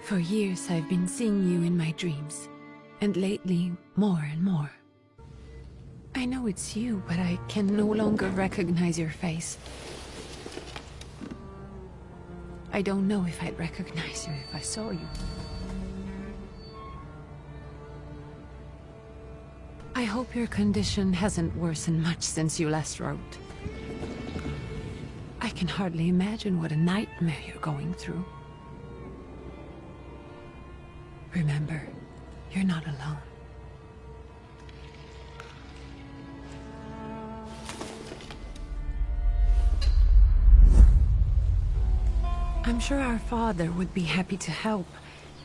For years I've been seeing you in my dreams, and lately, more and more. I know it's you, but I can no longer recognize your face. I don't know if I'd recognize you if I saw you. I hope your condition hasn't worsened much since you last wrote. I can hardly imagine what a nightmare you're going through. Remember, you're not alone. I'm sure our father would be happy to help,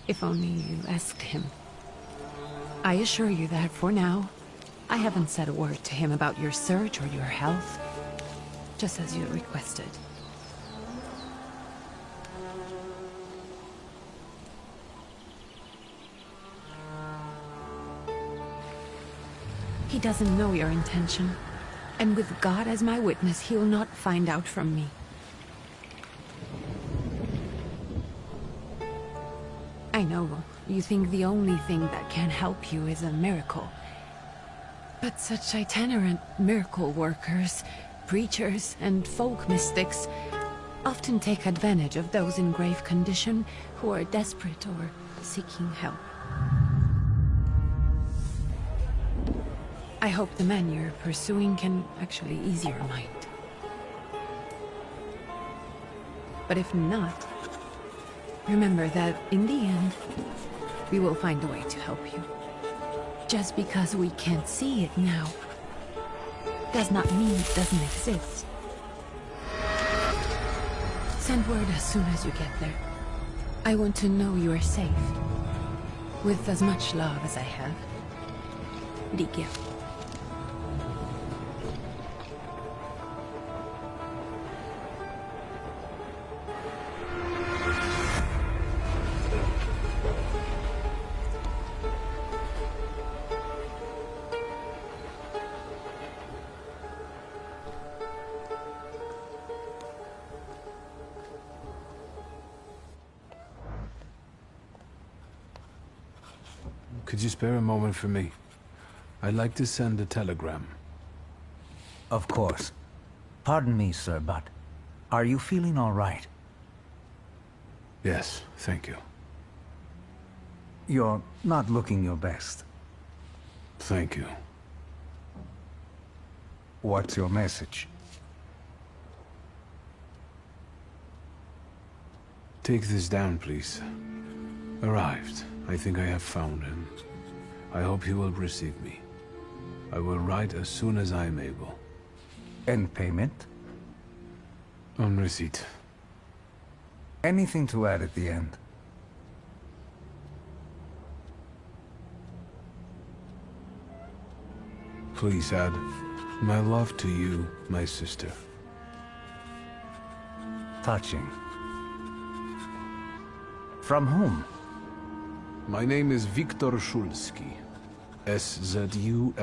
if only you asked him. I assure you that for now, I haven't said a word to him about your search or your health, just as you requested. He doesn't know your intention, and with God as my witness, he'll not find out from me. I know, you think the only thing that can help you is a miracle. But such itinerant miracle workers, preachers, and folk mystics often take advantage of those in grave condition who are desperate or seeking help. I hope the man you're pursuing can actually ease your mind. But if not, remember that in the end, we will find a way to help you. Just because we can't see it now, does not mean it doesn't exist. Send word as soon as you get there. I want to know you are safe. With as much love as I have. Ligia. Could you spare a moment for me? I'd like to send a telegram. Of course. Pardon me, sir, but are you feeling all right? Yes, thank you. You're not looking your best. Thank you. What's your message? Take this down, please. Arrived. I think I have found him. I hope he will receive me. I will write as soon as I am able. And payment? On receipt. Anything to add at the end? Please add, my love to you, my sister. Touching. From whom? My name is Viktor Shulski. S-Z-U-L-S-K-I.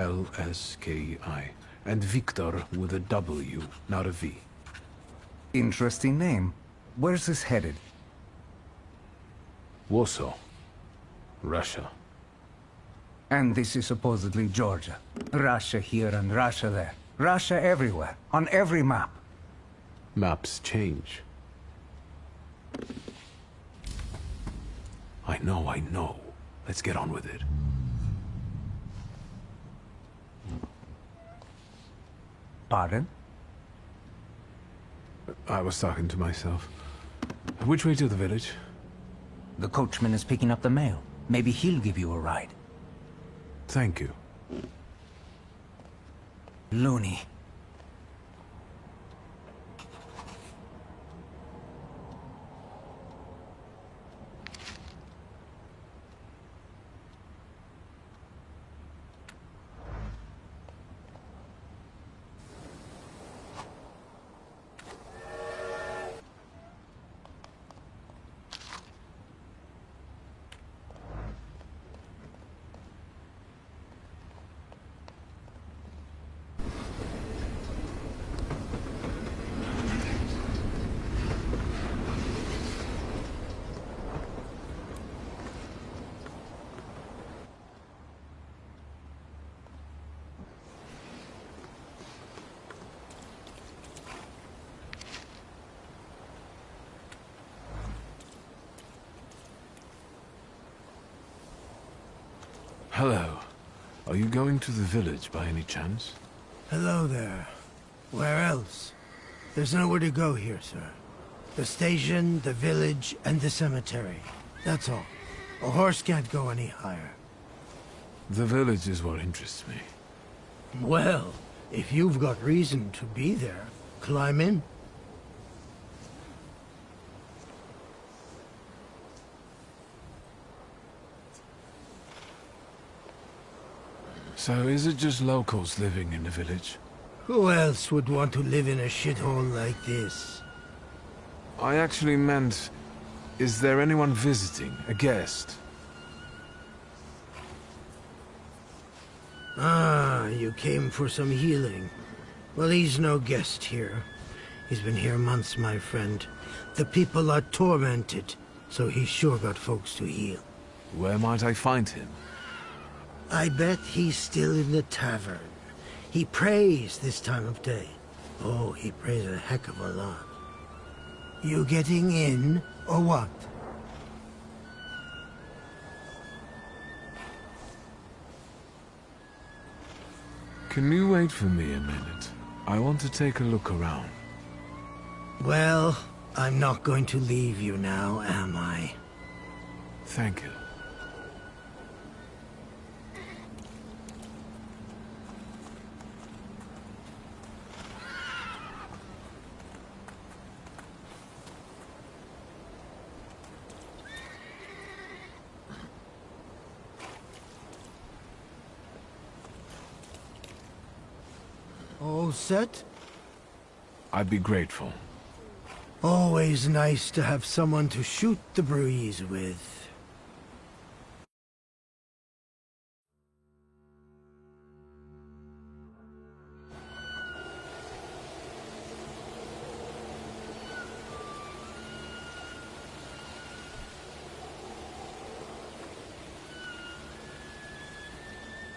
And Viktor with a W, not a V. Interesting name. Where's this headed? Warsaw. Russia. And this is supposedly Georgia. Russia here and Russia there. Russia everywhere, on every map. Maps change. I know. Let's get on with it. Pardon? I was talking to myself. Which way to the village? The coachman is picking up the mail. Maybe he'll give you a ride. Thank you. Loony. Hello. Are you going to the village by any chance? Hello there. Where else? There's nowhere to go here, sir. The station, the village, and the cemetery. That's all. A horse can't go any higher. The village is what interests me. Well, if you've got reason to be there, climb in. So is it just locals living in the village? Who else would want to live in a shithole like this? I actually meant, is there anyone visiting, a guest? Ah, you came for some healing. Well, he's no guest here. He's been here months, my friend. The people are tormented, so he's sure got folks to heal. Where might I find him? I bet he's still in the tavern. He prays this time of day. Oh, he prays a heck of a lot. You getting in, or what? Can you wait for me a minute? I want to take a look around. Well, I'm not going to leave you now, am I? Thank you. All set? I'd be grateful. Always nice to have someone to shoot the breeze with.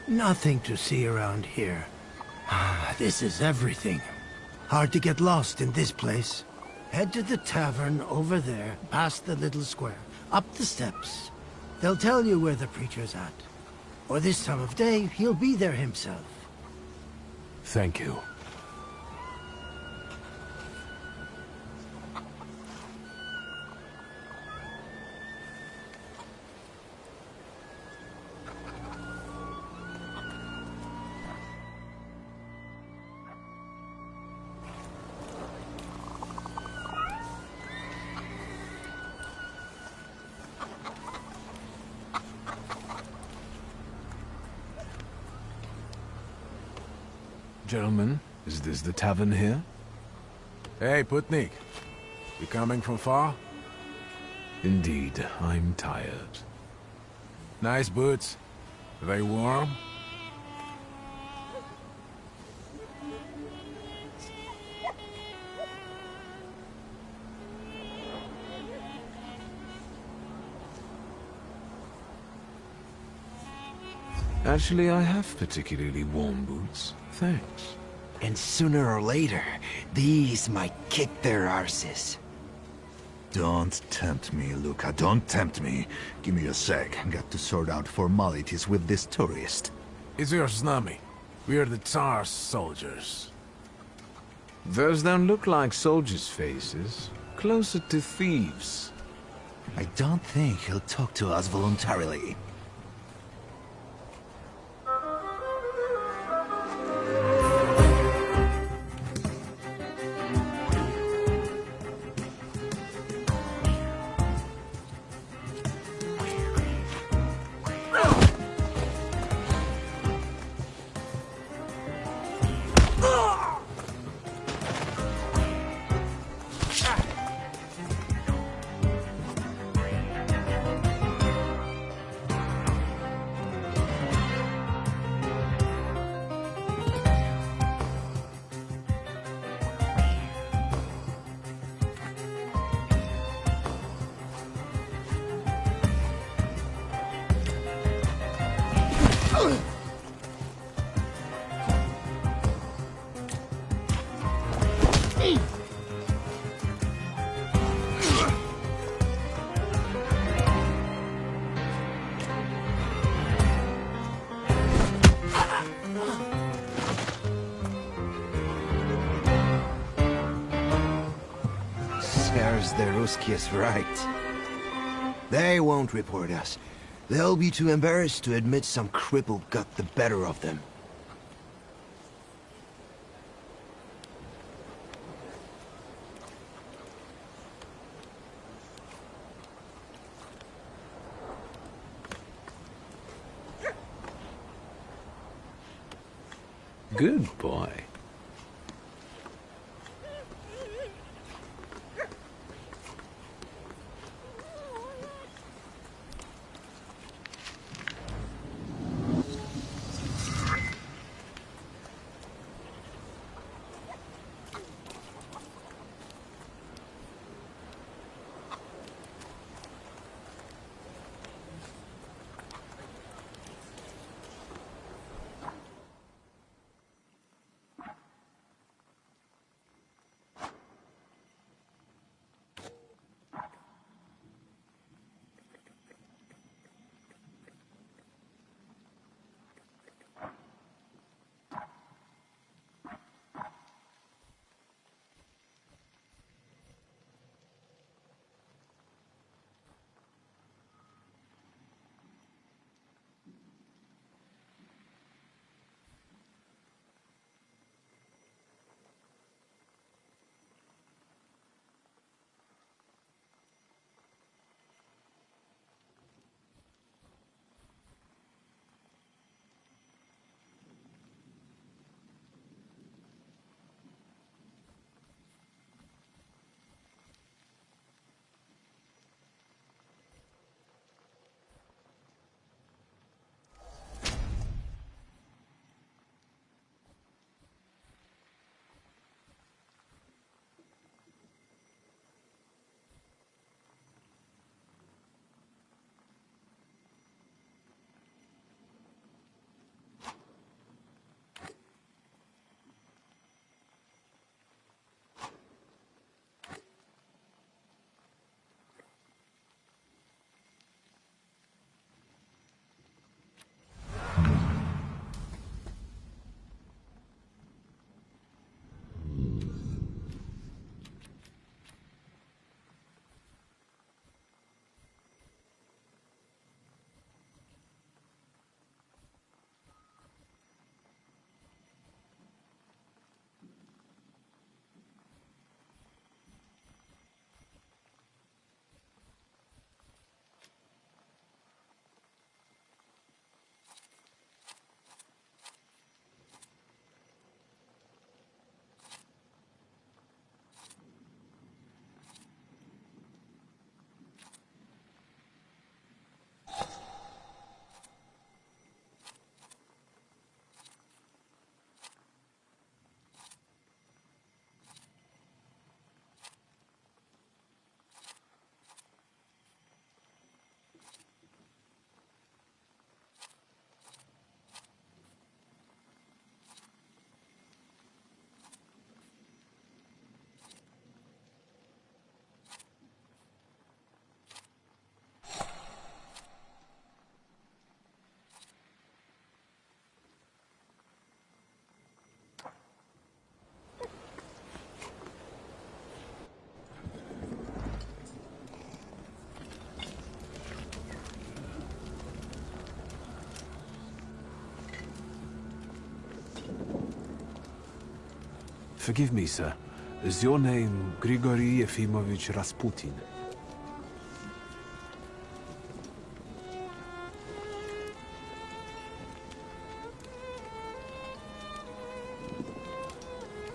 Nothing to see around here. This is everything. Hard to get lost in this place. Head to the tavern over there, past the little square, up the steps. They'll tell you where the preacher's at. Or this time of day, he'll be there himself. Thank you. Gentlemen, is this the tavern here? Hey, Putnik. You coming from far? Indeed, I'm tired. Nice boots. Are they warm? Actually, I have particularly warm boots. Thanks. And sooner or later, these might kick their arses. Don't tempt me, Luca. Don't tempt me. Give me a sec. Got to sort out formalities with this tourist. It's your snummy. We are the Tsar's soldiers. Those don't look like soldiers' faces. Closer to thieves. I don't think he'll talk to us voluntarily. serves the Ruskies right. They won't report us. They'll be too embarrassed to admit some cripple got the better of them. Good boy. Forgive me, sir. Is your name Grigory Yefimovich Rasputin?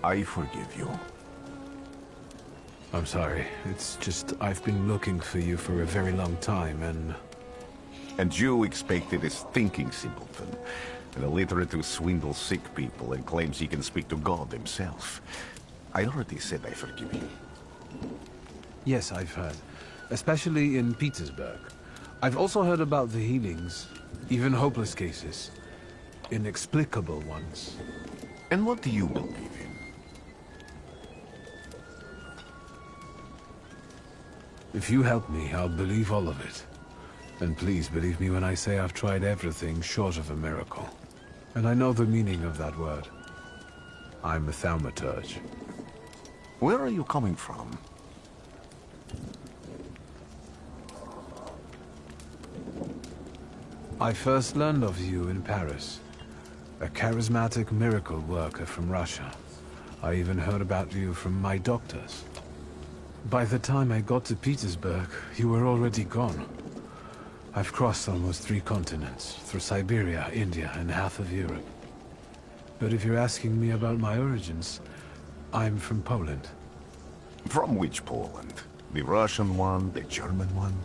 I forgive you. I'm sorry. It's just I've been looking for you for a very long time, and... And you expected a thinking simpleton, an illiterate who swindles sick people and claims he can speak to God himself. I already said I forgive you. Yes, I've heard. Especially in Petersburg. I've also heard about the healings, even hopeless cases. Inexplicable ones. And what do you believe in? If you help me, I'll believe all of it. And please believe me when I say I've tried everything short of a miracle. And I know the meaning of that word. I'm a thaumaturge. Where are you coming from? I first learned of you in Paris. A charismatic miracle worker from Russia. I even heard about you from my doctors. By the time I got to Petersburg, you were already gone. I've crossed almost 3 continents, through Siberia, India, and half of Europe. But if you're asking me about my origins, I'm from Poland. From which Poland? The Russian one, the German one,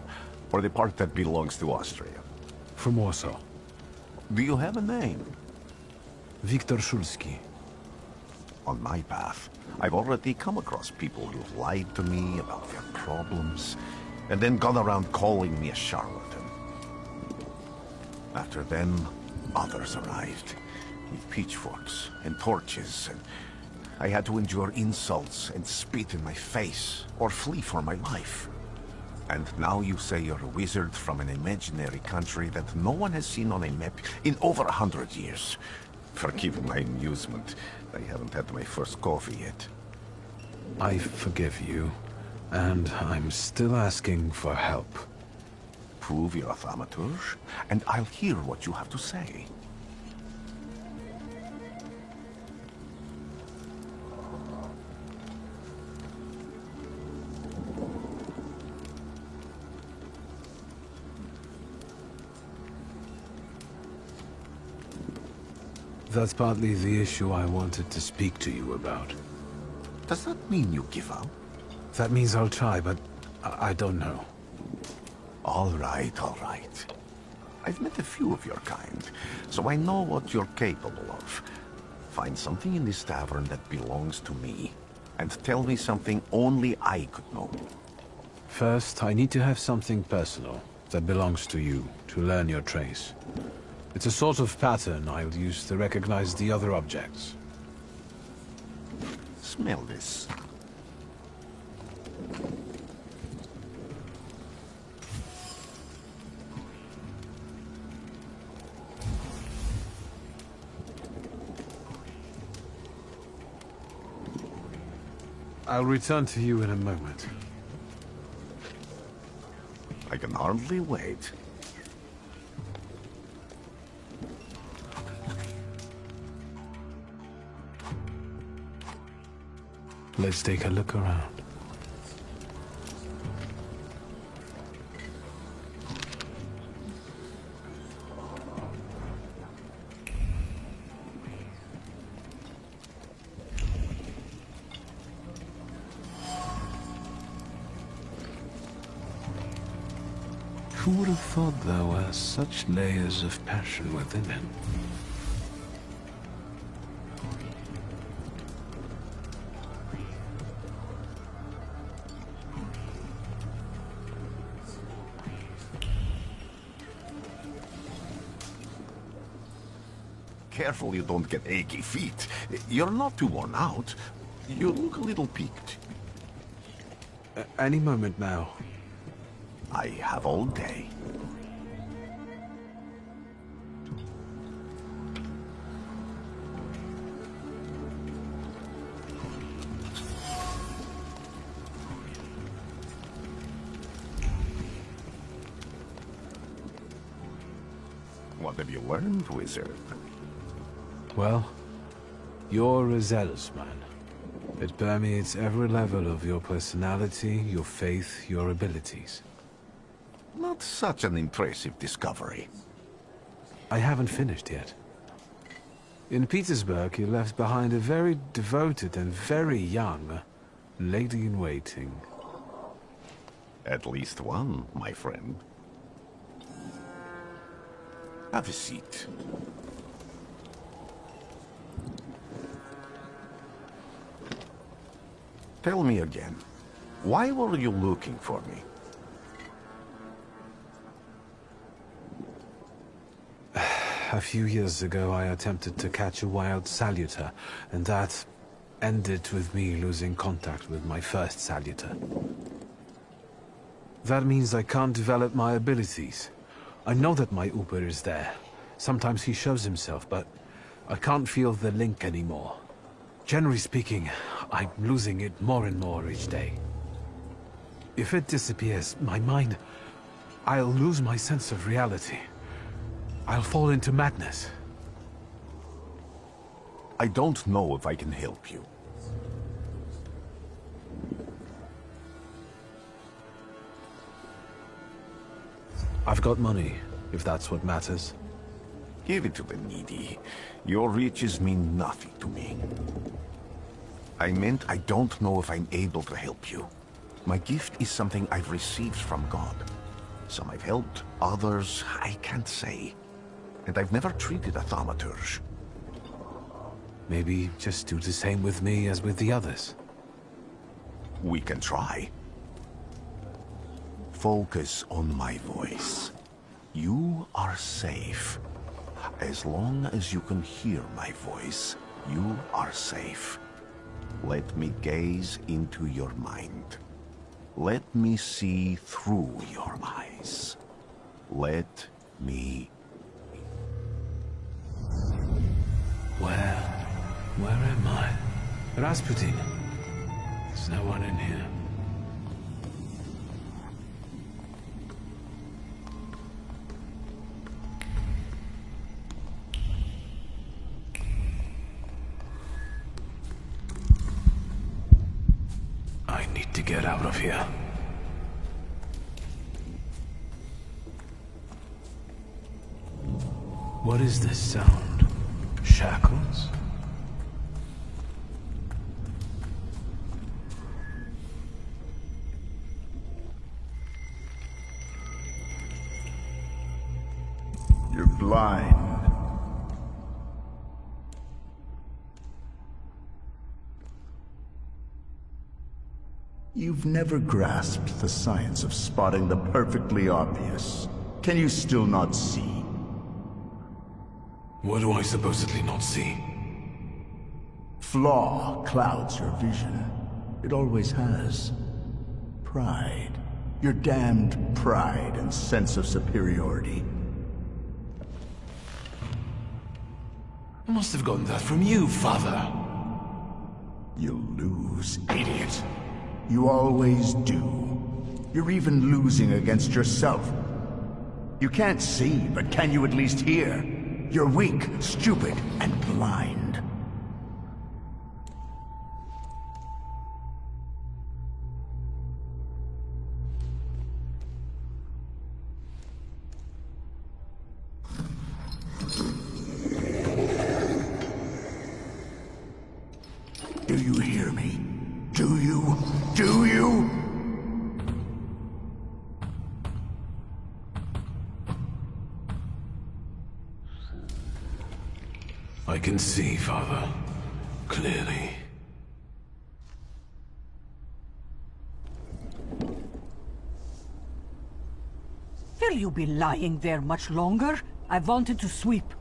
or the part that belongs to Austria? From Warsaw. Do you have a name? Viktor Szulski. On my path, I've already come across people who've lied to me about their problems, and then gone around calling me a charlatan. After them, others arrived, with pitchforks and torches, and I had to endure insults and spit in my face, or flee for my life. And now you say you're a wizard from an imaginary country that no one has seen on a map in over 100 years. Forgive my amusement. I haven't had my first coffee yet. I forgive you, and I'm still asking for help. Prove you're a Thaumaturge, and I'll hear what you have to say. That's partly the issue I wanted to speak to you about. Does that mean you give up? That means I'll try, but I don't know. All right, all right. I've met a few of your kind, so I know what you're capable of. Find something in this tavern that belongs to me, and tell me something only I could know. First, I need to have something personal that belongs to you to learn your trace. It's a sort of pattern I'll use to recognize the other objects. Smell this. I'll return to you in a moment. I can hardly wait. Let's take a look around. Who would have thought there were such layers of passion within him? Careful you don't get achy feet. You're not too worn out. You look a little peaked. Any moment now. I have all day. What have you learned, wizard? Well, you're a zealous man. It permeates every level of your personality, your faith, your abilities. Not such an impressive discovery. I haven't finished yet. In Petersburg, you left behind a very devoted and very young lady-in-waiting. At least one, my friend. Have a seat. Tell me again, why were you looking for me? A few years ago, I attempted to catch a wild saluter, and that ended with me losing contact with my first saluter. That means I can't develop my abilities. I know that my Uber is there. Sometimes he shows himself, but I can't feel the link anymore. Generally speaking, I'm losing it more and more each day. If it disappears, my mind... I'll lose my sense of reality. I'll fall into madness. I don't know if I can help you. I've got money, if that's what matters. Give it to the needy. Your riches mean nothing to me. I meant I don't know if I'm able to help you. My gift is something I've received from God. Some I've helped, others I can't say. And I've never treated a thaumaturge. Maybe just do the same with me as with the others. We can try. Focus on my voice. You are safe. As long as you can hear my voice, you are safe. Let me gaze into your mind. Let me see through your eyes. Let me... Where am I? Rasputin. There's no one in here. I need to get out of here. What is this sound? Shackles? You're blind. You've never grasped the science of spotting the perfectly obvious. Can you still not see? What do I supposedly not see? Flaw clouds your vision. It always has. Pride. Your damned pride and sense of superiority. I must have gotten that from you, Father. You'll lose, idiot. You always do. You're even losing against yourself. You can't see, but can you at least hear? You're weak, stupid, and blind. Do you hear me? Do you? Do you? I can see, Father. Clearly. Will you be lying there much longer? I wanted to sweep.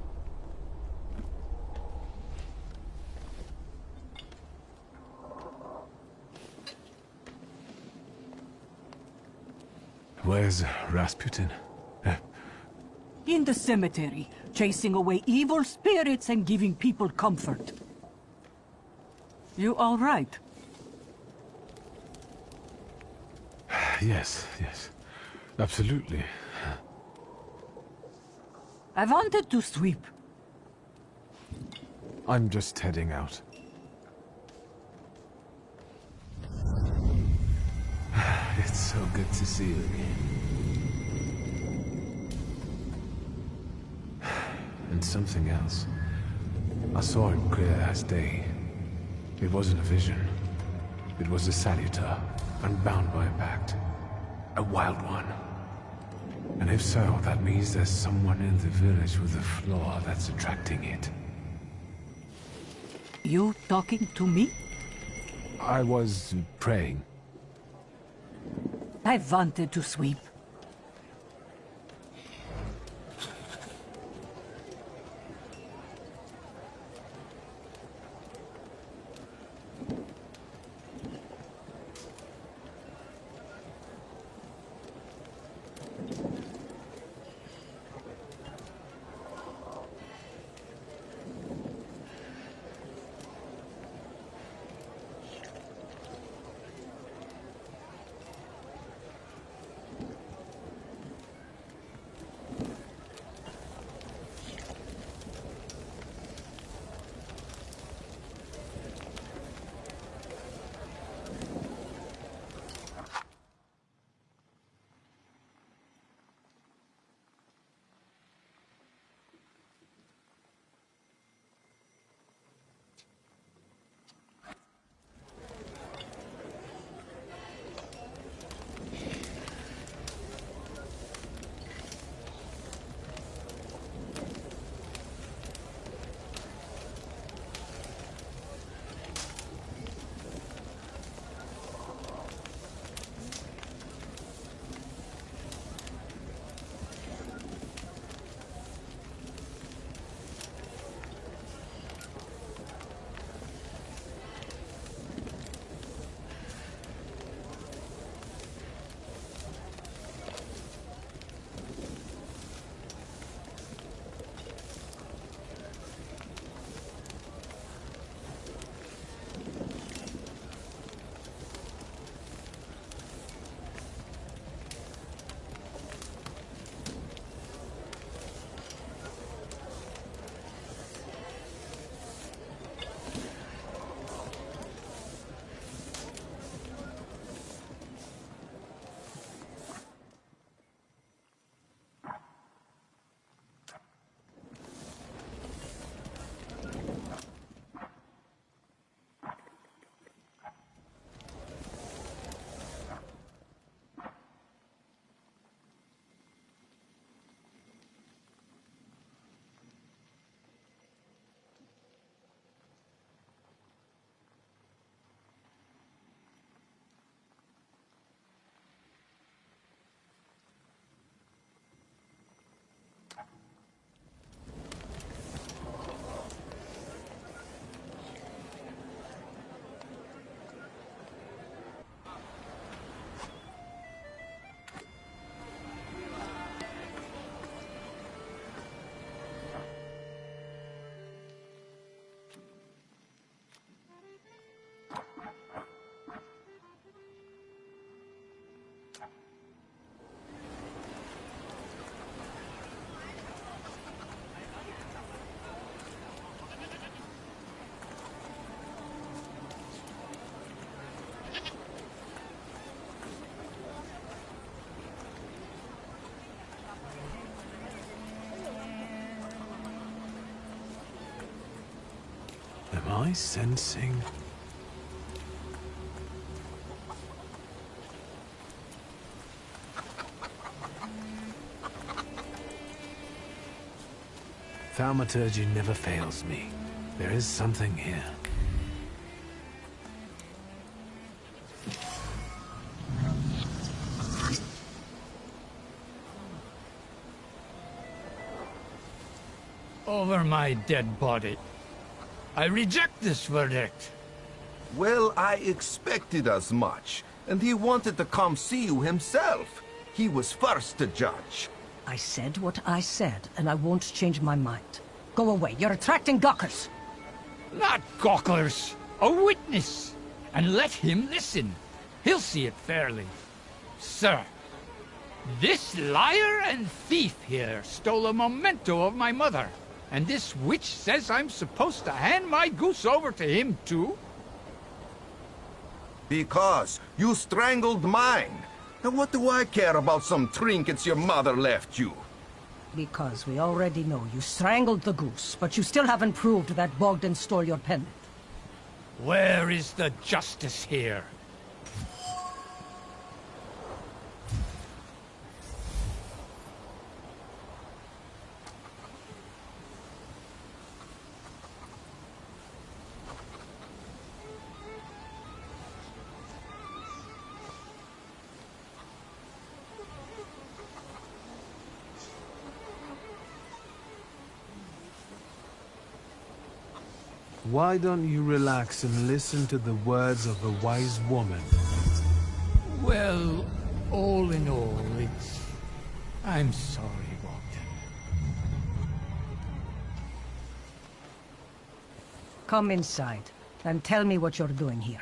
Where's Rasputin? In the cemetery, chasing away evil spirits and giving people comfort. You all right? Yes, absolutely. I wanted to sweep. I'm just heading out. It's so good to see you again. And something else. I saw it clear as day. It wasn't a vision. It was a saluter, unbound by a pact. A wild one. And if so, that means there's someone in the village with a flaw that's attracting it. You talking to me? I was praying. I wanted to sweep. Am I sensing... Thaumaturge never fails me. There is something here. Over my dead body. I reject this verdict. Well, I expected as much. And he wanted to come see you himself. He was first to judge. I said what I said, and I won't change my mind. Go away. You're attracting gawkers. Not gawkers. A witness. And let him listen. He'll see it fairly. Sir, this liar and thief here stole a memento of my mother. And this witch says I'm supposed to hand my goose over to him too? Because you strangled mine. And what do I care about some trinkets your mother left you? Because we already know you strangled the goose, but you still haven't proved that Bogdan stole your pendant. Where is the justice here? Why don't you relax and listen to the words of the wise woman? Well, all in all, I'm sorry, Bogdan. Come inside, and tell me what you're doing here.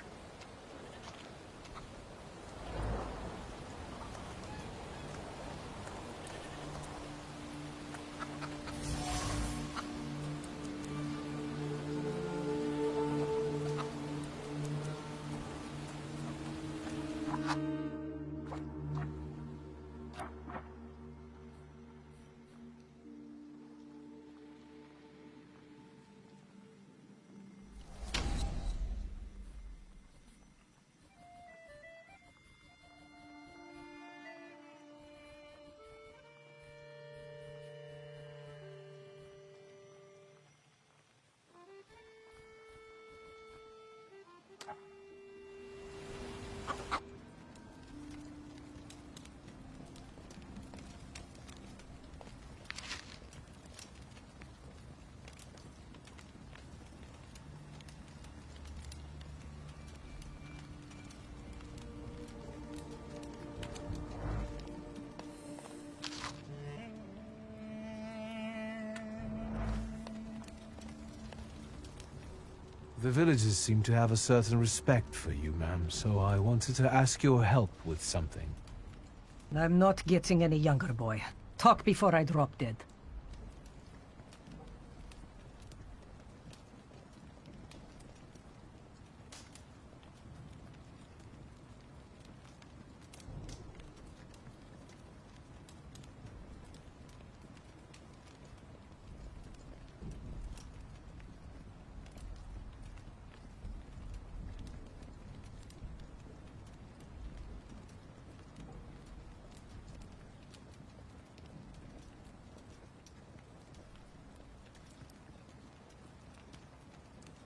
The villagers seem to have a certain respect for you, ma'am, so I wanted to ask your help with something. I'm not getting any younger, boy. Talk before I drop dead.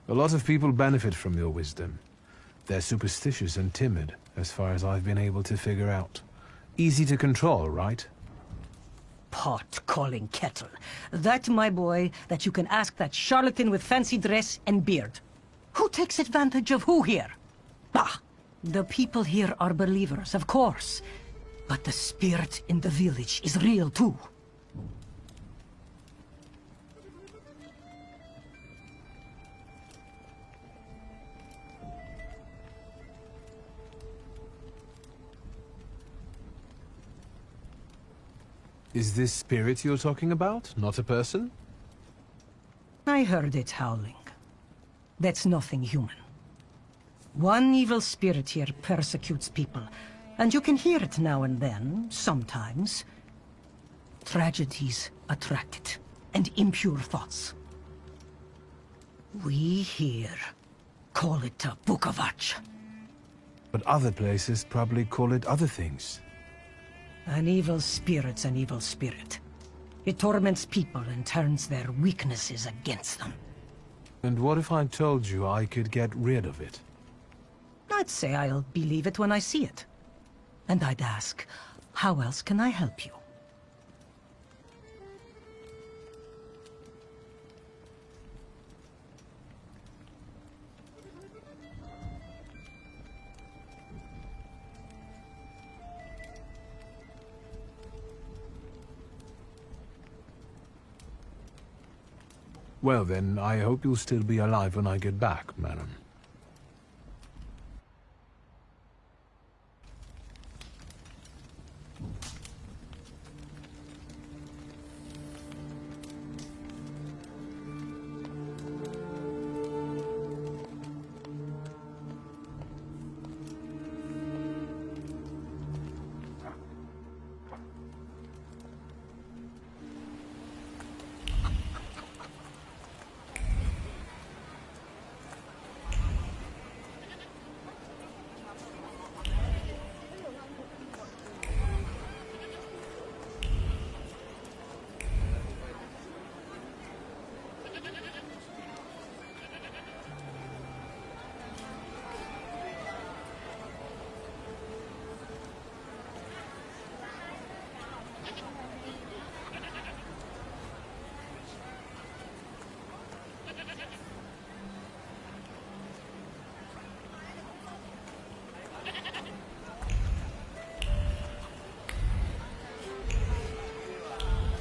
A lot of people benefit from your wisdom. They're superstitious and timid, as far as I've been able to figure out. Easy to control, right? Pot calling kettle. That, my boy, that you can ask that charlatan with fancy dress and beard. Who takes advantage of who here? Bah! The people here are believers, of course. But the spirit in the village is real too. Is this spirit you're talking about, not a person? I heard it howling. That's nothing human. One evil spirit here persecutes people, and you can hear it now and then, sometimes. Tragedies attract it, and impure thoughts. We here call it a Vukovac. But other places probably call it other things. An evil spirit's an evil spirit. It torments people and turns their weaknesses against them. And what if I told you I could get rid of it? I'd say I'll believe it when I see it. And I'd ask, how else can I help you? Well then, I hope you'll still be alive when I get back, madam.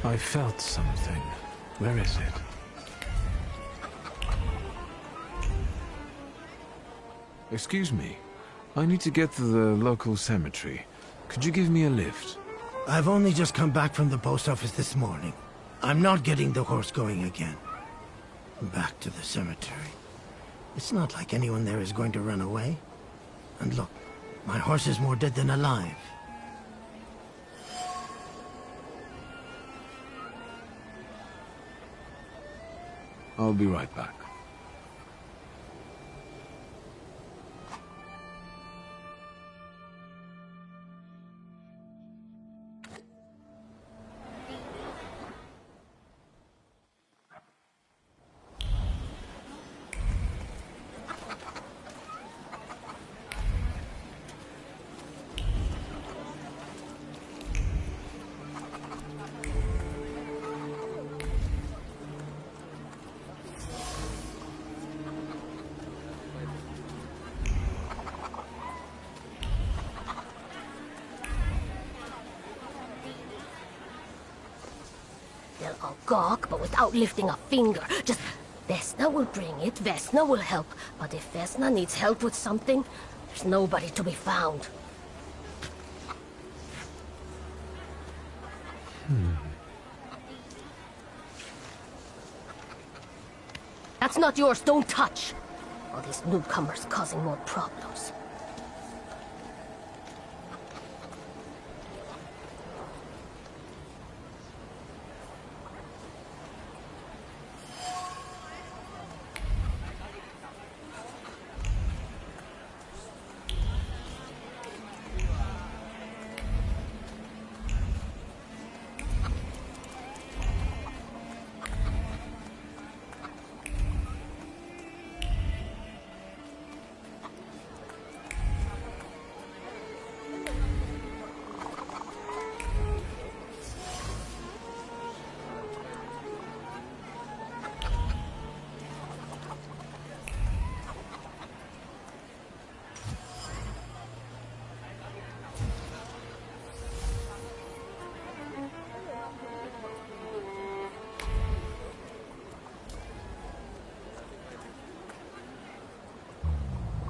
I felt something. Where is it? Excuse me. I need to get to the local cemetery. Could you give me a lift? I've only just come back from the post office this morning. I'm not getting the horse going again. Back to the cemetery. It's not like anyone there is going to run away. And look, my horse is more dead than alive. I'll be right back. They'll all gawk, but without lifting a finger. Just, Vesna will bring it, Vesna will help. But if Vesna needs help with something, there's nobody to be found. That's not yours, don't touch! All these newcomers causing more problems.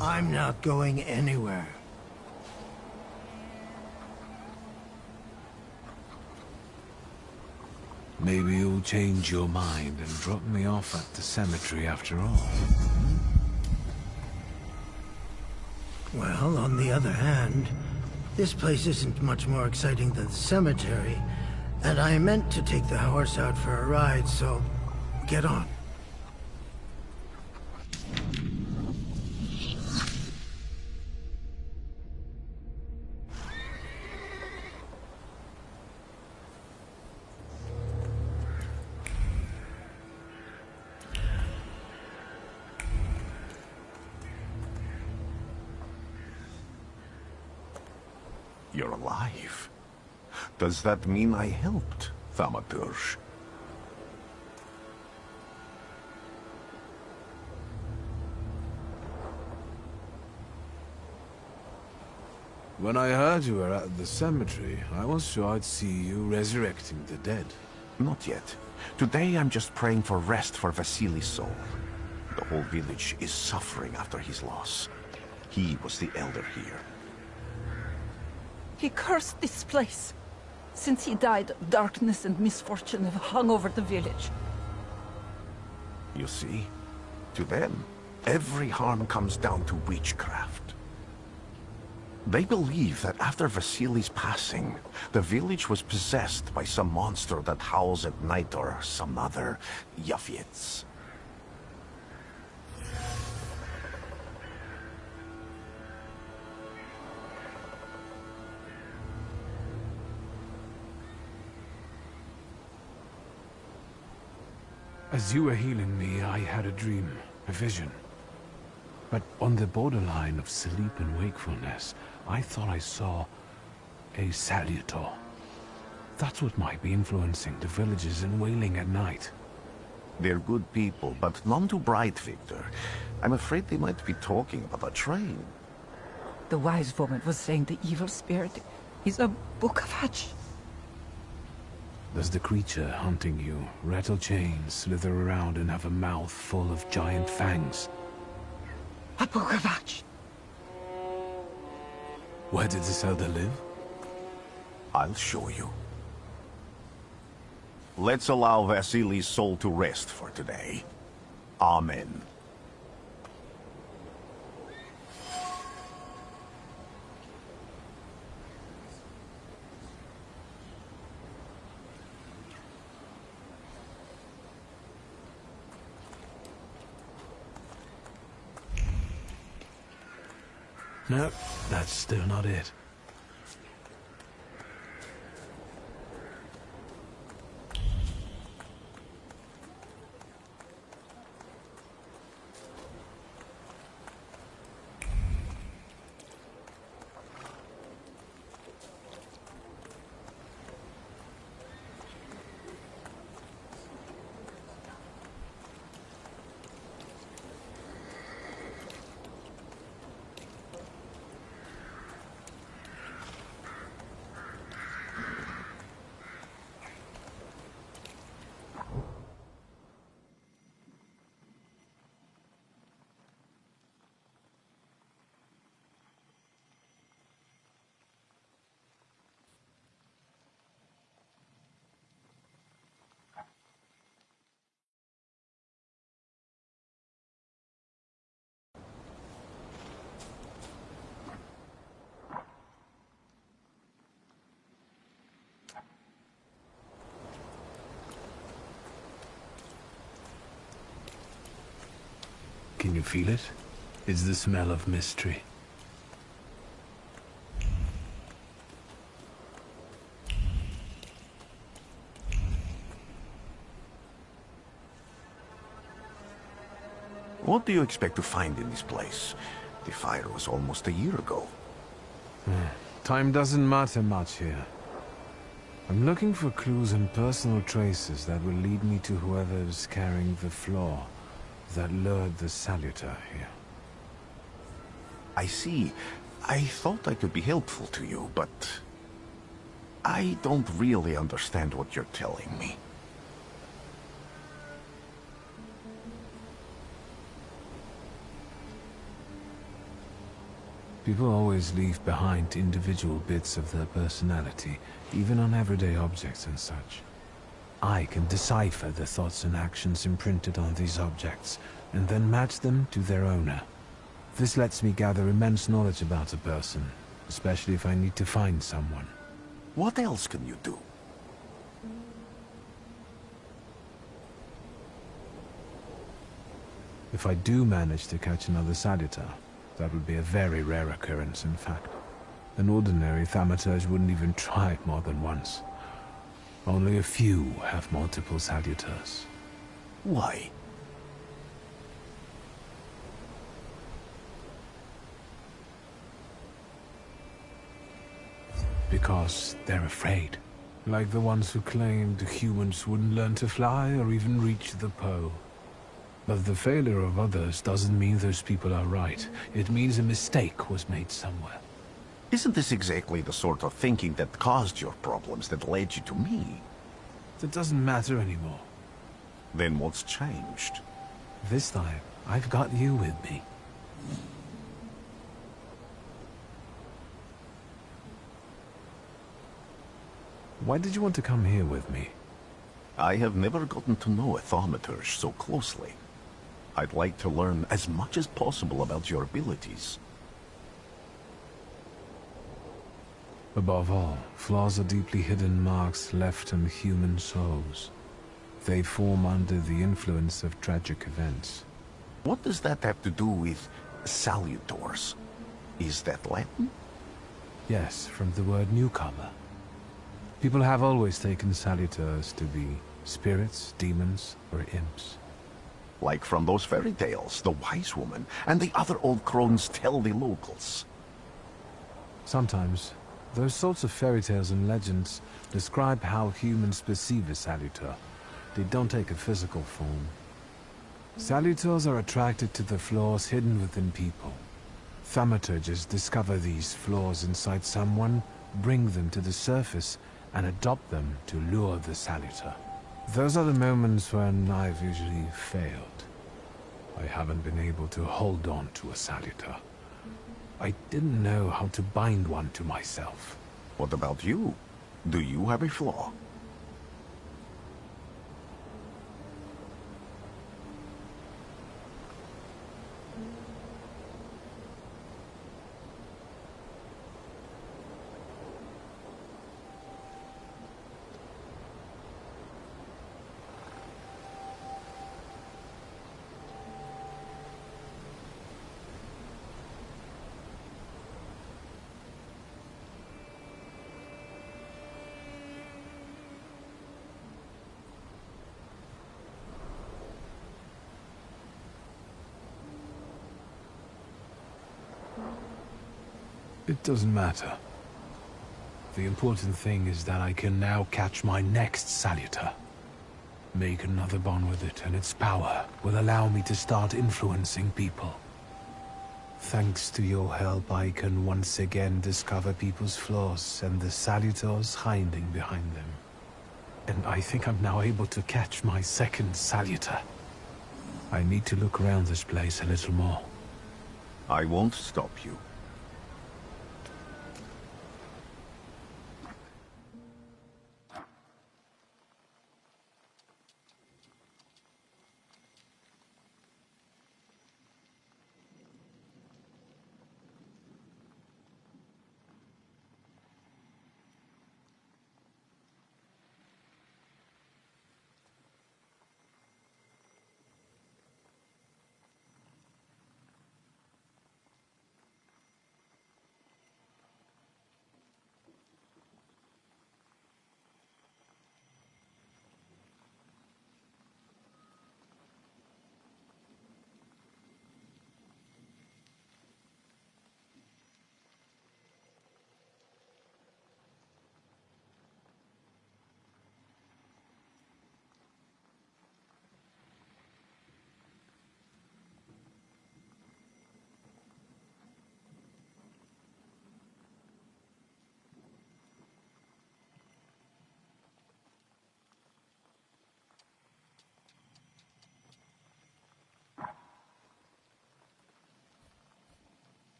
I'm not going anywhere. Maybe you'll change your mind and drop me off at the cemetery after all. Well, on the other hand, this place isn't much more exciting than the cemetery, and I meant to take the horse out for a ride, so get on. You're alive. Does that mean I helped, Thaumaturge? When I heard you were at the cemetery, I was sure I'd see you resurrecting the dead. Not yet. Today I'm just praying for rest for Vasily's soul. The whole village is suffering after his loss. He was the elder here. He cursed this place. Since he died, darkness and misfortune have hung over the village. You see? To them, every harm comes down to witchcraft. They believe that after Vasily's passing, the village was possessed by some monster that howls at night or some other Yafits. As you were healing me, I had a dream, a vision. But on the borderline of sleep and wakefulness, I thought I saw a salutor. That's what might be influencing the villagers in wailing at night. They're good people, but none too bright, Victor. I'm afraid they might be talking about a train. The wise woman was saying the evil spirit is a book of hatch. Does the creature hunting you rattle chains, slither around, and have a mouth full of giant fangs? A book of hatch. Where did this elder live? I'll show you. Let's allow Vasily's soul to rest for today. Amen. No, that's still not it. Can you feel it? It's the smell of mystery. What do you expect to find in this place? The fire was almost a year ago. Time doesn't matter much here. I'm looking for clues and personal traces that will lead me to whoever's carrying the flaw that lured the salutor here. I see. I thought I could be helpful to you, but I don't really understand what you're telling me. People always leave behind individual bits of their personality, even on everyday objects and such. I can decipher the thoughts and actions imprinted on these objects, and then match them to their owner. This lets me gather immense knowledge about a person, especially if I need to find someone. What else can you do? If I do manage to catch another salutor, that would be a very rare occurrence, in fact. An ordinary thaumaturge wouldn't even try it more than once. Only a few have multiple salutors. Why? because they're afraid. Like the ones who claimed humans wouldn't learn to fly or even reach the pole. But the failure of others doesn't mean those people are right. It means a mistake was made somewhere. Isn't this exactly the sort of thinking that caused your problems that led you to me? That doesn't matter anymore. Then what's changed? This time, I've got you with me. Why did you want to come here with me? I have never gotten to know a thaumaturge so closely. I'd like to learn as much as possible about your abilities. Above all, flaws are deeply hidden marks left on human souls. They form under the influence of tragic events. What does that have to do with salutors? Is that Latin? Yes, from the word newcomer. People have always taken salutors to be spirits, demons, or imps. Like from those fairy tales, the wise woman and the other old crones tell the locals. Sometimes, those sorts of fairy tales and legends describe how humans perceive a salutor. They don't take a physical form. Salutors are attracted to the flaws hidden within people. Thaumaturges discover these flaws inside someone, bring them to the surface, and adopt them to lure the salutor. Those are the moments when I've usually failed. I haven't been able to hold on to a salutor. I didn't know how to bind one to myself. What about you? Do you have a flaw? It doesn't matter. The important thing is that I can now catch my next salutor. Make another bond with it, and its power will allow me to start influencing people. Thanks to your help, I can once again discover people's flaws and the salutors hiding behind them. And I think I'm now able to catch my second salutor. I need to look around this place a little more. I won't stop you.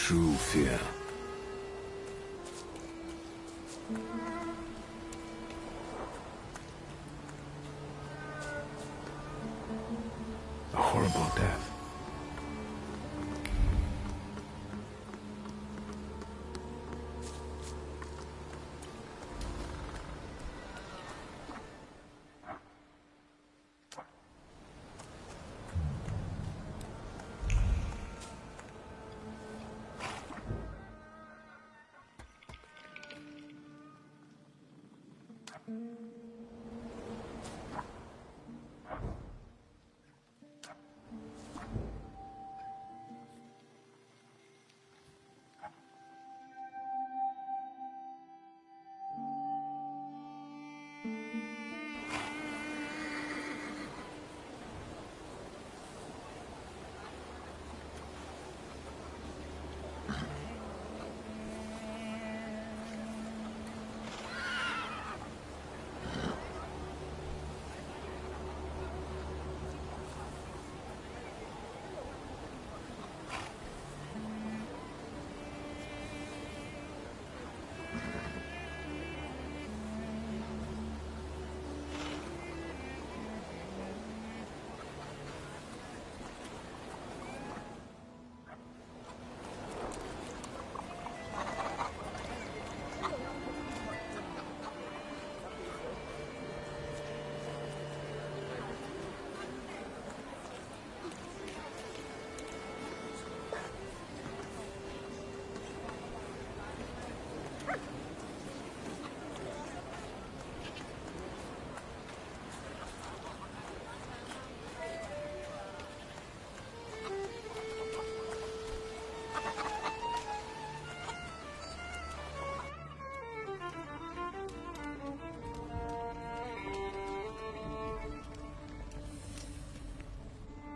true fear. A horrible death.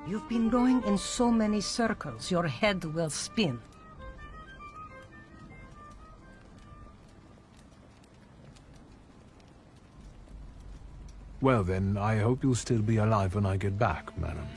You've been going in so many circles, your head will spin. Well then, I hope you'll still be alive when I get back, madam.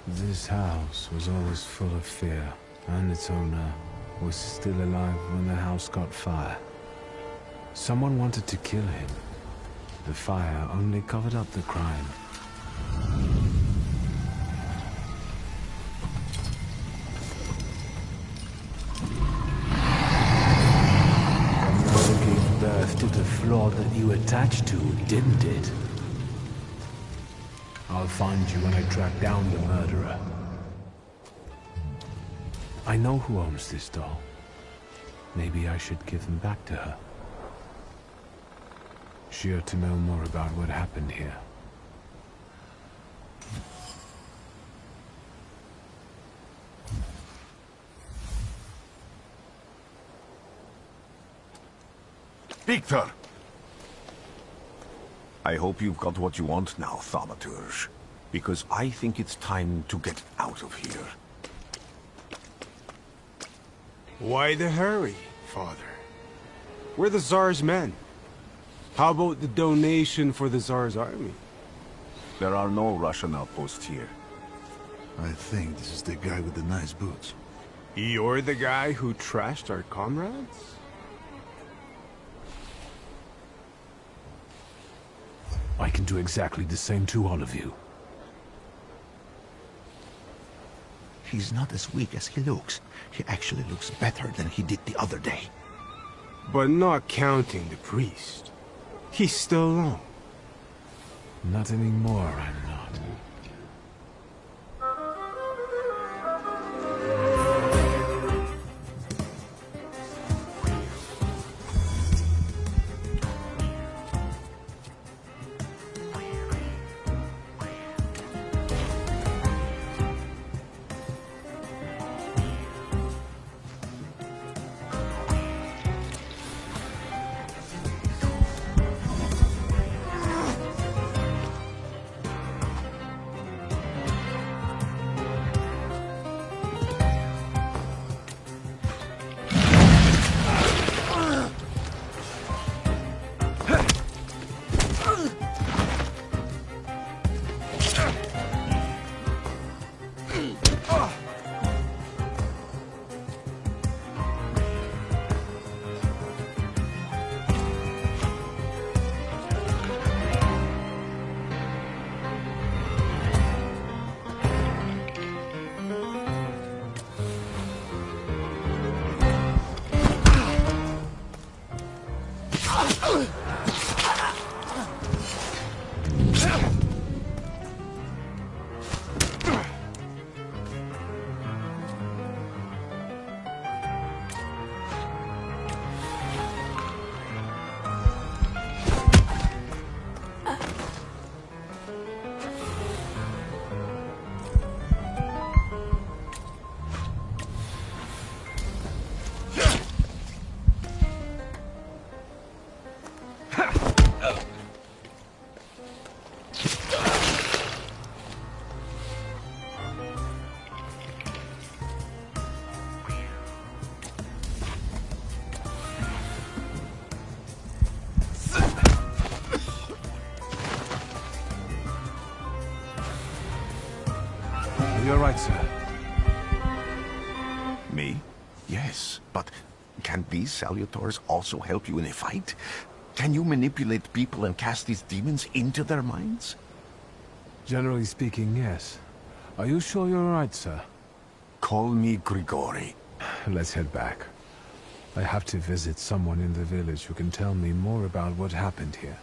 This house was always full of fear, and its owner was still alive when the house caught fire. Someone wanted to kill him. The fire only covered up the crime. The murder gave birth to the flaw that you attached to, didn't it? I'll find you when I track down the murderer. I know who owns this doll. Maybe I should give them back to her. She ought to know more about what happened here. Victor! I hope you've got what you want now, Thaumaturge. Because I think it's time to get out of here. Why the hurry, Father? We're the Tsar's men. How about the donation for the Tsar's army? There are no Russian outposts here. I think this is the guy with the nice boots. You're the guy who trashed our comrades? I can do exactly the same to all of you. He's not as weak as he looks. He actually looks better than he did the other day. But not counting the priest. He's still long. Not anymore, I'm not. You're right, sir. Me? Yes, but can these salutors also help you in a fight? Can you manipulate people and cast these demons into their minds? Generally speaking, yes. Are you sure you're right, sir? Call me Grigori. Let's head back. I have to visit someone in the village who can tell me more about what happened here.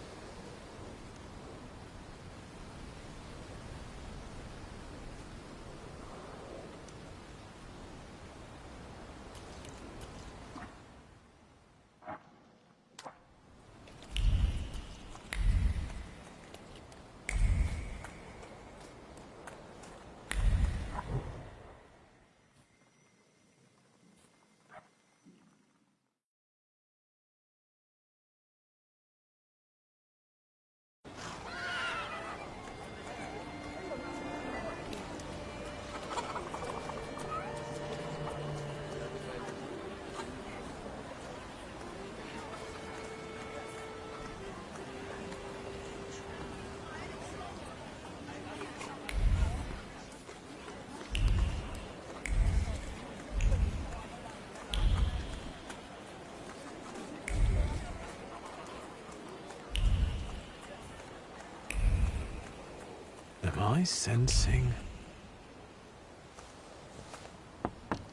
Am I sensing?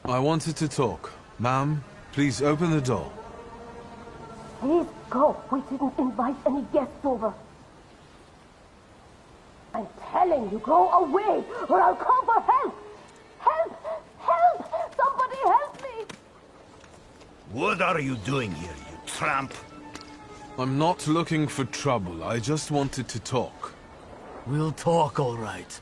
I wanted to talk. Ma'am, please open the door. Please go. We didn't invite any guests over. I'm telling you, go away, or I'll call for help! Help! Help! Somebody help me! What are you doing here, you tramp? I'm not looking for trouble. I just wanted to talk. We'll talk, all right.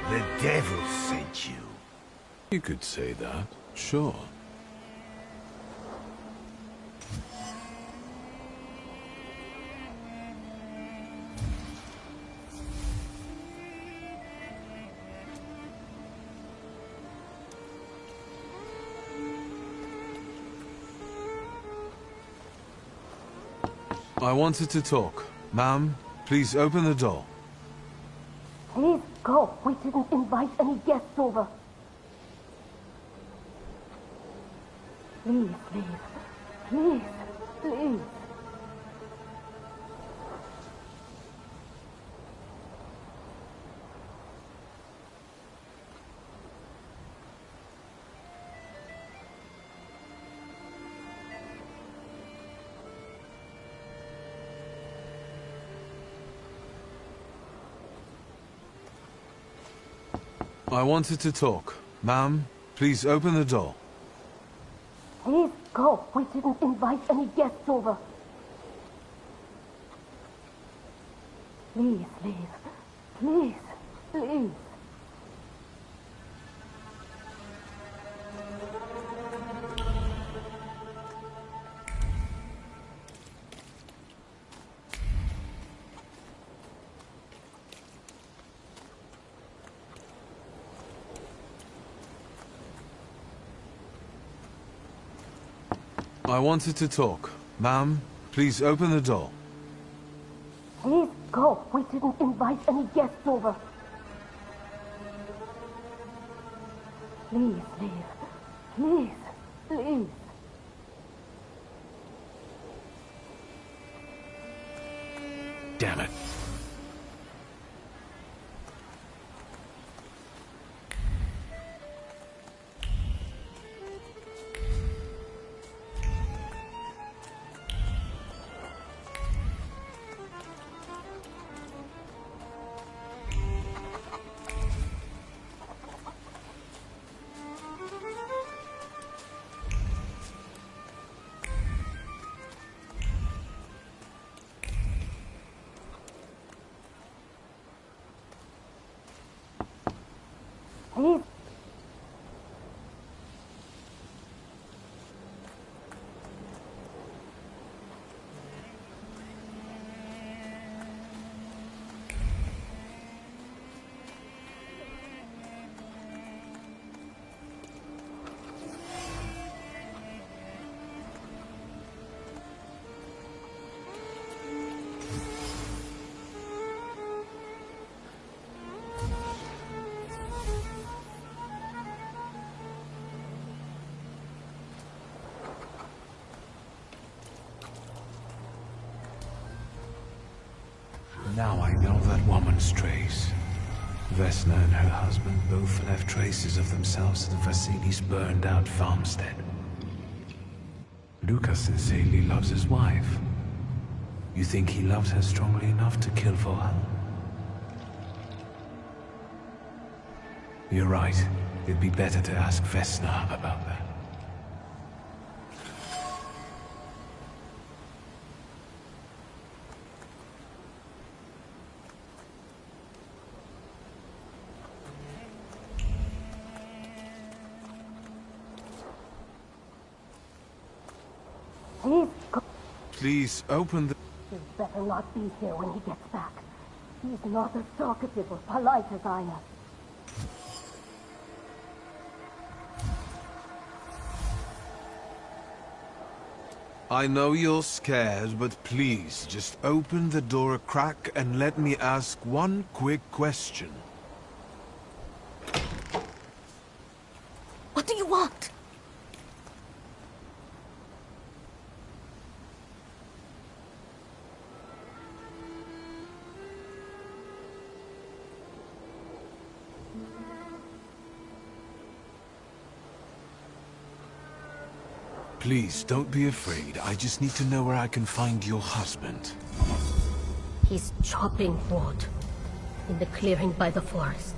The devil sent you. You could say that, sure. I wanted to talk. Ma'am, please open the door. Please go. We didn't invite any guests over. Please leave. Please, please. I wanted to talk. Ma'am, please open the door. Please go. We didn't invite any guests over. Please leave. Please, please. I wanted to talk. Ma'am, please open the door. Please go. We didn't invite any guests over. Please leave. Please, please. Damn it. Please. Now I know that woman's trace. Vesna and her husband both left traces of themselves at Vasily's burned-out farmstead. Lucas sincerely loves his wife. You think he loves her strongly enough to kill for her? You're right. It'd be better to ask Vesna about that. Please go. Please open the... You better not be here when he gets back. He's not as talkative or polite as I am. I know you're scared, but please, just open the door a crack and let me ask one quick question. What do you want? Please, don't be afraid. I just need to know where I can find your husband. He's chopping wood in the clearing by the forest.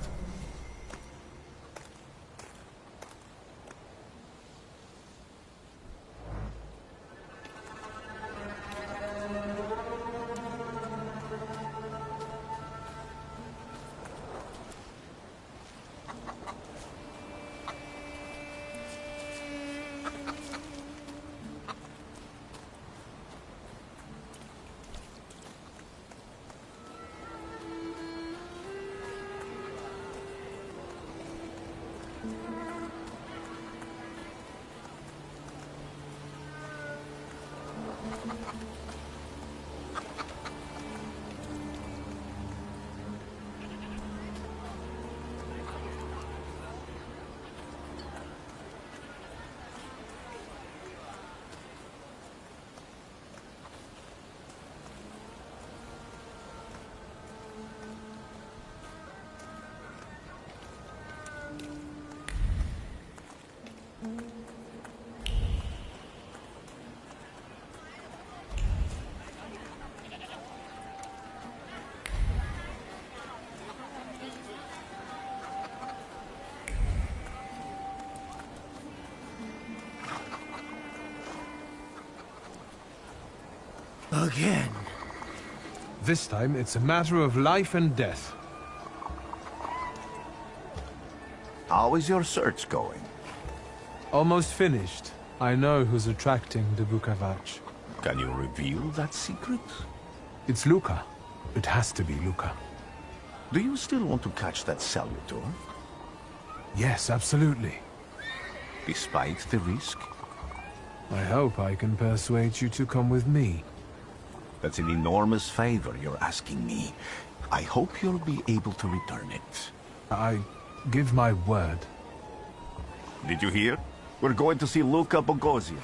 Again. This time, it's a matter of life and death. How is your search going? Almost finished. I know who's attracting the Bukavach. Can you reveal that secret? It's Luca. It has to be Luca. Do you still want to catch that Salutor? Yes, absolutely. Despite the risk? I hope I can persuade you to come with me. That's an enormous favor you're asking me. I hope you'll be able to return it. I give my word. Did you hear? We're going to see Luca Bogosian.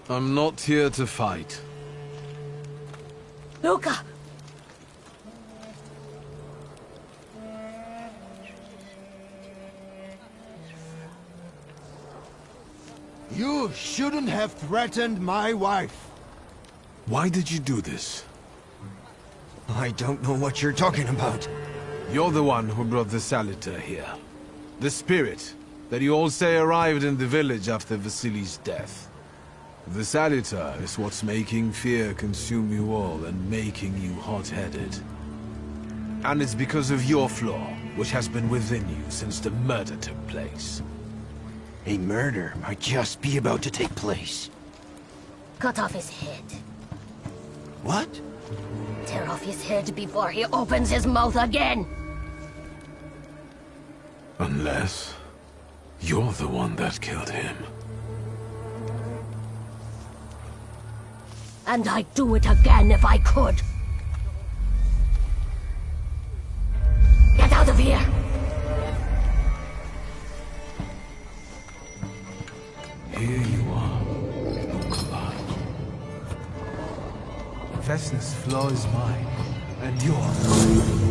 I'm not here to fight. Luca! You shouldn't have threatened my wife. Why did you do this? I don't know what you're talking about. You're the one who brought the Salutor here. The spirit that you all say arrived in the village after Vasily's death. The Salutor is what's making fear consume you all and making you hot-headed. And it's because of your flaw, which has been within you since the murder took place. A murder might just be about to take place. Cut off his head. What? Tear off his head before he opens his mouth again! Unless you're the one that killed him. And I'd do it again if I could. Get out of here! Here you are, Nikolai. Vesna's flaw is mine, and yours.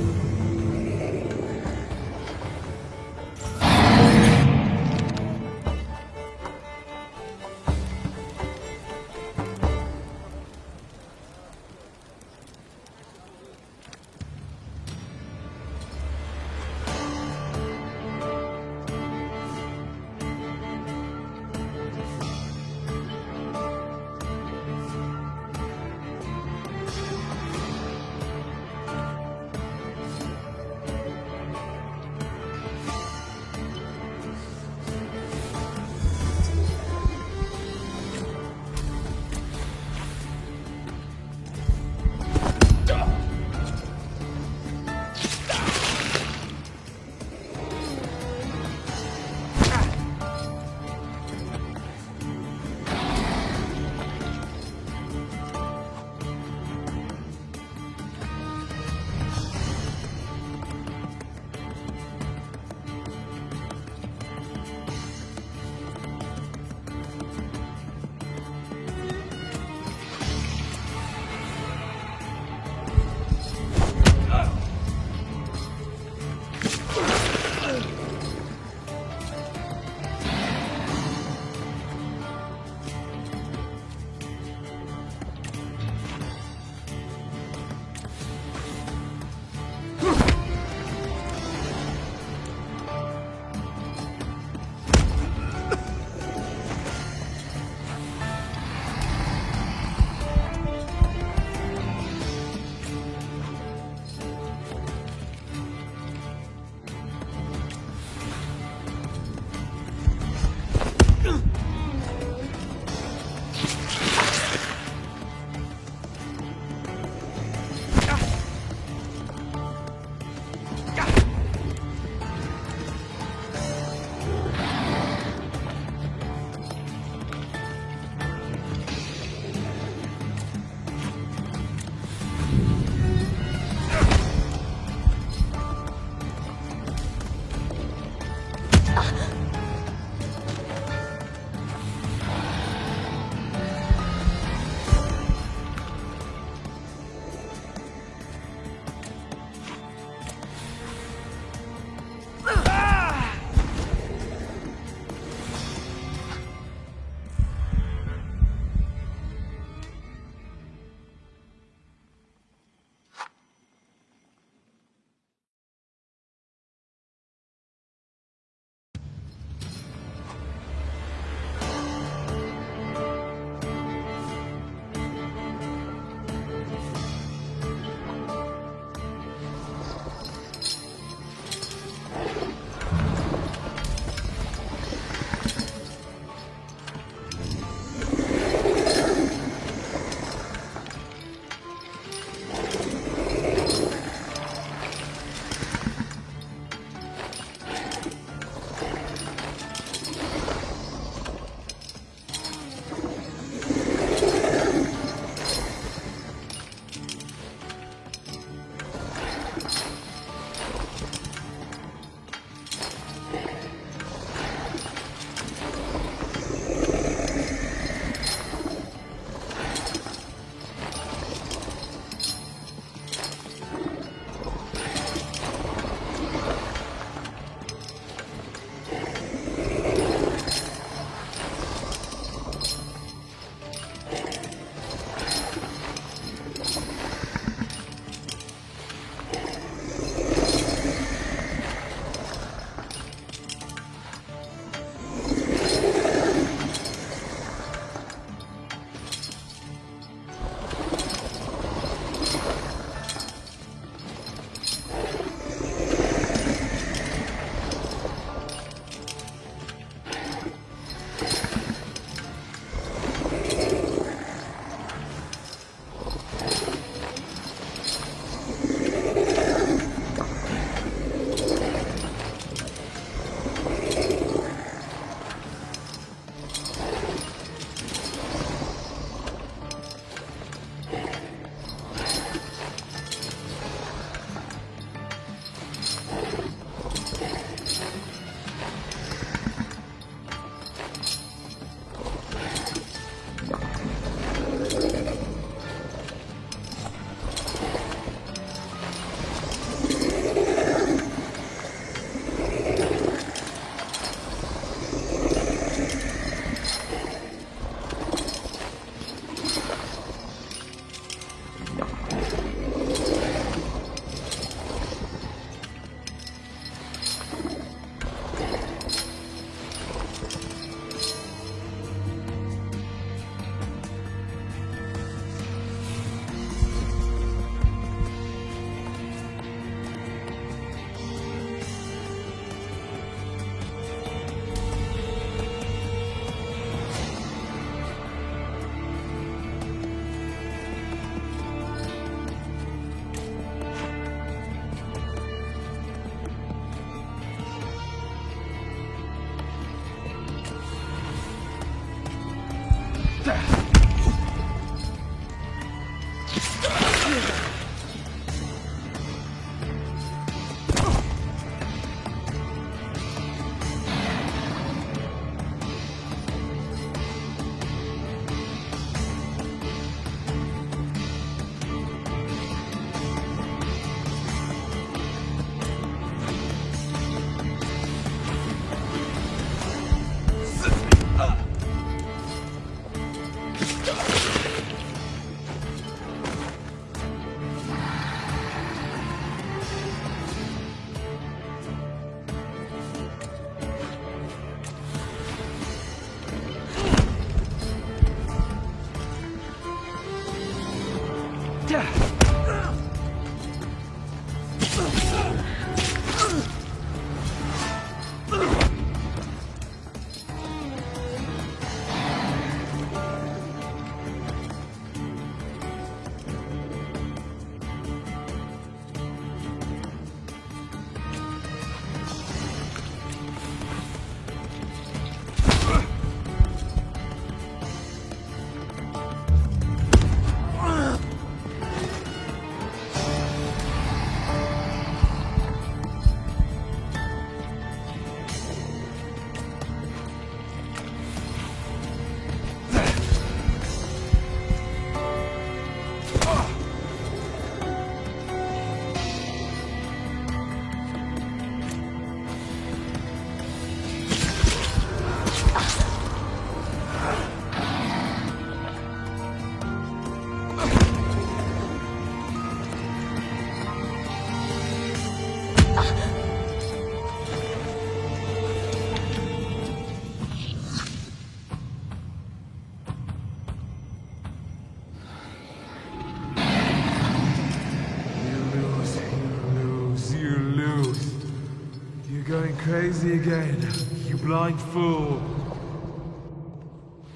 Crazy again, you blind fool.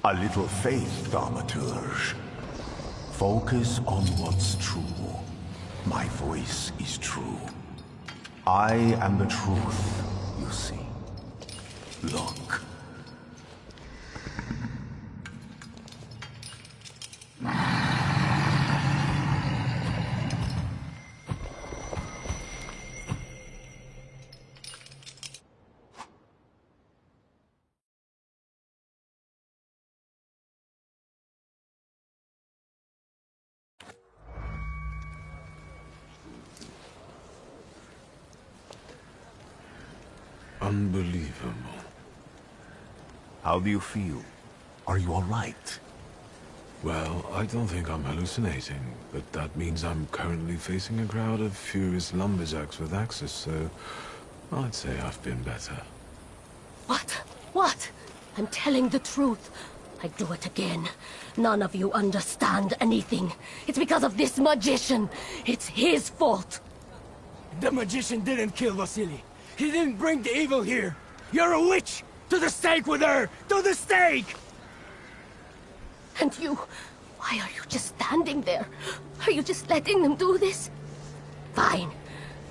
A little faith, Thaumaturge. Focus on what's true. My voice is true. I am the truth, you see. Look. Unbelievable. How do you feel? Are you all right? Well, I don't think I'm hallucinating, but that means I'm currently facing a crowd of furious lumberjacks with axes, so I'd say I've been better. What? What? I'm telling the truth. I do it again. None of you understand anything. It's because of this magician. It's his fault. The magician didn't kill Vasily. He didn't bring the evil here. You're a witch! To the stake with her! To the stake! And you... why are you just standing there? Are you just letting them do this? Fine.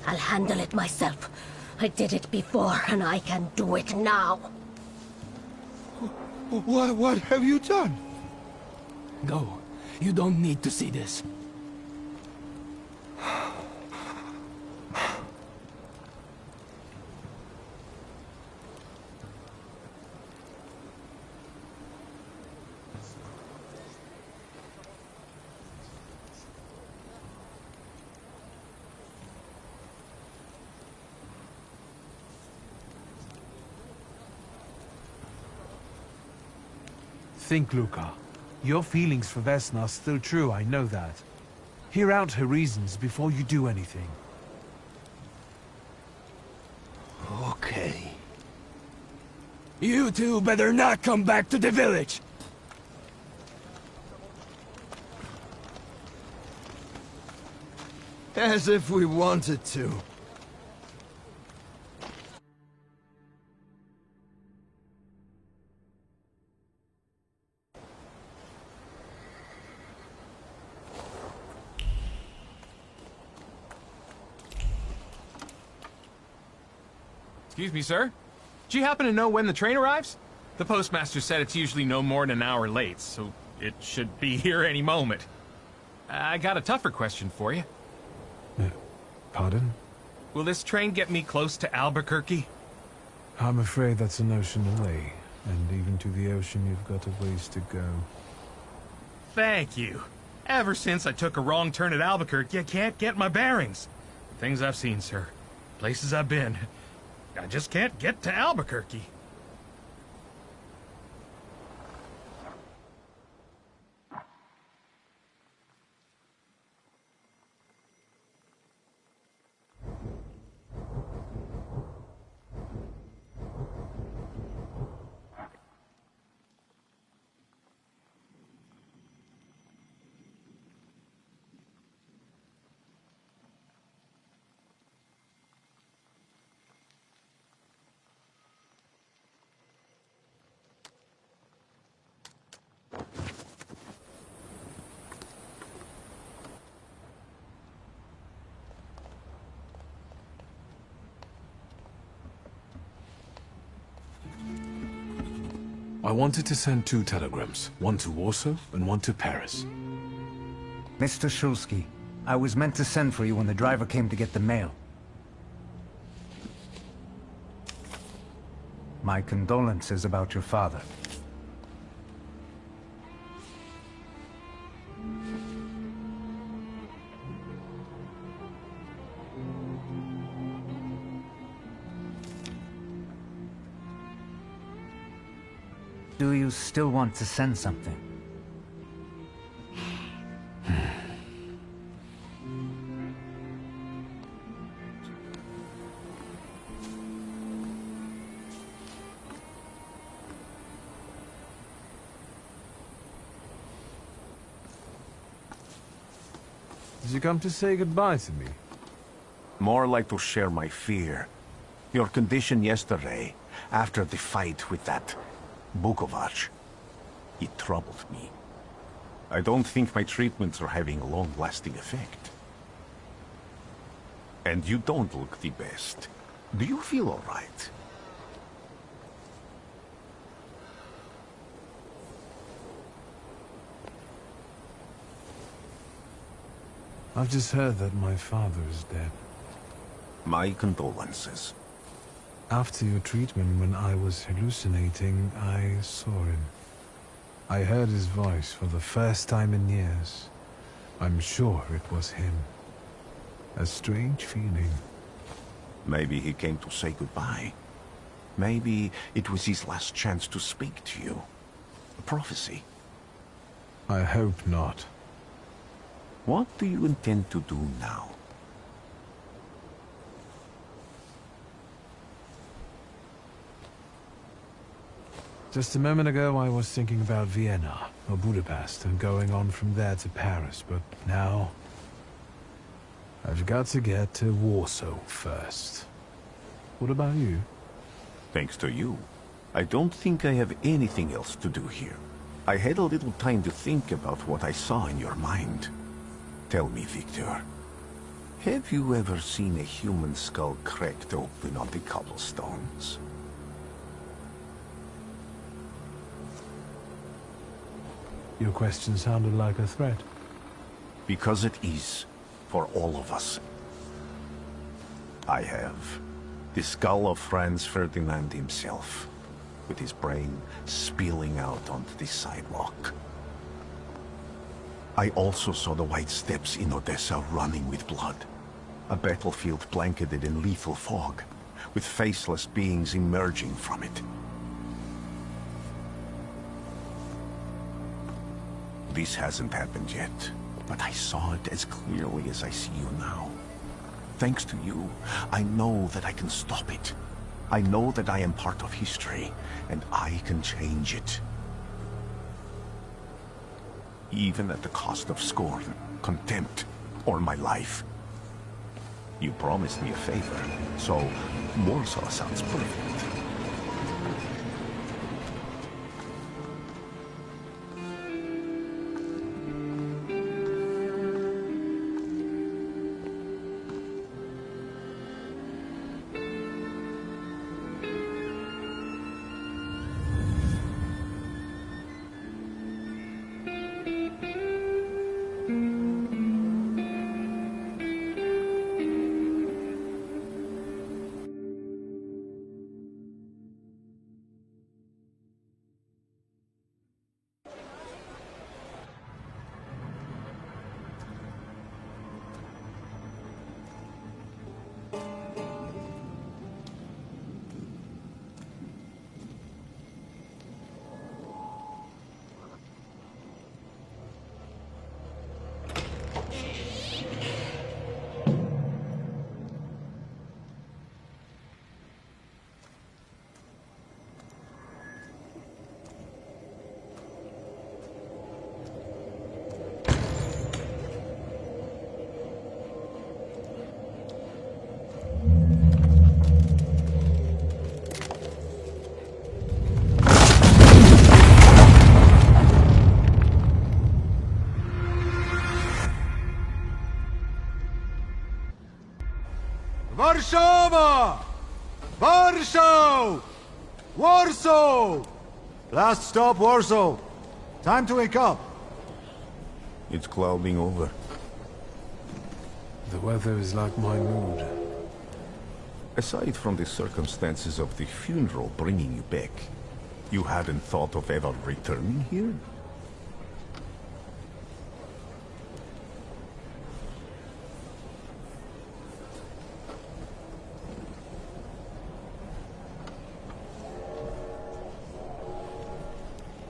I'll handle it myself. I did it before, and I can do it now. What have you done? Go. You don't need to see this. Think, Luka. Your feelings for Vesna are still true, I know that. Hear out her reasons before you do anything. Okay. You two better not come back to the village! As if we wanted to. Excuse me, sir? Do you happen to know when the train arrives? The postmaster said it's usually no more than an hour late, so It should be here any moment. I got a tougher question for you. Pardon? Will this train get me close to Albuquerque? I'm afraid that's an ocean away, and even to the ocean you've got a ways to go. Thank you. Ever since I took a wrong turn at Albuquerque, I can't get my bearings. The things I've seen, sir. Places I've been. I just can't get to Albuquerque. I wanted to send 2 telegrams, one to Warsaw and one to Paris. Mr. Shulsky, I was meant to send for you when the driver came to get the mail. My condolences about your father. Do you still want to send something? Did you come to say goodbye to me? More like to share my fear. Your condition yesterday, after the fight with that Bukovac, it troubled me. I don't think my treatments are having a long-lasting effect. And you don't look the best. Do you feel all right? I've just heard that my father is dead. My condolences. After your treatment, when I was hallucinating, I saw him. I heard his voice for the first time in years. I'm sure it was him. A strange feeling. Maybe he came to say goodbye. Maybe it was his last chance to speak to you. A prophecy. I hope not. What do you intend to do now? Just a moment ago, I was thinking about Vienna or Budapest and going on from there to Paris, but now I've got to get to Warsaw first. What about you? Thanks to you, I don't think I have anything else to do here. I had a little time to think about what I saw in your mind. Tell me, Victor, have you ever seen a human skull cracked open on the cobblestones? Your question sounded like a threat. Because it is, for all of us. I have the skull of Franz Ferdinand himself, with his brain spilling out onto the sidewalk. I also saw the white steps in Odessa running with blood. A battlefield blanketed in lethal fog, with faceless beings emerging from it. This hasn't happened yet, but I saw it as clearly as I see you now. Thanks to you, I know that I can stop it. I know that I am part of history, and I can change it. Even at the cost of scorn, contempt, or my life. You promised me a favor, so Warsaw sounds perfect. Warsaw! Warsaw! Last stop, Warsaw. Time to wake up. It's clouding over. The weather is like my mood. Aside from the circumstances of the funeral bringing you back, you hadn't thought of ever returning here?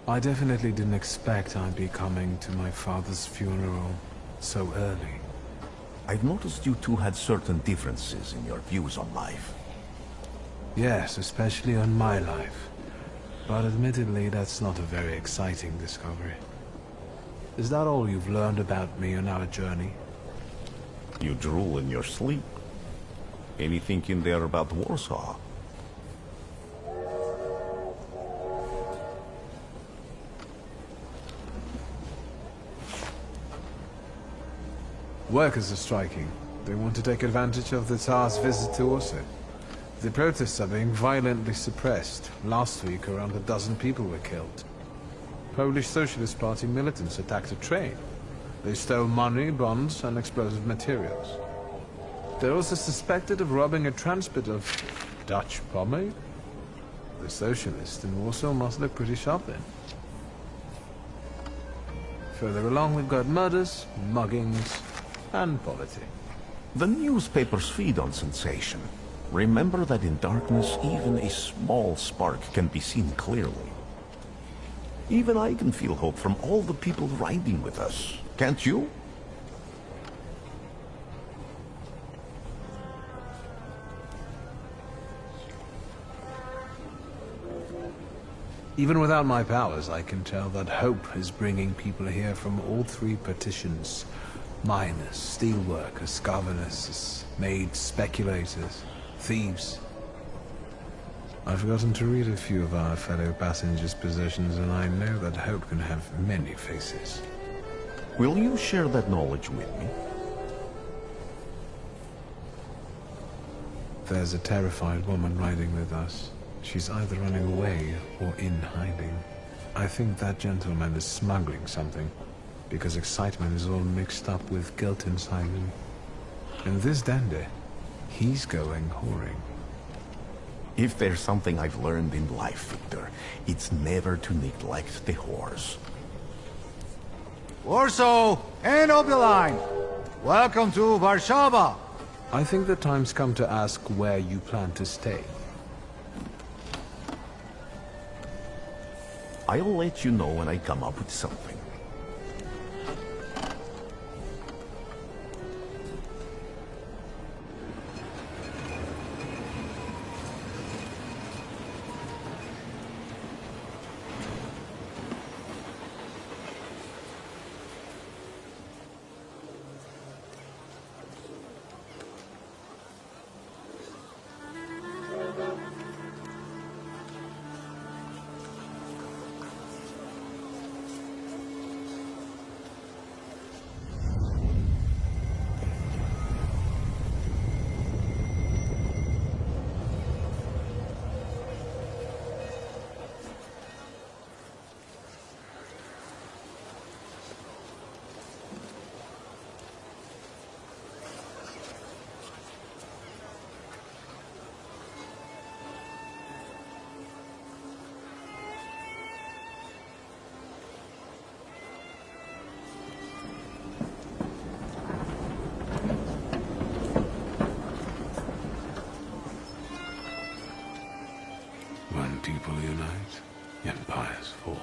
I definitely didn't expect I'd be coming to my father's funeral so early. I've noticed you two had certain differences in your views on life. Yes, especially on my life. But admittedly, that's not a very exciting discovery. Is that all you've learned about me on our journey? You drool in your sleep. Anything in there about Warsaw? Workers are striking. They want to take advantage of the Tsar's visit to Warsaw. The protests are being violently suppressed. Last week, around a dozen people were killed. Polish Socialist Party militants attacked a train. They stole money, bonds, and explosive materials. They're also suspected of robbing a transport of Dutch pomade. The socialists in Warsaw must look pretty sharp then. Further along, we've got murders, muggings, and poverty. The newspapers feed on sensation. Remember that in darkness, even a small spark can be seen clearly. Even I can feel hope from all the people riding with us. Can't you? Even without my powers, I can tell that hope is bringing people here from all three partitions. Miners, steelworkers, governesses, maids, speculators, thieves. I've forgotten to read a few of our fellow passengers' possessions, and I know that hope can have many faces. Will you share that knowledge with me? There's a terrified woman riding with us. She's either running away or in hiding. I think that gentleman is smuggling something, because excitement is all mixed up with guilt inside him. And this dandy, he's going whoring. If there's something I've learned in life, Victor, it's never to neglect the horse. Warsaw, end of the line. Welcome to Warsaw. I think the time's come to ask where you plan to stay. I'll let you know when I come up with something. When people unite, empires fall.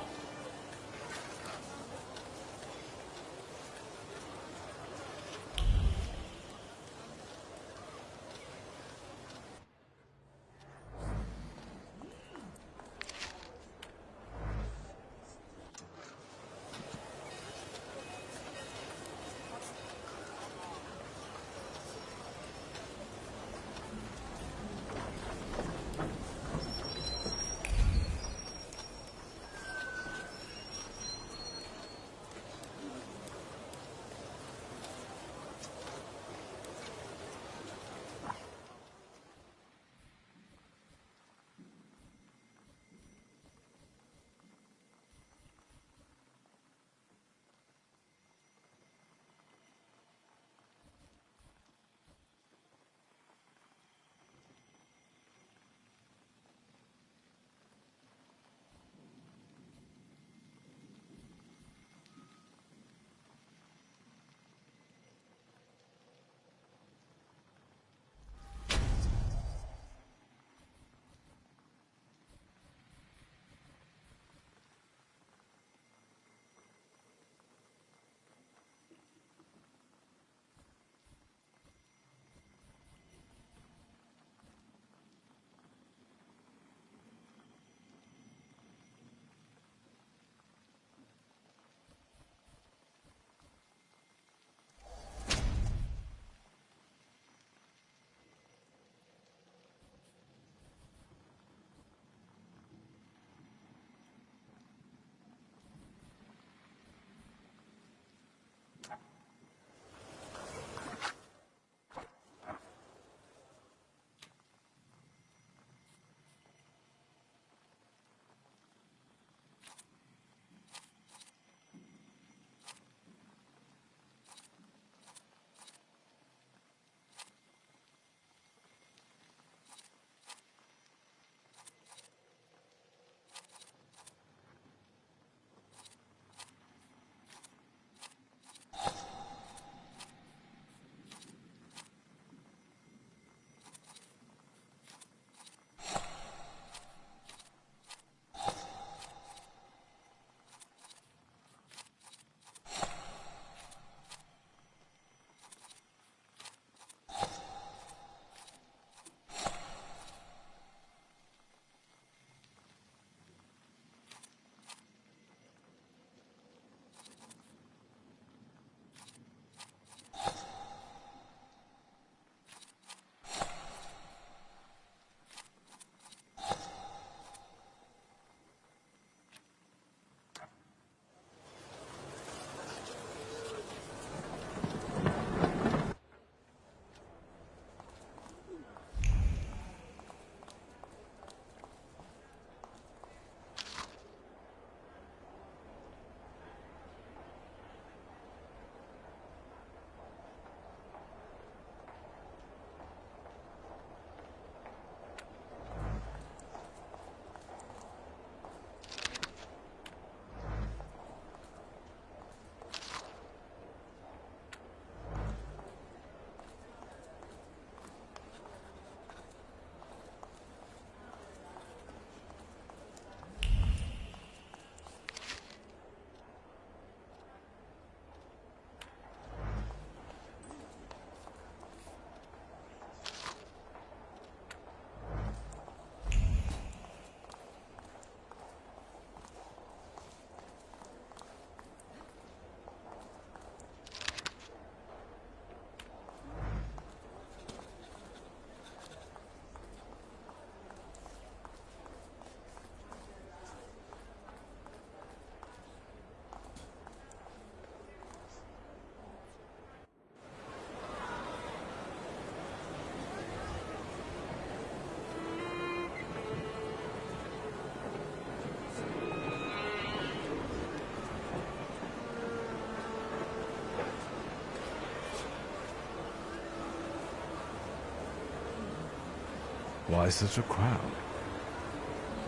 Why such a crowd?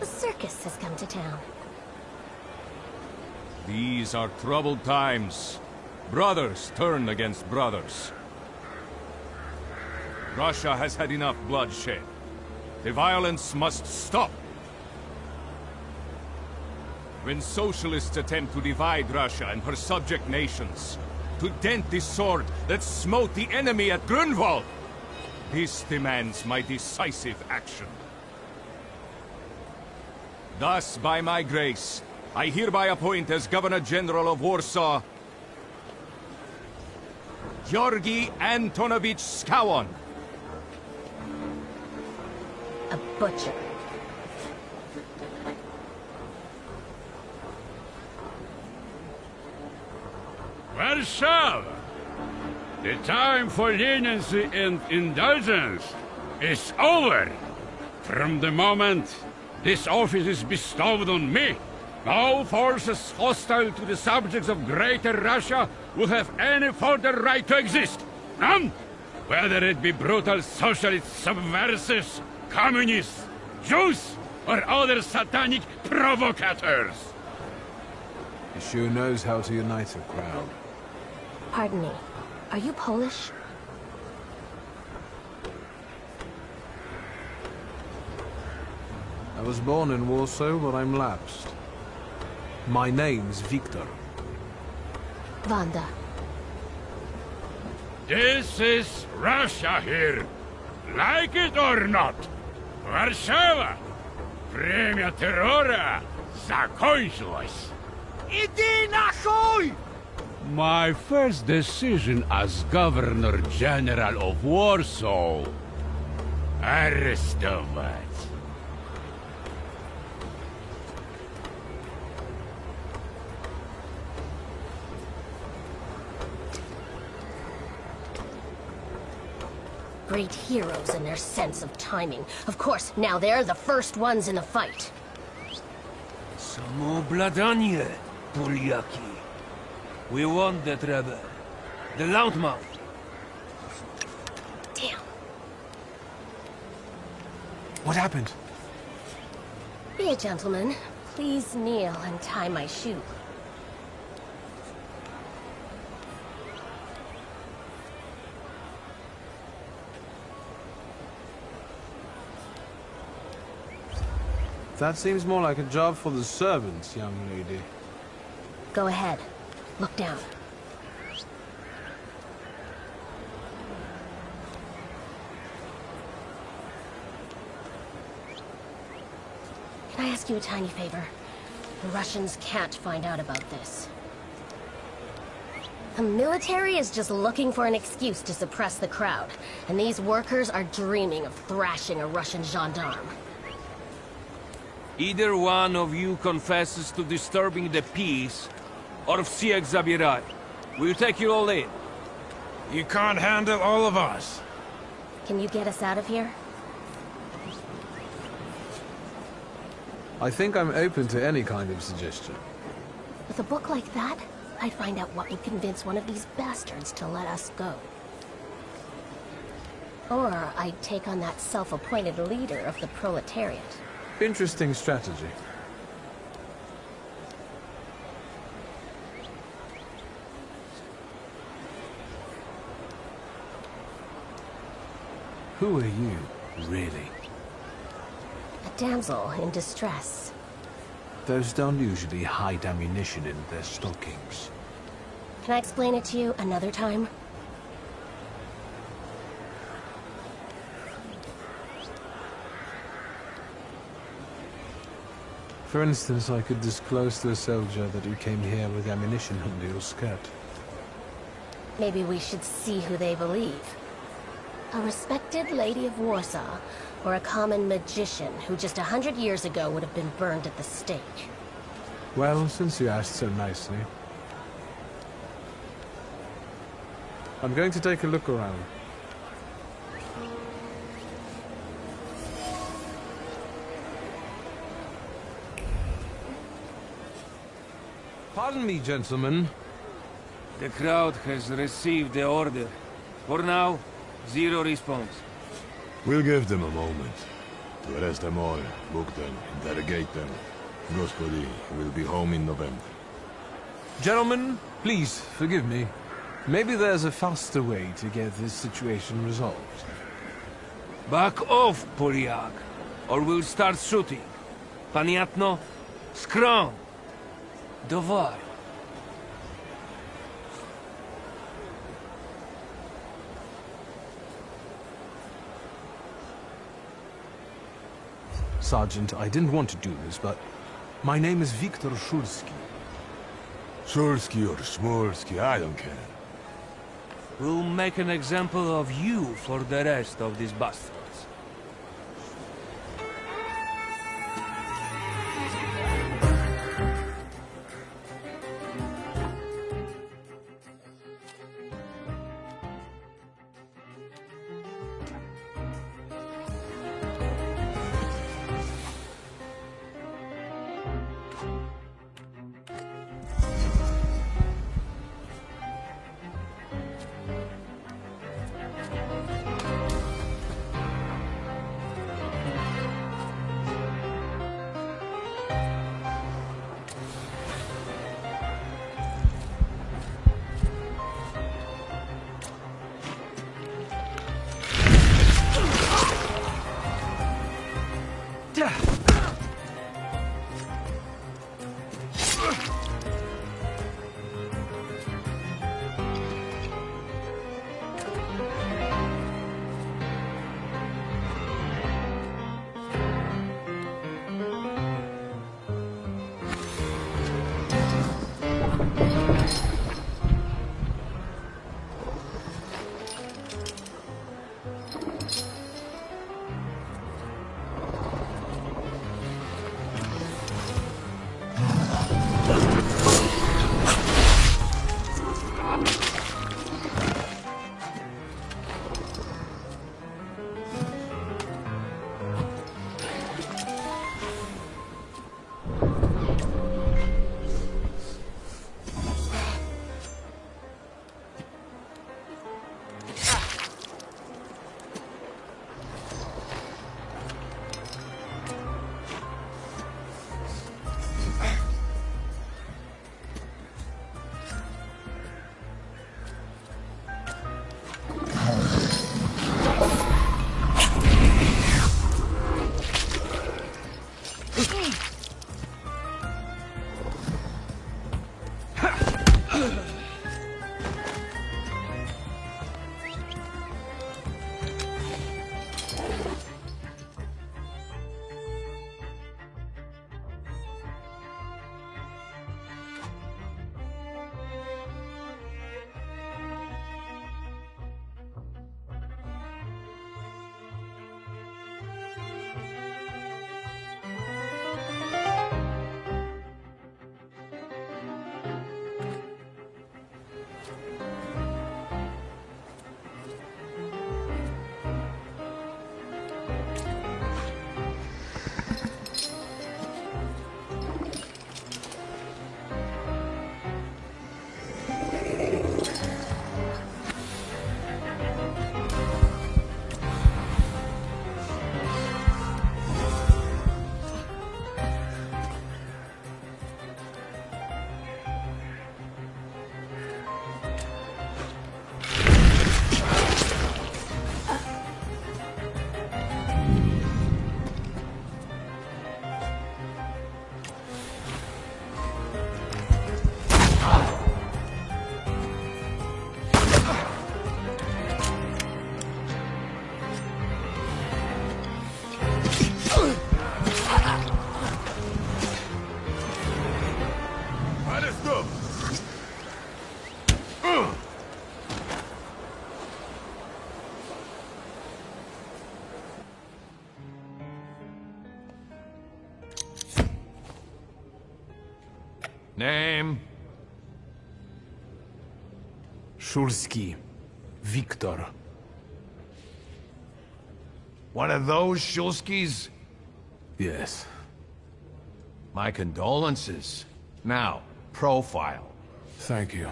A circus has come to town. These are troubled times. Brothers turn against brothers. Russia has had enough bloodshed. The violence must stop. When socialists attempt to divide Russia and her subject nations, to dent the sword that smote the enemy at Grunwald, this demands my decisive action. Thus, by my grace, I hereby appoint as Governor-General of Warsaw, Georgy Antonovich Skowon. A butcher. Warsaw! The time for leniency and indulgence is over. From the moment this office is bestowed on me, no forces hostile to the subjects of Greater Russia will have any further right to exist. None! Whether it be brutal socialist subversives, communists, Jews, or other satanic provocators. He sure knows how to unite a crowd. Pardon me. Are you Polish? I was born in Warsaw, but I'm lapsed. My name's Victor. Wanda. This is Russia here. Like it or not. Warszawa. Время террора закончилось. Иди нахуй! My first decision as Governor-General of Warsaw. Arrestować. Great heroes in their sense of timing. Of course, now they're the first ones in the fight. Samoobladanie, Polyaki. We want that rebel. The loudmouth. Damn. What happened? Be a gentleman. Please kneel and tie my shoe. That seems more like a job for the servants, young lady. Go ahead. Look down. Can I ask you a tiny favor? The Russians can't find out about this. The military is just looking for an excuse to suppress the crowd, and these workers are dreaming of thrashing a Russian gendarme. Either one of you confesses to disturbing the peace, or всех забирай. We'll take you all in. You can't handle all of us. Can you get us out of here? I think I'm open to any kind of suggestion. With a book like that, I'd find out what would convince one of these bastards to let us go. Or I'd take on that self-appointed leader of the proletariat. Interesting strategy. Who are you, really? A damsel in distress. Those don't usually hide ammunition in their stockings. Can I explain it to you another time? For instance, I could disclose to a soldier that you came here with ammunition under your skirt. Maybe we should see who they believe. A respected lady of Warsaw, or a common magician who just 100 years ago would have been burned at the stake. Well, since you asked so nicely. I'm going to take a look around. Pardon me, gentlemen. The crowd has received the order. For now, zero response. We'll give them a moment. To arrest them all, book them, interrogate them. Gospodи will be home in November. Gentlemen, please, forgive me. Maybe there's a faster way to get this situation resolved. Back off, Poryag, or we'll start shooting. Paniatno, skrom. Dawaj. Sergeant, I didn't want to do this, but my name is Viktor Shulsky. Shulsky or Smolsky, I don't care. We'll make an example of you for the rest of these bastards. Name? Shulsky. Viktor. One of those Shulskys? Yes. My condolences. Now, profile. Thank you.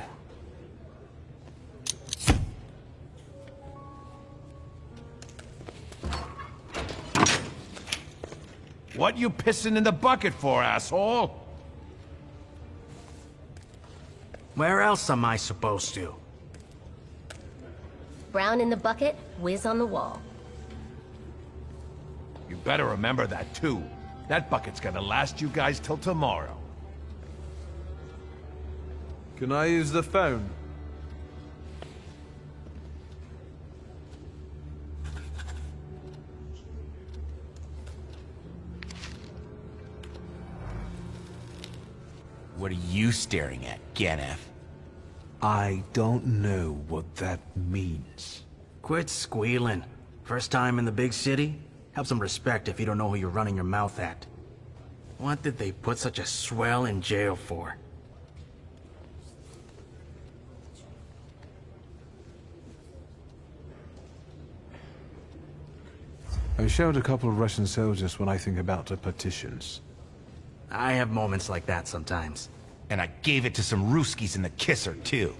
What you pissing in the bucket for, asshole? Where else am I supposed to? Brown in the bucket, whiz on the wall. You better remember that, too. That bucket's gonna last you guys till tomorrow. Can I use the phone? What are you staring at, Ganef? I don't know what that means. Quit squealing. First time in the big city? Have some respect if you don't know who you're running your mouth at. What did they put such a swell in jail for? I showed a couple of Russian soldiers when I think about the partitions. I have moments like that sometimes. And I gave it to some Ruskies in the kisser, too.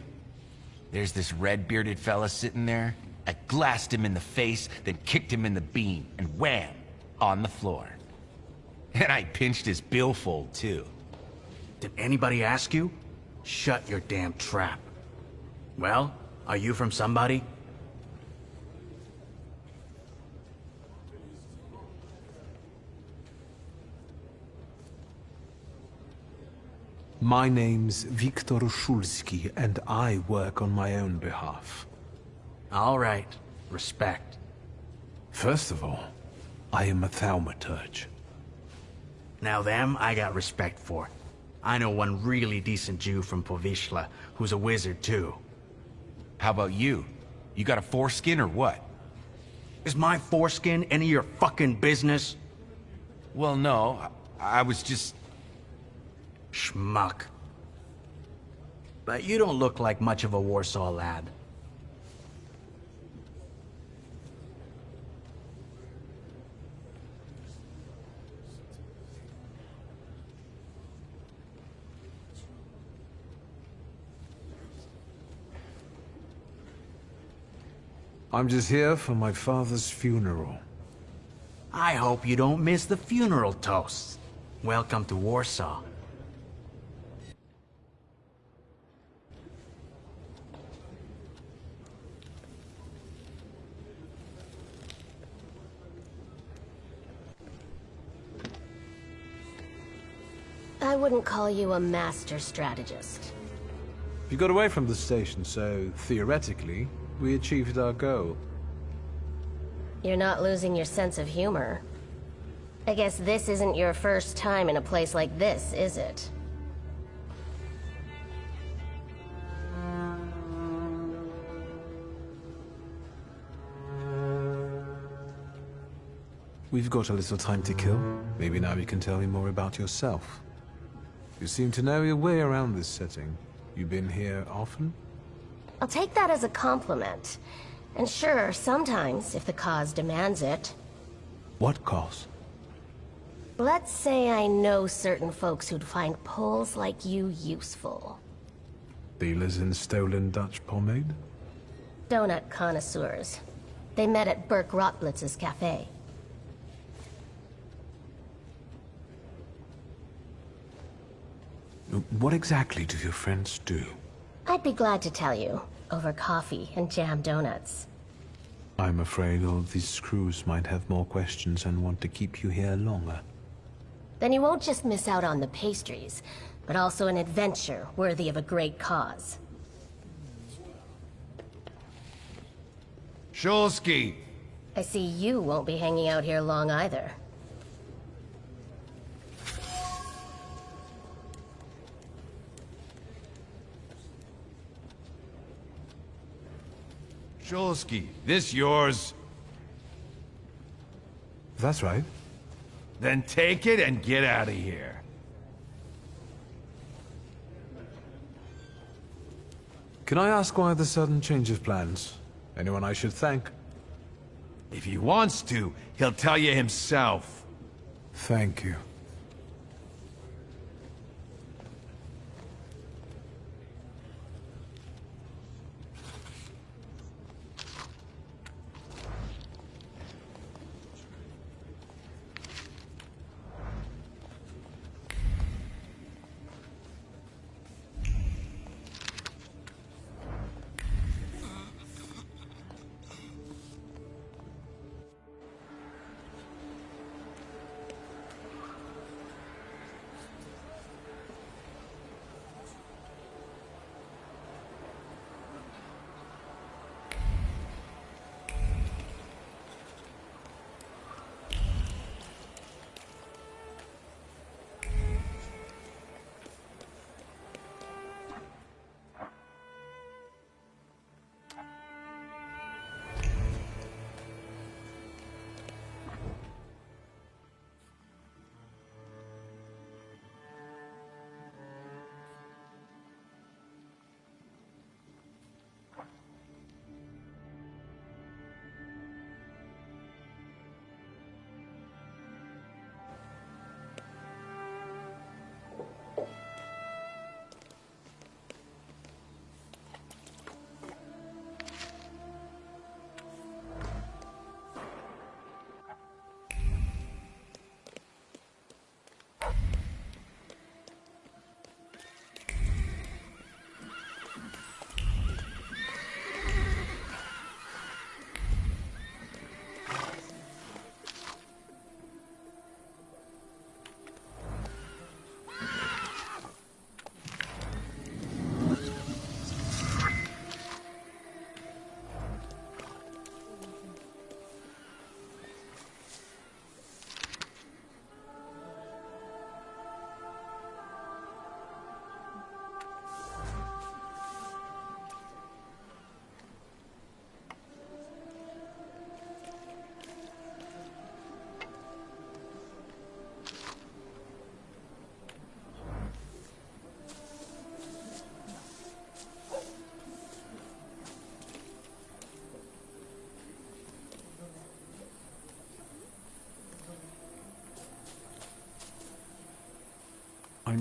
There's this red-bearded fella sitting there. I glassed him in the face, then kicked him in the bean, and wham! On the floor. And I pinched his billfold, too. Did anybody ask you? Shut your damn trap. Well, are you from somebody? My name's Viktor Shulsky, and I work on my own behalf. All right. Respect. First of all, I am a thaumaturge. Now them, I got respect for. I know one really decent Jew from Povishla, who's a wizard too. How about you? You got a foreskin or what? Is my foreskin any of your fucking business? Well, no. I was just... Schmuck. But you don't look like much of a Warsaw lad. I'm just here for my father's funeral. I hope you don't miss the funeral toasts. Welcome to Warsaw. I wouldn't call you a master strategist. You got away from the station, so theoretically, we achieved our goal. You're not losing your sense of humor. I guess this isn't your first time in a place like this, is it? We've got a little time to kill. Maybe now you can tell me more about yourself. You seem to know your way around this setting. You been here often? I'll take that as a compliment. And sure, sometimes, if the cause demands it. What cause? Let's say I know certain folks who'd find poles like you useful. Dealers in stolen Dutch pomade? Donut connoisseurs. They met at Burke Rotblitz's cafe. What exactly do your friends do? I'd be glad to tell you, over coffee and jam donuts. I'm afraid all these screws might have more questions and want to keep you here longer. Then you won't just miss out on the pastries, but also an adventure worthy of a great cause. Shulsky! I see you won't be hanging out here long either. Shulsky, this yours? That's right. Then take it and get out of here. Can I ask why the sudden change of plans? Anyone I should thank? If he wants to, he'll tell you himself. Thank you.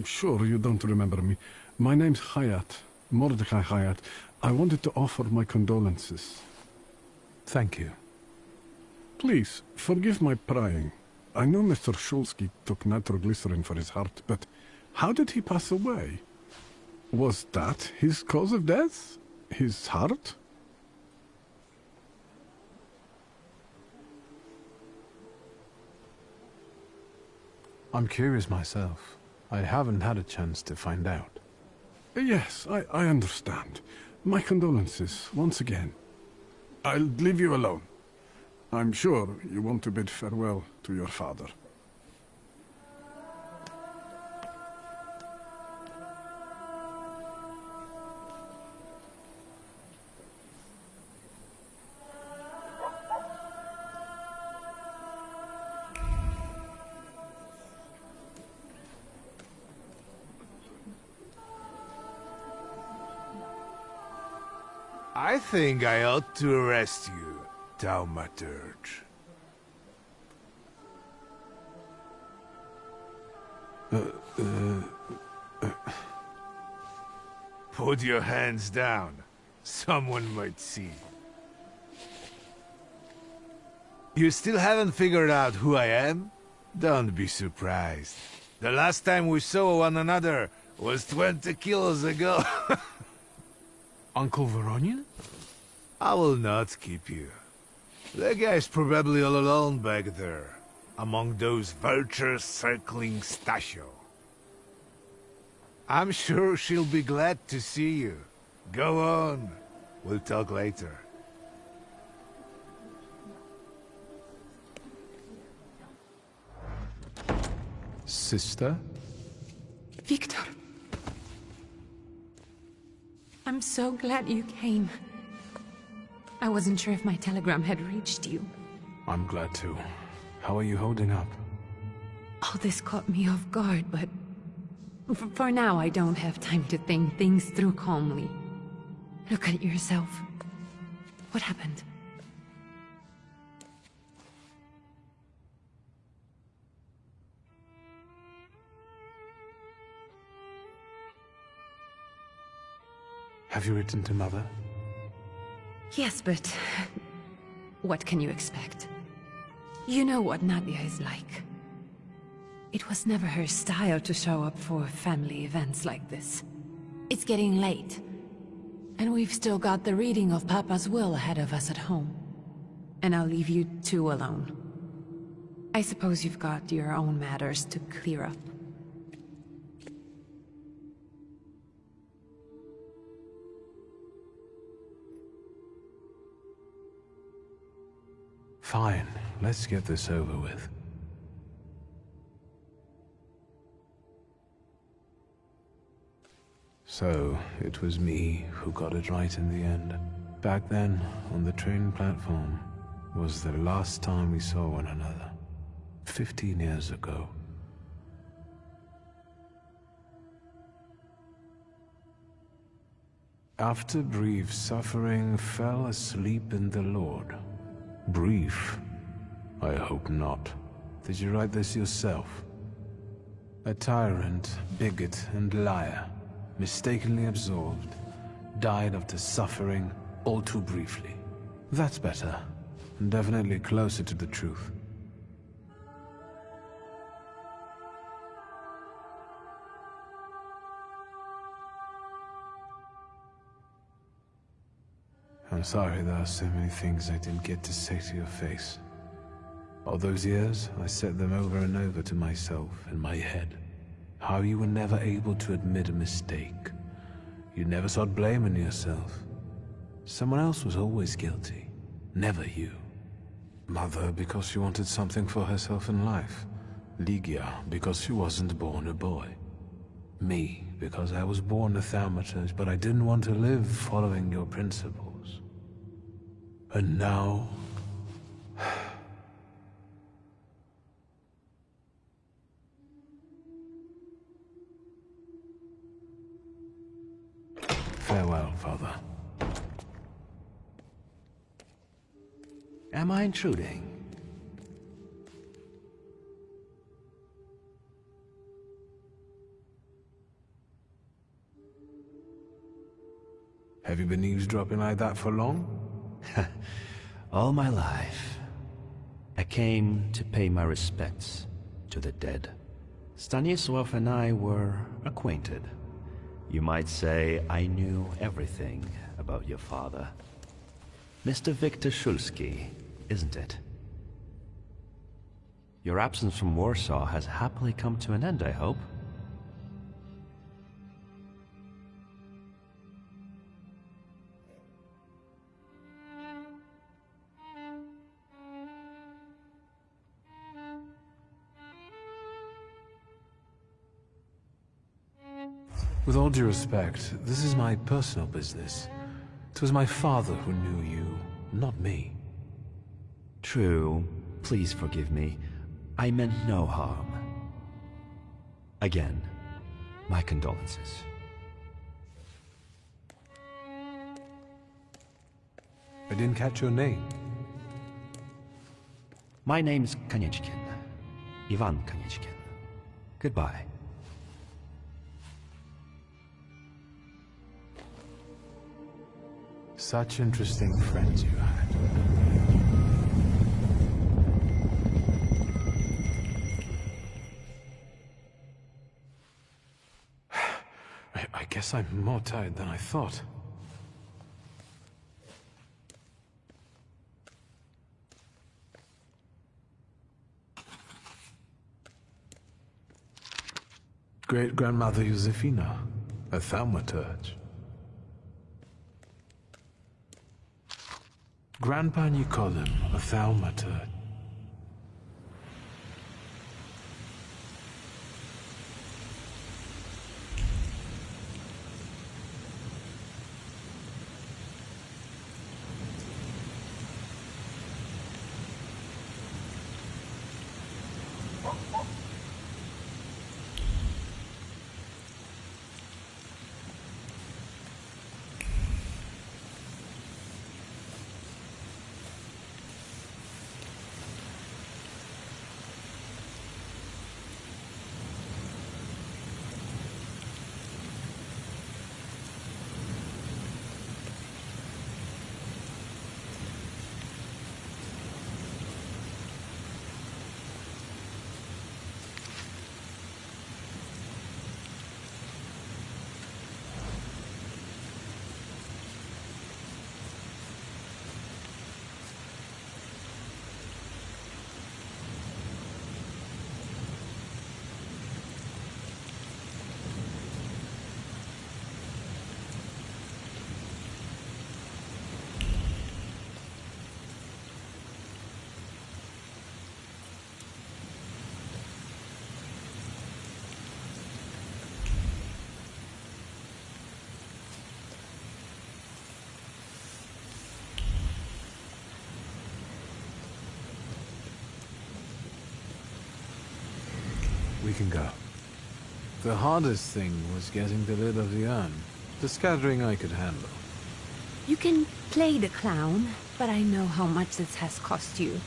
I'm sure you don't remember me. My name's Hayat, Mordecai Hayat. I wanted to offer my condolences. Thank you. Please, forgive my prying. I know Mr. Shulsky took nitroglycerin for his heart, but how did he pass away? Was that his cause of death? His heart? I'm curious myself. I haven't had a chance to find out. Yes, I understand. My condolences, once again. I'll leave you alone. I'm sure you want to bid farewell to your father. I think I ought to arrest you, Thaumaturge. Put your hands down. Someone might see. You still haven't figured out who I am? Don't be surprised. The last time we saw one another was 20 kilos ago. Uncle Voronian? I will not keep you. The guy's probably all alone back there, among those vultures circling Stasio. I'm sure she'll be glad to see you. Go on. We'll talk later. Sister? Victor. I'm so glad you came. I wasn't sure if my telegram had reached you. I'm glad too. How are you holding up? All this caught me off guard, but... for now, I don't have time to think things through calmly. Look at yourself. What happened? Have you written to Mother? Yes, but... what can you expect? You know what Nadia is like. It was never her style to show up for family events like this. It's getting late. And we've still got the reading of Papa's will ahead of us at home. And I'll leave you two alone. I suppose you've got your own matters to clear up. Fine, let's get this over with. So, it was me who got it right in the end. Back then, on the train platform, was the last time we saw one another. 15 years ago. After brief suffering, fell asleep in the Lord. Brief? I hope not. Did you write this yourself? A tyrant, bigot, and liar, mistakenly absolved, died after suffering all too briefly. That's better, and definitely closer to the truth. I'm sorry there are so many things I didn't get to say to your face. All those years, I said them over and over to myself in my head. How you were never able to admit a mistake. You never sought blame in yourself. Someone else was always guilty, never you. Mother because she wanted something for herself in life. Ligia because she wasn't born a boy. Me because I was born a Thaumaturge, but I didn't want to live following your principles. And now... Farewell, Father. Am I intruding? Have you been eavesdropping like that for long? All my life. I came to pay my respects to the dead. Stanisław and I were acquainted. You might say I knew everything about your father. Mr. Victor Szulski, isn't it? Your absence from Warsaw has happily come to an end, I hope. With all due respect, this is my personal business. It was my father who knew you, not me. True. Please forgive me. I meant no harm. Again, my condolences. I didn't catch your name. My name's Konieczkin. Ivan Konieczkin. Goodbye. Such interesting friends you had. I guess I'm more tired than I thought. Great-grandmother Josefina, a thaumaturge. Grandpa Nikodem, a thaumaturge. We can go. The hardest thing was getting the lid of the urn. The scattering I could handle. You can play the clown, but I know how much this has cost you.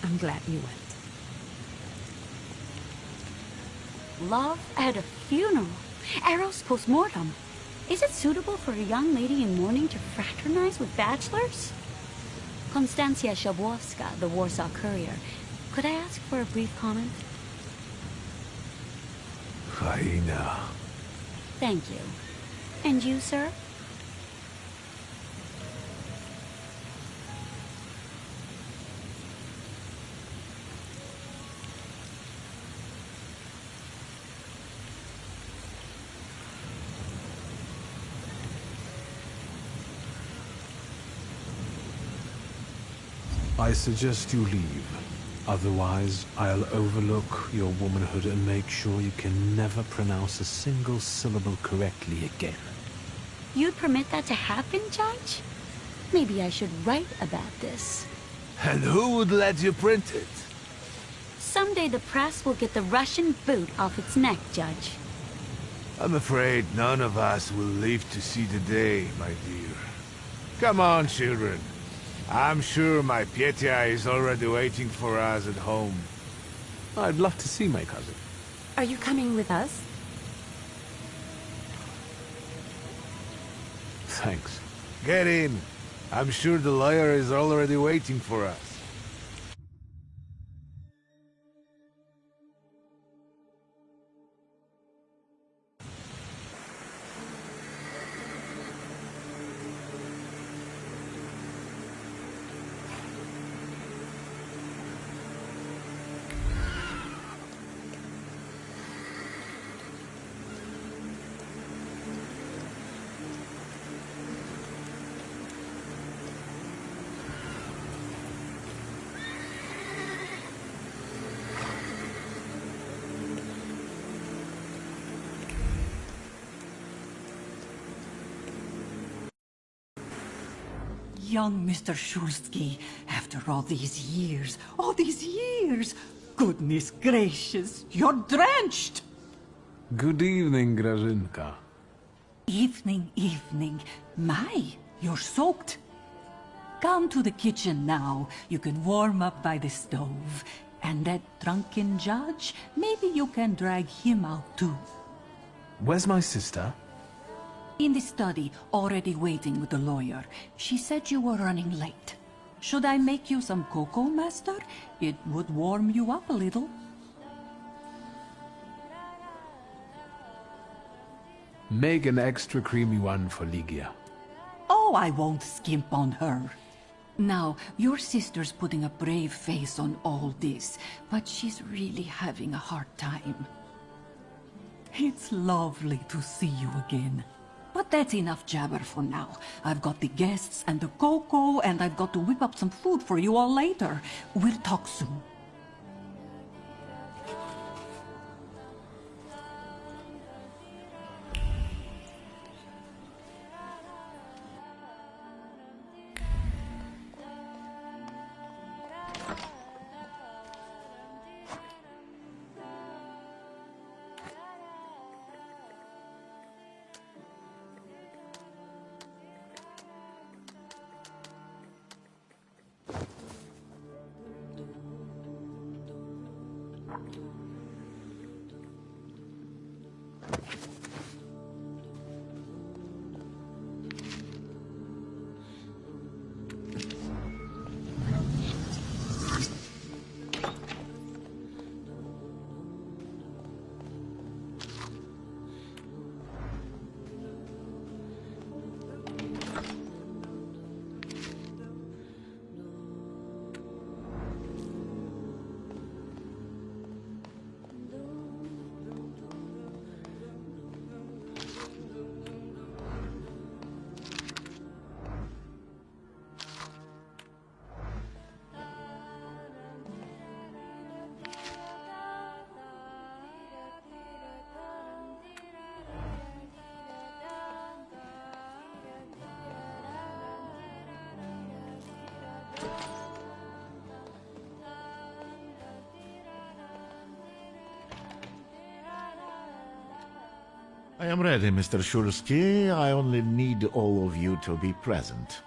I'm glad you went. Love at a funeral. Eros post-mortem. Is it suitable for a young lady in mourning to fraternize with bachelors? Konstancja Szabłowska, the Warsaw Courier. Could I ask for a brief comment? Hyena. Thank you. And you, sir? I suggest you leave. Otherwise, I'll overlook your womanhood and make sure you can never pronounce a single syllable correctly again. You'd permit that to happen, Judge? Maybe I should write about this. And who would let you print it? Someday the press will get the Russian boot off its neck, Judge. I'm afraid none of us will live to see the day, my dear. Come on, children. I'm sure my Petya is already waiting for us at home. I'd love to see my cousin. Are you coming with us? Thanks. Get in. I'm sure the lawyer is already waiting for us. Young Mr. Shulsky, after all these years, goodness gracious, you're drenched! Good evening, Grażynka. Evening. My, you're soaked. Come to the kitchen now. You can warm up by the stove. And that drunken judge, maybe you can drag him out too. Where's my sister? In the study, already waiting with the lawyer. She said you were running late. Should I make you some cocoa, master? It would warm you up a little. Make an extra creamy one for Ligia. Oh, I won't skimp on her. Now, your sister's putting a brave face on all this, but she's really having a hard time. It's lovely to see you again. But that's enough jabber for now. I've got the guests and the cocoa, and I've got to whip up some food for you all later. We'll talk soon. I am ready, Mr. Shulsky. I only need all of you to be present.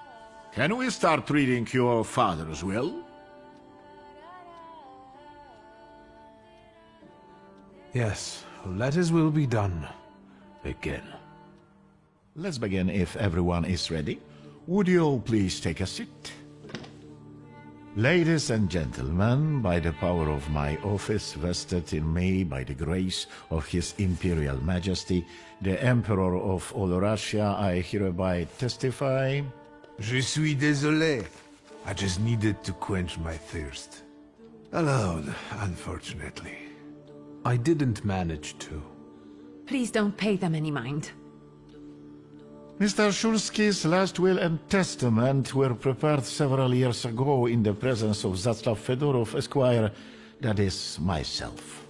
Can we start reading your father's will? Yes, let his will be done. Begin. Let's begin if everyone is ready. Would you all please take a seat? Ladies and gentlemen, by the power of my office vested in me by the grace of His Imperial Majesty, the Emperor of all Russia, I hereby testify... Je suis désolé. I just needed to quench my thirst. Alone, unfortunately. I didn't manage to. Please don't pay them any mind. Mr. Shulsky's last will and testament were prepared several years ago in the presence of Zaslav Fedorov, Esquire, that is, myself.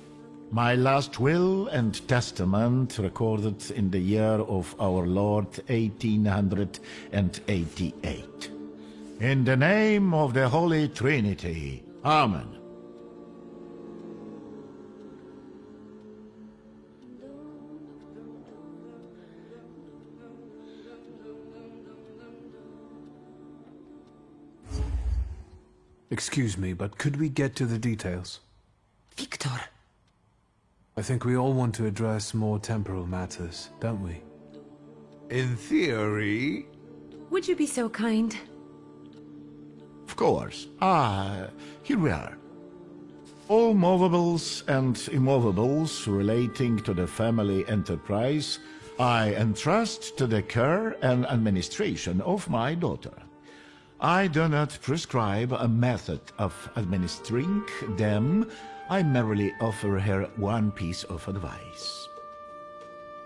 My last will and testament recorded in the year of our Lord 1888. In the name of the Holy Trinity. Amen. Excuse me, but could we get to the details? Victor! I think we all want to address more temporal matters, don't we? In theory... Would you be so kind? Of course. Here we are. All movables and immovables relating to the family enterprise I entrust to the care and administration of my daughter. I do not prescribe a method of administering them. I merely offer her one piece of advice.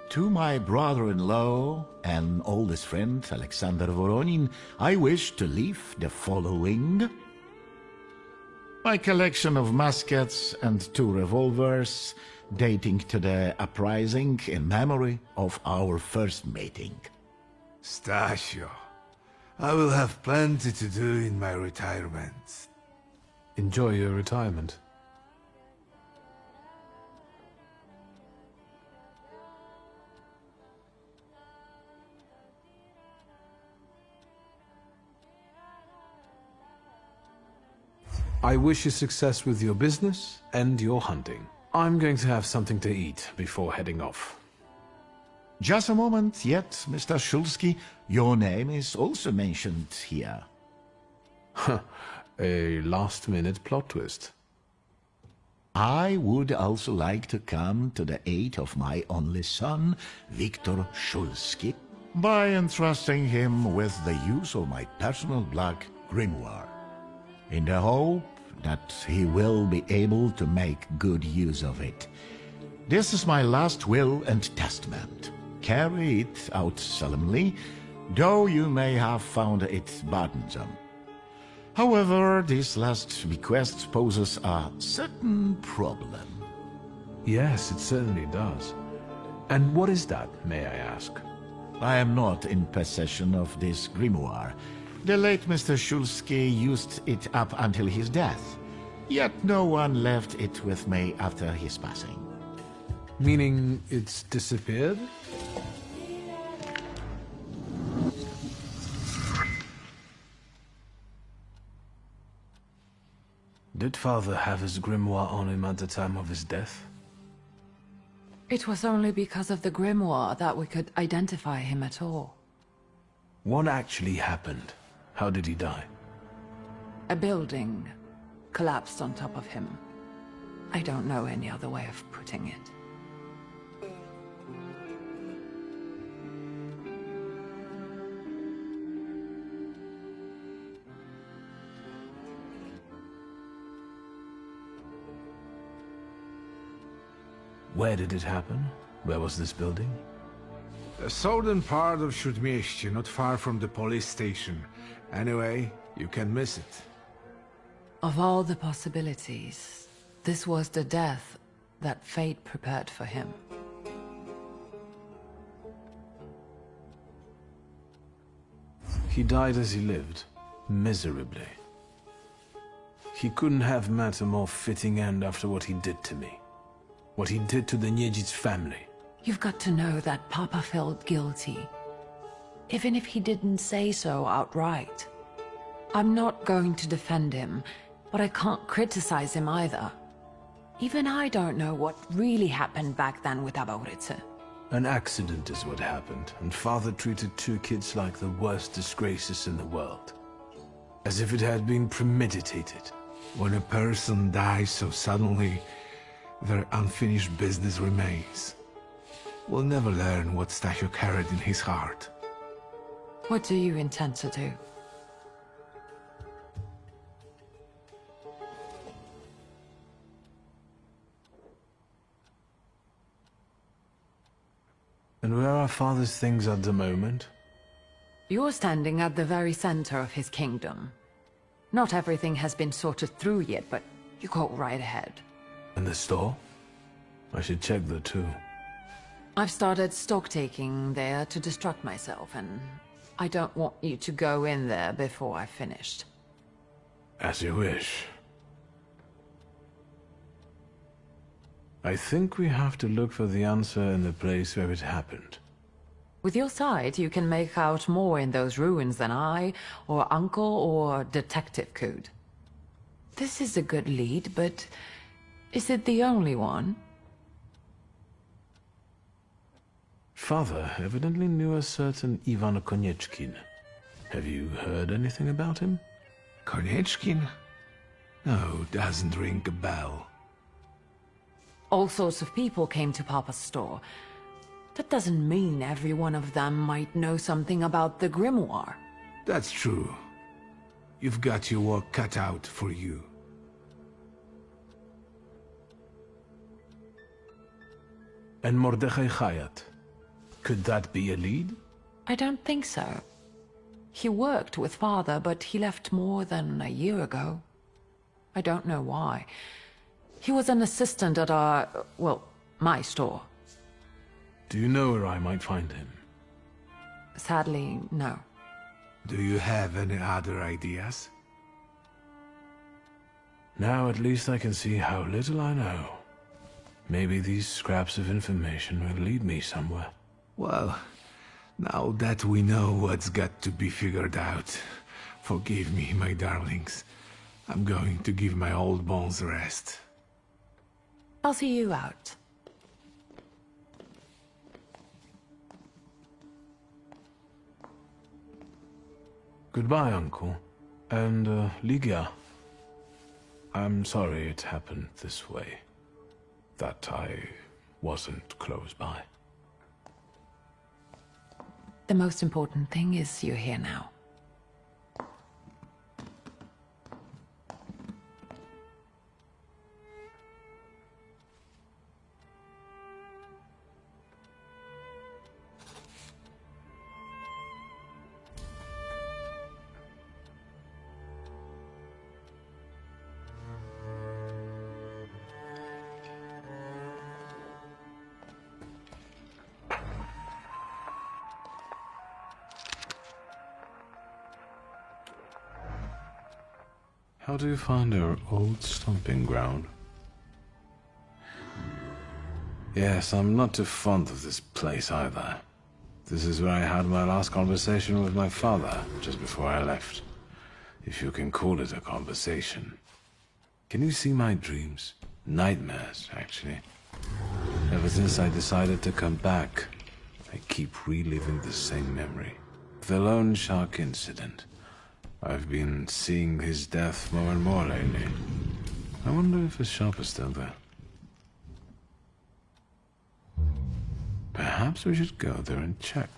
To my brother-in-law and oldest friend, Alexander Voronin, I wish to leave the following. My collection of muskets and 2 revolvers, dating to the uprising in memory of our first meeting. Stasio, I will have plenty to do in my retirement. Enjoy your retirement. I wish you success with your business and your hunting. I'm going to have something to eat before heading off. Just a moment yet, Mr. Shulsky. Your name is also mentioned here. A last-minute plot twist. I would also like to come to the aid of my only son, Viktor Shulsky, by entrusting him with the use of my personal black grimoire, in the hope that he will be able to make good use of it. This is my last will and testament. Carry it out solemnly, though you may have found it burdensome. However, this last bequest poses a certain problem. Yes, it certainly does. And what is that, may I ask? I am not in possession of this grimoire. The late Mr. Shulsky used it up until his death, yet no one left it with me after his passing. Meaning it's disappeared? Did Father have his grimoire on him at the time of his death? It was only because of the grimoire that we could identify him at all. What actually happened? How did he die? A building collapsed on top of him. I don't know any other way of putting it. Where did it happen? Where was this building? The southern part of Śródmieście, not far from the police station. Anyway, you can miss it. Of all the possibilities, this was the death that fate prepared for him. He died as he lived, miserably. He couldn't have met a more fitting end after what he did to me. What he did to the Niedzic's family. You've got to know that Papa felt guilty, even if he didn't say so outright. I'm not going to defend him, but I can't criticize him either. Even I don't know what really happened back then with Abauritze. An accident is what happened, and Father treated 2 kids like the worst disgraces in the world. As if it had been premeditated. When a person dies so suddenly, their unfinished business remains. We'll never learn what Stasio carried in his heart. What do you intend to do? And where are Father's things at the moment? You're standing at the very center of his kingdom. Not everything has been sorted through yet, but you go right ahead. And the store? I should check that too. I've started stock-taking there to distract myself, and I don't want you to go in there before I've finished. As you wish. I think we have to look for the answer in the place where it happened. With your sight, you can make out more in those ruins than I, or Uncle, or Detective could. This is a good lead, but is it the only one? father evidently knew a certain Ivan Konieczkin. Have you heard anything about him? Konieczkin? No, doesn't ring a bell. All sorts of people came to Papa's store. That doesn't mean every one of them might know something about the grimoire. That's true. You've got your work cut out for you. And Mordechai Chayat. Could that be a lead? I don't think so. He worked with Father, but he left more than a year ago. I don't know why. He was an assistant at my store. Do you know where I might find him? Sadly, no. Do you have any other ideas? Now at least I can see how little I know. Maybe these scraps of information will lead me somewhere. Well, now that we know what's got to be figured out, forgive me, my darlings. I'm going to give my old bones a rest. I'll see you out. Goodbye, Uncle. And, Ligia. I'm sorry it happened this way. That I wasn't close by. The most important thing is you're here now. How do you find our old stomping ground? Yes, I'm not too fond of this place either. This is where I had my last conversation with my father, just before I left. If you can call it a conversation. Can you see my dreams? Nightmares, actually. Ever since I decided to come back, I keep reliving the same memory. The loan shark incident. I've been seeing his death more and more lately. I wonder if his shop is still there. Perhaps we should go there and check.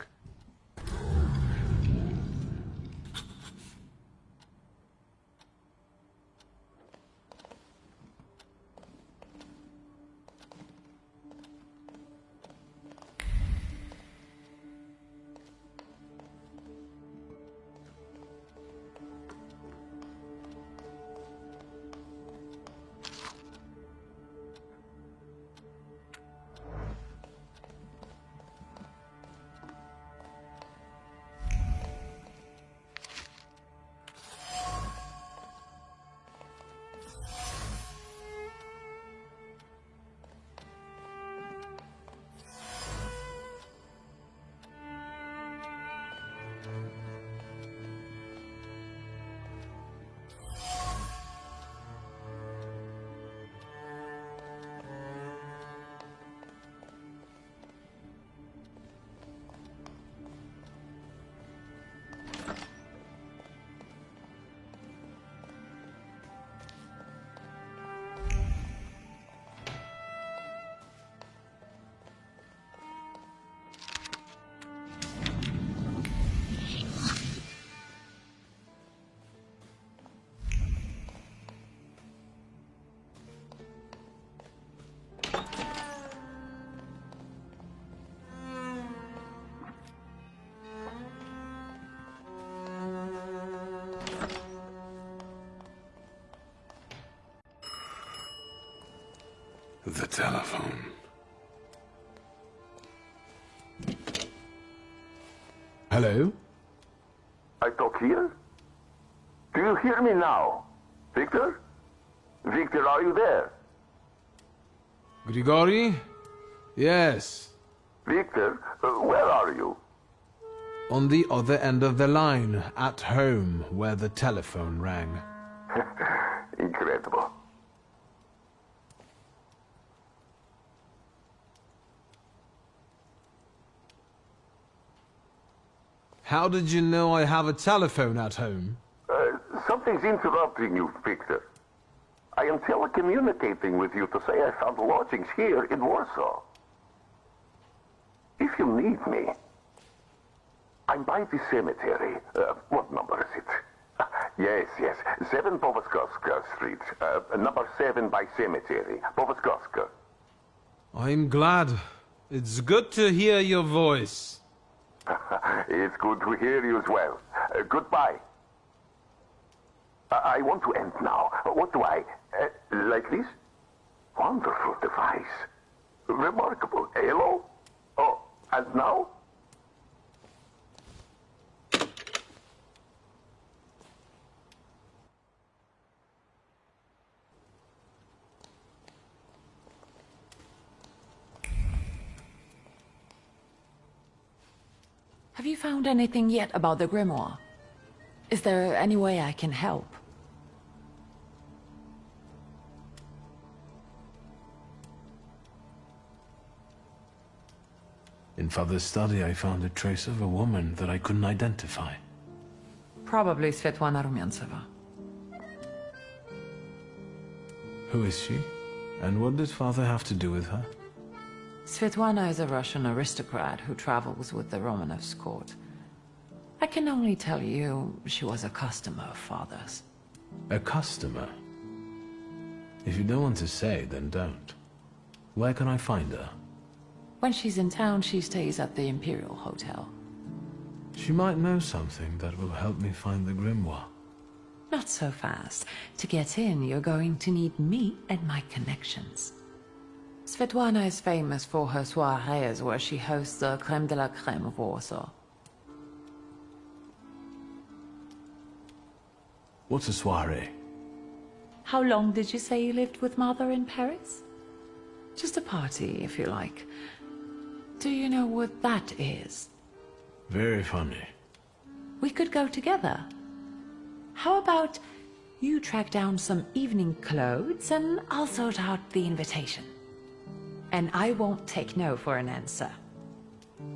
The telephone. Hello? I talk here? Do you hear me now? Victor? Victor, are you there? Grigori? Yes. Victor, where are you? On the other end of the line, at home, where the telephone rang. Incredible. How did you know I have a telephone at home? Something's interrupting you, Victor. I am telecommunicating with you to say I found lodgings here in Warsaw. If you need me, I'm by the cemetery. What number is it? Yes. 7 Powązkowska Street. Number 7 by cemetery. Powązkowska. I'm glad. It's good to hear your voice. It's good to hear you as well. Goodbye. I want to end now. What do I... like this? Wonderful device. Remarkable. Hello? Oh, and now? Have you found anything yet about the grimoire? Is there any way I can help? In Father's study, I found a trace of a woman that I couldn't identify. Probably Svetlana Rumiantseva. Who is she? And what did Father have to do with her? Svetlana is a Russian aristocrat who travels with the Romanovs' court. I can only tell you she was a customer of Father's. A customer? If you don't want to say, then don't. Where can I find her? When she's in town, she stays at the Imperial Hotel. She might know something that will help me find the grimoire. Not so fast. To get in, you're going to need me and my connections. Svetlana is famous for her soirees where she hosts the crème de la crème of Warsaw. What's a soiree? How long did you say you lived with Mother in Paris? Just a party, if you like. Do you know what that is? Very funny. We could go together. How about you track down some evening clothes and I'll sort out the invitation? And I won't take no for an answer.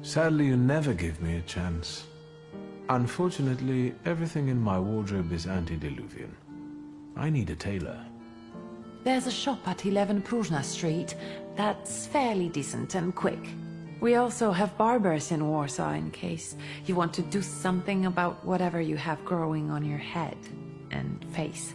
Sadly, you never give me a chance. Unfortunately, everything in my wardrobe is antediluvian. I need a tailor. There's a shop at 11 Pruzhna Street that's fairly decent and quick. We also have barbers in Warsaw in case you want to do something about whatever you have growing on your head and face.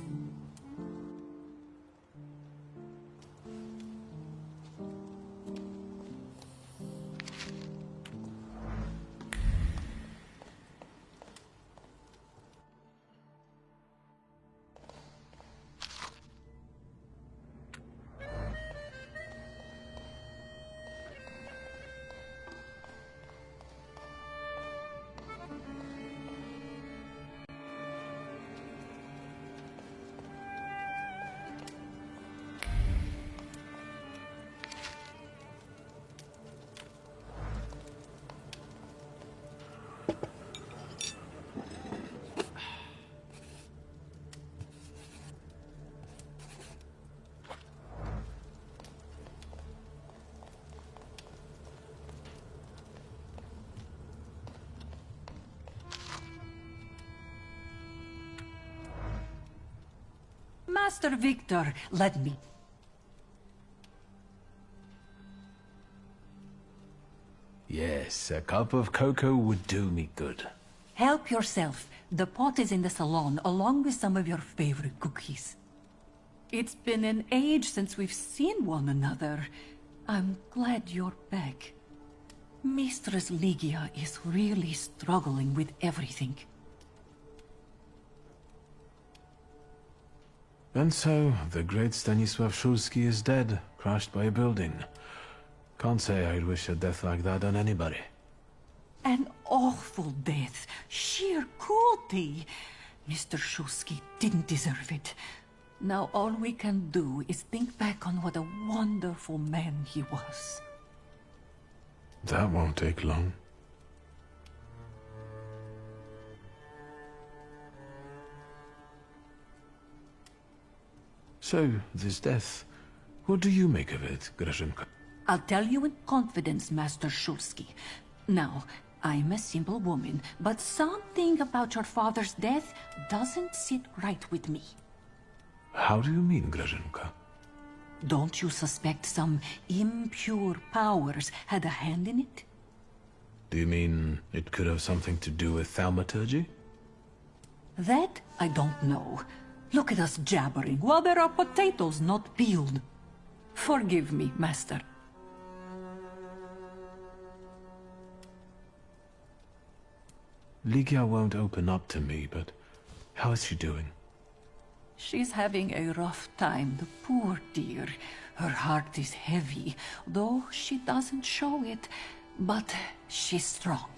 Master Victor, let me. Yes, a cup of cocoa would do me good. Help yourself. The pot is in the salon, along with some of your favorite cookies. It's been an age since we've seen one another. I'm glad you're back. Mistress Ligia is really struggling with everything. And so, the great Stanisław Szulski is dead, crushed by a building. Can't say I'd wish a death like that on anybody. An awful death. Sheer cruelty. Mr. Szulski didn't deserve it. Now all we can do is think back on what a wonderful man he was. That won't take long. So, this death, what do you make of it, Grażynka? I'll tell you in confidence, Master Szulski. Now, I'm a simple woman, but something about your father's death doesn't sit right with me. How do you mean, Grażynka? Don't you suspect some impure powers had a hand in it? Do you mean it could have something to do with thaumaturgy? That I don't know. Look at us jabbering while there are potatoes not peeled. Forgive me, Master. Ligia won't open up to me, but how is she doing? She's having a rough time, the poor dear. Her heart is heavy, though she doesn't show it. But she's strong.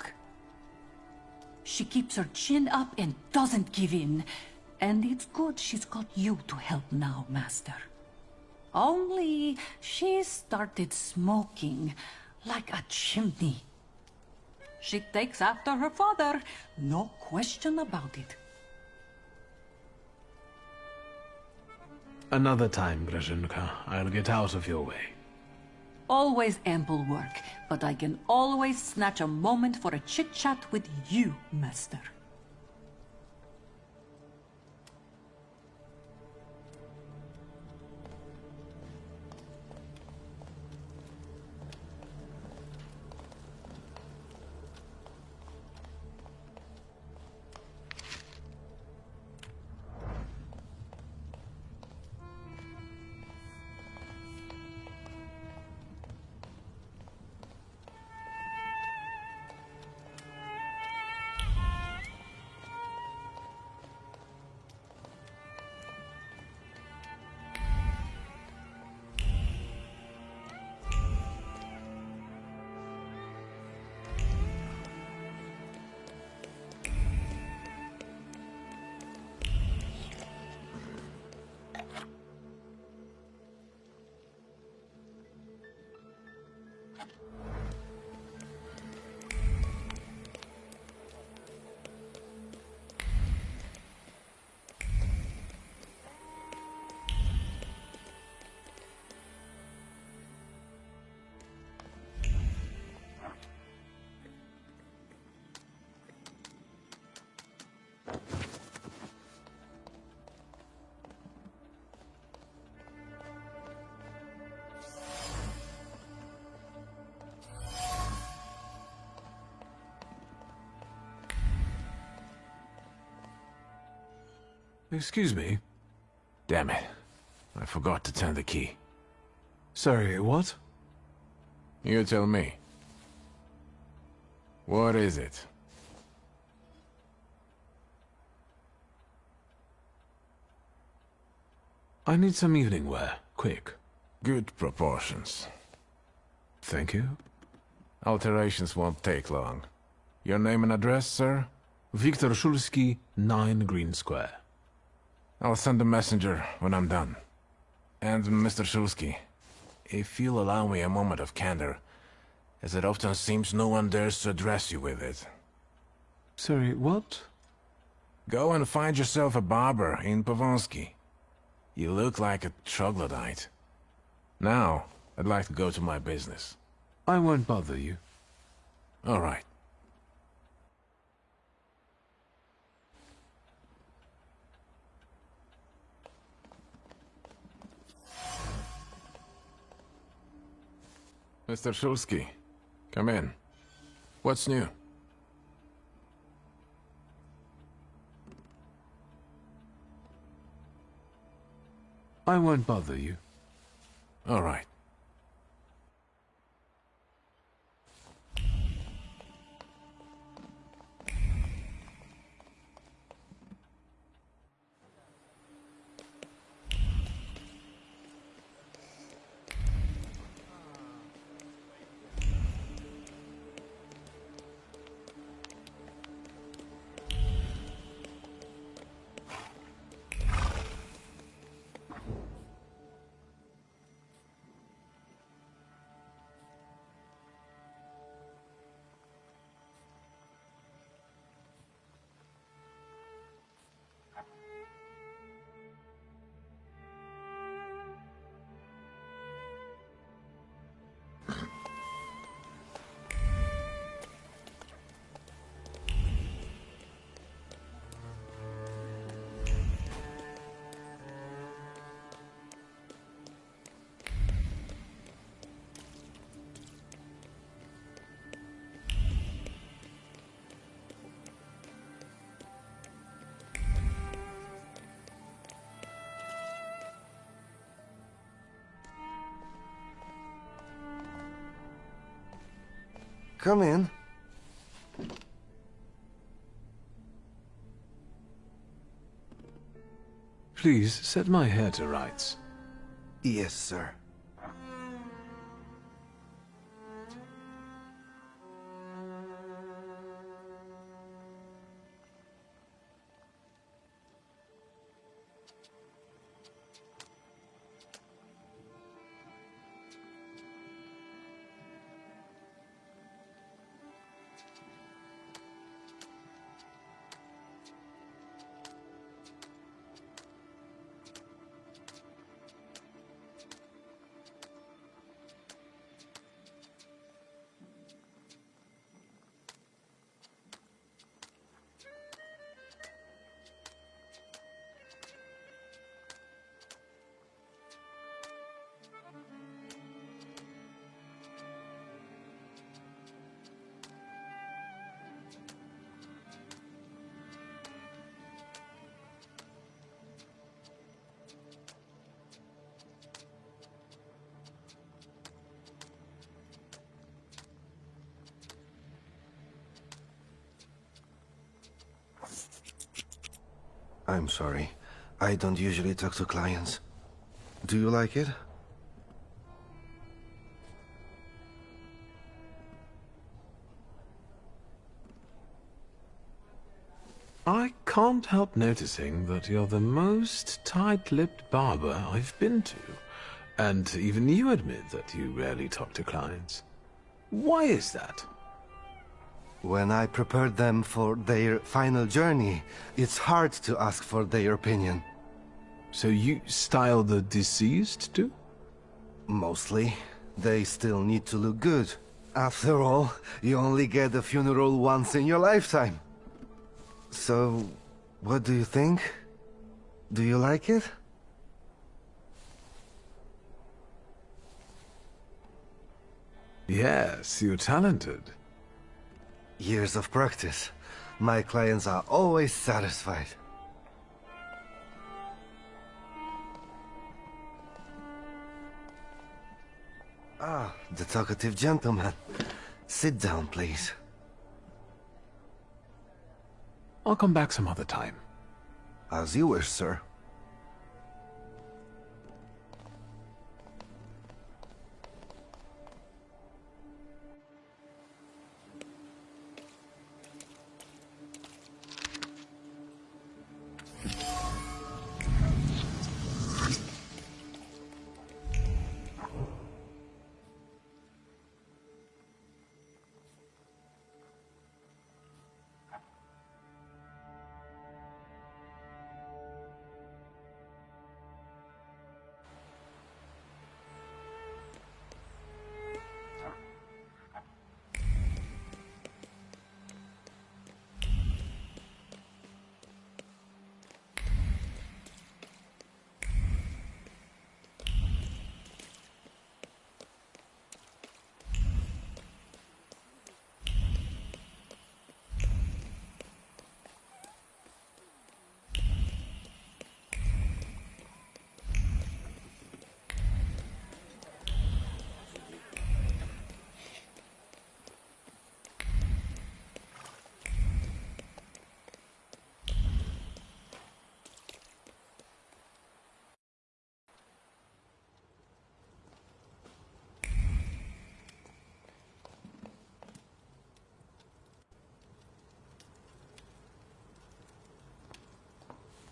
She keeps her chin up and doesn't give in. And it's good she's got you to help now, Master. Only she started smoking like a chimney. She takes after her father, no question about it. Another time, Grażynka. I'll get out of your way. Always ample work, but I can always snatch a moment for a chit-chat with you, Master. Excuse me? Damn it. I forgot to turn the key. Sorry, what? You tell me. What is it? I need some evening wear, quick. Good proportions. Thank you. Alterations won't take long. Your name and address, sir? Viktor Szulski, 9 Green Square. I'll send a messenger when I'm done. And Mr. Szulski, if you'll allow me a moment of candor, as it often seems no one dares to address you with it. Sorry, what? Go and find yourself a barber in Pavonsky. You look like a troglodyte. Now, I'd like to go to my business. I won't bother you. All right. Mr. Szulski, come in. What's new? I won't bother you. All right. come in. Please set my hair to rights. Yes, sir. I'm sorry. I don't usually talk to clients. Do you like it? I can't help noticing that you're the most tight-lipped barber I've been to. And even you admit that you rarely talk to clients. Why is that? When I prepared them for their final journey, it's hard to ask for their opinion. So you style the deceased too? Mostly. They still need to look good. After all, you only get a funeral once in your lifetime. So, what do you think? Do you like it? Yes, you're talented. Years of practice. My clients are always satisfied. Ah, the talkative gentleman. Sit down, please. I'll come back some other time. As you wish, sir.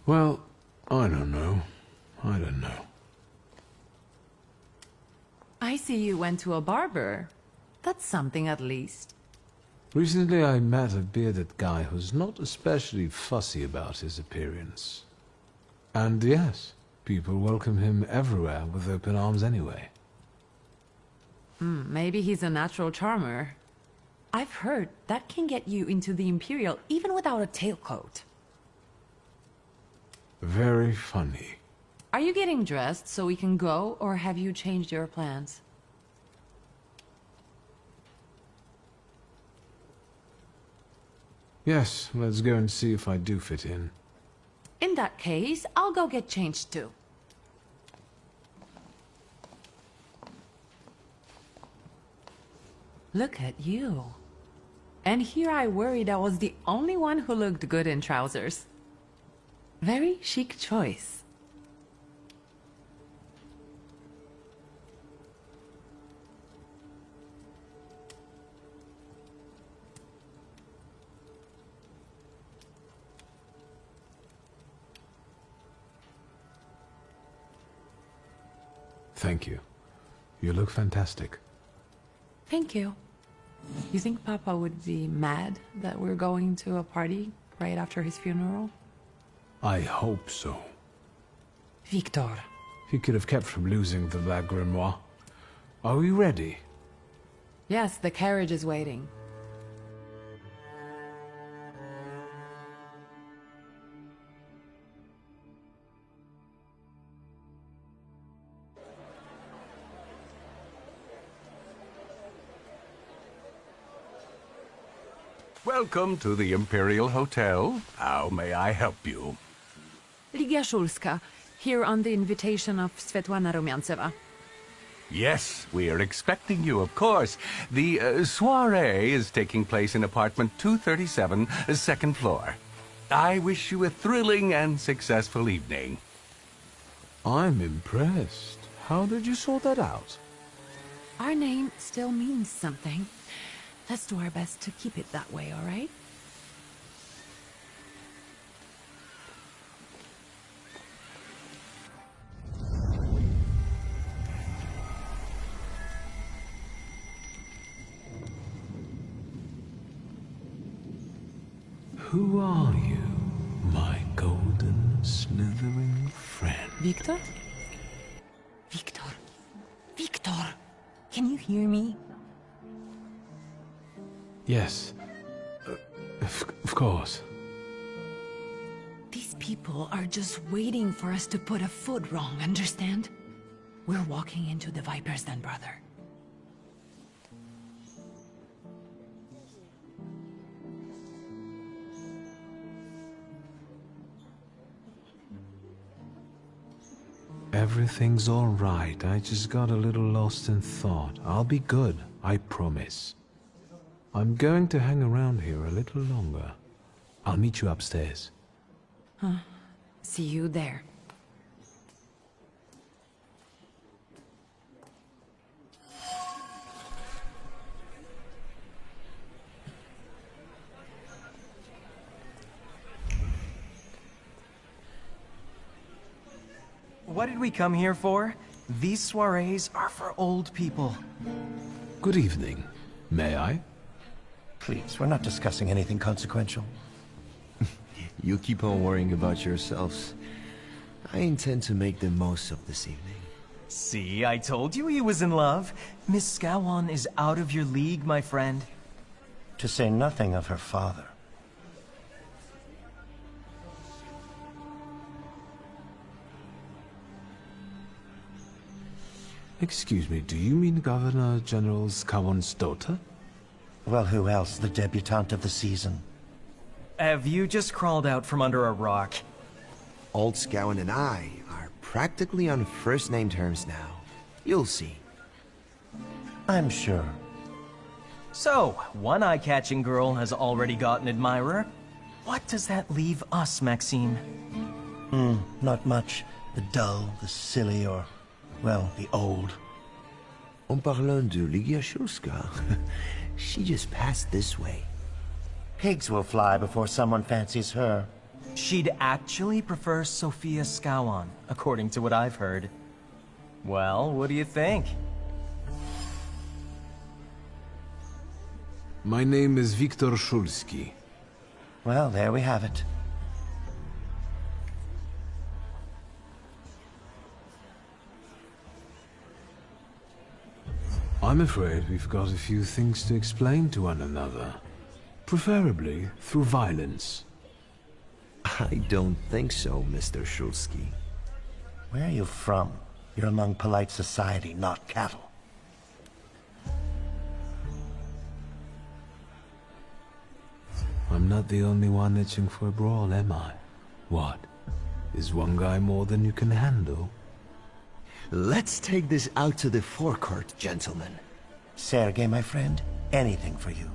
Well, I don't know. I don't know. I see you went to a barber. That's something at least. Recently I met a bearded guy who's not especially fussy about his appearance. And yes, people welcome him everywhere with open arms anyway. Maybe he's a natural charmer. I've heard that can get you into the Imperial even without a tailcoat. Very funny. Are you getting dressed so we can go, or have you changed your plans? Yes, let's go and see if I do fit in. In that case, I'll go get changed too. Look at you. And here I worried I was the only one who looked good in trousers. Very chic choice. Thank you. You look fantastic. Thank you. You think Papa would be mad that we're going to a party right after his funeral? I hope so. Victor. He could have kept from losing the Black Grimoire. Are we ready? Yes, the carriage is waiting. Welcome to the Imperial Hotel. How may I help you? Ligia Shulska, here on the invitation of Svetlana Rumyantseva. Yes, we are expecting you, of course. The soiree is taking place in apartment 237, second floor. I wish you a thrilling and successful evening. I'm impressed. How did you sort that out? Our name still means something. Let's do our best to keep it that way, all right? Who are you, my golden, slithering friend? Victor? Victor. Victor! Can you hear me? Yes. Of course. These people are just waiting for us to put a foot wrong, understand? We're walking into the Viper's Den, brother. Everything's all right. I just got a little lost in thought. I'll be good, I promise. I'm going to hang around here a little longer. I'll meet you upstairs. Huh. See you there. What did we come here for? These soirees are for old people. Good evening. May I? Please, we're not discussing anything consequential. You keep on worrying about yourselves. I intend to make the most of this evening. See, I told you he was in love. Miss Scowan is out of your league, my friend. To say nothing of her father. Excuse me, do you mean Governor General Scowan's daughter? Well, who else? The debutante of the season. Have you just crawled out from under a rock? Old Scowan and I are practically on first-name terms now. You'll see. I'm sure. So, one eye-catching girl has already got an admirer. What does that leave us, Maxime? Not much. The dull, the silly, or, well, the old. En parlant de Ligia Shulska, she just passed this way. Pigs will fly before someone fancies her. She'd actually prefer Sophia Scowan, according to what I've heard. Well, what do you think? My name is Viktor Shulsky. Well, there we have it. I'm afraid we've got a few things to explain to one another. Preferably through violence. I don't think so, Mr. Shulsky. Where are you from? You're among polite society, not cattle. I'm not the only one itching for a brawl, am I? What? Is one guy more than you can handle? Let's take this out to the forecourt, gentlemen. Sergei, my friend, anything for you.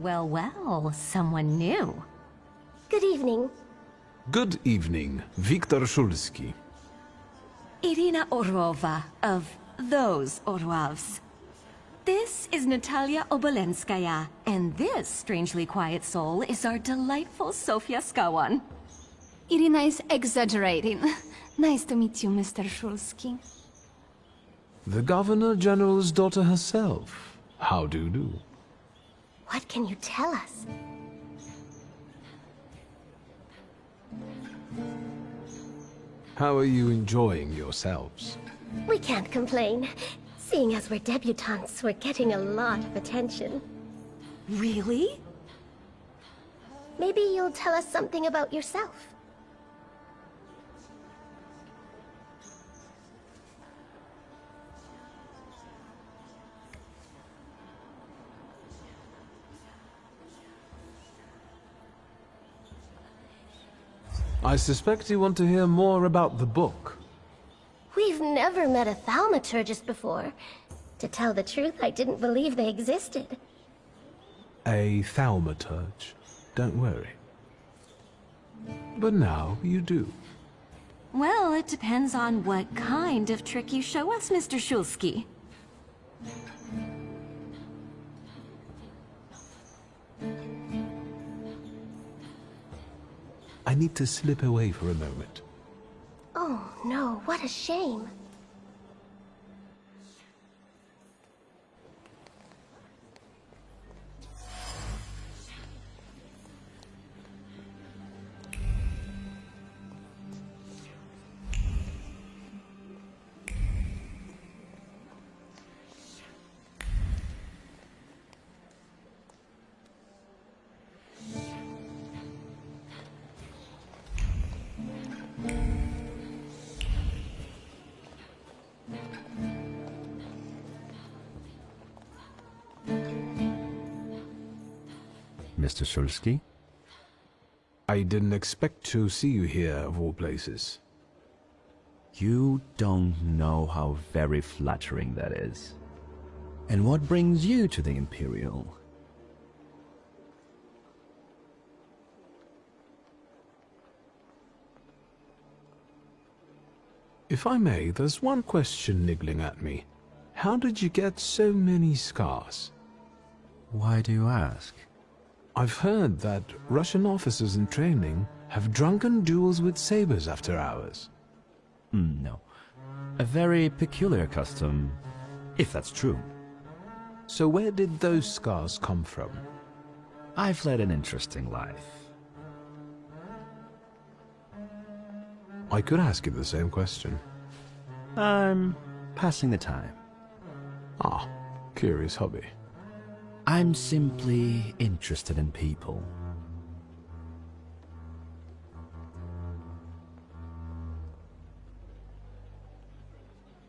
Well, well, someone new. Good evening. Good evening, Viktor Szulski. Irina Orlova of those Orlovs. This is Natalia Obolenskaya, and this strangely quiet soul is our delightful Sofia Skawan. Irina is exaggerating. Nice to meet you, Mr. Shulsky. The Governor General's daughter herself. How do you do? What can you tell us? How are you enjoying yourselves? We can't complain. Seeing as we're debutantes, we're getting a lot of attention. Really? Maybe you'll tell us something about yourself. I suspect you want to hear more about the book. We've never met a thaumaturgist before. To tell the truth, I didn't believe they existed. A thaumaturge. Don't worry. But now you do. Well, it depends on what kind of trick you show us, Mr. Shulsky. I need to slip away for a moment. Oh no, what a shame. Mr. Shulsky? I didn't expect to see you here, of all places. You don't know how very flattering that is. And what brings you to the Imperial? If I may, there's one question niggling at me. How did you get so many scars? Why do you ask? I've heard that Russian officers in training have drunken duels with sabers after hours. No. A very peculiar custom, if that's true. So where did those scars come from? I've led an interesting life. I could ask you the same question. I'm passing the time. Ah, curious hobby. I'm simply interested in people.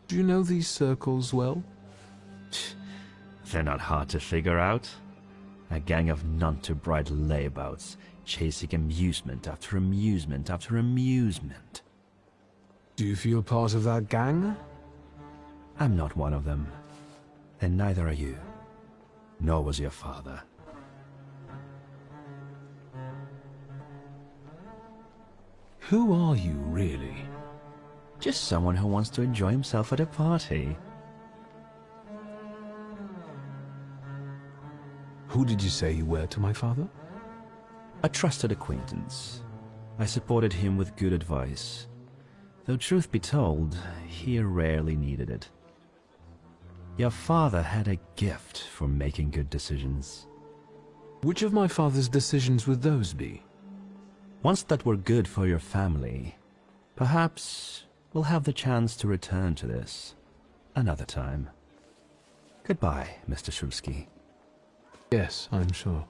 Do you know these circles well? They're not hard to figure out. A gang of none-too-bright layabouts, chasing amusement after amusement after amusement. Do you feel part of that gang? I'm not one of them. And neither are you. Nor was your father. Who are you, really? Just someone who wants to enjoy himself at a party. Who did you say you were to my father? A trusted acquaintance. I supported him with good advice. Though truth be told, he rarely needed it. Your father had a gift for making good decisions. Which of my father's decisions would those be? Ones that were good for your family. Perhaps we'll have the chance to return to this another time. Goodbye, Mr. Shulsky. Yes, I'm sure.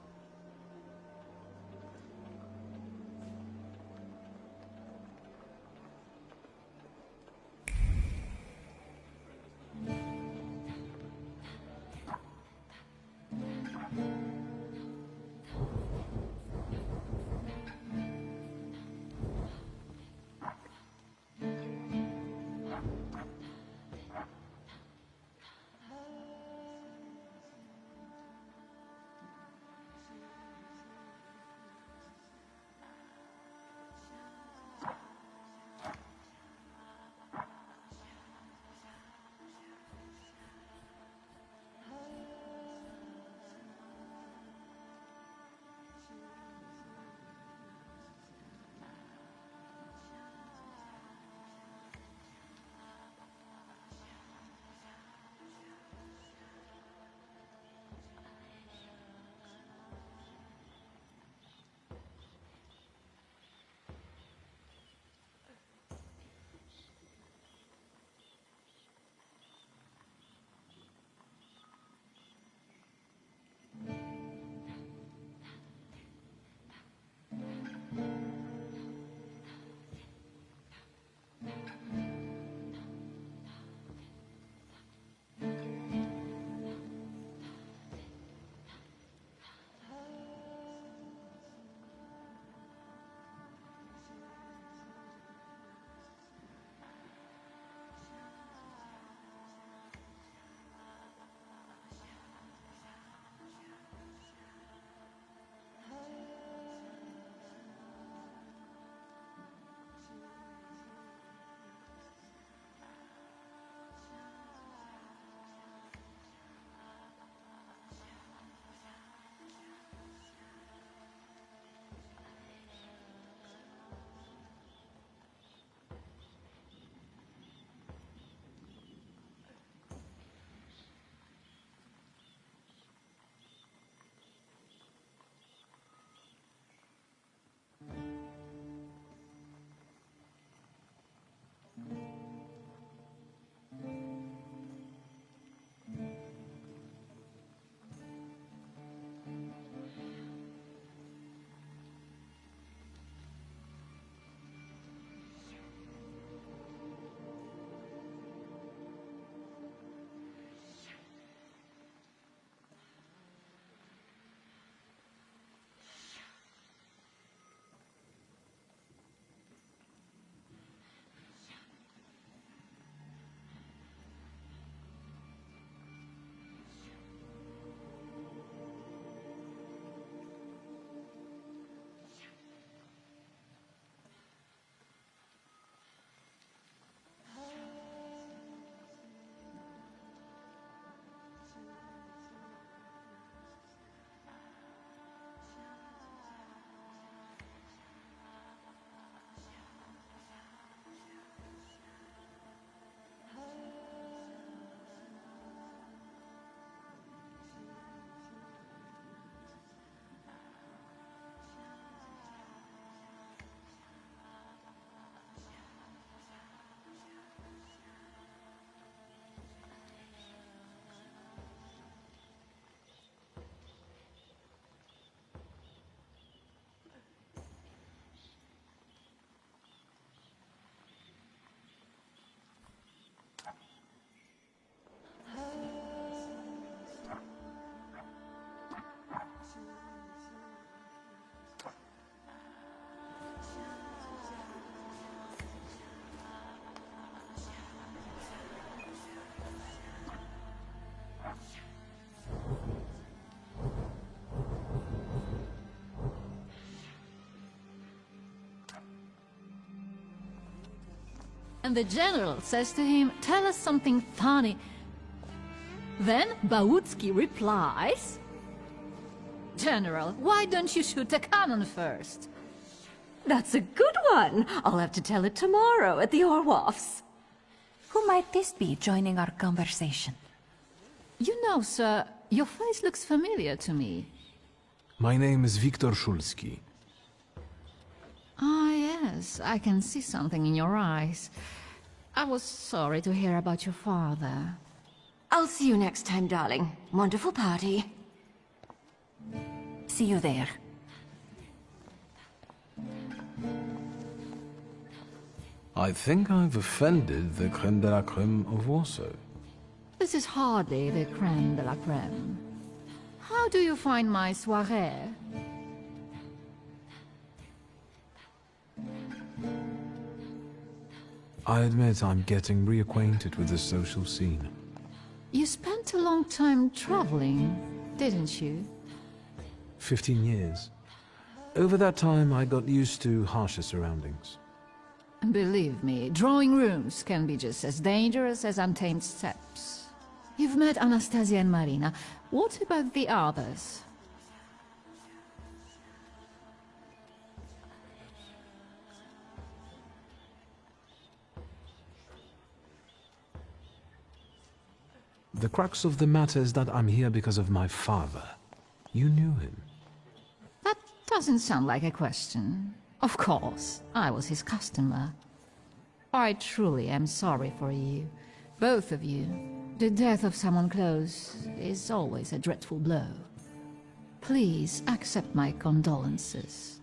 And the general says to him, "Tell us something funny." Then Bautski replies, "General, why don't you shoot a cannon first?" That's a good one. I'll have to tell it tomorrow at the Orloffs. Who might this be joining our conversation? You know, sir, your face looks familiar to me. My name is Viktor Szulski. Ah, yes, I can see something in your eyes. I was sorry to hear about your father. I'll see you next time, darling. Wonderful party. See you there. I think I've offended the creme de la creme of Warsaw. This is hardly the creme de la creme. How do you find my soirée? I admit I'm getting reacquainted with the social scene. You spent a long time traveling, didn't you? 15 years. Over that time, I got used to harsher surroundings. Believe me, drawing rooms can be just as dangerous as untamed steppes. You've met Anastasia and Marina. What about the others? The crux of the matter is that I'm here because of my father. You knew him. That doesn't sound like a question. Of course, I was his customer. I truly am sorry for you, both of you. The death of someone close is always a dreadful blow. Please accept my condolences.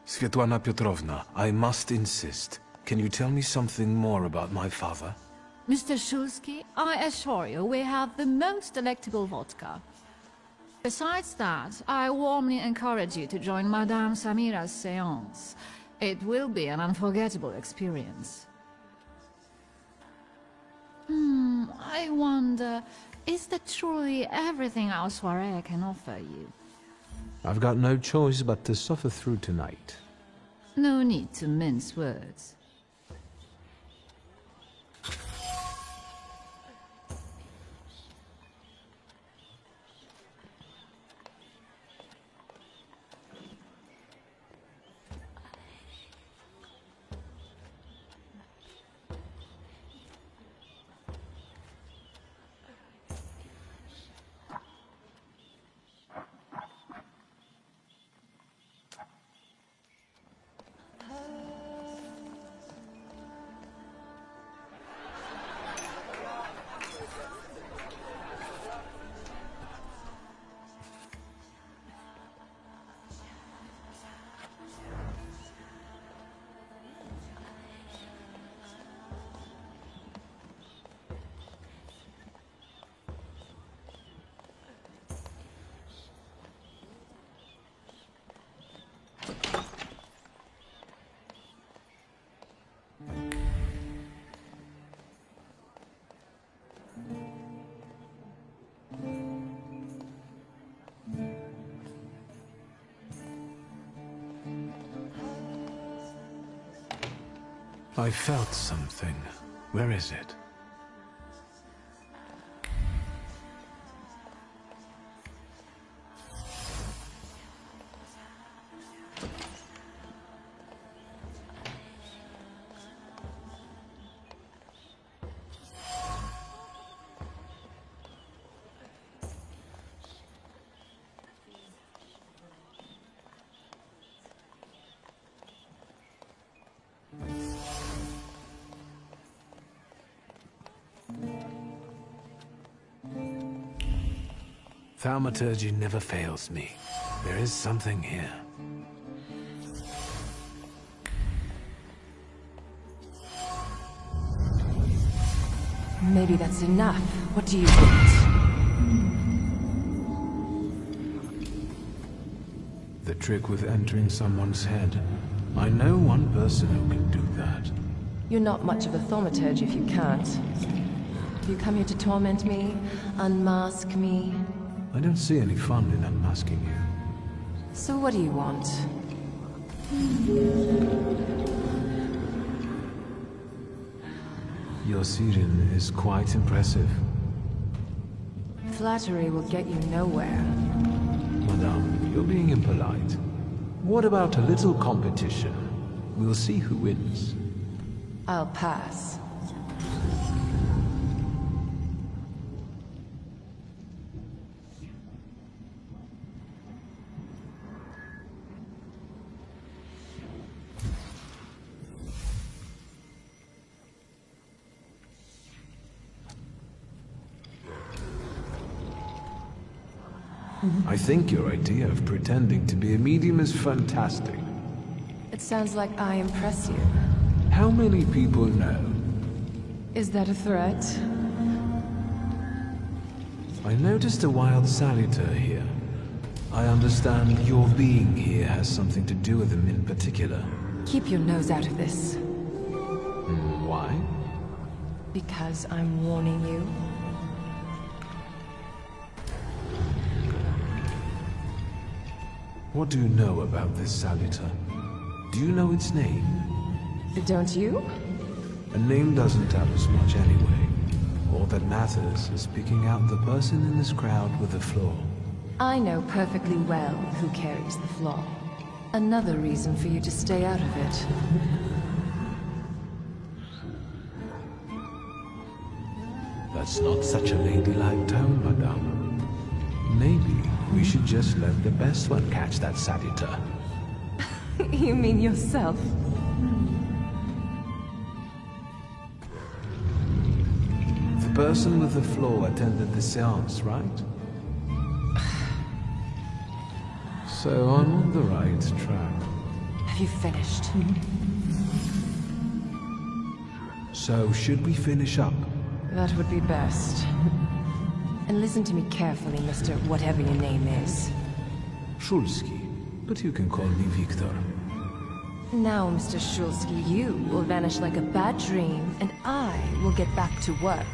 Svetlana Petrovna, I must insist. Can you tell me something more about my father? Mr. Szulski, I assure you we have the most delectable vodka. Besides that, I warmly encourage you to join Madame Samira's séance. It will be an unforgettable experience. I wonder, is that truly everything our soirée can offer you? I've got no choice but to suffer through tonight. No need to mince words. I felt something. Where is it? Thaumaturgy never fails me. There is something here. Maybe that's enough. What do you want? The trick with entering someone's head. I know one person who can do that. You're not much of a thaumaturge if you can't. You come here to torment me, unmask me. I don't see any fun in unmasking you. So what do you want? Your Syrian is quite impressive. Flattery will get you nowhere. Madame, you're being impolite. What about a little competition? We'll see who wins. I'll pass. I think your idea of pretending to be a medium is fantastic. It sounds like I impress you. How many people know? Is that a threat? I noticed a wild salutor here. I understand your being here has something to do with him in particular. Keep your nose out of this. Why? Because I'm warning you. What do you know about this salutor? Do you know its name? Don't you? A name doesn't tell us much anyway. All that matters is picking out the person in this crowd with the flaw. I know perfectly well who carries the flaw. Another reason for you to stay out of it. That's not such a ladylike tone, madame. Maybe we should just let the best one catch that salutor. You mean yourself? The person with the flaw attended the seance, right? So I'm on the right track. Have you finished? So should we finish up? That would be best. And listen to me carefully, Mr. Whatever your name is. Shulsky, but you can call me Victor. Now, Mr. Shulsky, you will vanish like a bad dream, and I will get back to work.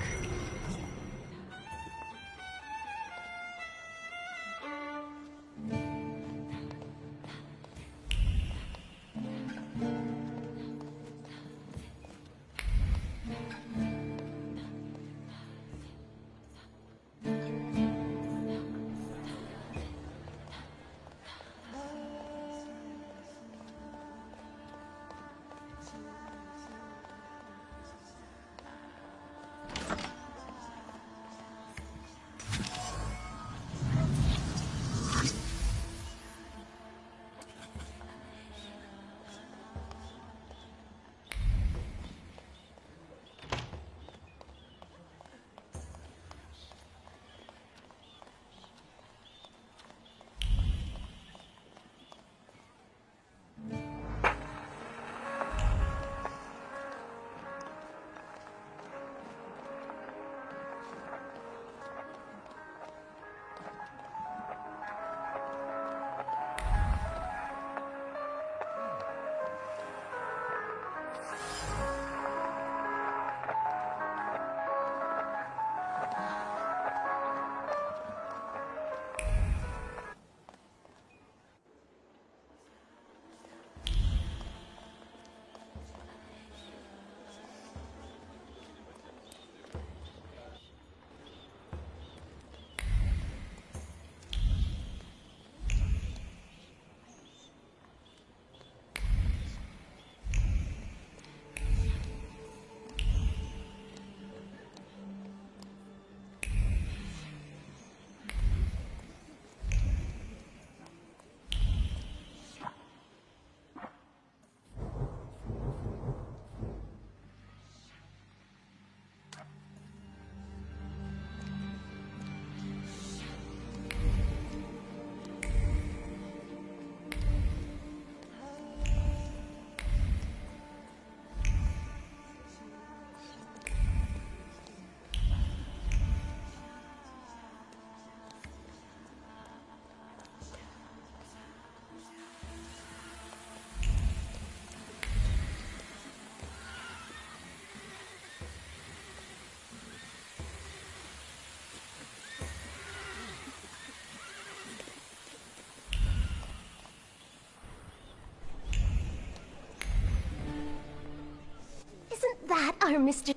are Mr.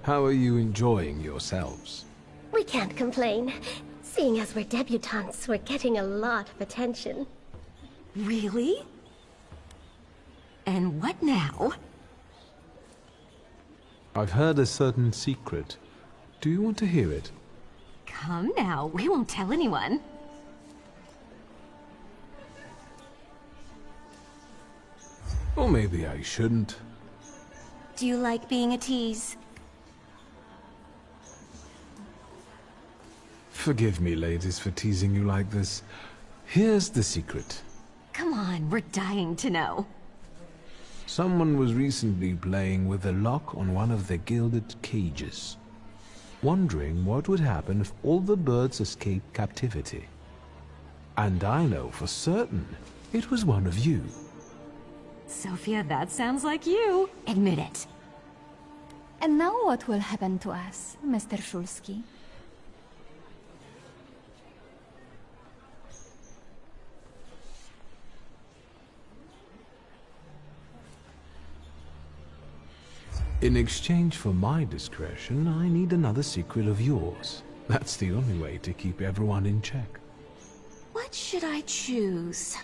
How are you enjoying yourselves? We can't complain. Seeing as we're debutantes, we're getting a lot of attention. Really? And what now? I've heard a certain secret. Do you want to hear it? Come now, we won't tell anyone. Or maybe I shouldn't. Do you like being a tease? Forgive me, ladies, for teasing you like this. Here's the secret. Come on, we're dying to know. Someone was recently playing with a lock on one of the gilded cages, wondering what would happen if all the birds escaped captivity. And I know for certain it was one of you. Sophia, that sounds like you. Admit it. And now what will happen to us, Mr. Shulsky? In exchange for my discretion, I need another secret of yours. That's the only way to keep everyone in check. What should I choose?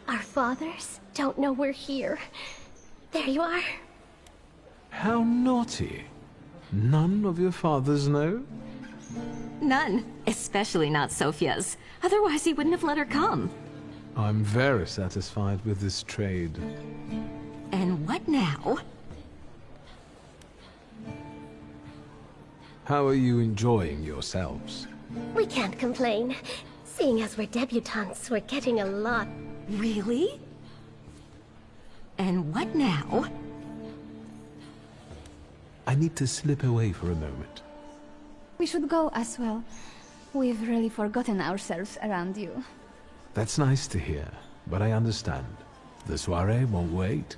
Our fathers don't know we're here. There you are. How naughty. None of your fathers know? None. Especially not Sophia's. Otherwise he wouldn't have let her come. I'm very satisfied with this trade. And what now? How are you enjoying yourselves? We can't complain. Seeing as we're debutantes, we're getting a lot. Really? And what now? I need to slip away for a moment. We should go as well. We've really forgotten ourselves around you. That's nice to hear, but I understand. The soiree won't wait.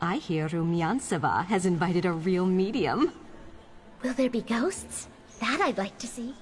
I hear Rumyantseva has invited a real medium. Will there be ghosts? That I'd like to see.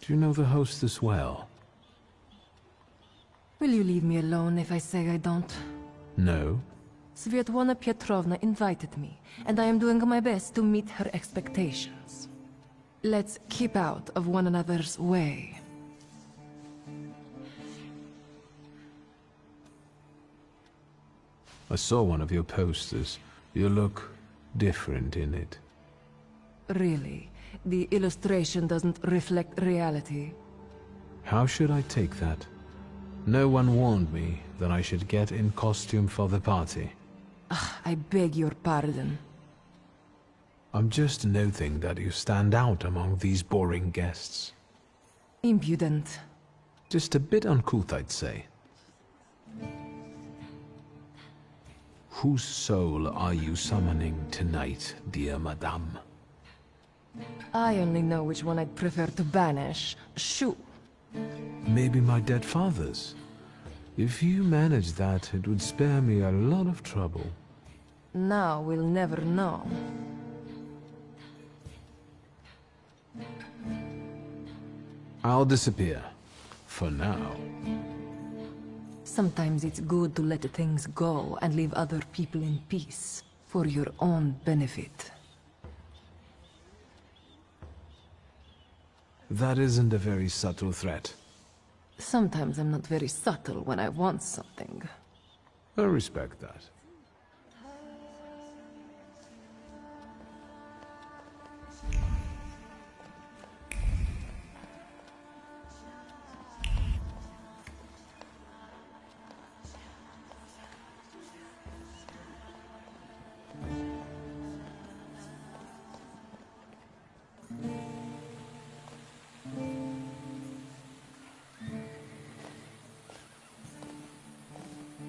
Do you know the hostess well? Will you leave me alone if I say I don't? No. Svetlana Petrovna invited me, and I am doing my best to meet her expectations. Let's keep out of one another's way. I saw one of your posters. You look different in it. Really? The illustration doesn't reflect reality? How should I take that? No one warned me that I should get in costume for the party. I beg your pardon. I'm just noting that you stand out among these boring guests. Impudent. Just a bit uncouth, I'd say. Whose soul are you summoning tonight, dear madame? I only know which one I'd prefer to banish. Shoo! Maybe my dead father's. If you manage that, it would spare me a lot of trouble. Now we'll never know. I'll disappear. For now. Sometimes it's good to let things go and leave other people in peace, for your own benefit. That isn't a very subtle threat. Sometimes I'm not very subtle when I want something. I respect that.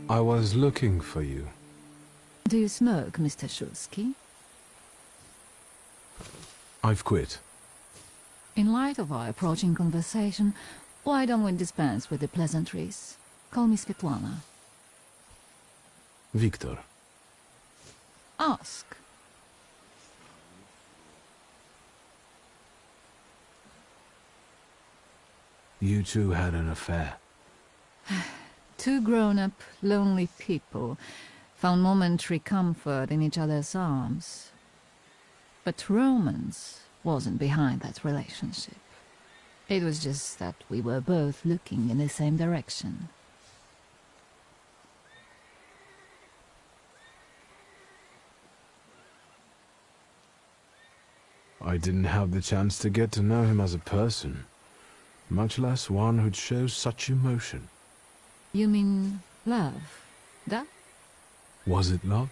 I was looking for you. Do you smoke, Mr. Shulsky? I've quit. In light of our approaching conversation, why don't we dispense with the pleasantries? Call me Svetlana. Victor. Ask. You two had an affair. Two grown-up, lonely people found momentary comfort in each other's arms. But romance wasn't behind that relationship. It was just that we were both looking in the same direction. I didn't have the chance to get to know him as a person, much less one who'd show such emotion. You mean love? That? Was it love?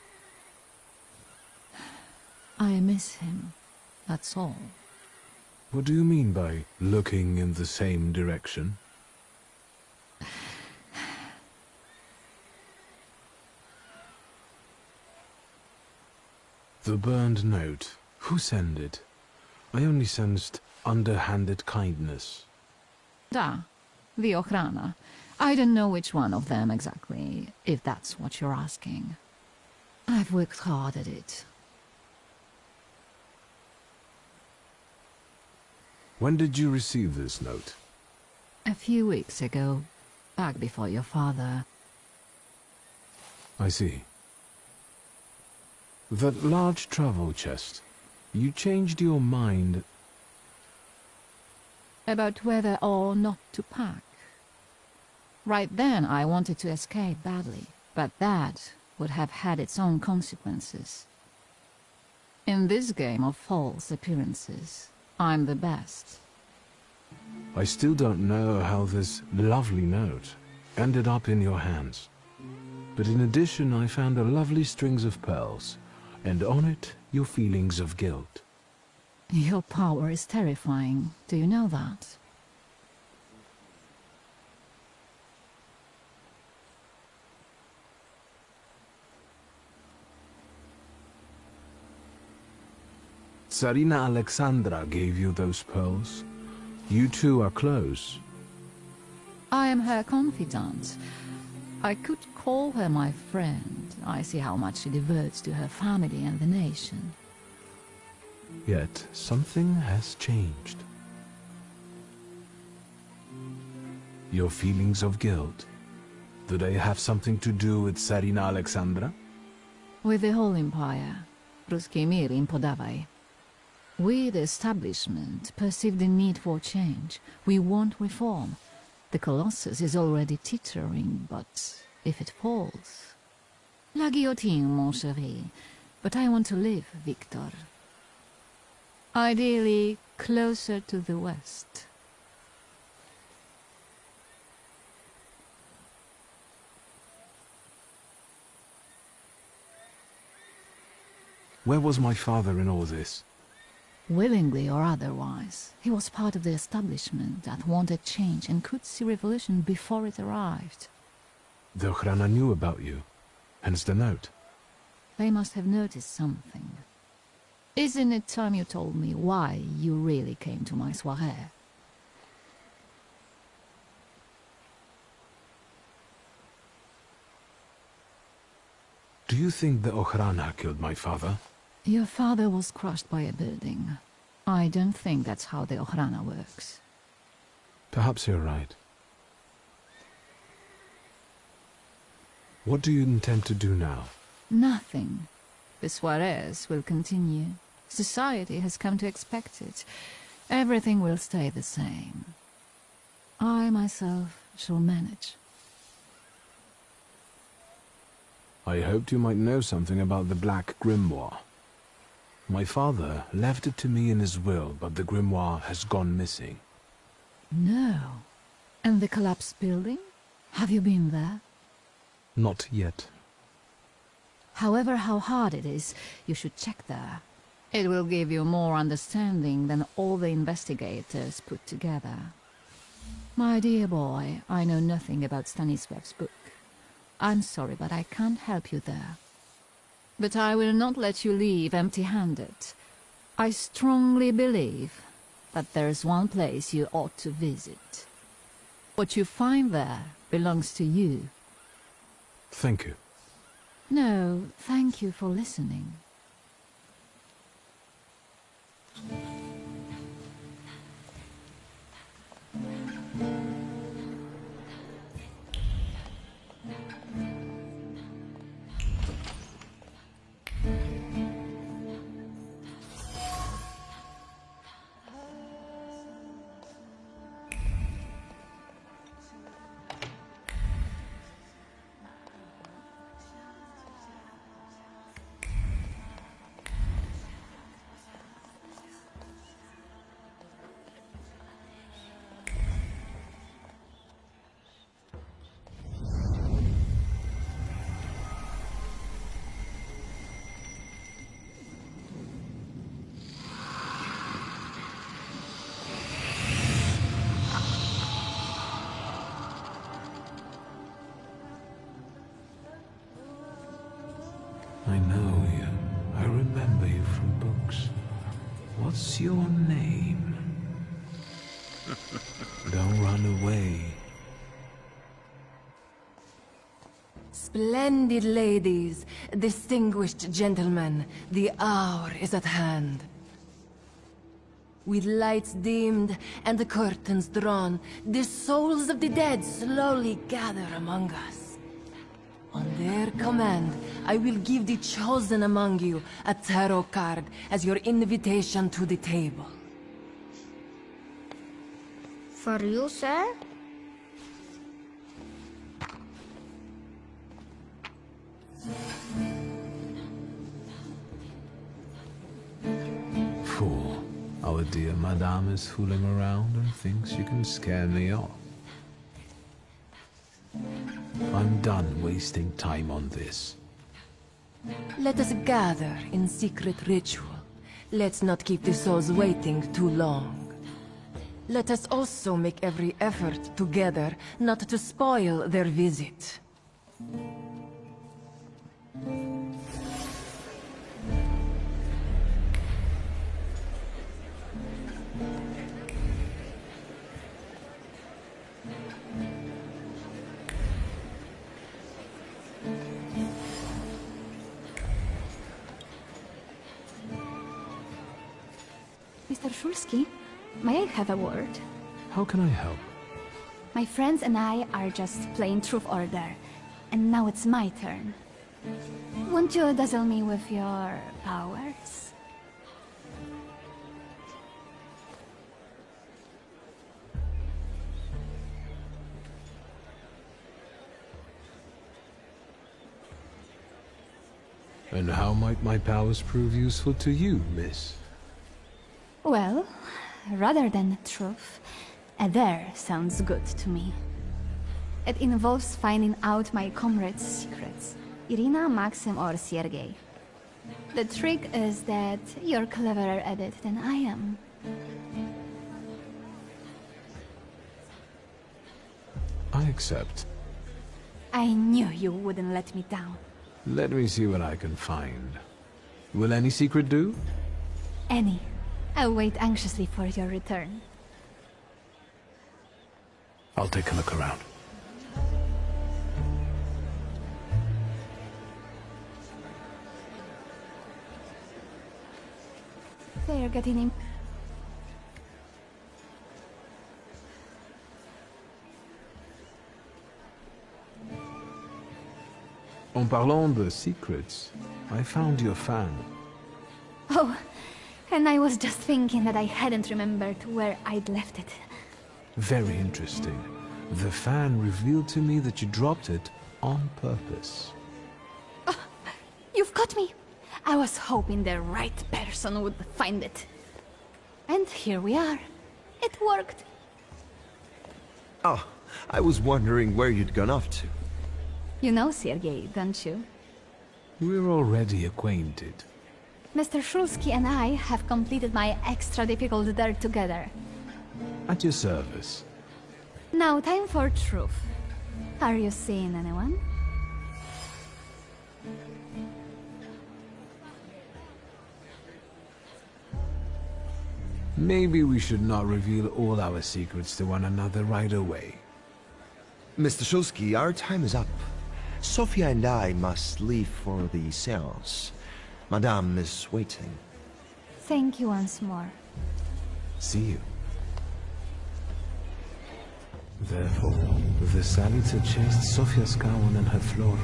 I miss him, that's all. What do you mean by looking in the same direction? The burned note. Who sent it? I only sensed underhanded kindness. Da, the Ochrana. I don't know which one of them exactly, if that's what you're asking. I've worked hard at it. When did you receive this note? A few weeks ago, back before your father. I see. That large travel chest. You changed your mind About whether or not to pack. Right then I wanted to escape badly, but that would have had its own consequences. In this game of false appearances, I'm the best. I still don't know how this lovely note ended up in your hands. But in addition, I found a lovely strings of pearls, and on it, your feelings of guilt. Your power is terrifying. Do you know that? Tsarina Alexandra gave you those pearls. You two are close. I am her confidant. I could call her my friend. I see how much she devotes to her family and the nation. Yet something has changed. Your feelings of guilt, do they have something to do with Tsarina Alexandra? With the whole empire. Ruski mir im podawaj. We, the establishment, perceive the need for change. We want reform. The Colossus is already teetering, but if it falls... La guillotine, mon chéri. But I want to live, Victor. Ideally, closer to the west. Where was my father in all this? Willingly or otherwise, he was part of the establishment that wanted change and could see revolution before it arrived. The Ochrana knew about you, hence the note. They must have noticed something. Isn't it time you told me why you really came to my soirée? Do you think the Ochrana killed my father? Your father was crushed by a building. I don't think that's how the Ochrana works. Perhaps you're right. What do you intend to do now? Nothing. The soirées will continue. Society has come to expect it. Everything will stay the same. I myself shall manage. I hoped you might know something about the Black Grimoire. My father left it to me in his will, but the grimoire has gone missing. No. And the collapsed building? Have you been there? Not yet. However, how hard it is, you should check there. It will give you more understanding than all the investigators put together. My dear boy, I know nothing about Stanisław's book. I'm sorry, but I can't help you there. But I will not let you leave empty-handed. I strongly believe that there's one place you ought to visit. What you find there belongs to you. Thank you. No, thank you for listening. I know you. I remember you from books. What's your name? Don't run away. Splendid ladies, distinguished gentlemen, the hour is at hand. With lights dimmed and the curtains drawn, the souls of the dead slowly gather among us. On their command, I will give the chosen among you a tarot card as your invitation to the table. For you, sir? Fool. Our dear madame is fooling around and thinks she can scare me off. I'm done wasting time on this. Let us gather in secret ritual. Let's not keep the souls waiting too long. Let us also make every effort together not to spoil their visit. Mr. Shulsky, may I have a word? How can I help? My friends and I are just playing Truth Order, and now it's my turn. Won't you dazzle me with your powers? And how might my powers prove useful to you, miss? Well, rather than truth, a dare sounds good to me. It involves finding out my comrades' secrets, Irina, Maxim, or Sergei. The trick is that you're cleverer at it than I am. I accept. I knew you wouldn't let me down. Let me see what I can find. Will any secret do? Any. I'll wait anxiously for your return. I'll take a look around. They're getting in. En parlant de secrets, I found your fan. Oh, and I was just thinking that I hadn't remembered where I'd left it. Very interesting. The fan revealed to me that you dropped it on purpose. Oh, you've got me! I was hoping the right person would find it. And here we are. It worked. Oh, I was wondering where you'd gone off to. You know Sergei, don't you? We're already acquainted. Mr. Shulsky and I have completed my extra difficult dare together. At your service. Now time for truth. Are you seeing anyone? Maybe we should not reveal all our secrets to one another right away. Mr. Shulsky, our time is up. Sophia and I must leave for the seance. Madame is waiting. Thank you once more. See you. Therefore, the Salita chased Sofia Skawon and her Flori.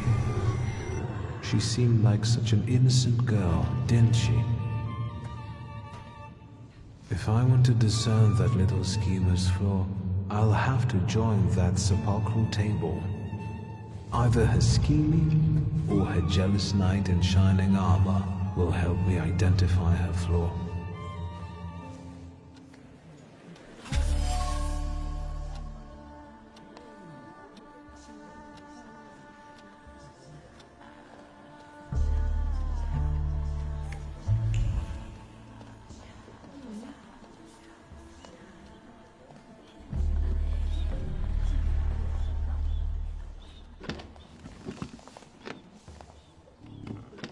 She seemed like such an innocent girl, didn't she? If I want to discern that little schemer's flaw, I'll have to join that sepulchral table. Either her scheming or her jealous knight in shining armor will help me identify her flaw.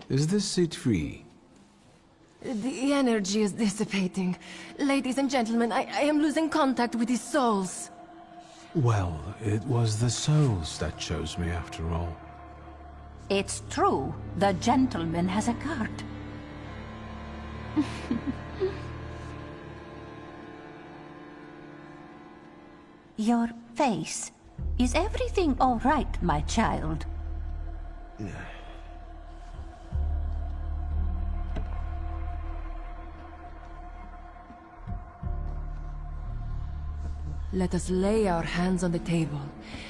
Is this seat free? The energy is dissipating. Ladies and gentlemen, I am losing contact with these souls. Well, it was the souls that chose me after all. It's true. The gentleman has a card. Your face. Is everything all right, my child? Let us lay our hands on the table.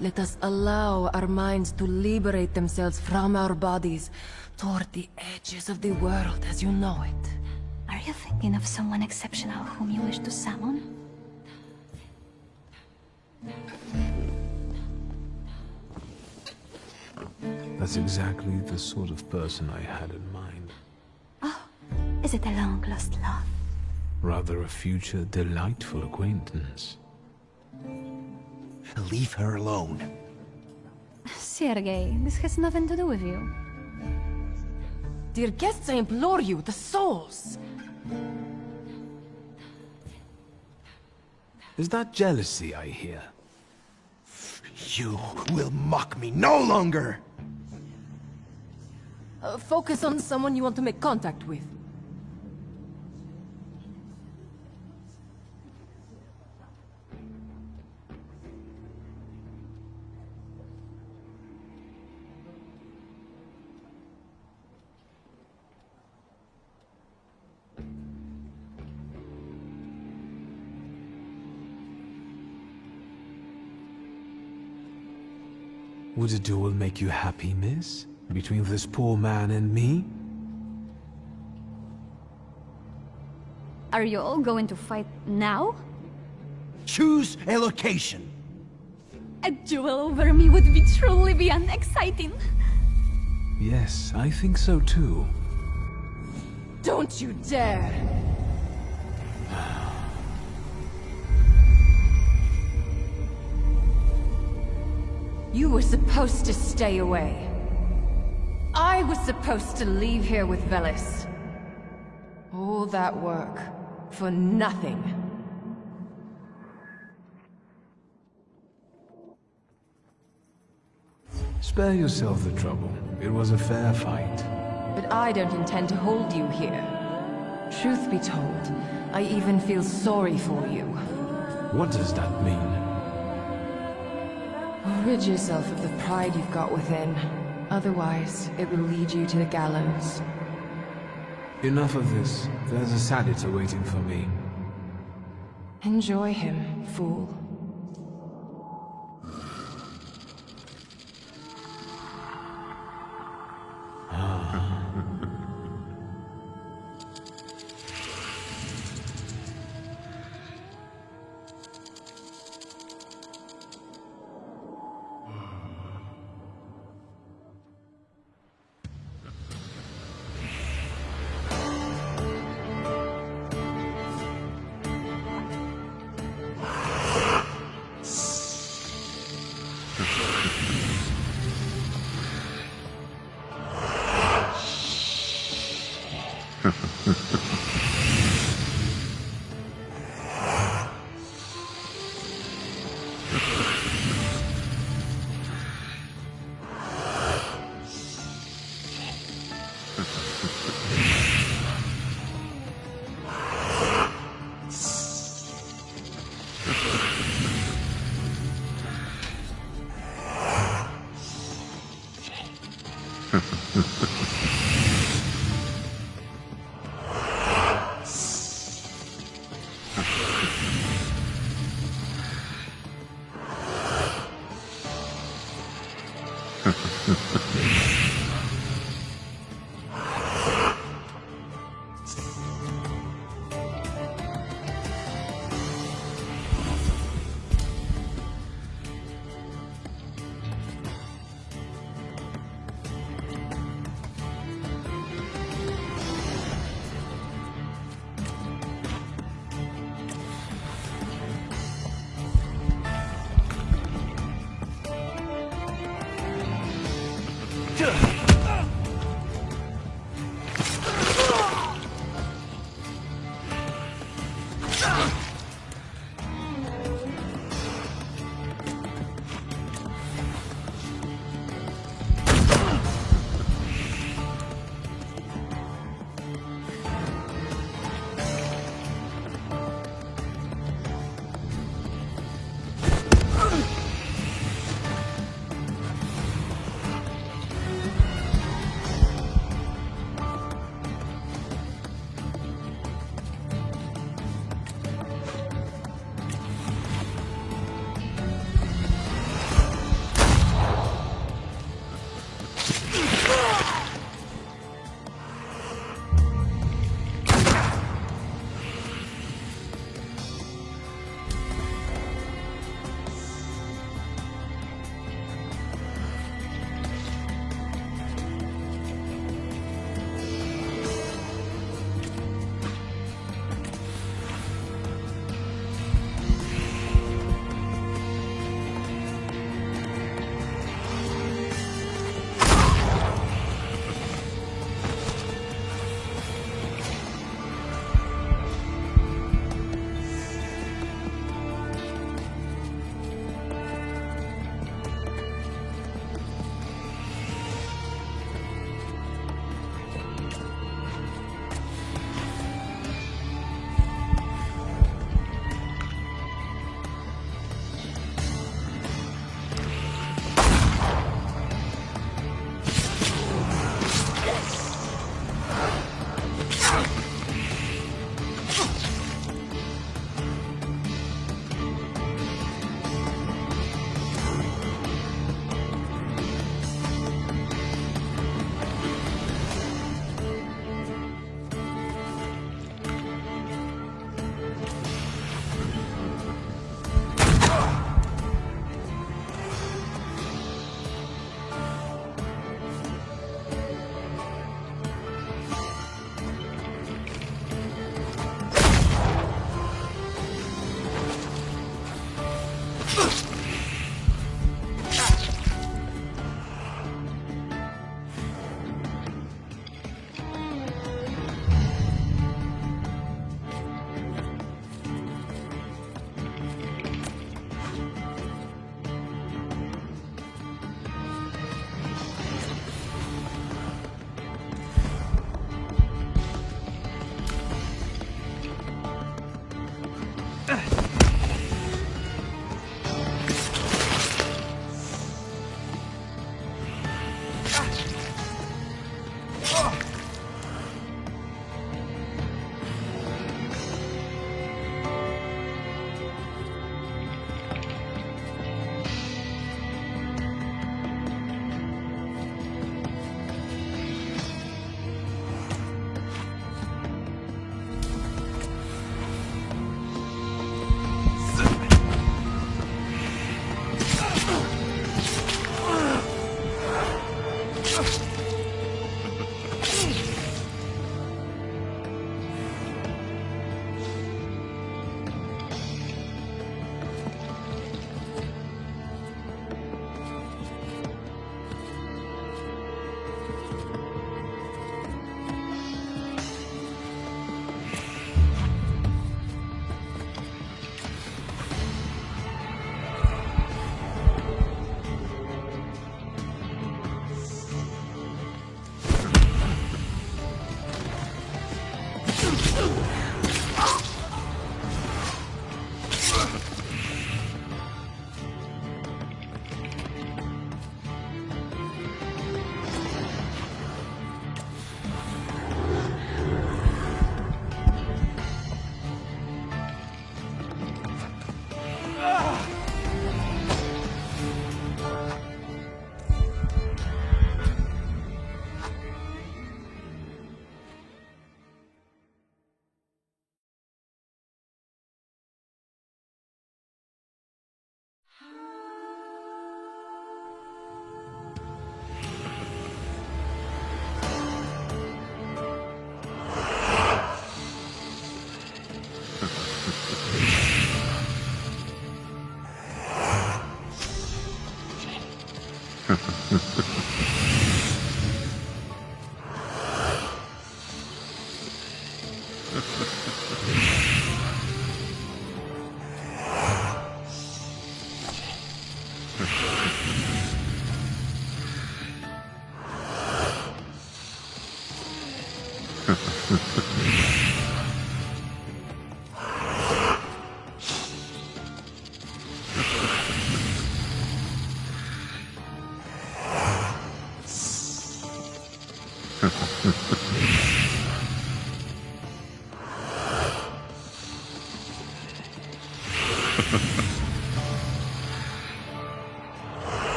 Let us allow our minds to liberate themselves from our bodies toward the edges of the world as you know it. Are you thinking of someone exceptional whom you wish to summon? That's exactly the sort of person I had in mind. Oh, is it a long-lost love? Rather a future delightful acquaintance. Leave her alone. Sergei, this has nothing to do with you. Dear guests, I implore you, the souls! Is that jealousy I hear? You will mock me no longer! Focus on someone you want to make contact with. Would a duel make you happy, miss? Between this poor man and me? Are you all going to fight now? Choose a location. A duel over me would be truly beyond exciting. Yes, I think so too. Don't you dare! You were supposed to stay away. I was supposed to leave here with Velis. All that work for nothing. Spare yourself the trouble. It was a fair fight. But I don't intend to hold you here. Truth be told, I even feel sorry for you. What does that mean? Rid yourself of the pride you've got within. Otherwise, it will lead you to the gallows. Enough of this. There's a Salita waiting for me. Enjoy him, fool.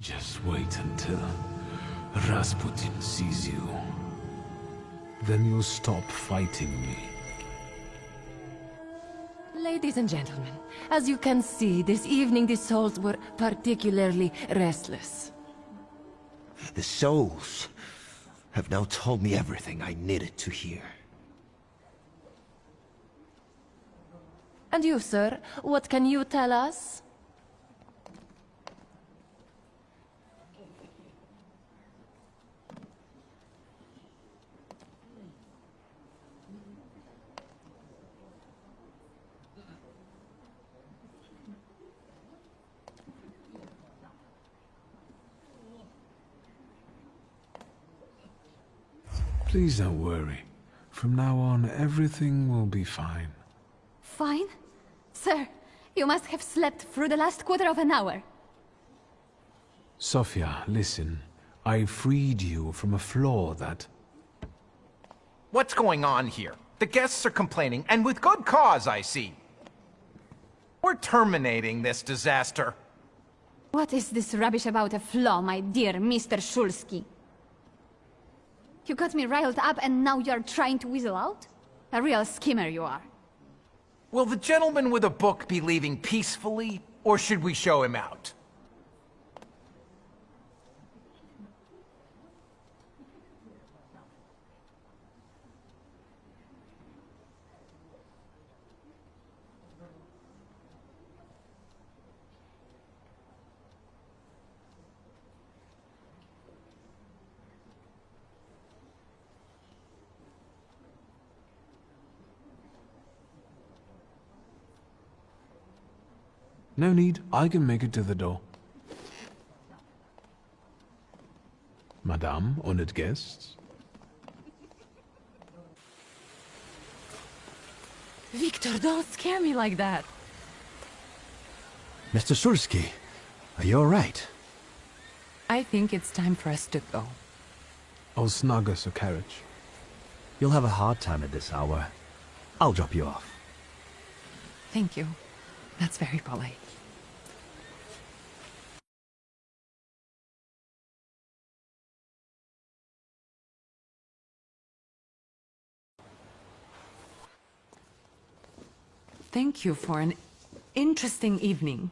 Just wait until Rasputin sees you. Then you'll stop fighting me. Ladies and gentlemen, as you can see, this evening the souls were particularly restless. The souls have now told me everything I needed to hear. And you, sir, what can you tell us? Please don't worry. From now on, everything will be fine. Fine? Sir, you must have slept through the last quarter of an hour. Sofia, listen. I freed you from a flaw that... What's going on here? The guests are complaining, and with good cause, I see. We're terminating this disaster. What is this rubbish about a flaw, my dear Mr. Shulsky? You got me riled up and now you're trying to weasel out? A real schemer you are. Will the gentleman with a book be leaving peacefully, or should we show him out? No need, I can make it to the door. Madame, honored guests. Victor, don't scare me like that. Mr. Shulsky, are you all right? I think it's time for us to go. I'll snug us a carriage. You'll have a hard time at this hour. I'll drop you off. Thank you. That's very polite. Thank you for an interesting evening.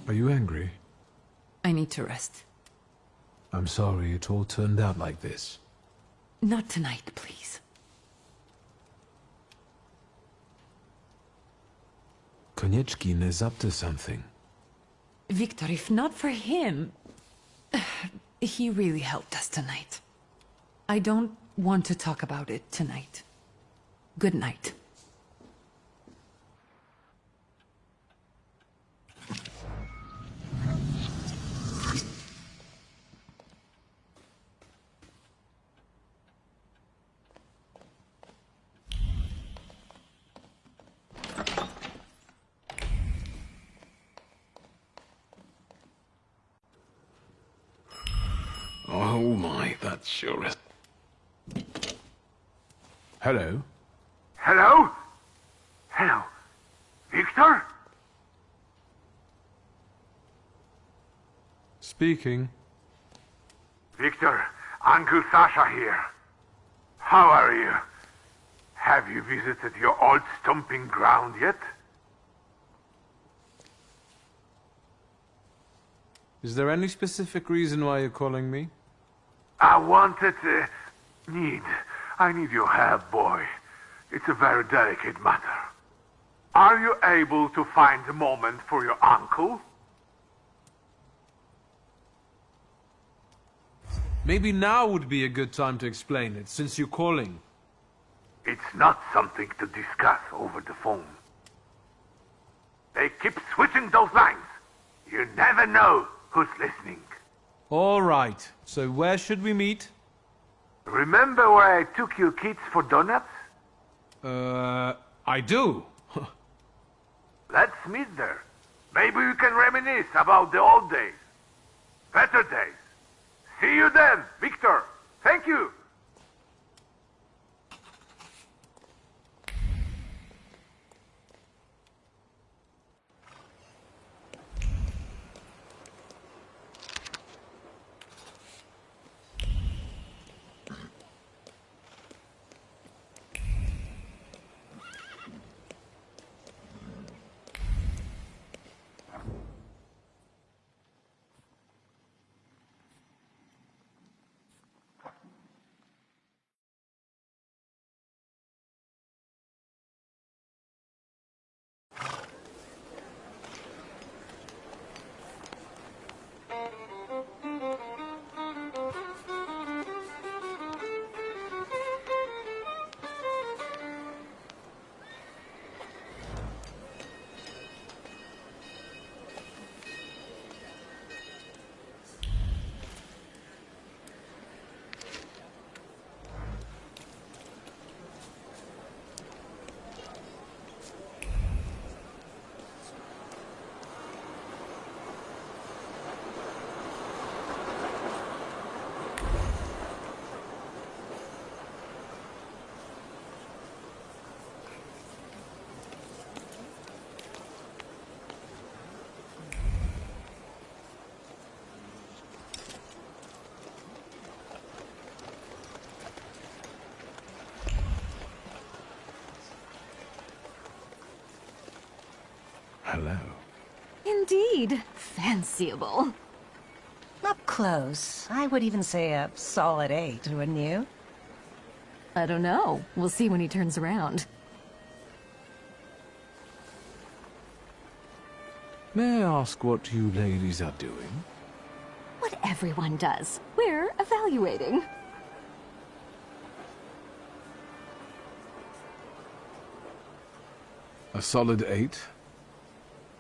Are you angry? I need to rest. I'm sorry it all turned out like this. Not tonight, please. Konieczkin is up to something. Victor, if not for him... He really helped us tonight. I don't want to talk about it tonight. Good night. Oh my, that sure is... Hello? Hello? Hello? Victor? Speaking. Victor, Uncle Sasha here. How are you? Have you visited your old stomping ground yet? Is there any specific reason why you're calling me? I wanted... I need your help, boy. It's a very delicate matter. Are you able to find a moment for your uncle? Maybe now would be a good time to explain it, since you're calling. It's not something to discuss over the phone. They keep switching those lines. You never know who's listening. All right. So where should we meet? Remember where I took your kids for donuts? I do. Let's meet there. Maybe we can reminisce about the old days. Better days. See you then, Victor. Thank you. Hello. Indeed. Fanciable. Up close, I would even say a solid 8, wouldn't you? I don't know. We'll see when he turns around. May I ask what you ladies are doing? What everyone does. We're evaluating. A solid 8?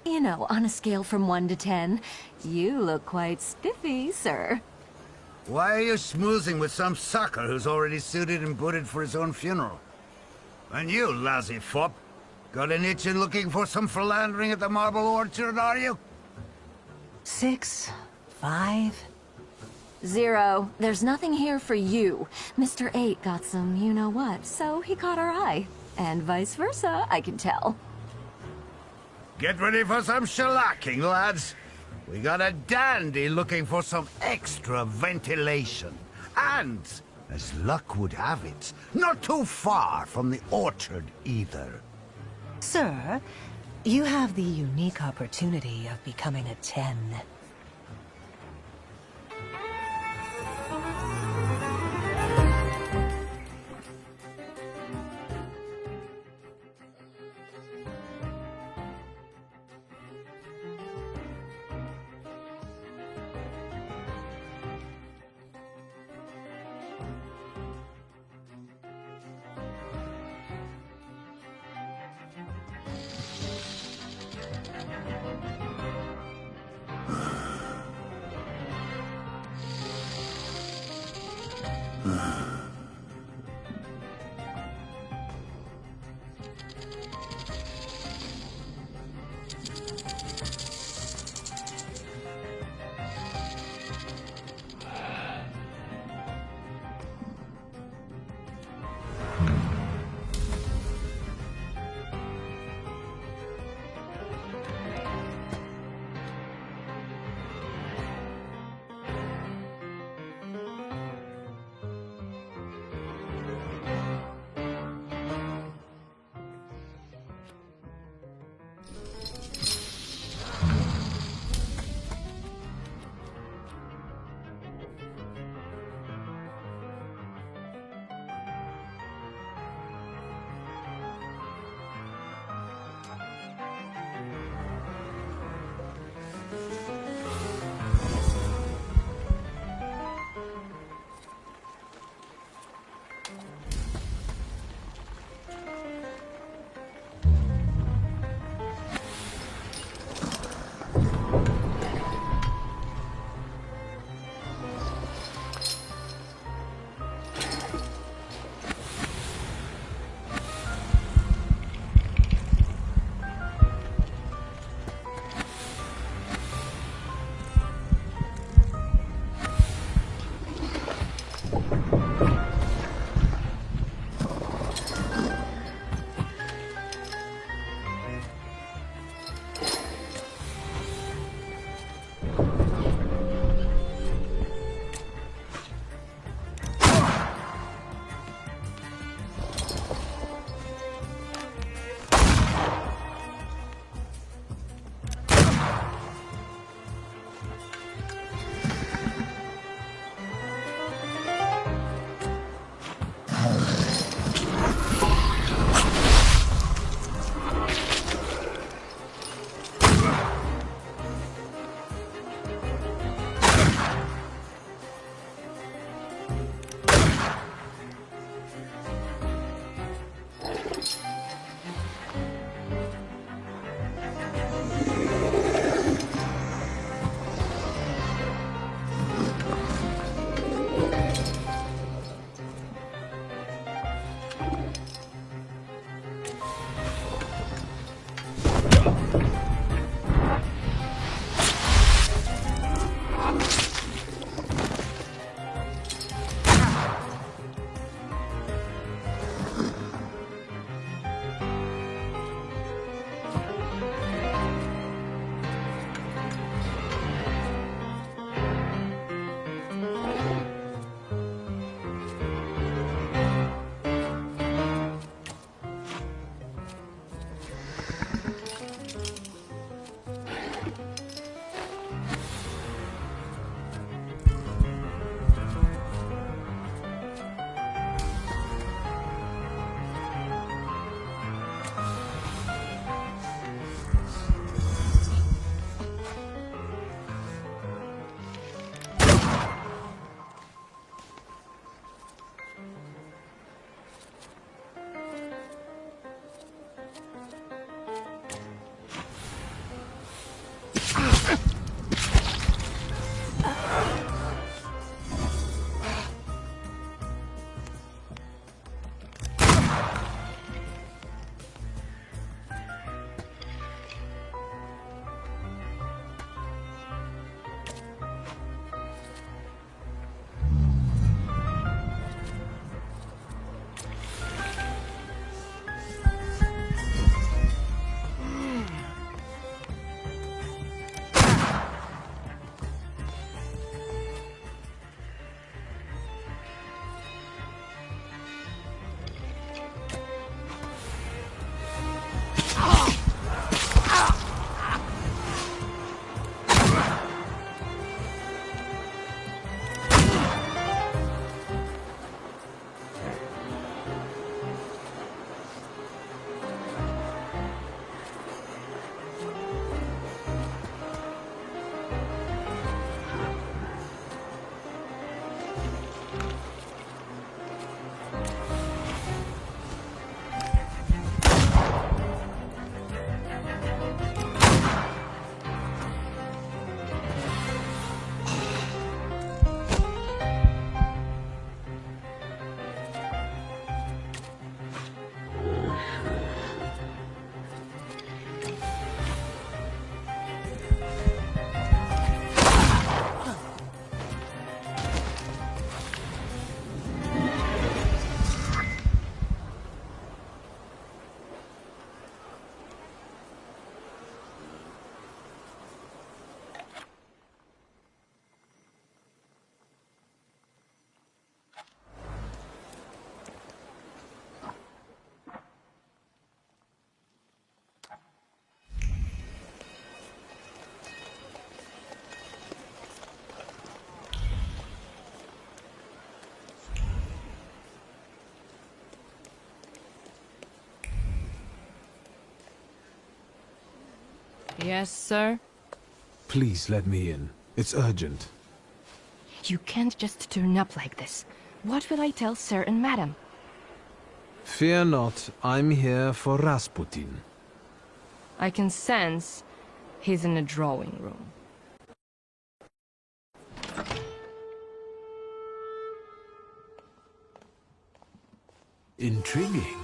You know, on a scale from 1 to 10, you look quite spiffy, sir. Why are you schmoozing with some sucker who's already suited and booted for his own funeral? And you, lousy fop, got an itch in looking for some philandering at the Marble Orchard, are you? 6, 5... 0. There's nothing here for you. Mr. 8 got some you-know-what, so he caught our eye. And vice versa, I can tell. Get ready for some shellacking, lads. We got a dandy looking for some extra ventilation. And, as luck would have it, not too far from the orchard either. Sir, you have the unique opportunity of becoming a 10. Yes, sir? Please let me in. It's urgent. You can't just turn up like this. What will I tell Sir and Madam? Fear not, I'm here for Rasputin. I can sense he's in the drawing room. Intriguing.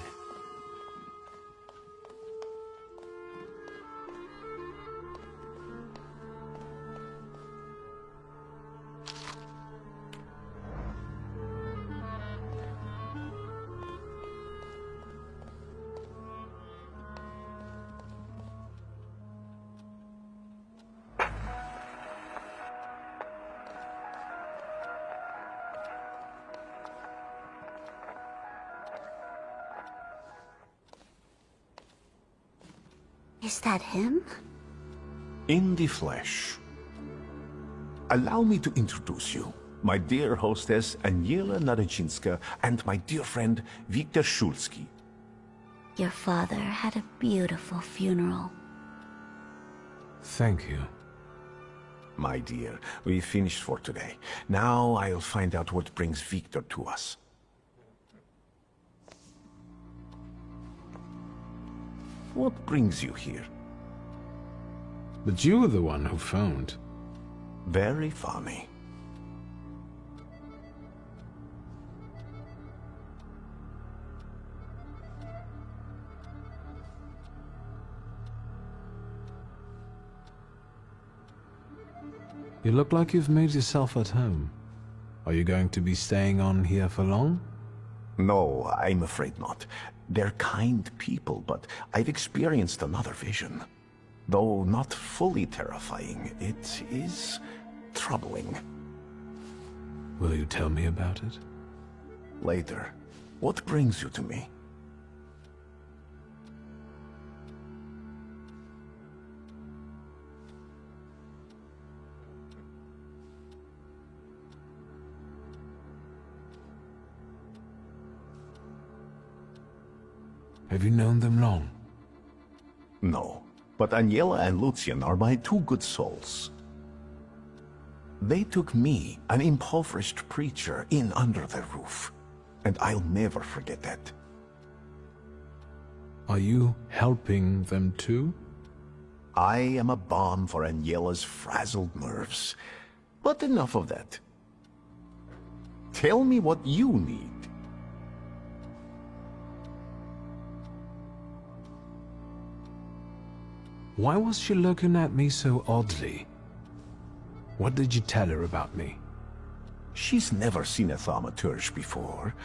Is that him? In the flesh. Allow me to introduce you. My dear hostess, Aniela Nadezinska, and my dear friend, Viktor Shulsky. Your father had a beautiful funeral. Thank you. My dear, we finished for today. Now I'll find out what brings Viktor to us. What brings you here? But you were the one who phoned. Very funny. You look like you've made yourself at home. Are you going to be staying on here for long? No, I'm afraid not. They're kind people, but I've experienced another vision. Though not fully terrifying, it is troubling. Will you tell me about it? Later. What brings you to me? Have you known them long? No, but Aniela and Lucian are my two good souls. They took me, an impoverished preacher, in under their roof, and I'll never forget that. Are you helping them too? I am a balm for Aniela's frazzled nerves. But enough of that. Tell me what you need. Why was she looking at me so oddly? What did you tell her about me? She's never seen a thaumaturge before.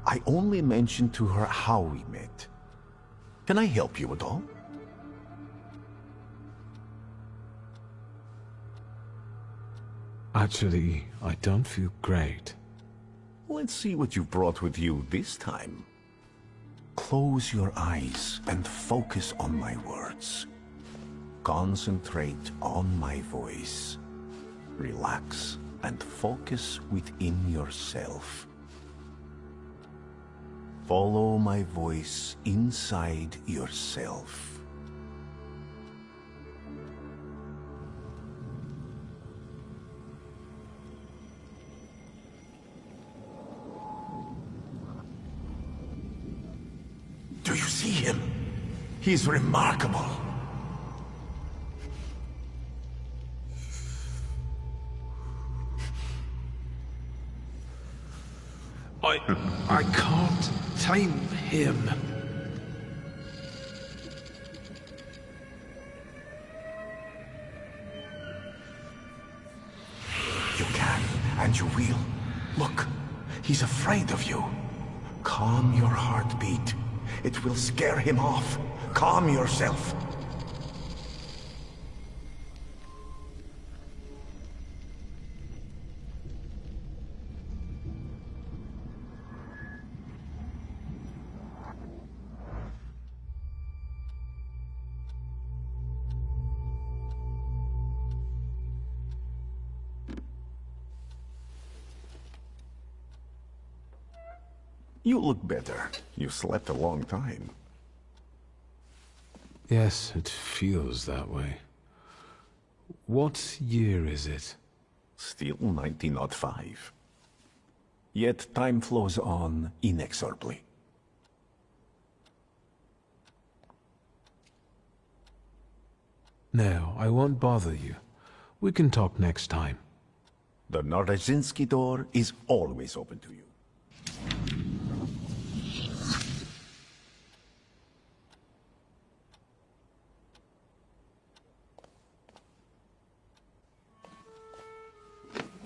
I only mentioned to her how we met. Can I help you at all? Actually, I don't feel great. Let's see what you've brought with you this time. Close your eyes and focus on my words. Concentrate on my voice. Relax and focus within yourself. Follow my voice inside yourself. Do you see him? He's remarkable. I can't tame him. You can, and you will. Look, he's afraid of you. Calm your heartbeat. It will scare him off. Calm yourself. You look better. You slept a long time. Yes, it feels that way. What year is it? Still 1905. Yet time flows on inexorably. No, I won't bother you. We can talk next time. The Norodzinski door is always open to you.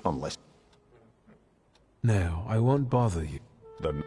Unless... No, I won't bother you. The...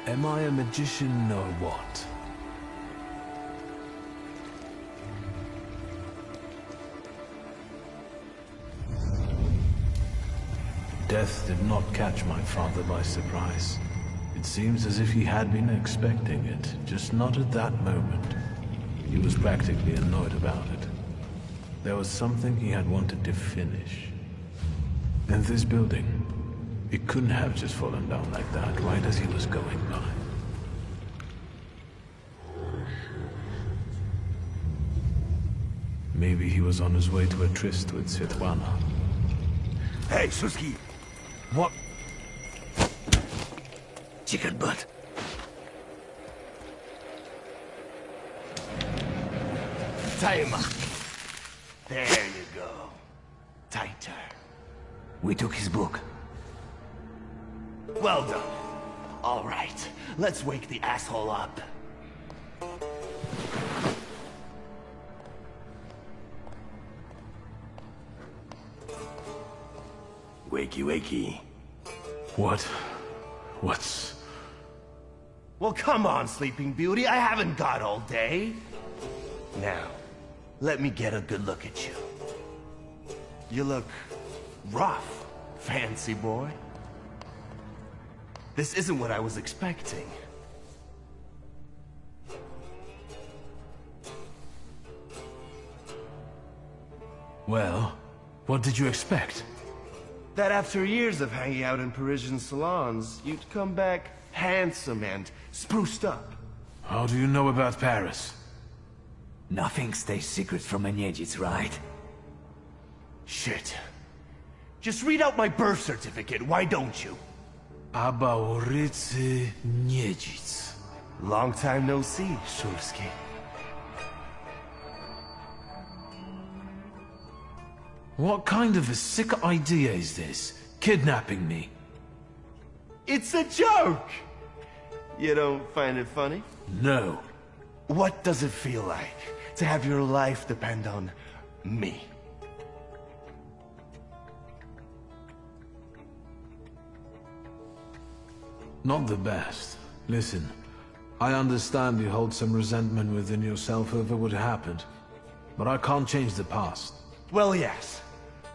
Am I a magician or what? Death did not catch my father by surprise. It seems as if he had been expecting it, just not at that moment. He was practically annoyed about it. There was something he had wanted to finish. And this building, it couldn't have just fallen down like that right as he was going by. Maybe he was on his way to a tryst with Svetlana. Hey, Suski! What? Chicken butt. Tie him up. There you go. Tighter. We took his book. Well done. All right, let's wake the asshole up. Wakey, wakey. What's... Well, come on, Sleeping Beauty. I haven't got all day. Now, let me get a good look at you. You look rough, fancy boy. This isn't what I was expecting. Well, what did you expect? That after years of hanging out in Parisian salons, you'd come back handsome and spruced up. How do you know about Paris? Nothing stays secret from a Niedzic, right? Shit. Just read out my birth certificate, why don't you? Abaurice Niedzic. Long time no see, Shulsky. What kind of a sick idea is this? Kidnapping me? It's a joke! You don't find it funny? No. What does it feel like to have your life depend on me? Not the best. Listen, I understand you hold some resentment within yourself over what happened, but I can't change the past. Well, yes.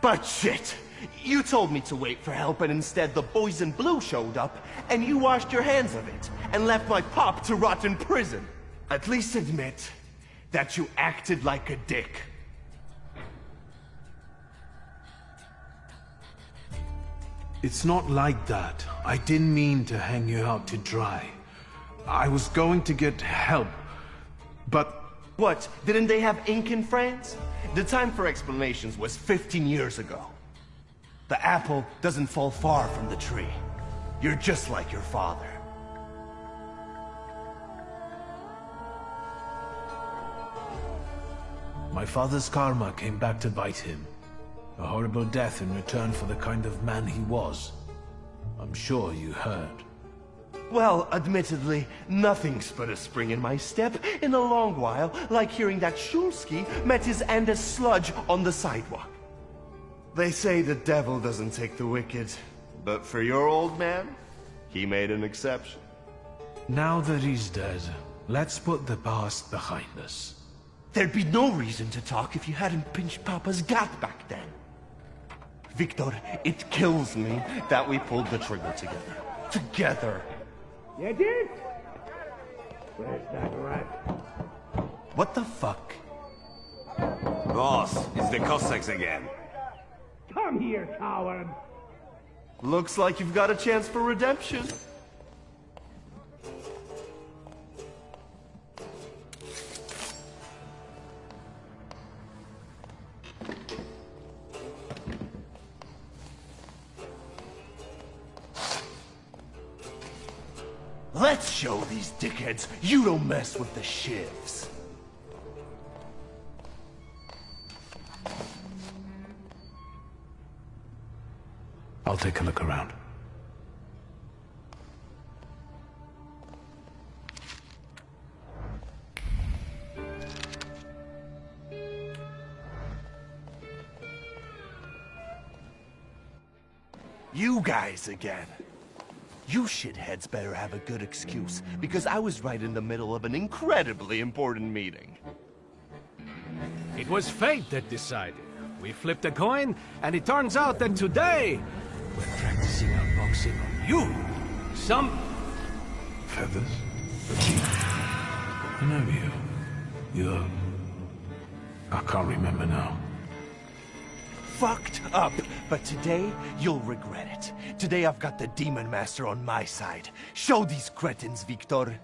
But shit! You told me to wait for help and instead the boys in blue showed up and you washed your hands of it and left my pop to rot in prison. At least admit that you acted like a dick. It's not like that. I didn't mean to hang you out to dry. I was going to get help, but... What? Didn't they have ink in France? The time for explanations was 15 years ago. The apple doesn't fall far from the tree. You're just like your father. My father's karma came back to bite him. A horrible death in return for the kind of man he was. I'm sure you heard. Well, admittedly, nothing's put a spring in my step in a long while, like hearing that Shulsky met his Andes sludge on the sidewalk. They say the devil doesn't take the wicked, but for your old man, he made an exception. Now that he's dead, let's put the past behind us. There'd be no reason to talk if you hadn't pinched Papa's gut back then. Victor, it kills me that we pulled the trigger together. Together. You did? Where's that rat? What the fuck? Boss, it's the Cossacks again. Come here, coward! Looks like you've got a chance for redemption. Let's show these dickheads you don't mess with the shivs. I'll take a look around. You guys again. You shitheads better have a good excuse, because I was right in the middle of an incredibly important meeting. It was fate that decided. We flipped a coin, and it turns out that today, we're practicing our boxing on you. Some... Feathers? I know you. You're... I can't remember now. Fucked up, but today you'll regret it. Today I've got the Demon Master on my side. Show these cretins, Victor.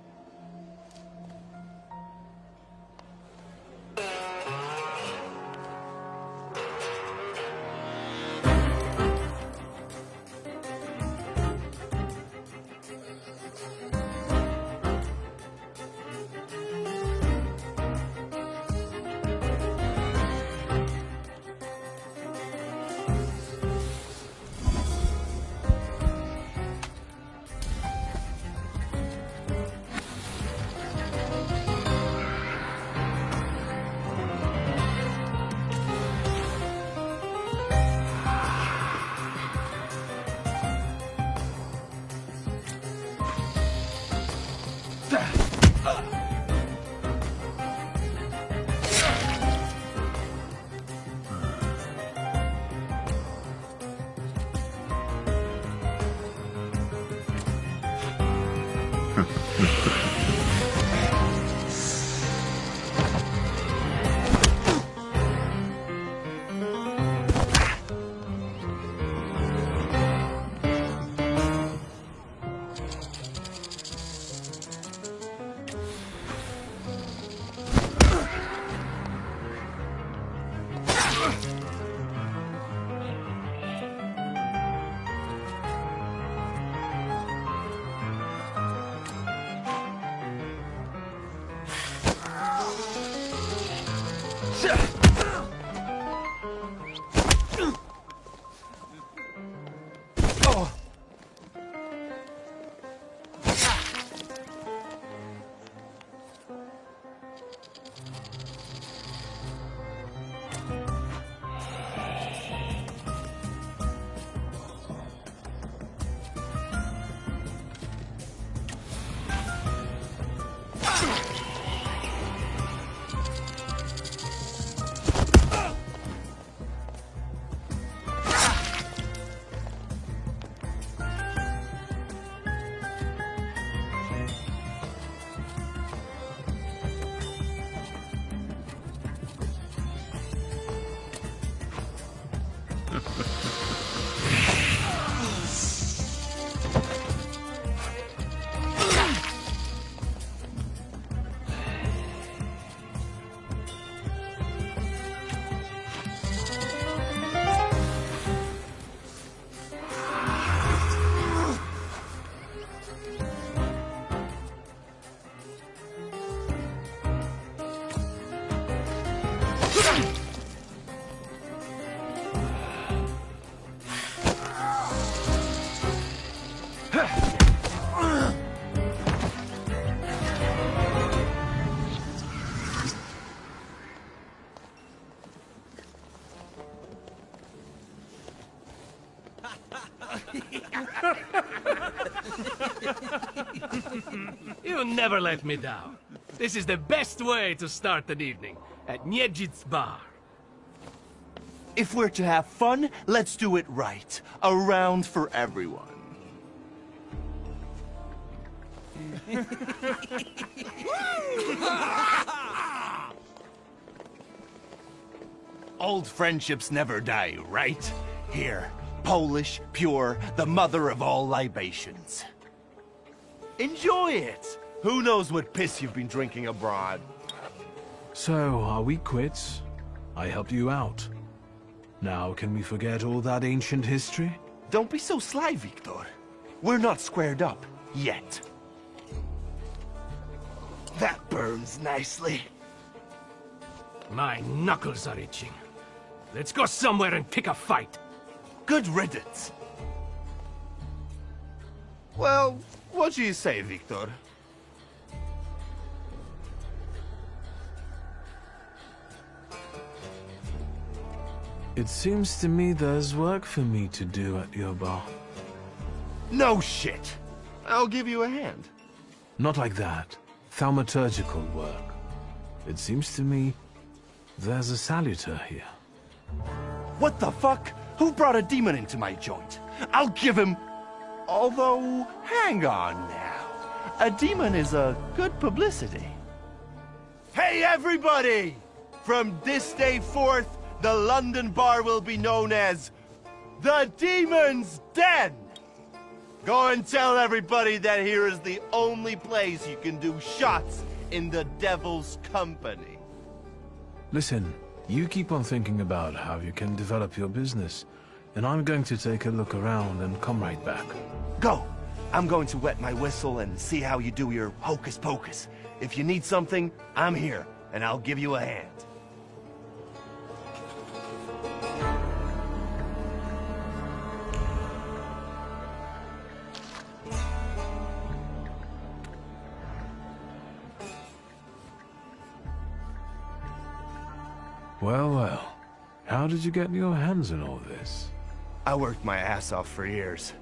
You never let me down. This is the best way to start an evening, at Niedzic's bar. If we're to have fun, let's do it right. A round for everyone. Old friendships never die, right? Here, Polish, pure, the mother of all libations. Enjoy it! Who knows what piss you've been drinking abroad? So, are we quits? I helped you out. Now, can we forget all that ancient history? Don't be so sly, Victor. We're not squared up, yet. That burns nicely. My knuckles are itching. Let's go somewhere and pick a fight. Good riddance. Well, what do you say, Victor? It seems to me there's work for me to do at your bar. No shit! I'll give you a hand. Not like that. Thaumaturgical work. It seems to me there's a saluter here. What the fuck? Who brought a demon into my joint? I'll give him... Although, hang on now. A demon is a good publicity. Hey, everybody! From this day forth, the London bar will be known as the Demon's Den! Go and tell everybody that here is the only place you can do shots in the devil's company. Listen, you keep on thinking about how you can develop your business, and I'm going to take a look around and come right back. Go! I'm going to wet my whistle and see how you do your hocus pocus. If you need something, I'm here, and I'll give you a hand. Well, well. How did you get your hands on all this? I worked my ass off for years.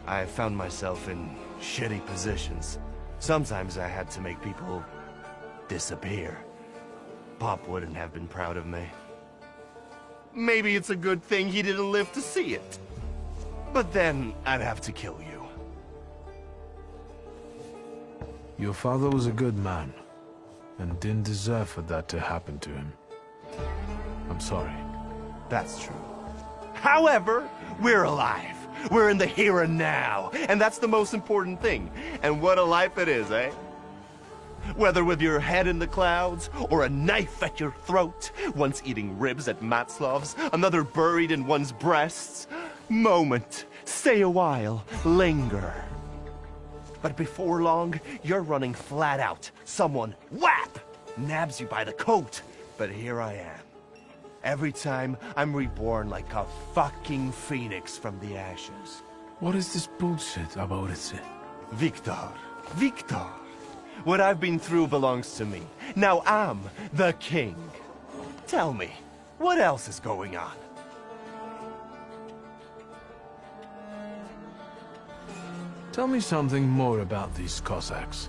I found myself in shitty positions. Sometimes I had to make people disappear. Pop wouldn't have been proud of me. Maybe it's a good thing he didn't live to see it. But then I'd have to kill you. Your father was a good man, and didn't deserve for that to happen to him. I'm sorry. That's true. However, we're alive. We're in the here and now, and that's the most important thing. And what a life it is, eh? Whether with your head in the clouds, or a knife at your throat, once eating ribs at Matzlov's, another buried in one's breasts. Moment, stay a while, linger. But before long, you're running flat out. Someone, whap, nabs you by the coat. But here I am. Every time, I'm reborn like a fucking phoenix from the ashes. What is this bullshit about it? Victor. Victor. What I've been through belongs to me. Now I'm the king. Tell me, what else is going on? Tell me something more about these Cossacks.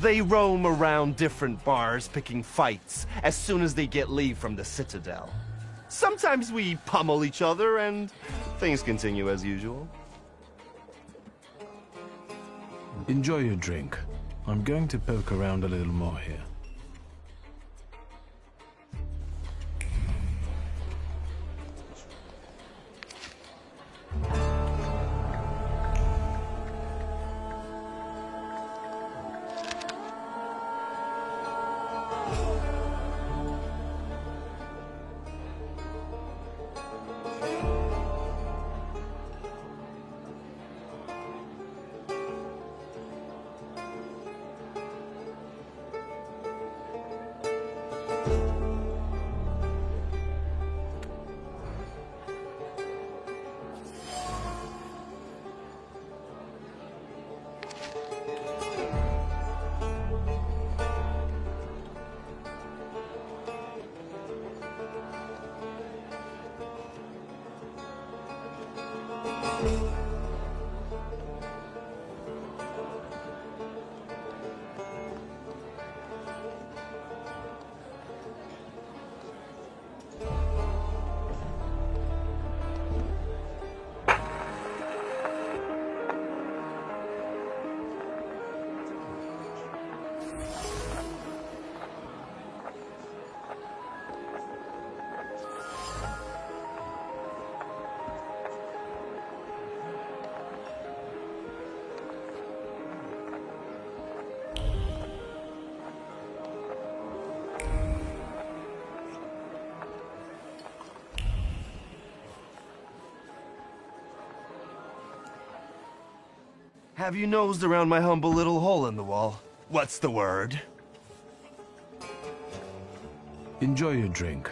They roam around different bars picking fights as soon as they get leave from the Citadel. Sometimes we pummel each other and things continue as usual. Enjoy your drink. I'm going to poke around a little more here. Have you nosed around my humble little hole in the wall? What's the word? Enjoy your drink.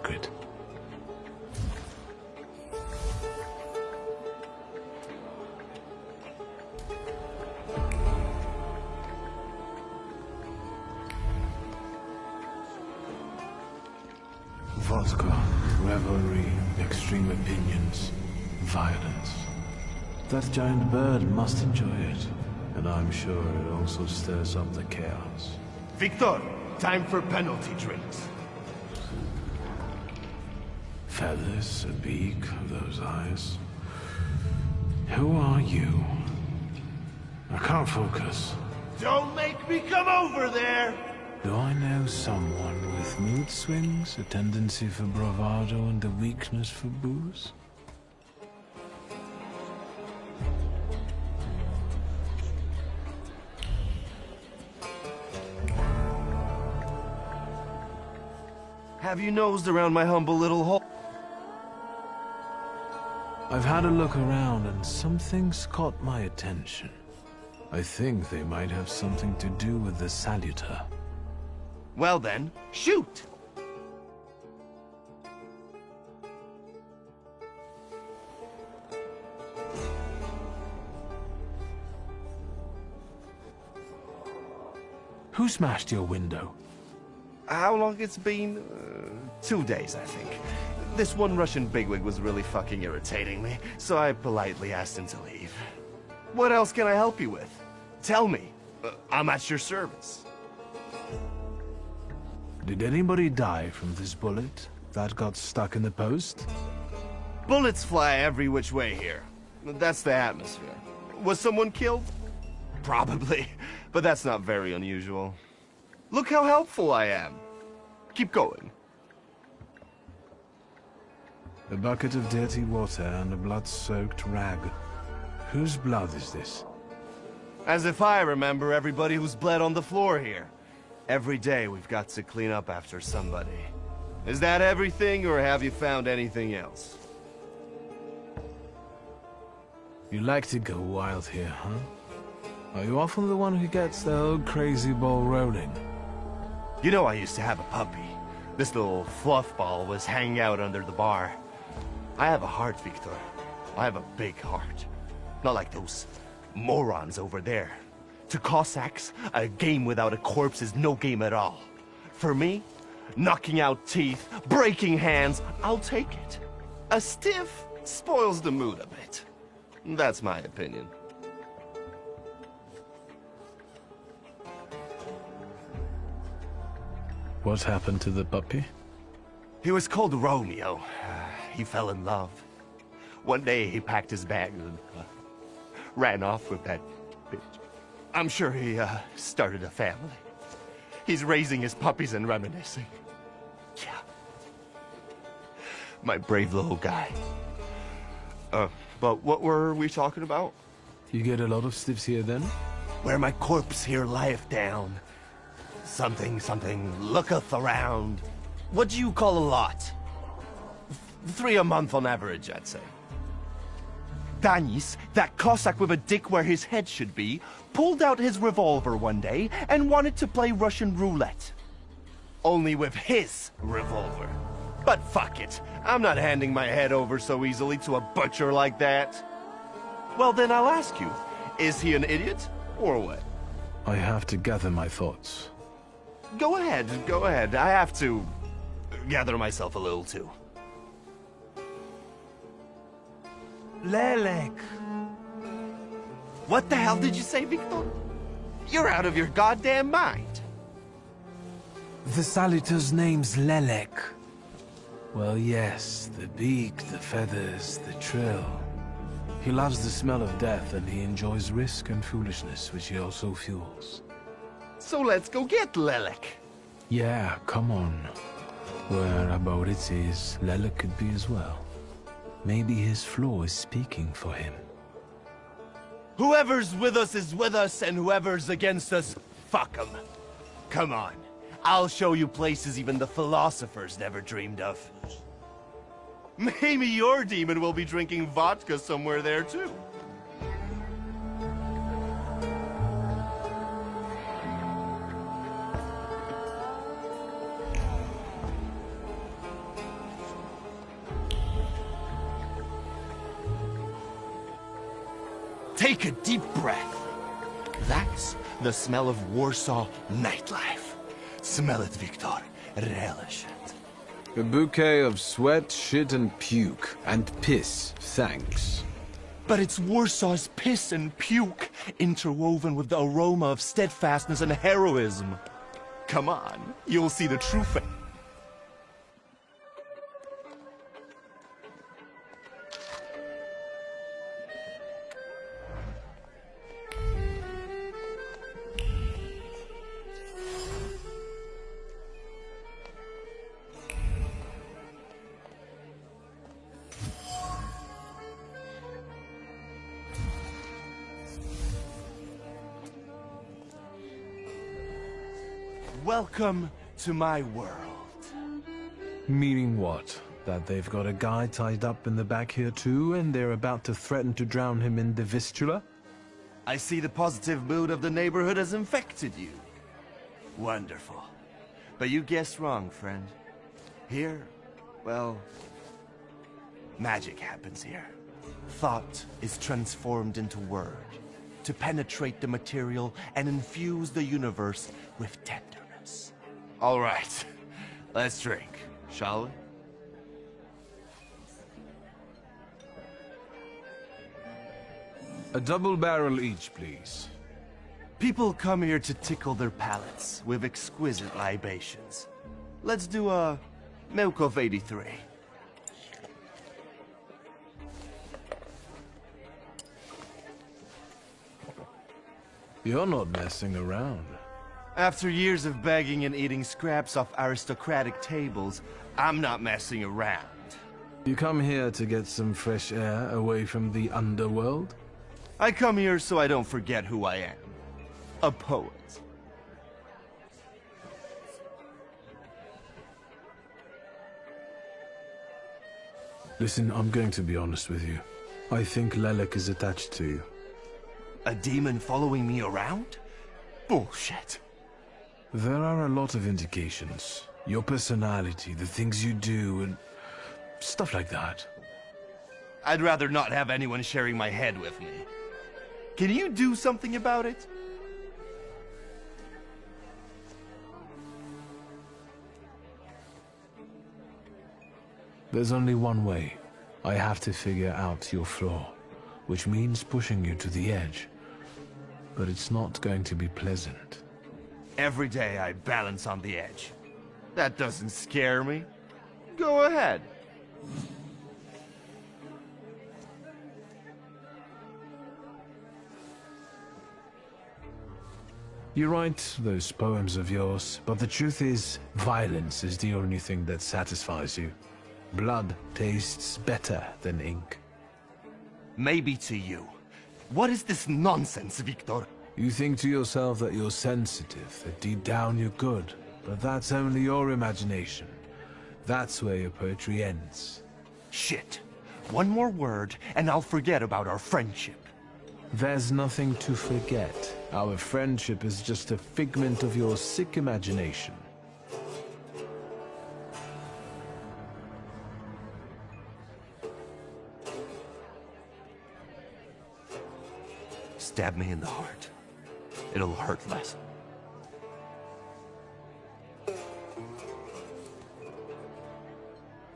secret. Vodka, revelry, extreme opinions, violence. That giant bird must enjoy it, and I'm sure it also stirs up the chaos. Victor, time for penalty drinks. Feathers, a beak, those eyes. Who are you? I can't focus. Don't make me come over there! Do I know someone with mood swings, a tendency for bravado, and a weakness for booze? Have you nosed around my humble little hole? I've had a look around and something's caught my attention. I think they might have something to do with the Saluter. Well then, shoot! Who smashed your window? How long it's been? 2 days, I think. This one Russian bigwig was really fucking irritating me, so I politely asked him to leave. What else can I help you with? Tell me. I'm at your service. Did anybody die from this bullet that got stuck in the post? Bullets fly every which way here. That's the atmosphere. Was someone killed? Probably, but that's not very unusual. Look how helpful I am. Keep going. A bucket of dirty water and a blood-soaked rag. Whose blood is this? As if I remember everybody who's bled on the floor here. Every day we've got to clean up after somebody. Is that everything, or have you found anything else? You like to go wild here, huh? Are you often the one who gets the whole crazy ball rolling? You know, I used to have a puppy. This little fluff ball was hanging out under the bar. I have a heart, Victor. I have a big heart. Not like those morons over there. To Cossacks, a game without a corpse is no game at all. For me, knocking out teeth, breaking hands, I'll take it. A stiff spoils the mood a bit. That's my opinion. What happened to the puppy? He was called Romeo. He fell in love. One day he packed his bags and ran off with that bitch. I'm sure he started a family. He's raising his puppies and reminiscing. Yeah. My brave little guy. But what were we talking about? You get a lot of stiffs here then? Where my corpse here lieth down. Something looketh around. What do you call a lot? 3 a month on average, I'd say. Danis, that Cossack with a dick where his head should be, pulled out his revolver one day and wanted to play Russian roulette. Only with his revolver. But fuck it, I'm not handing my head over so easily to a butcher like that. Well then I'll ask you, is he an idiot, or what? I have to gather my thoughts. Go ahead. I have to gather myself a little too. Lelek. What the hell did you say, Victor? You're out of your goddamn mind. The Saluter's name's Lelek. Well, yes, the beak, the feathers, the trill. He loves the smell of death, and he enjoys risk and foolishness, which he also fuels. So let's go get Lelek. Yeah, come on. Where about it is, Lelek could be as well. Maybe his flaw is speaking for him. Whoever's with us is with us, and whoever's against us, fuck 'em. Come on. I'll show you places even the philosophers never dreamed of. Maybe your demon will be drinking vodka somewhere there, too. Take a deep breath. That's the smell of Warsaw nightlife. Smell it, Victor. Relish it. A bouquet of sweat, shit, and puke. And piss, thanks. But it's Warsaw's piss and puke, interwoven with the aroma of steadfastness and heroism. Come on, you'll see the true face. Welcome to my world. Meaning what? That they've got a guy tied up in the back here too, and they're about to threaten to drown him in the Vistula? I see the positive mood of the neighborhood has infected you. Wonderful. But you guessed wrong, friend. Here, well, magic happens here. Thought is transformed into word, to penetrate the material and infuse the universe with tenderness. All right, let's drink, shall we? A double barrel each, please. People come here to tickle their palates with exquisite libations. Let's do a Milk of 83. You're not messing around. After years of begging and eating scraps off aristocratic tables, I'm not messing around. You come here to get some fresh air away from the underworld? I come here so I don't forget who I am. A poet. Listen, I'm going to be honest with you. I think Lelek is attached to you. A demon following me around? Bullshit. There are a lot of indications. Your personality, the things you do, and stuff like that. I'd rather not have anyone sharing my head with me. Can you do something about it? There's only one way. I have to figure out your flaw, which means pushing you to the edge. But it's not going to be pleasant. Every day I balance on the edge. That doesn't scare me. Go ahead. You write those poems of yours, but the truth is, violence is the only thing that satisfies you. Blood tastes better than ink. Maybe to you. What is this nonsense, Victor? You think to yourself that you're sensitive, that deep down you're good, but that's only your imagination. That's where your poetry ends. Shit. One more word, and I'll forget about our friendship. There's nothing to forget. Our friendship is just a figment of your sick imagination. Stab me in the heart. It'll hurt less.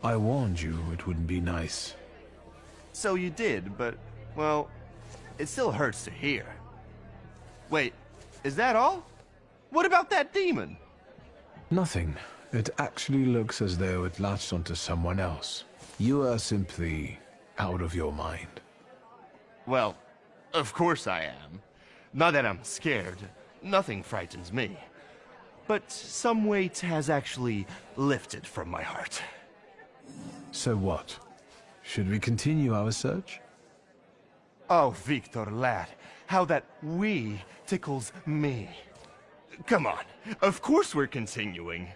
I warned you it wouldn't be nice. So you did, but, well, it still hurts to hear. Wait, is that all? What about that demon? Nothing. It actually looks as though it latched onto someone else. You are simply out of your mind. Well, of course I am. Not that I'm scared. Nothing frightens me. But some weight has actually lifted from my heart. So what? Should we continue our search? Oh, Victor, lad, how that "we" tickles me. Come on, of course we're continuing.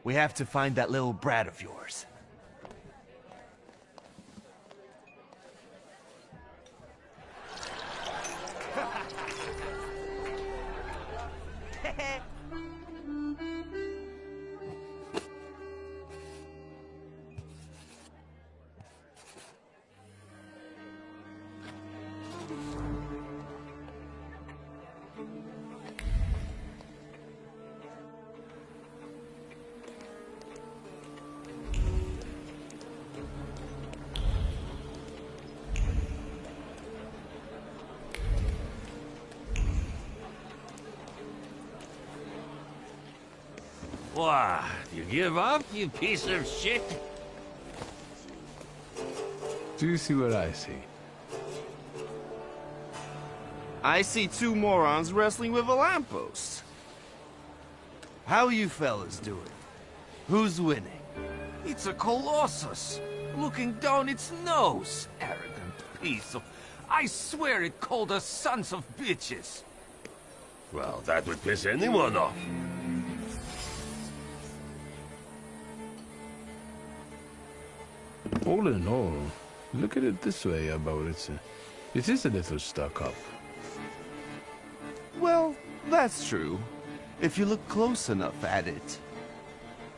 We have to find that little brat of yours. What? You give up, you piece of shit? Do you see what I see? I see two morons wrestling with a lamppost. How you fellas doing? Who's winning? It's a colossus, looking down its nose. Arrogant piece of... I swear it called us sons of bitches. Well, that would piss anyone off. All in all, look at it this way, Aboritsa. It is a little stuck up. Well, that's true. If you look close enough at it,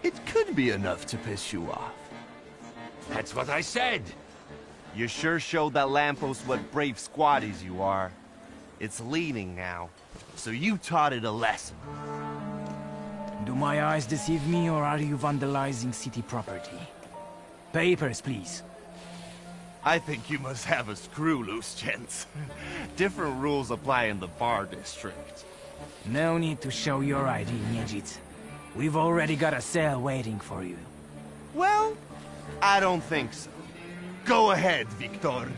it could be enough to piss you off. That's what I said. You sure showed that lamppost what brave squatties you are. It's leaning now, so you taught it a lesson. Do my eyes deceive me, or are you vandalizing city property? Papers, please. I think you must have a screw loose, gents. Different rules apply in the bar district. No need to show your ID, Niedzit. We've already got a cell waiting for you. Well, I don't think so. Go ahead, Victor.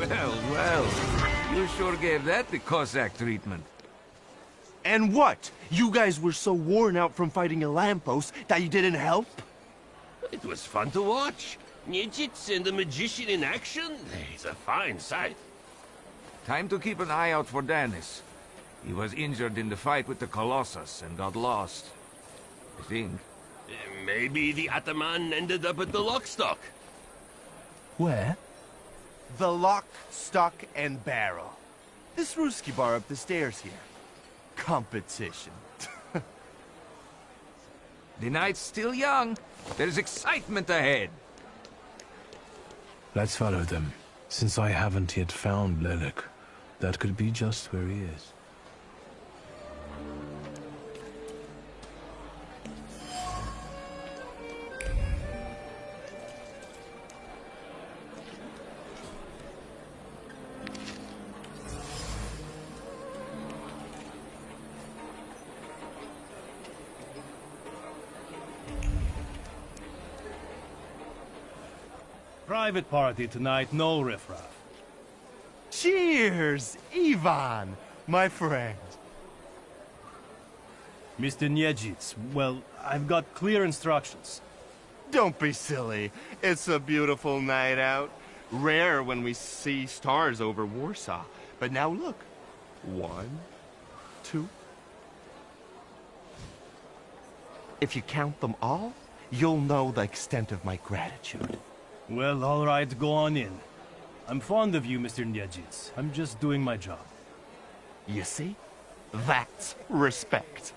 Well, well. You sure gave that the Cossack treatment. And what? You guys were so worn out from fighting a lamppost that you didn't help? It was fun to watch. Nijits and the magician in action. It's a fine sight. Time to keep an eye out for Danis. He was injured in the fight with the Colossus and got lost. I think. Maybe the Ataman ended up at the Lockstock. Where? The Lock, Stock, and Barrel. This Ruski bar up the stairs here. Competition. The night's still young. There's excitement ahead. Let's follow them. Since I haven't yet found Lelik, that could be just where he is. Private party tonight, no riffraff. Cheers, Ivan, my friend. Mr. Niedzits, well, I've got clear instructions. Don't be silly. It's a beautiful night out. Rare when we see stars over Warsaw. But now look. 1, 2. If you count them all, you'll know the extent of my gratitude. Well, all right, go on in. I'm fond of you, Mr. Niedzits. I'm just doing my job. You see? That's respect.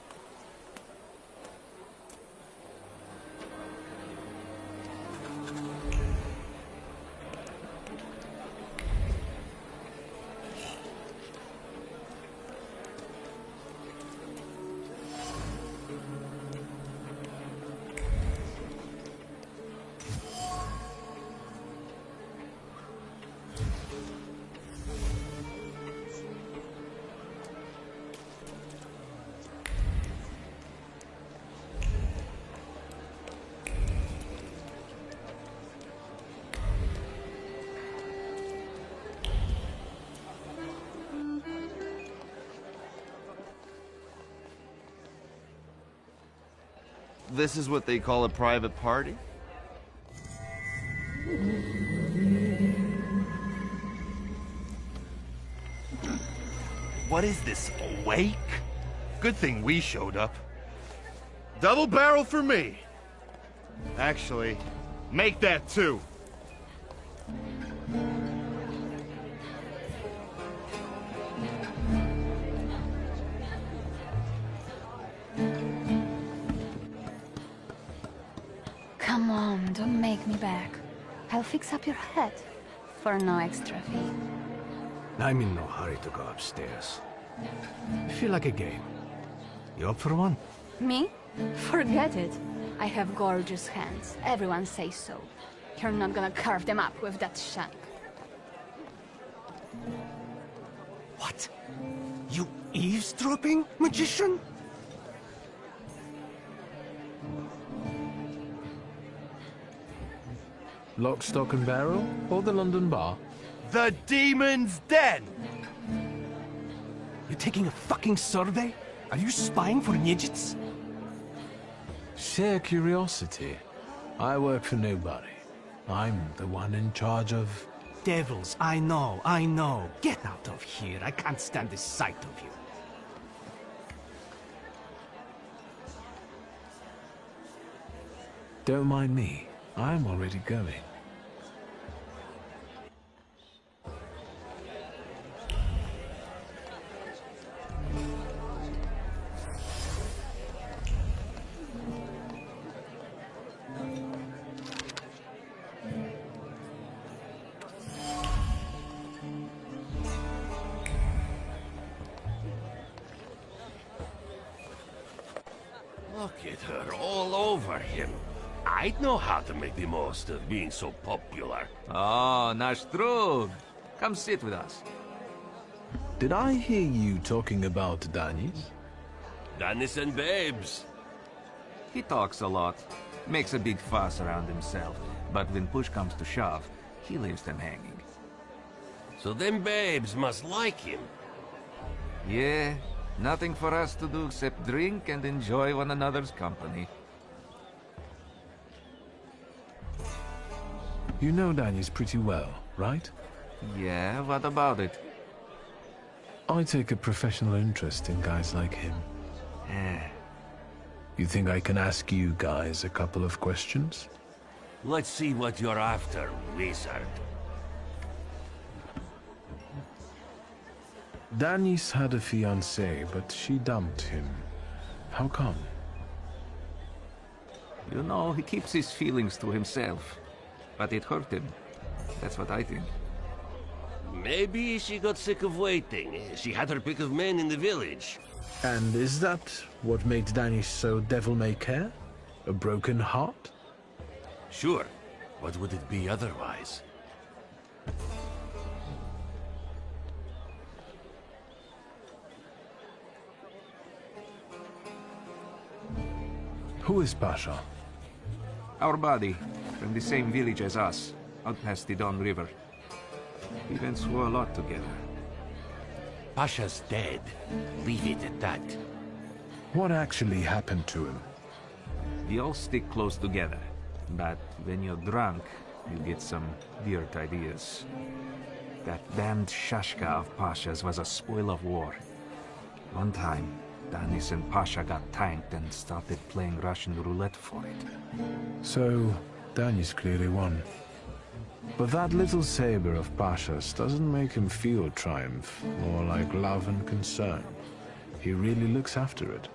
This is what they call a private party? What is this, a wake? Good thing we showed up. Double barrel for me. Actually, make that 2. Come on, don't make me back. I'll fix up your head for no extra fee. I'm in no hurry to go upstairs. I feel like a game. You up for one? Me? Forget it. I have gorgeous hands. Everyone says so. You're not gonna carve them up with that shank. What? You eavesdropping, magician? Lock, stock and barrel? Or the London bar? The Demon's Den! You taking a fucking survey? Are you spying for Niedzits? Sheer curiosity. I work for nobody. I'm the one in charge of... Devils, I know. Get out of here. I can't stand the sight of you. Don't mind me. I'm already going. Look at her all over him. I'd know how to make the most of being so popular. Oh, nasz drug. Come sit with us. Did I hear you talking about Danis? Danis and babes. He talks a lot. Makes a big fuss around himself. But when push comes to shove, he leaves them hanging. So them babes must like him. Yeah, nothing for us to do except drink and enjoy one another's company. You know Danny's pretty well, right? Yeah, what about it? I take a professional interest in guys like him. You think I can ask you guys a couple of questions? Let's see what you're after, wizard. Danny's had a fiancée, but she dumped him. How come? You know, he keeps his feelings to himself. But it hurt him. That's what I think. Maybe she got sick of waiting. She had her pick of men in the village. And is that what made Danny so devil-may-care? A broken heart? Sure. What would it be otherwise? Who is Pasha? Our buddy, from the same village as us, out past the Don River. We went through a lot together. Pasha's dead. Leave it at that. What actually happened to him? We all stick close together, but when you're drunk, you get some weird ideas. That damned Shashka of Pasha's was a spoil of war. One time, Danis and Pasha got tanked and started playing Russian roulette for it. So, Danis clearly won. But that little saber of Pasha's doesn't make him feel triumph, more like love and concern. He really looks after it.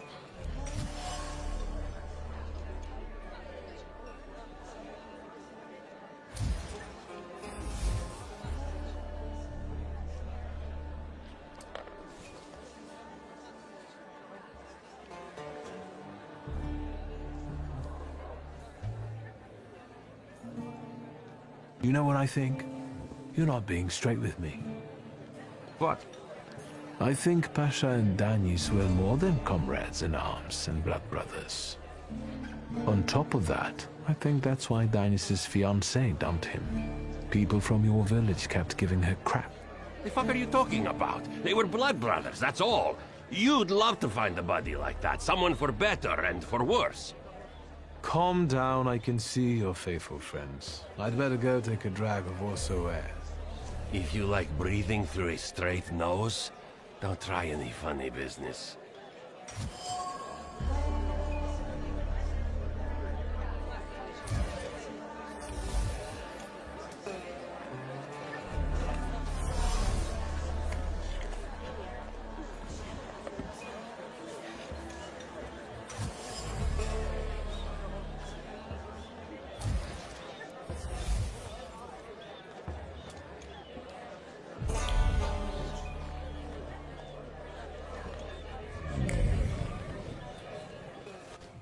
You know what I think? You're not being straight with me. What? I think Pasha and Danis were more than comrades in arms and blood brothers. On top of that, I think that's why Danis' fiancée dumped him. People from your village kept giving her crap. The fuck are you talking about? They were blood brothers, that's all. You'd love to find a buddy like that. Someone for better and for worse. Calm down, I can see your faithful friends. I'd better go take a drag of Warsaw air. If you like breathing through a straight nose, don't try any funny business.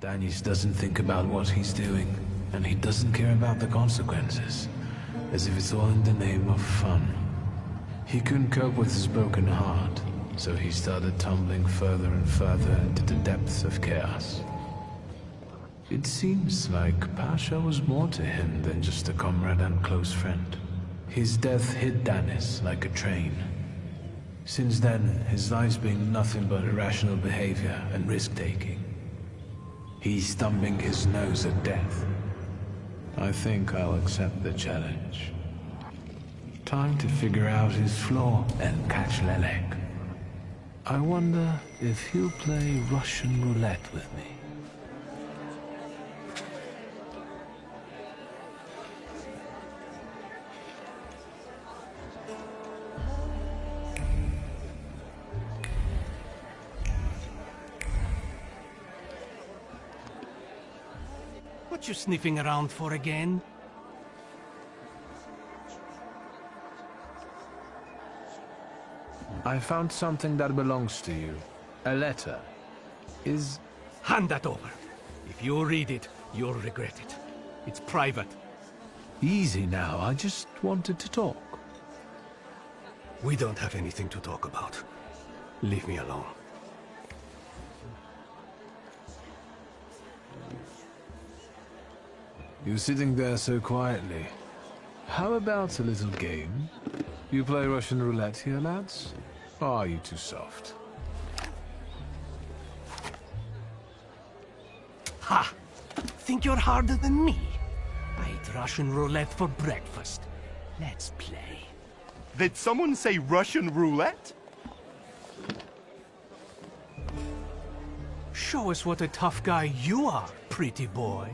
Danis doesn't think about what he's doing, and he doesn't care about the consequences, as if it's all in the name of fun. He couldn't cope with his broken heart, so he started tumbling further and further into the depths of chaos. It seems like Pasha was more to him than just a comrade and close friend. His death hit Danis like a train. Since then, his life's been nothing but irrational behavior and risk-taking. He's thumbing his nose at death. I think I'll accept the challenge. Time to figure out his flaw and catch Lelek. I wonder if he'll play Russian roulette with me. What you sniffing around for again? I found something that belongs to you. A letter. Hand that over. If you read it, you'll regret it. It's private. Easy now, I just wanted to talk. We don't have anything to talk about. Leave me alone. You're sitting there so quietly. How about a little game? You play Russian roulette here, lads? Or are you too soft? Ha! Think you're harder than me? I eat Russian roulette for breakfast. Let's play. Did someone say Russian roulette? Show us what a tough guy you are, pretty boy.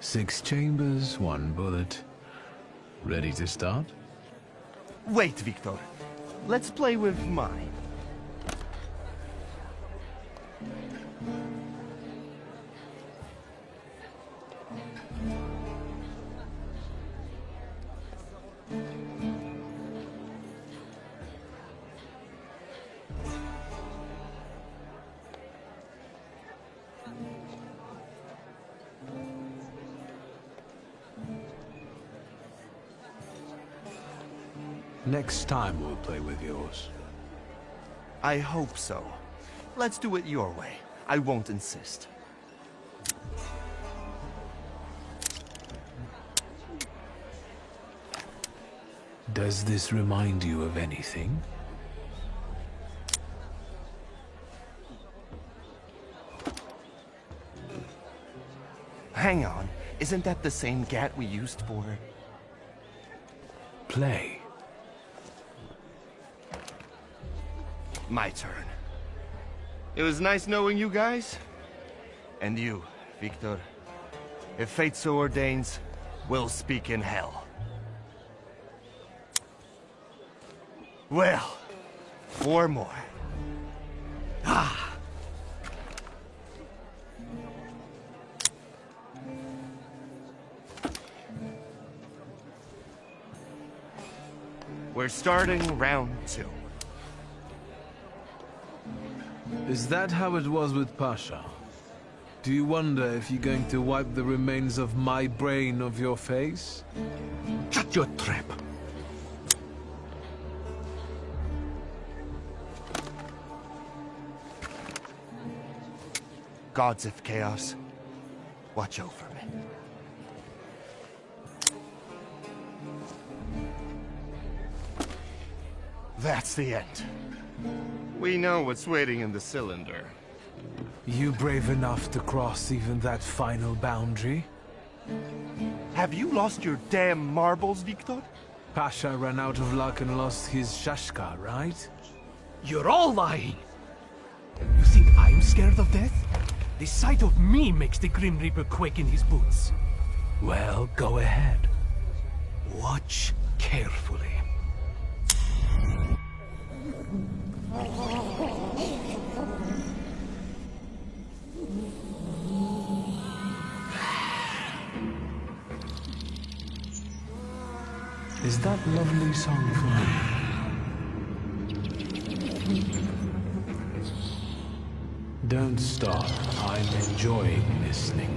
6 chambers, 1 bullet. Ready to start? Wait, Victor. Let's play with mine. Next time we'll play with yours. I hope so. Let's do it your way. I won't insist. Does this remind you of anything? Hang on. Isn't that the same gat we used for... play? My turn. It was nice knowing you guys. And you, Victor. If fate so ordains, we'll speak in hell. Well, 4 more. Ah! We're starting round 2. Is that how it was with Pasha? Do you wonder if you're going to wipe the remains of my brain off your face? Shut your trap. Gods of Chaos, watch over me. That's the end. We know what's waiting in the cylinder. You brave enough to cross even that final boundary? Have you lost your damn marbles, Victor? Pasha ran out of luck and lost his shashka, right? You're all lying! You think I'm scared of death? The sight of me makes the Grim Reaper quake in his boots. Well, go ahead. Watch carefully. Is that lovely song for me? Don't stop. I'm enjoying listening.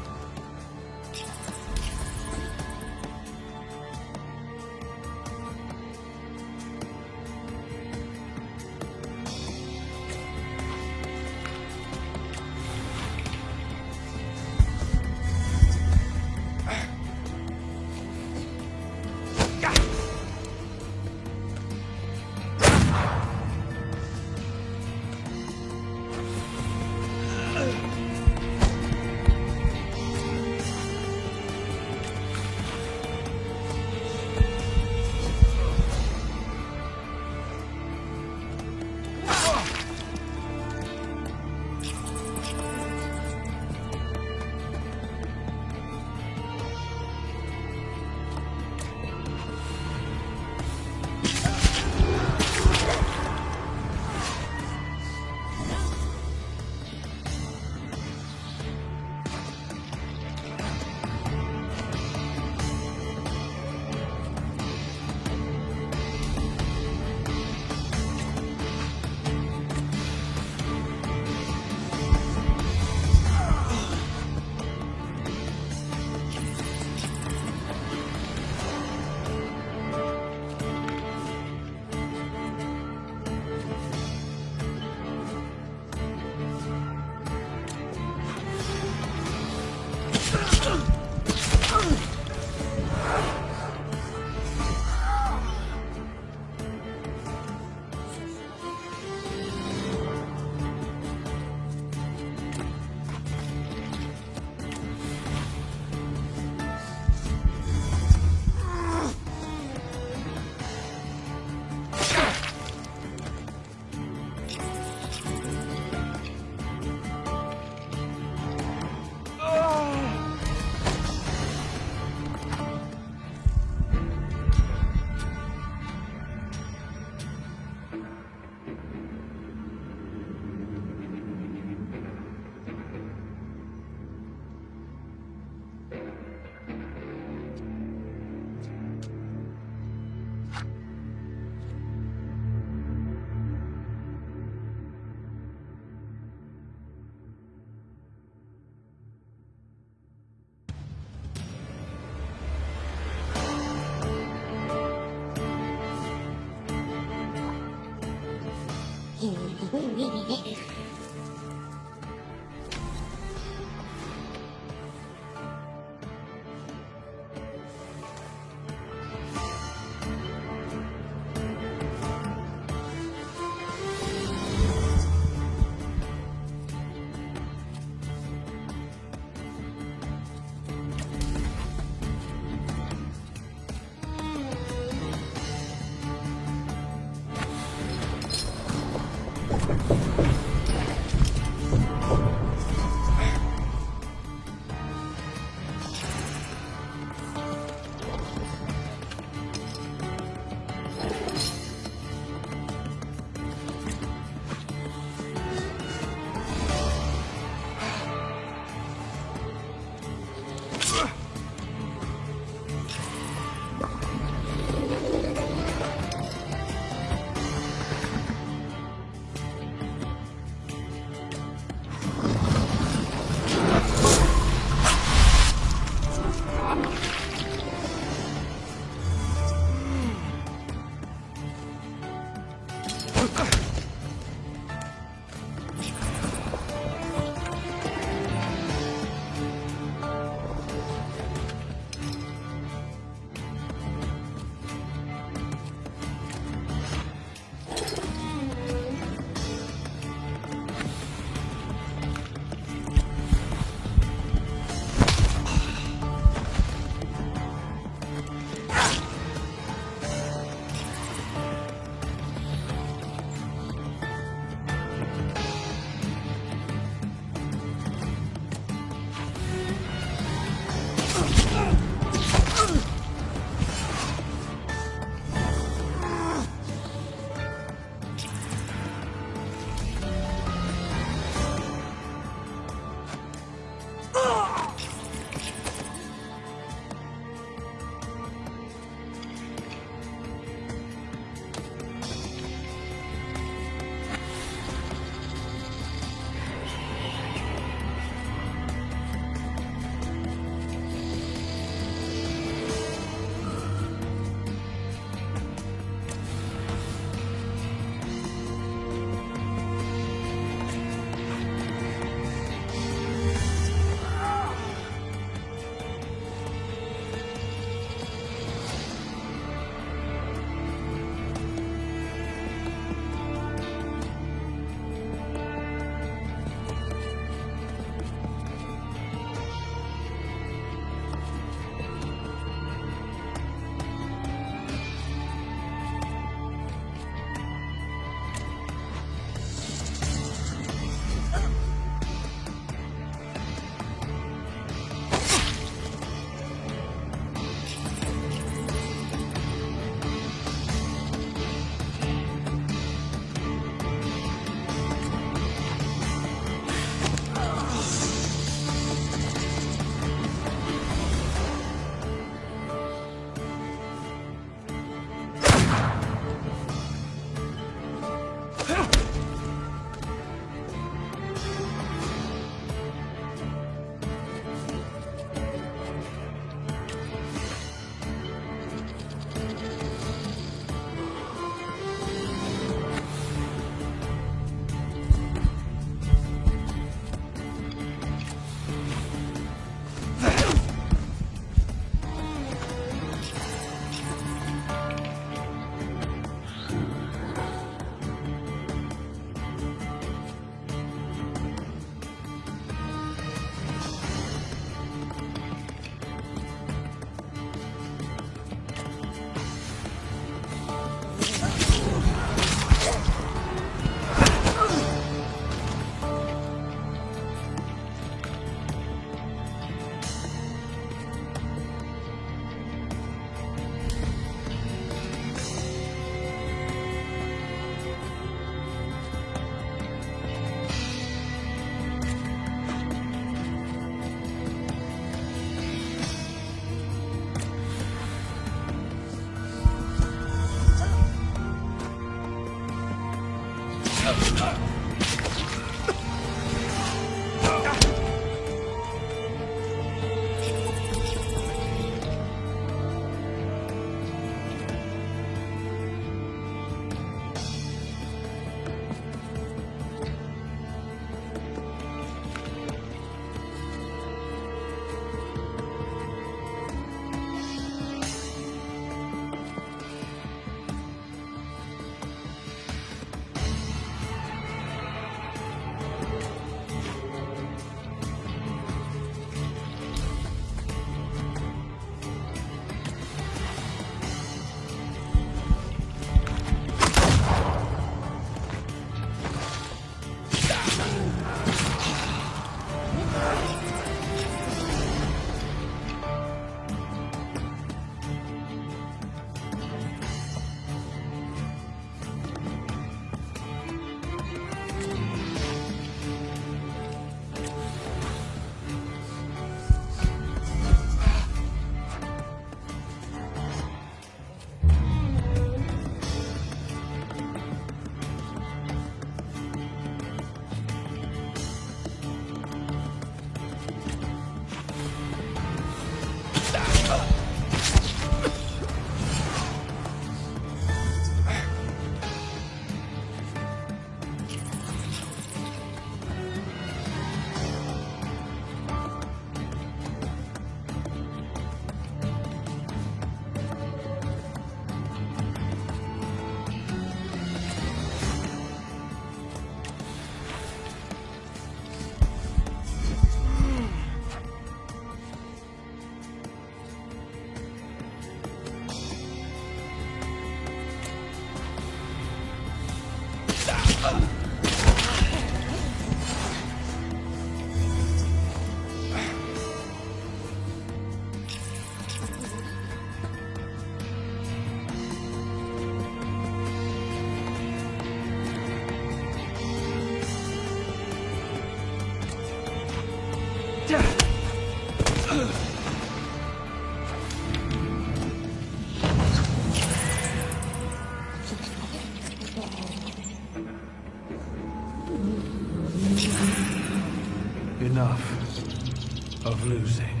Enough of losing.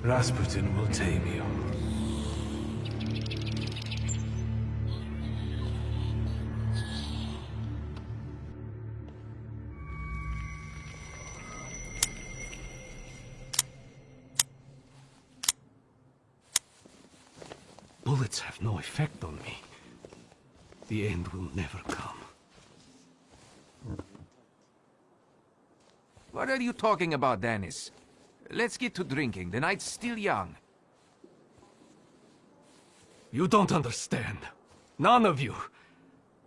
Rasputin will tame you. Bullets have no effect on me. The end will never come. What are you talking about, Dennis? Let's get to drinking. The night's still young. You don't understand. None of you.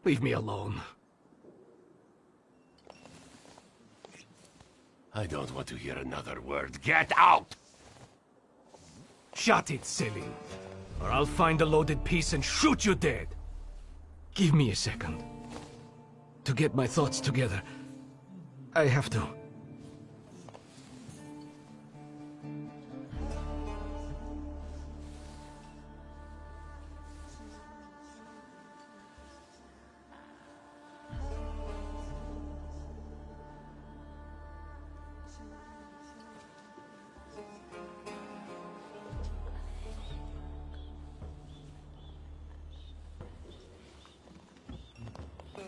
Leave me alone. I don't want to hear another word. Get out! Shut it, Selim. Or I'll find a loaded piece and shoot you dead. Give me a second. To get my thoughts together. I have to.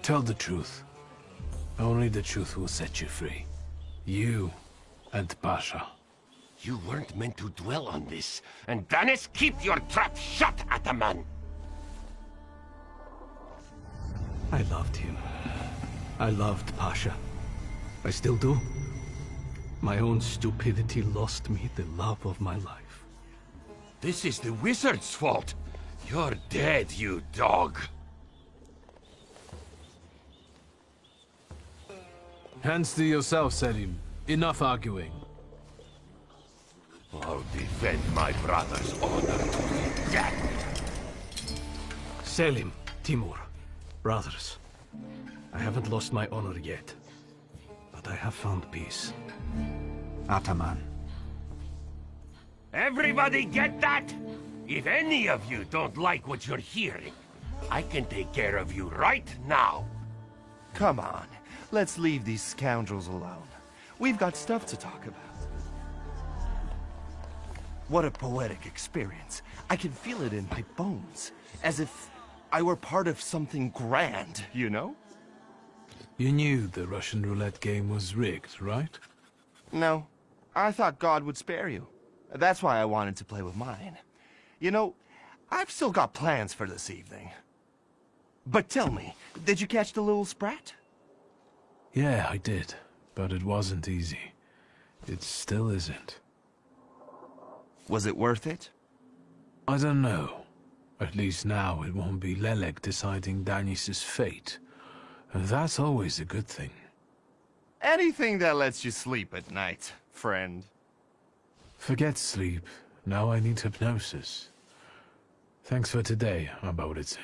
Tell the truth. Only the truth will set you free. You and Pasha. You weren't meant to dwell on this. And Dennis, keep your trap shut, Ataman! I loved him. I loved Pasha. I still do. My own stupidity lost me the love of my life. This is the wizard's fault. You're dead, you dog. Hands to yourself, Selim. Enough arguing. I'll defend my brother's honor to the death. Selim, Timur, brothers. I haven't lost my honor yet. But I have found peace. Ataman. Everybody get that? If any of you don't like what you're hearing, I can take care of you right now. Come on. Let's leave these scoundrels alone. We've got stuff to talk about. What a poetic experience. I can feel it in my bones. As if I were part of something grand, you know? You knew the Russian roulette game was rigged, right? No. I thought God would spare you. That's why I wanted to play with mine. You know, I've still got plans for this evening. But tell me, did you catch the little sprat? Yeah, I did. But it wasn't easy. It still isn't. Was it worth it? I don't know. At least now it won't be Lelek deciding Danis's fate. And that's always a good thing. Anything that lets you sleep at night, friend. Forget sleep. Now I need hypnosis. Thanks for today, Aboritze.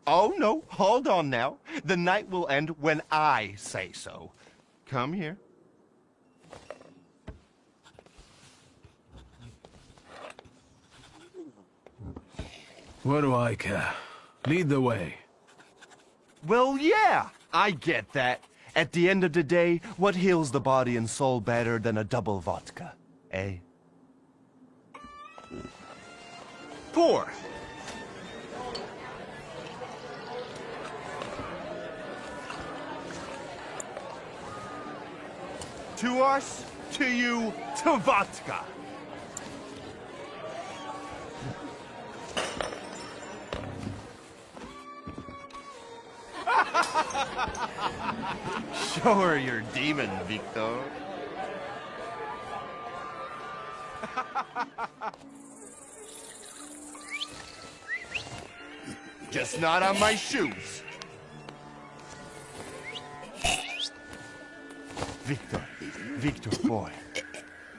Oh, no, hold on now. The night will end when I say so. Come here. What do I care? Lead the way. Well, yeah, I get that. At the end of the day, what heals the body and soul better than a double vodka, eh? Pour! To us, to you, to vodka! Show her your demon, Victor. Just not on my shoes. Victor, boy.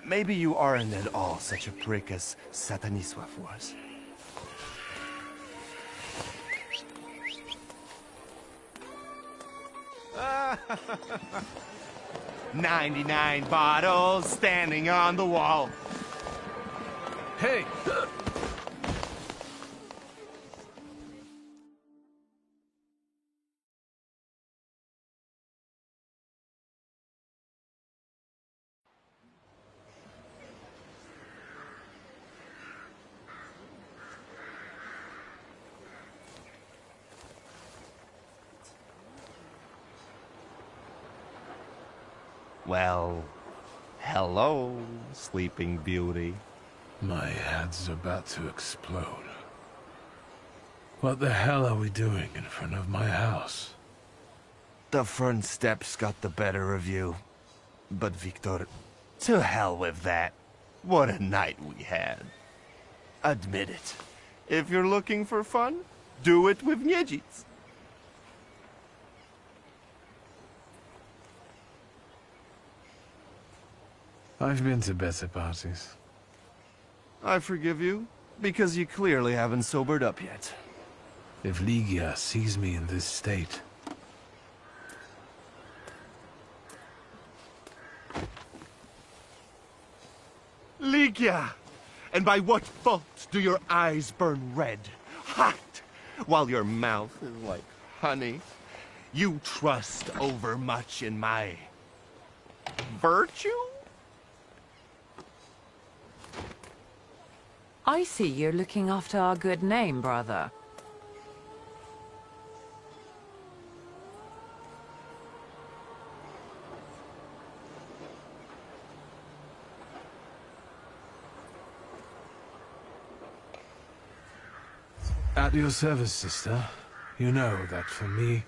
Maybe you aren't at all such a prick as Sataniswaf was. 99 bottles standing on the wall. Hey! Well, hello, Sleeping Beauty. My head's about to explode. What the hell are we doing in front of my house? The front steps got the better of you. But Victor, to hell with that. What a night we had. Admit it. If you're looking for fun, do it with Niedzic. I've been to better parties. I forgive you, because you clearly haven't sobered up yet. If Ligia sees me in this state... Ligia! And by what fault do your eyes burn red, hot, while your mouth is like honey? You trust overmuch in my... virtue? I see you're looking after our good name, brother. At your service, sister. You know that for me,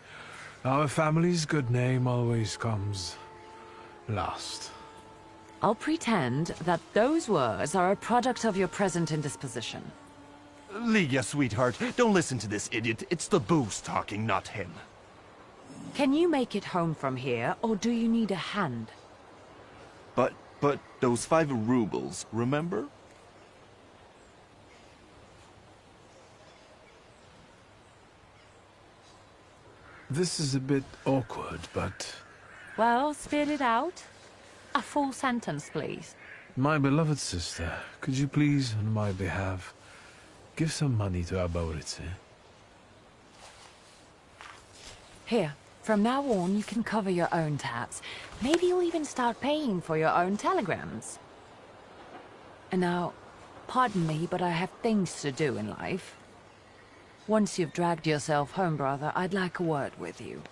our family's good name always comes last. I'll pretend that those words are a product of your present indisposition. Ligia, sweetheart, don't listen to this idiot. It's the booze talking, not him. Can you make it home from here, or do you need a hand? But those 5 rubles, remember? This is a bit awkward, but... Well, spit it out. A full sentence, please. My beloved sister, could you please, on my behalf, give some money to Aboritse? Here, from now on you can cover your own tabs. Maybe you'll even start paying for your own telegrams. And now, pardon me, but I have things to do in life. Once you've dragged yourself home, brother, I'd like a word with you.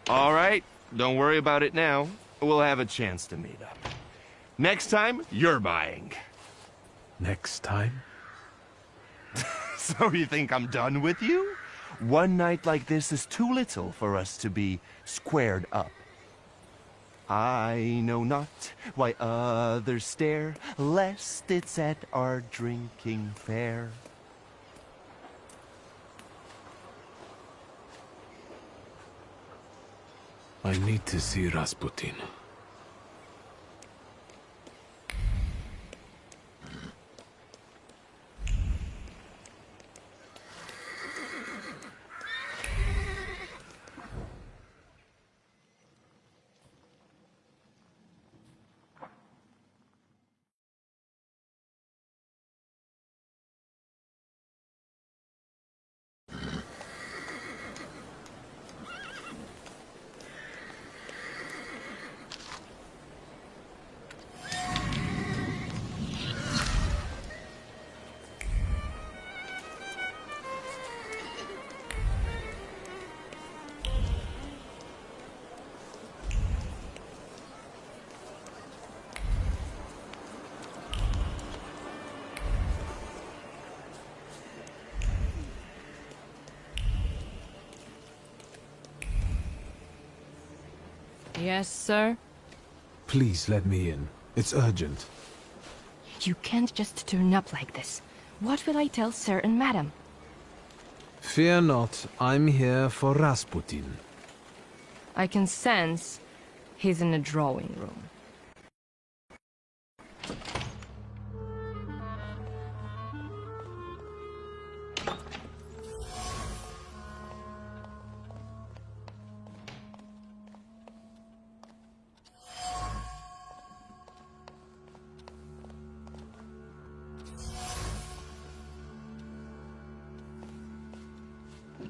All right, don't worry about it now. We'll have a chance to meet up. Next time, you're buying. Next time? So you think I'm done with you? One night like this is too little for us to be squared up. I know not why others stare, lest it's at our drinking fair. I need to see Rasputin. Yes, sir? Please let me in. It's urgent. You can't just turn up like this. What will I tell sir and madam? Fear not, I'm here for Rasputin. I can sense he's in the drawing room.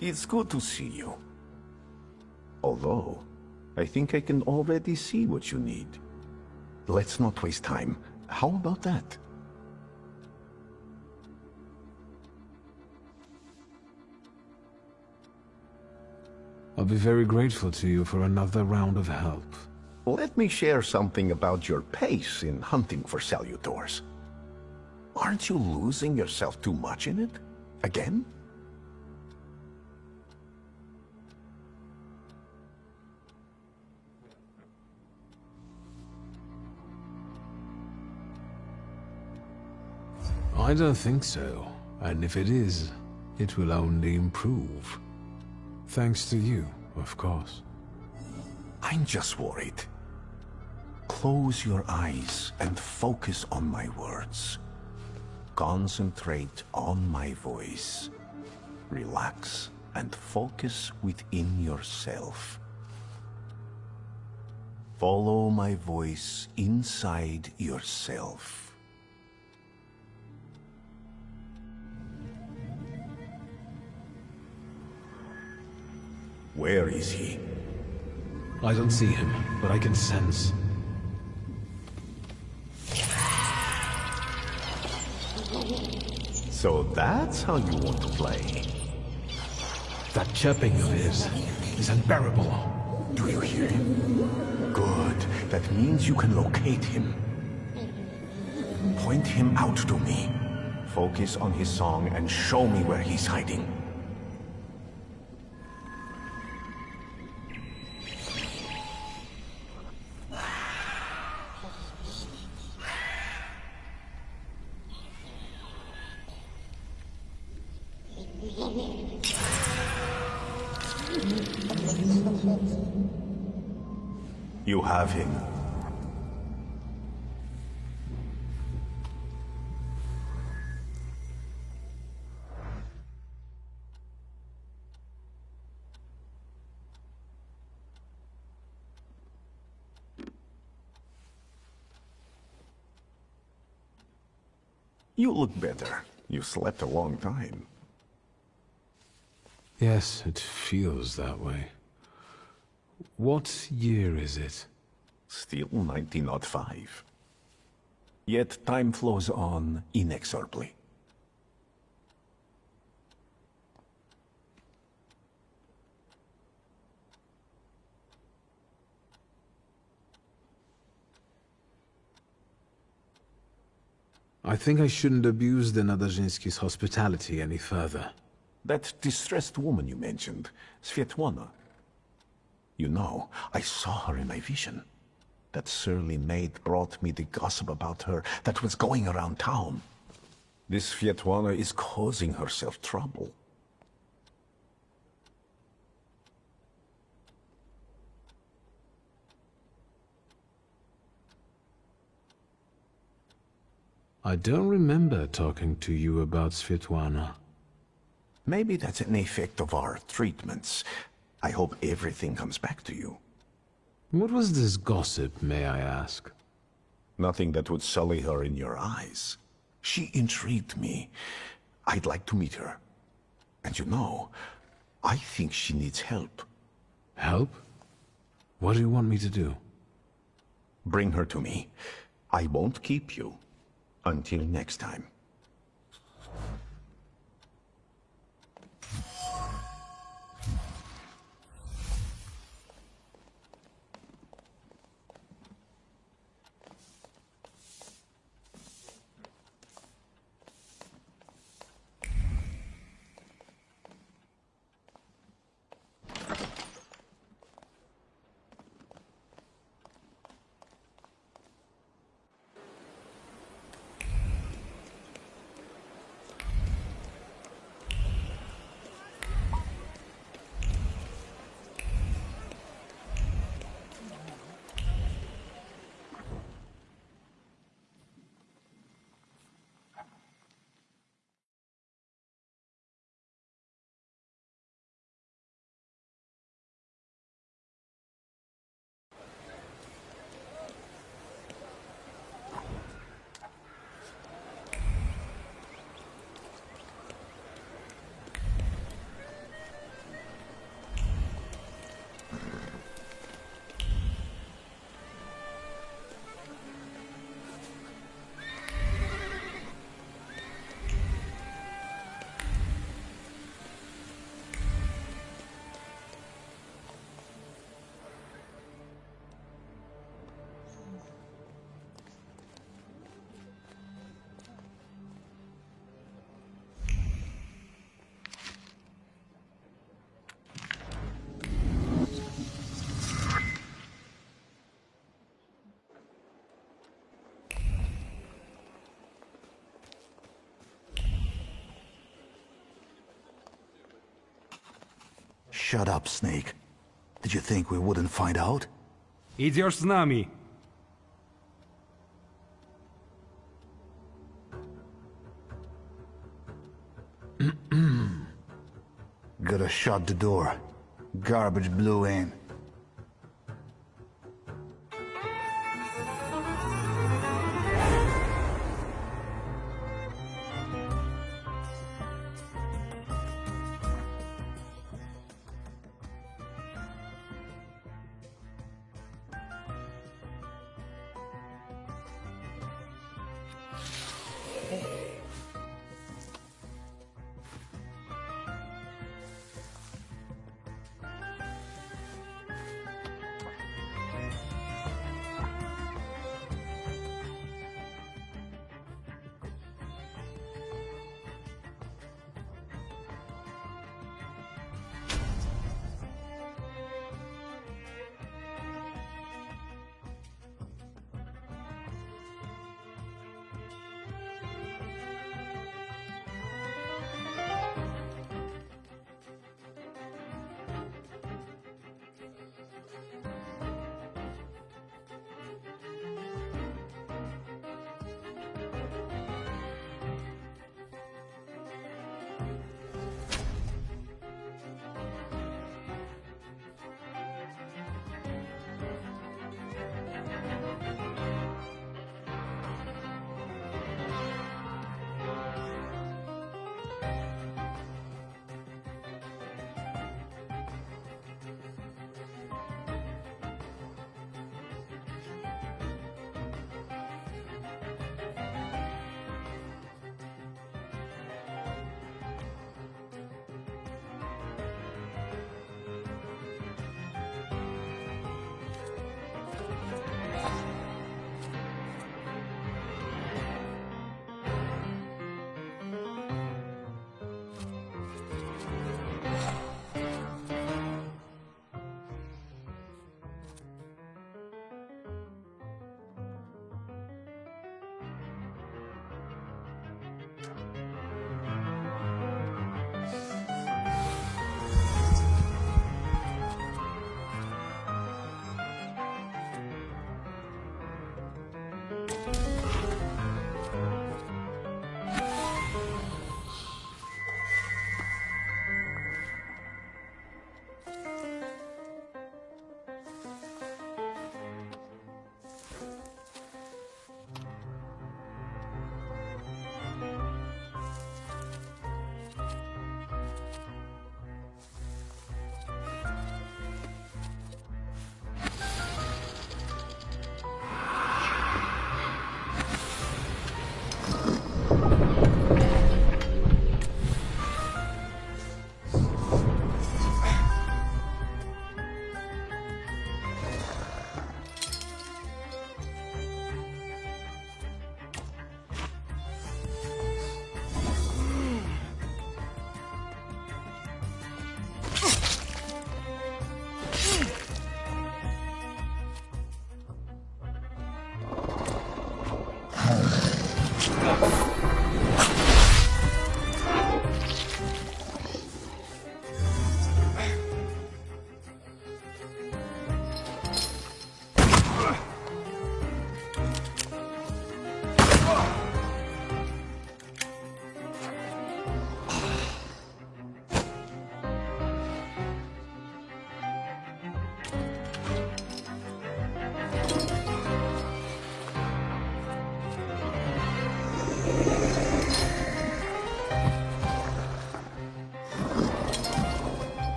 It's good to see you. Although, I think I can already see what you need. Let's not waste time. How about that? I'll be very grateful to you for another round of help. Let me share something about your pace in hunting for Salutors. Aren't you losing yourself too much in it? Again? I don't think so. And if it is, it will only improve. Thanks to you, of course. I'm just worried. Close your eyes and focus on my words. Concentrate on my voice. Relax and focus within yourself. Follow my voice inside yourself. Where is he? I don't see him, but I can sense. So that's how you want to play. That chirping of his is unbearable. Do you hear him? Good. That means you can locate him. Point him out to me. Focus on his song and show me where he's hiding. You have him. You look better. You slept a long time. Yes, it feels that way. What year is it? Still 1905. Yet time flows on inexorably. I think I shouldn't abuse the Nadezhinsky's hospitality any further. That distressed woman you mentioned, Svetlana. You know, I saw her in my vision. That surly maid brought me the gossip about her that was going around town. This Svetlana is causing herself trouble. I don't remember talking to you about Svetlana. Maybe that's an effect of our treatments. I hope everything comes back to you. What was this gossip, may I ask? Nothing that would sully her in your eyes. She intrigued me. I'd like to meet her. And you know, I think she needs help. Help? What do you want me to do? Bring her to me. I won't keep you. Until next time. Shut up, Snake. Did you think we wouldn't find out? Идешь с нами. Gotta shut the door. Garbage blew in.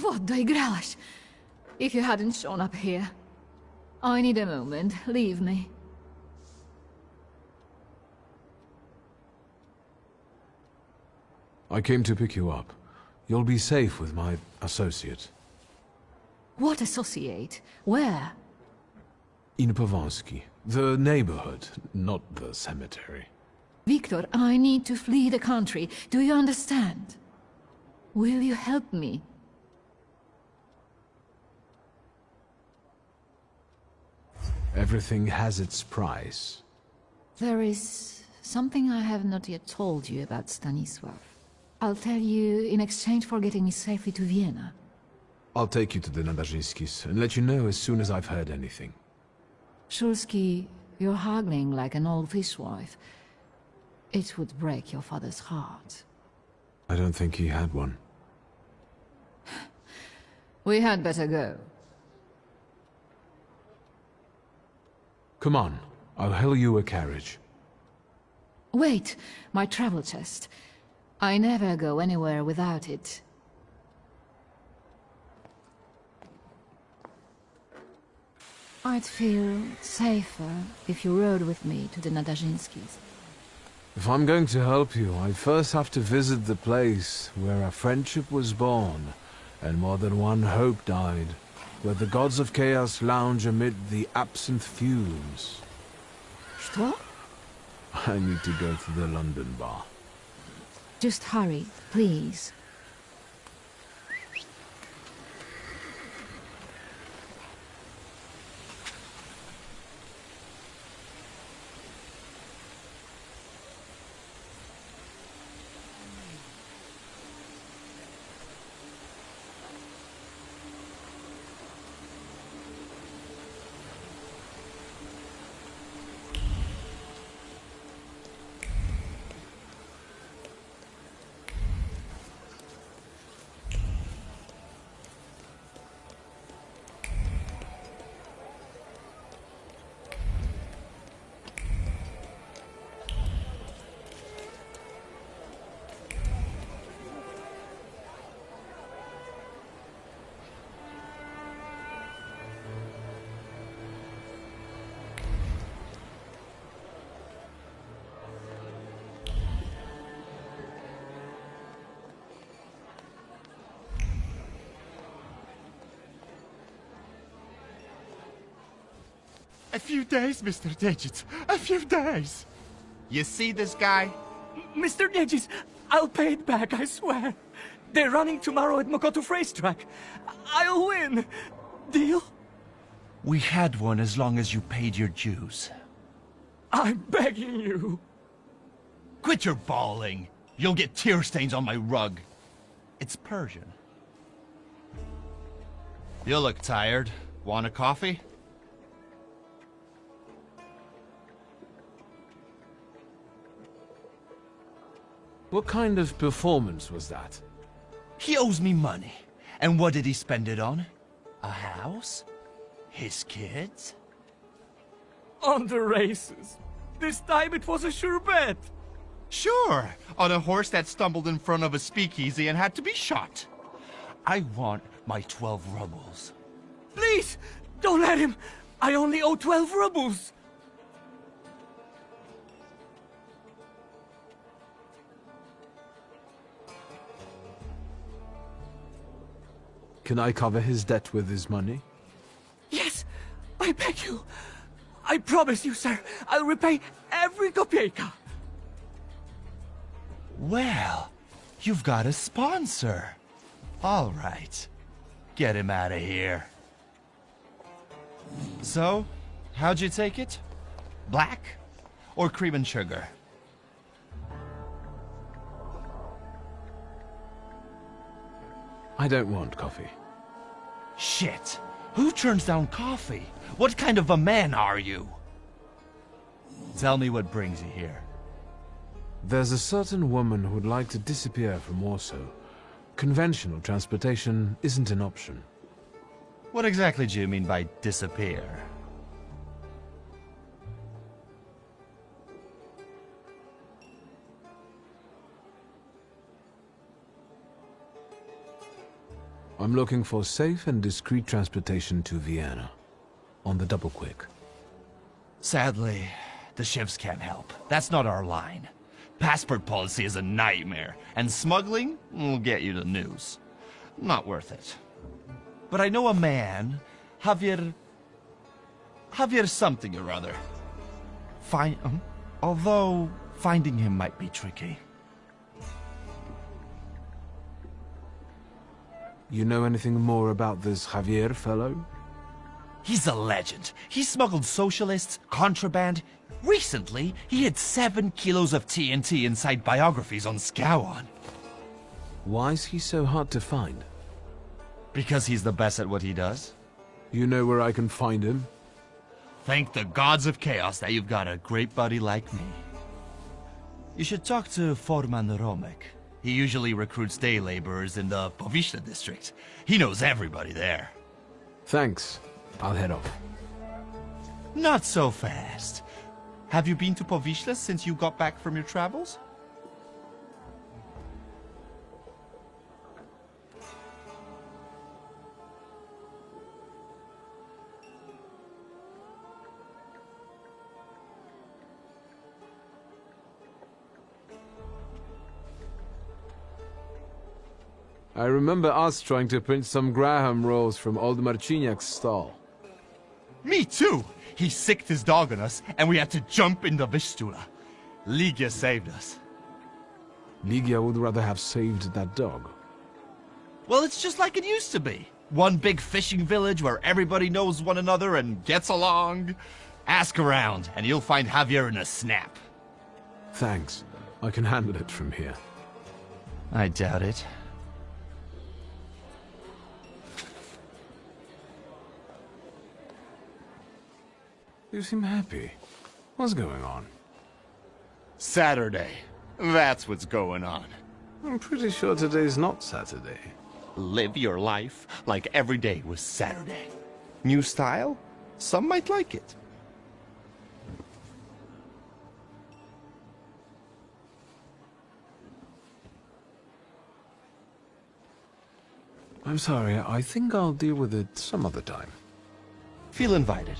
What the igralash? If you hadn't shown up here. I need a moment. Leave me. I came to pick you up. You'll be safe with my associate. What associate? Where? In Pavansky. The neighborhood, not the cemetery. Victor, I need to flee the country. Do you understand? Will you help me? Everything has its price. There is something I have not yet told you about Stanisław. I'll tell you in exchange for getting me safely to Vienna. I'll take you to the Nadarzyńskis and let you know as soon as I've heard anything. Szulski, you're haggling like an old fishwife. It would break your father's heart. I don't think he had one. We had better go. Come on, I'll hail you a carriage. Wait, my travel chest. I never go anywhere without it. I'd feel safer if you rode with me to the Nadarzyńskis. If I'm going to help you, I first have to visit the place where a friendship was born, and more than one hope died, where the gods of chaos lounge amid the absinthe fumes. Что? I need to go to the London bar. Just hurry, please. A few days, Mr. Dejic. A few days. You see this guy? Mr. Dejic, I'll pay it back, I swear. They're running tomorrow at Mokotów racetrack. I'll win. Deal? We had one as long as you paid your dues. I'm begging you. Quit your bawling. You'll get tear stains on my rug. It's Persian. You look tired. Want a coffee? What kind of performance was that? He owes me money. And what did he spend it on? A house? His kids? On the races. This time it was a sure bet. Sure, on a horse that stumbled in front of a speakeasy and had to be shot. I want my 12 rubles. Please, don't let him. I only owe 12 rubles. Can I cover his debt with his money? Yes, I beg you. I promise you, sir, I'll repay every kopeka. Well, you've got a sponsor. All right. Get him out of here. So, how'd you take it? Black or cream and sugar? I don't want coffee. Shit! Who turns down coffee? What kind of a man are you? Tell me what brings you here. There's a certain woman who would like to disappear from Warsaw. Conventional transportation isn't an option. What exactly do you mean by disappear? I'm looking for safe and discreet transportation to Vienna. On the double quick. Sadly, the ships can't help. That's not our line. Passport policy is a nightmare, and smuggling will get you the news. Not worth it. But I know a man, Javier something or other. Although finding him might be tricky. You know anything more about this Javier fellow? He's a legend. He smuggled socialists, contraband. Recently, he hid 7 kilos of TNT inside biographies on Scowan. Why is he so hard to find? Because he's the best at what he does. You know where I can find him? Thank the gods of chaos that you've got a great buddy like me. You should talk to Forman Romek. He usually recruits day laborers in the Povishna district. He knows everybody there. Thanks. I'll head off. Not so fast. Have you been to Povishna since you got back from your travels? I remember us trying to print some Graham rolls from old Marciniak's stall. Me too! He sicked his dog on us, and we had to jump in the Vistula. Ligia saved us. Ligia would rather have saved that dog. Well, it's just like it used to be. One big fishing village where everybody knows one another and gets along. Ask around, and you'll find Javier in a snap. Thanks. I can handle it from here. I doubt it. You seem happy. What's going on? Saturday. That's what's going on. I'm pretty sure today's not Saturday. Live your life like every day was Saturday. New style? Some might like it. I'm sorry, I think I'll deal with it some other time. Feel invited.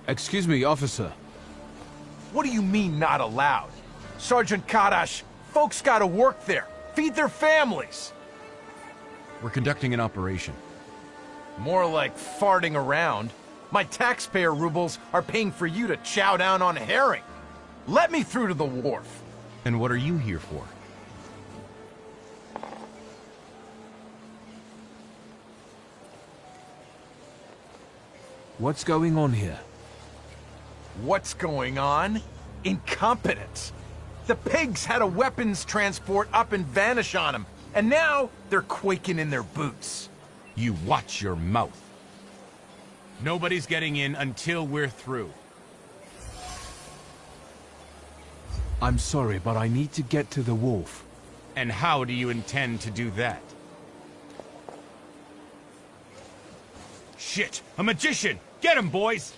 Excuse me, officer. What do you mean, not allowed? Sergeant Kadash, folks gotta work there. Feed their families. We're conducting an operation. More like farting around. My taxpayer rubles are paying for you to chow down on herring. Let me through to the wharf. And what are you here for? What's going on here? What's going on? Incompetence. The pigs had a weapons transport up and vanish on them, and now they're quaking in their boots. You watch your mouth. Nobody's getting in until we're through. I'm sorry, but I need to get to the wharf. And how do you intend to do that? Shit! A magician! Get him, boys!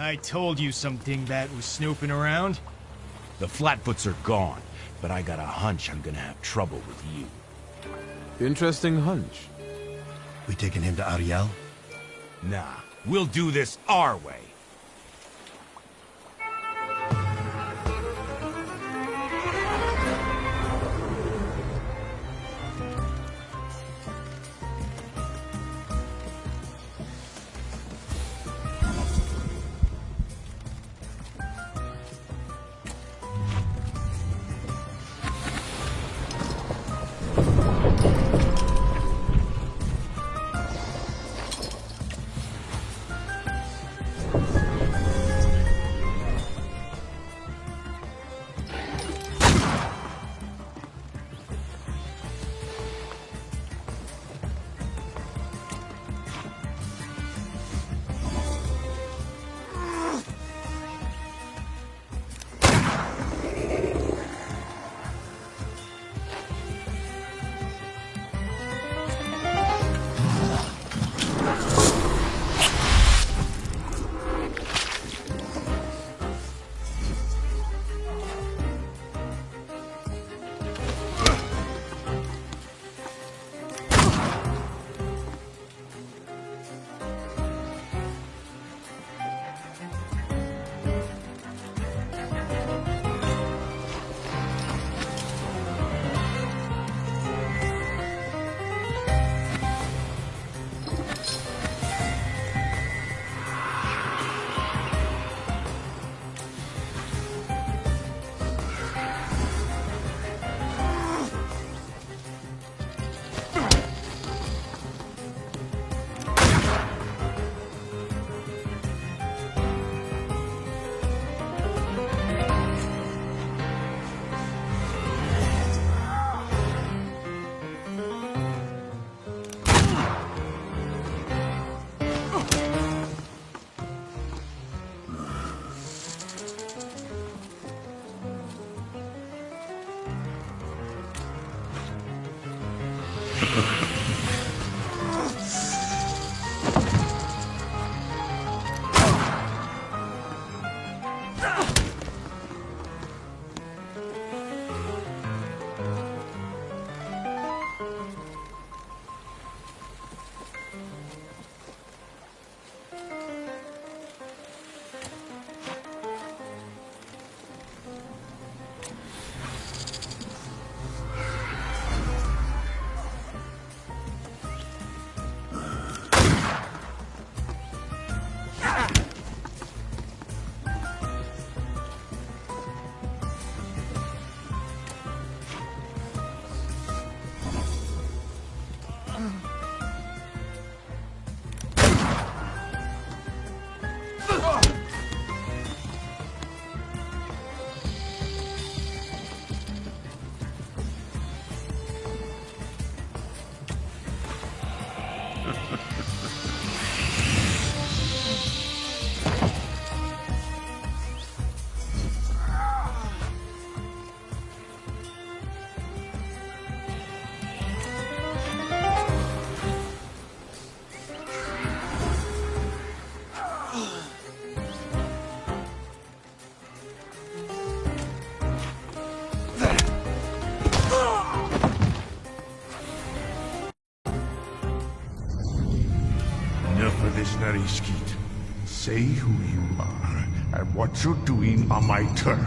I told you some dingbat was snooping around. The Flatfoots are gone, but I got a hunch I'm gonna have trouble with you. Interesting hunch. We taking him to Ariel? Nah, we'll do this our way. Skeet. Say who you are and what you're doing on my turf.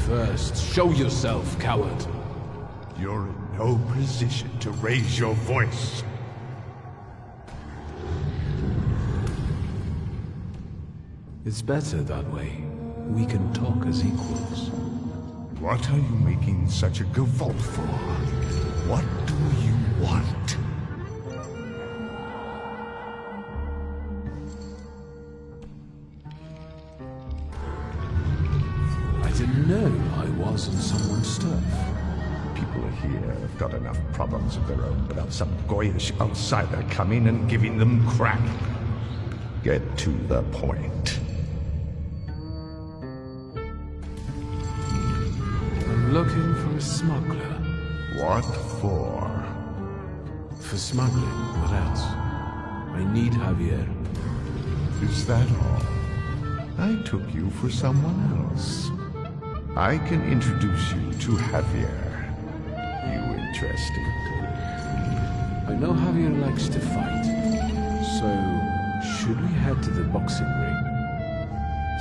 First, show yourself, coward. You're in no position to raise your voice. It's better that way. We can talk as equals. What are you making such a gavolt for? What do you want? I didn't know I was on someone's turf. People here have got enough problems of their own without some goyish outsider coming and giving them crap. Get to the point. looking for a smuggler. What for? For smuggling, what else? I need Javier. Is that all? I took you for someone else. I can introduce you to Javier. You interested? I know Javier likes to fight. So, should we head to the boxing ring?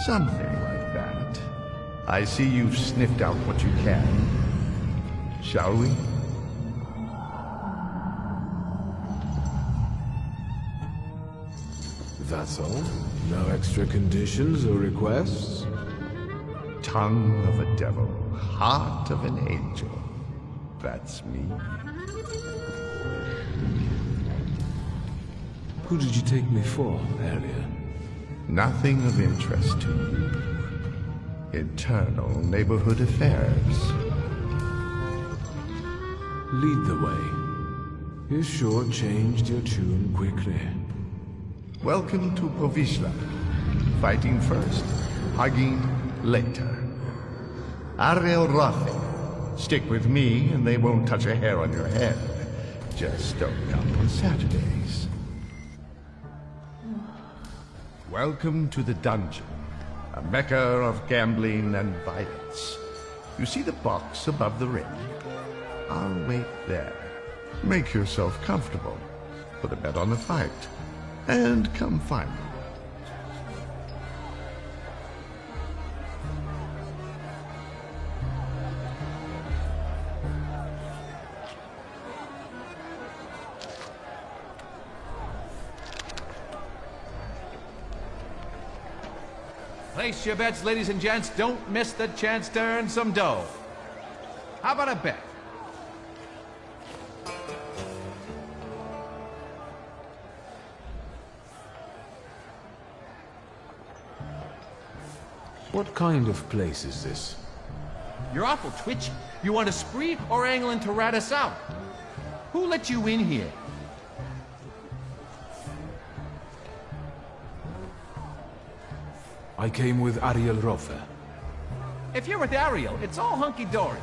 Something like that. I see you've sniffed out what you can. Shall we? That's all? No extra conditions or requests? Tongue of a devil, heart of an angel. That's me. Who did you take me for earlier? Nothing of interest to you. Internal neighborhood affairs. Lead the way. You sure changed your tune quickly. Welcome to Povishla. Fighting first, hugging later. Ariel Rothe. Stick with me and they won't touch a hair on your head. Just don't come on Saturdays. Welcome to the dungeon, a mecca of gambling and violence. You see the box above the ring? I'll wait there. Make yourself comfortable. Put a bet on the fight. And come find me. Place your bets, ladies and gents. Don't miss the chance to earn some dough. How about a bet? What kind of place is this? You're awful twitchy. You want a spree or angling to rat us out? Who let you in here? I came with Ariel Rothe. If you're with Ariel, it's all hunky-dory.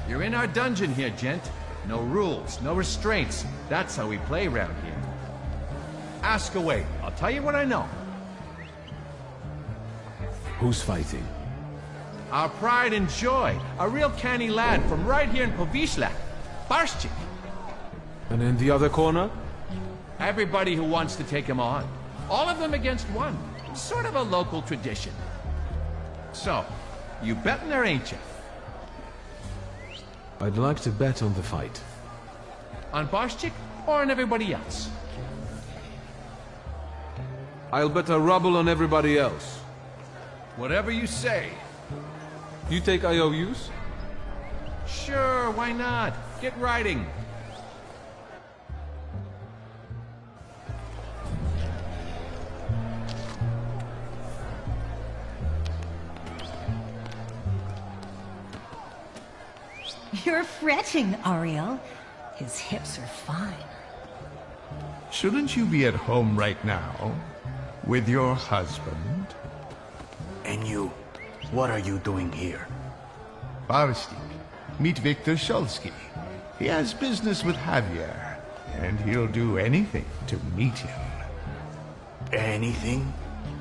You're in our dungeon here, gent. No rules, no restraints. That's how we play around here. Ask away. I'll tell you what I know. Who's fighting? Our pride and joy. A real canny lad from right here in Povishla. Barshchik. And in the other corner? Everybody who wants to take him on. All of them against one. Sort of a local tradition. So, you betting there, ain't you? I'd like to bet on the fight. On Barshchik or on everybody else? I'll bet a ruble on everybody else. Whatever you say. You take IOUs? Sure, why not? Get riding. You're fretting, Ariel. His hips are fine. Shouldn't you be at home right now? With your husband? And you, what are you doing here? Barstik, meet Viktor Shulsky. He has business with Javier, and he'll do anything to meet him. Anything?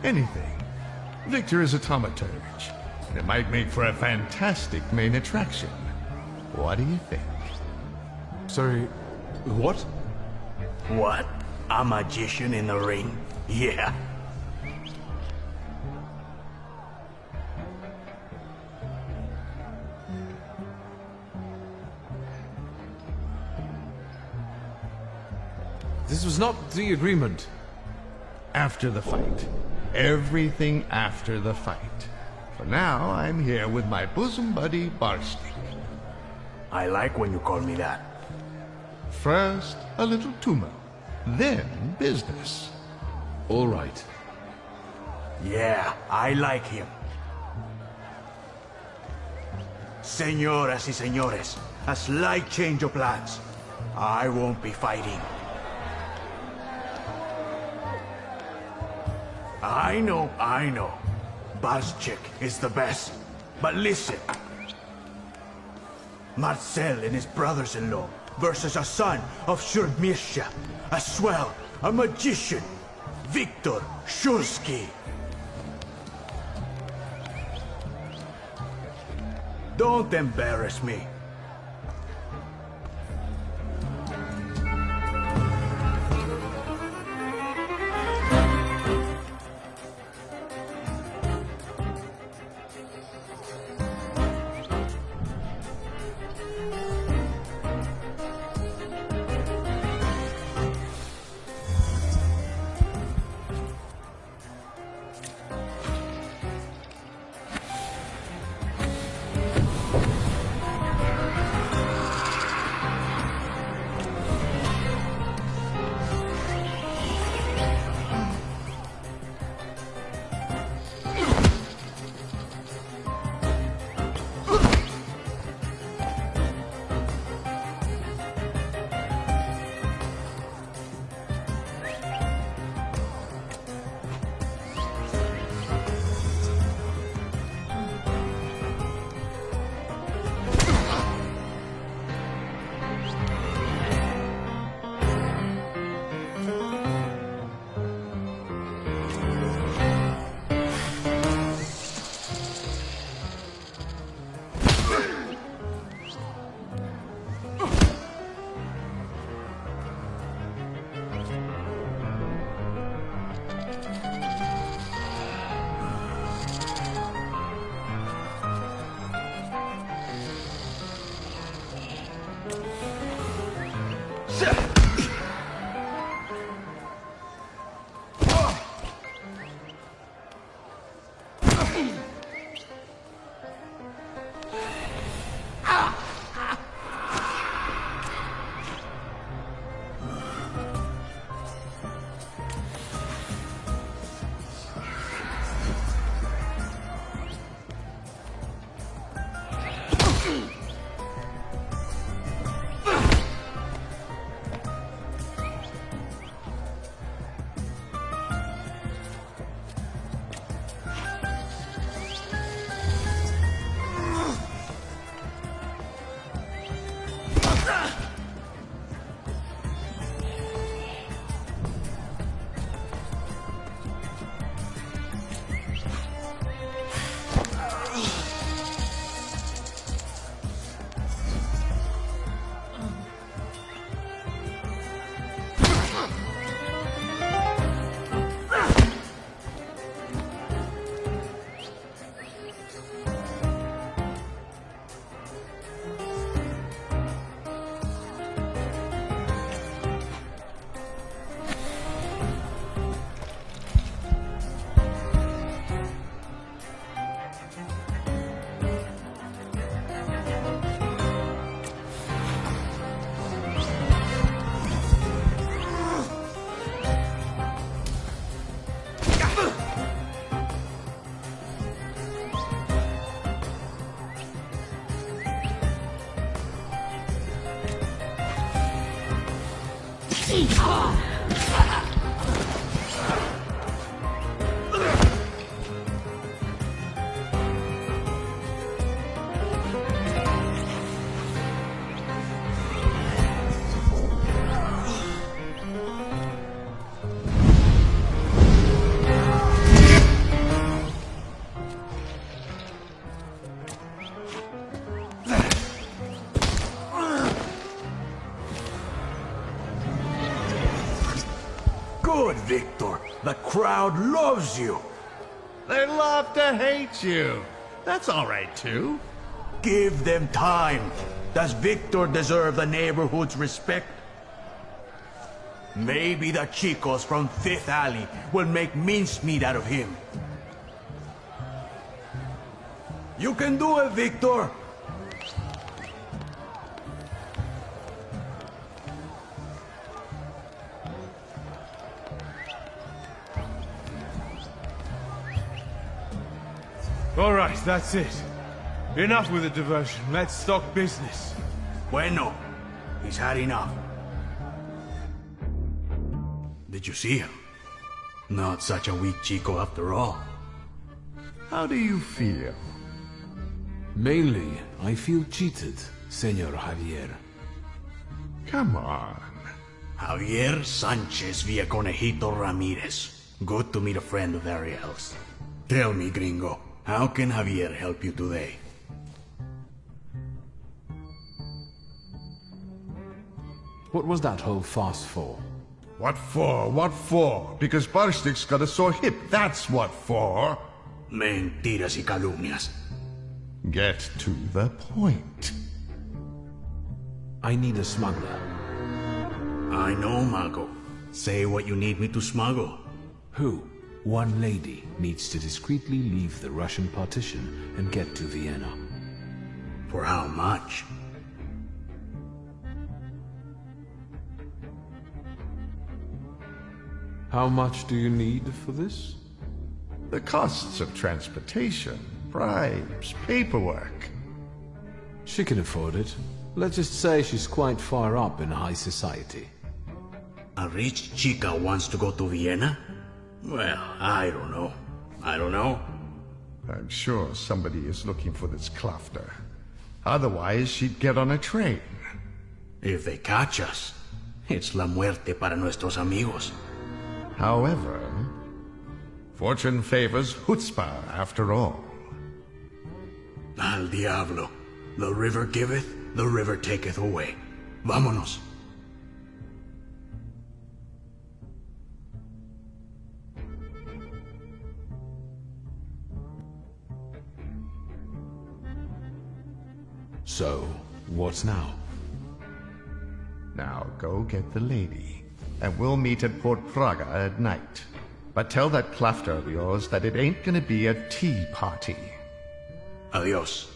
Anything. Viktor is a Thaumaturge, and it might make for a fantastic main attraction. What do you think? Sorry, what? What? A magician in the ring? Yeah. This was not the agreement. After the fight. Everything after the fight. For now, I'm here with my bosom buddy, Barstik. I like when you call me that. First, a little tumor. Then, business. All right. Yeah, I like him. Señoras y señores, a slight change of plans. I won't be fighting. I know. Barshchik is the best. But listen, Marcel and his brothers-in-law versus a son of Shurmisha, a swell, a magician, Victor Shulsky. Don't embarrass me. Good, Victor. The crowd loves you. They love to hate you. That's all right, too. Give them time. Does Victor deserve the neighborhood's respect? Maybe the chicos from Fifth Alley will make mincemeat out of him. You can do it, Victor. All right, that's it. Enough with the diversion. Let's talk business. Bueno. He's had enough. Did you see him? Not such a weak chico after all. How do you feel? Mainly, I feel cheated, Senor Javier. Come on. Javier Sanchez Villaconejito Ramirez. Good to meet a friend of Ariel's. Tell me, gringo, how can Javier help you today? What was that whole fuss for? What for? What for? Because Barstik's got a sore hip, that's what for. Mentiras y calumnias. Get to the point. I need a smuggler. I know, Mago. Say what you need me to smuggle. Who? One lady needs to discreetly leave the Russian partition and get to Vienna. For how much? How much do you need for this? The costs of transportation, bribes, paperwork. She can afford it. Let's just say she's quite far up in high society. A rich chica wants to go to Vienna? Well, I don't know. I don't know. I'm sure somebody is looking for this Klafter. Otherwise, she'd get on a train. If they catch us, it's la muerte para nuestros amigos. However, fortune favors chutzpah after all. Al diablo. The river giveth, the river taketh away. Vámonos. So, what's now? Now go get the lady, and we'll meet at Port Praga at night. But tell that Klafter of yours that it ain't gonna be a tea party. Adios.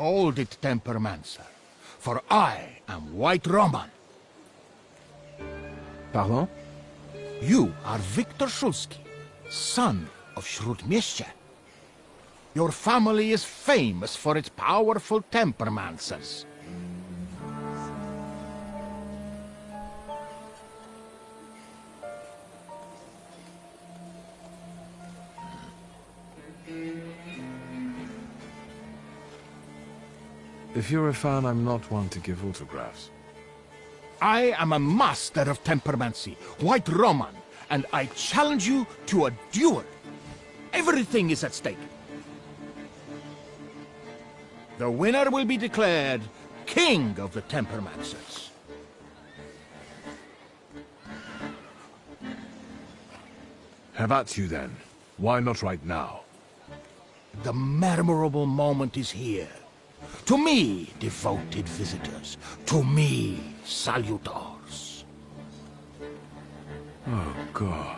Hold it, Tempermancer, for I am White Roman. Pardon? You are Viktor Shulsky, son of Shrutmiesche. Your family is famous for its powerful Tempermancers. If you're a fan, I'm not one to give autographs. I am a master of Tempermancy, White Roman, and I challenge you to a duel. Everything is at stake. The winner will be declared King of the Tempermancers. Have at you then. Why not right now? The memorable moment is here. To me, devoted visitors. To me, salutors. Oh, God.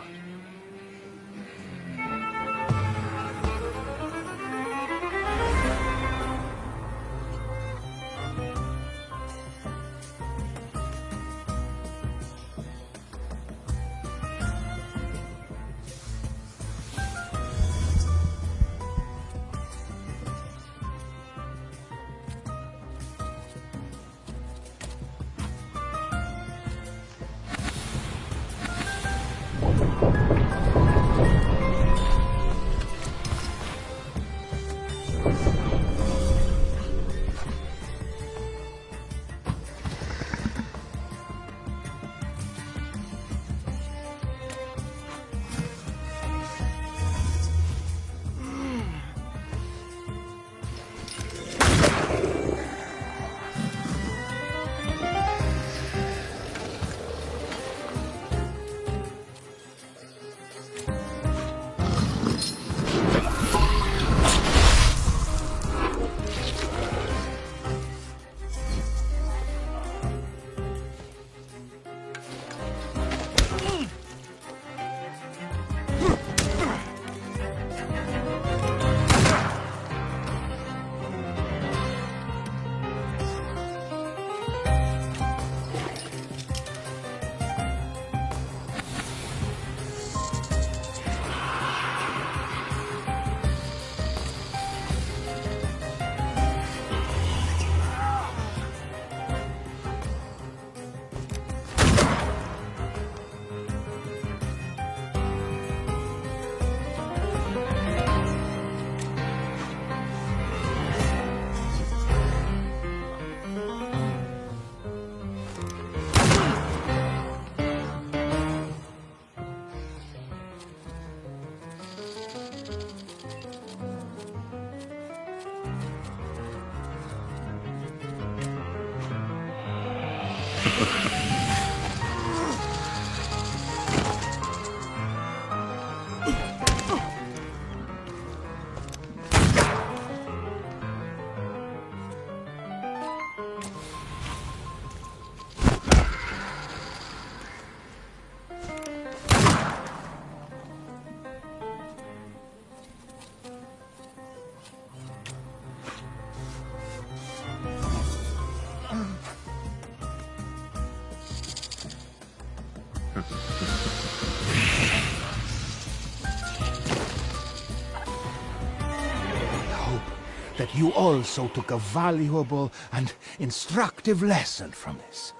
That you also took a valuable and instructive lesson from this.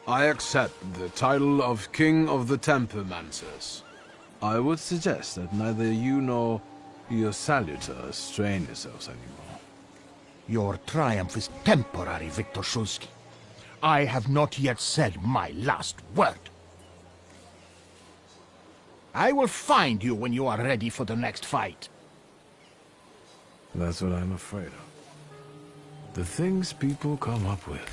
I accept the title of King of the Tempermancers. I would suggest that neither you nor your salutor strain yourselves anymore. Your triumph is temporary, Victor Shulsky. I have not yet said my last word. I will find you when you are ready for the next fight. That's what I'm afraid of. The things people come up with.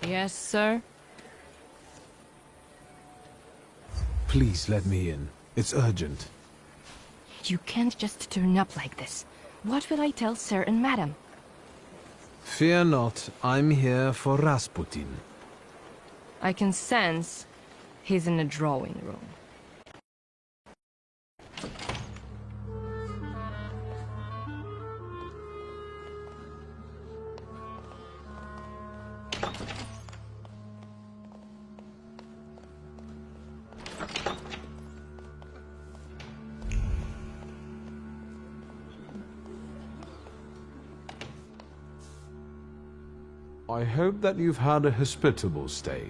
Yes, sir? Please let me in. It's urgent. You can't just turn up like this. What will I tell Sir and Madam? Fear not, I'm here for Rasputin. I can sense he's in the drawing room. I hope that you've had a hospitable stay.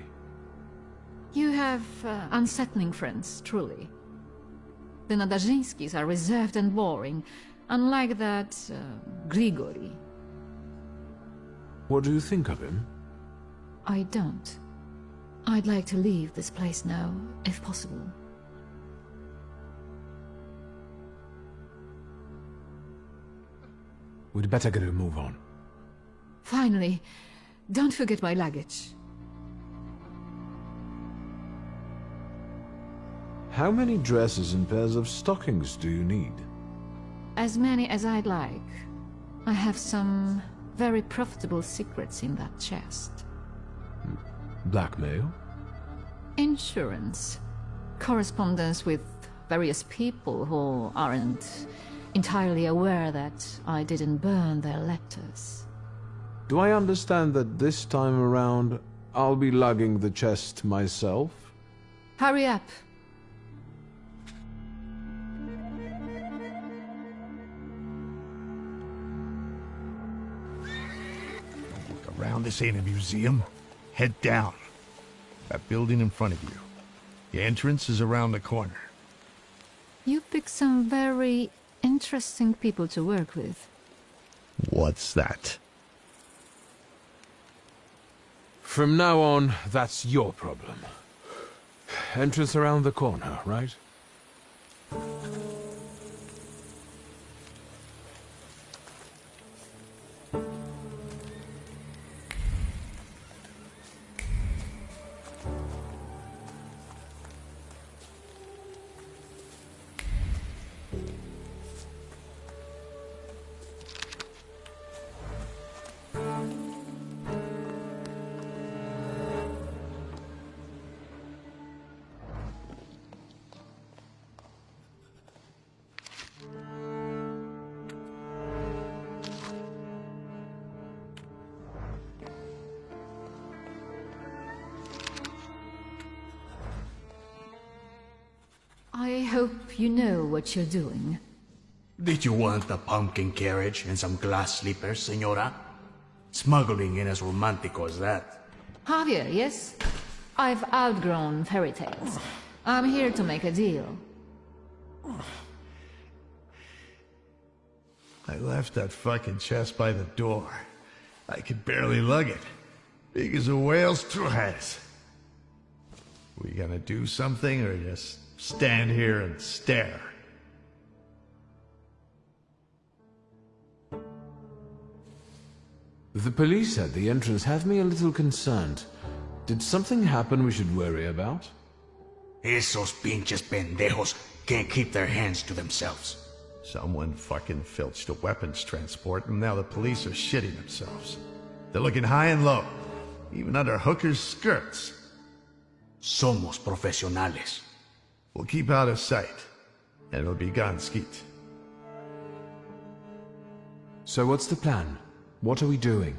You have unsettling friends, truly. The Nadazhinskis are reserved and boring, unlike that Grigory. What do you think of him? I don't. I'd like to leave this place now, if possible. We'd better get a move on. Finally, don't forget my luggage. How many dresses and pairs of stockings do you need? As many as I'd like. I have some very profitable secrets in that chest. Blackmail? Insurance. Correspondence with various people who aren't entirely aware that I didn't burn their letters. Do I understand that this time around I'll be lugging the chest myself? Hurry up. Around this ain't a museum. Head down. That building in front of you. The entrance is around the corner. You picked some very interesting people to work with. What's that? From now on, that's your problem. Entrance around the corner, right? I hope you know what you're doing. Did you want a pumpkin carriage and some glass slippers, senora? Smuggling ain't as romantico as that. Javier, yes? I've outgrown fairy tales. I'm here to make a deal. I left that fucking chest by the door. I could barely lug it. Big as a whale's trojans. We gonna do something or just stand here and stare? The police at the entrance have me a little concerned. Did something happen we should worry about? Esos pinches pendejos can't keep their hands to themselves. Someone fucking filched a weapons transport and now the police are shitting themselves. They're looking high and low, even under hookers' skirts. Somos profesionales. We'll keep out of sight, and it'll be gone skeet. So what's the plan? What are we doing?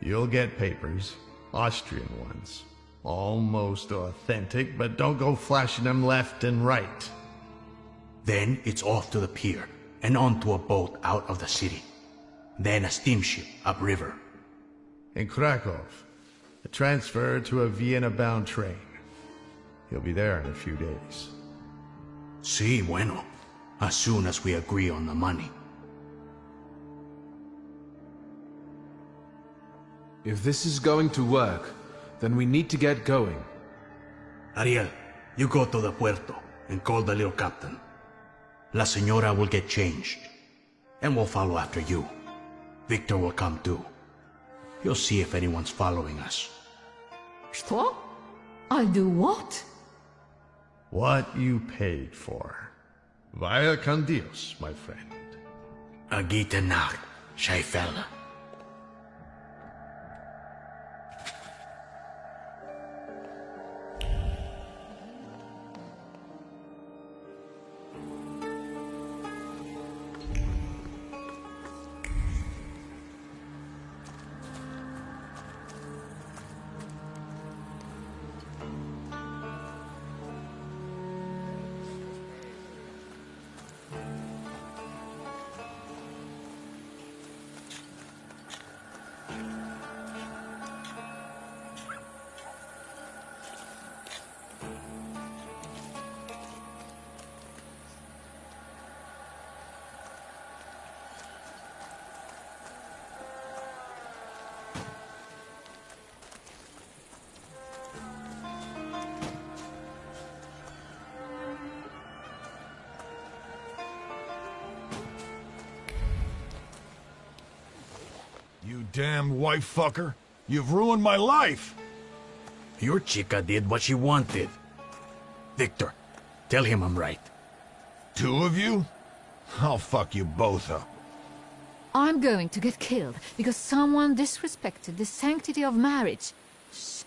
You'll get papers, Austrian ones. Almost authentic, but don't go flashing them left and right. Then it's off to the pier, and onto a boat out of the city. Then a steamship upriver. In Krakow, a transfer to a Vienna-bound train. He'll be there in a few days. Sí, bueno. As soon as we agree on the money. If this is going to work, then we need to get going. Ariel, you go to the puerto and call the little captain. La Señora will get changed, and we'll follow after you. Victor will come too. You'll see if anyone's following us. Что? I'll do what? What you paid for. Vaya con Dios, my friend. A gute Nacht, Scheifele. You damn wife fucker. You've ruined my life. Your chica did what she wanted. Victor, tell him I'm right. Two of you? I'll fuck you both up. I'm going to get killed because someone disrespected the sanctity of marriage. Shit.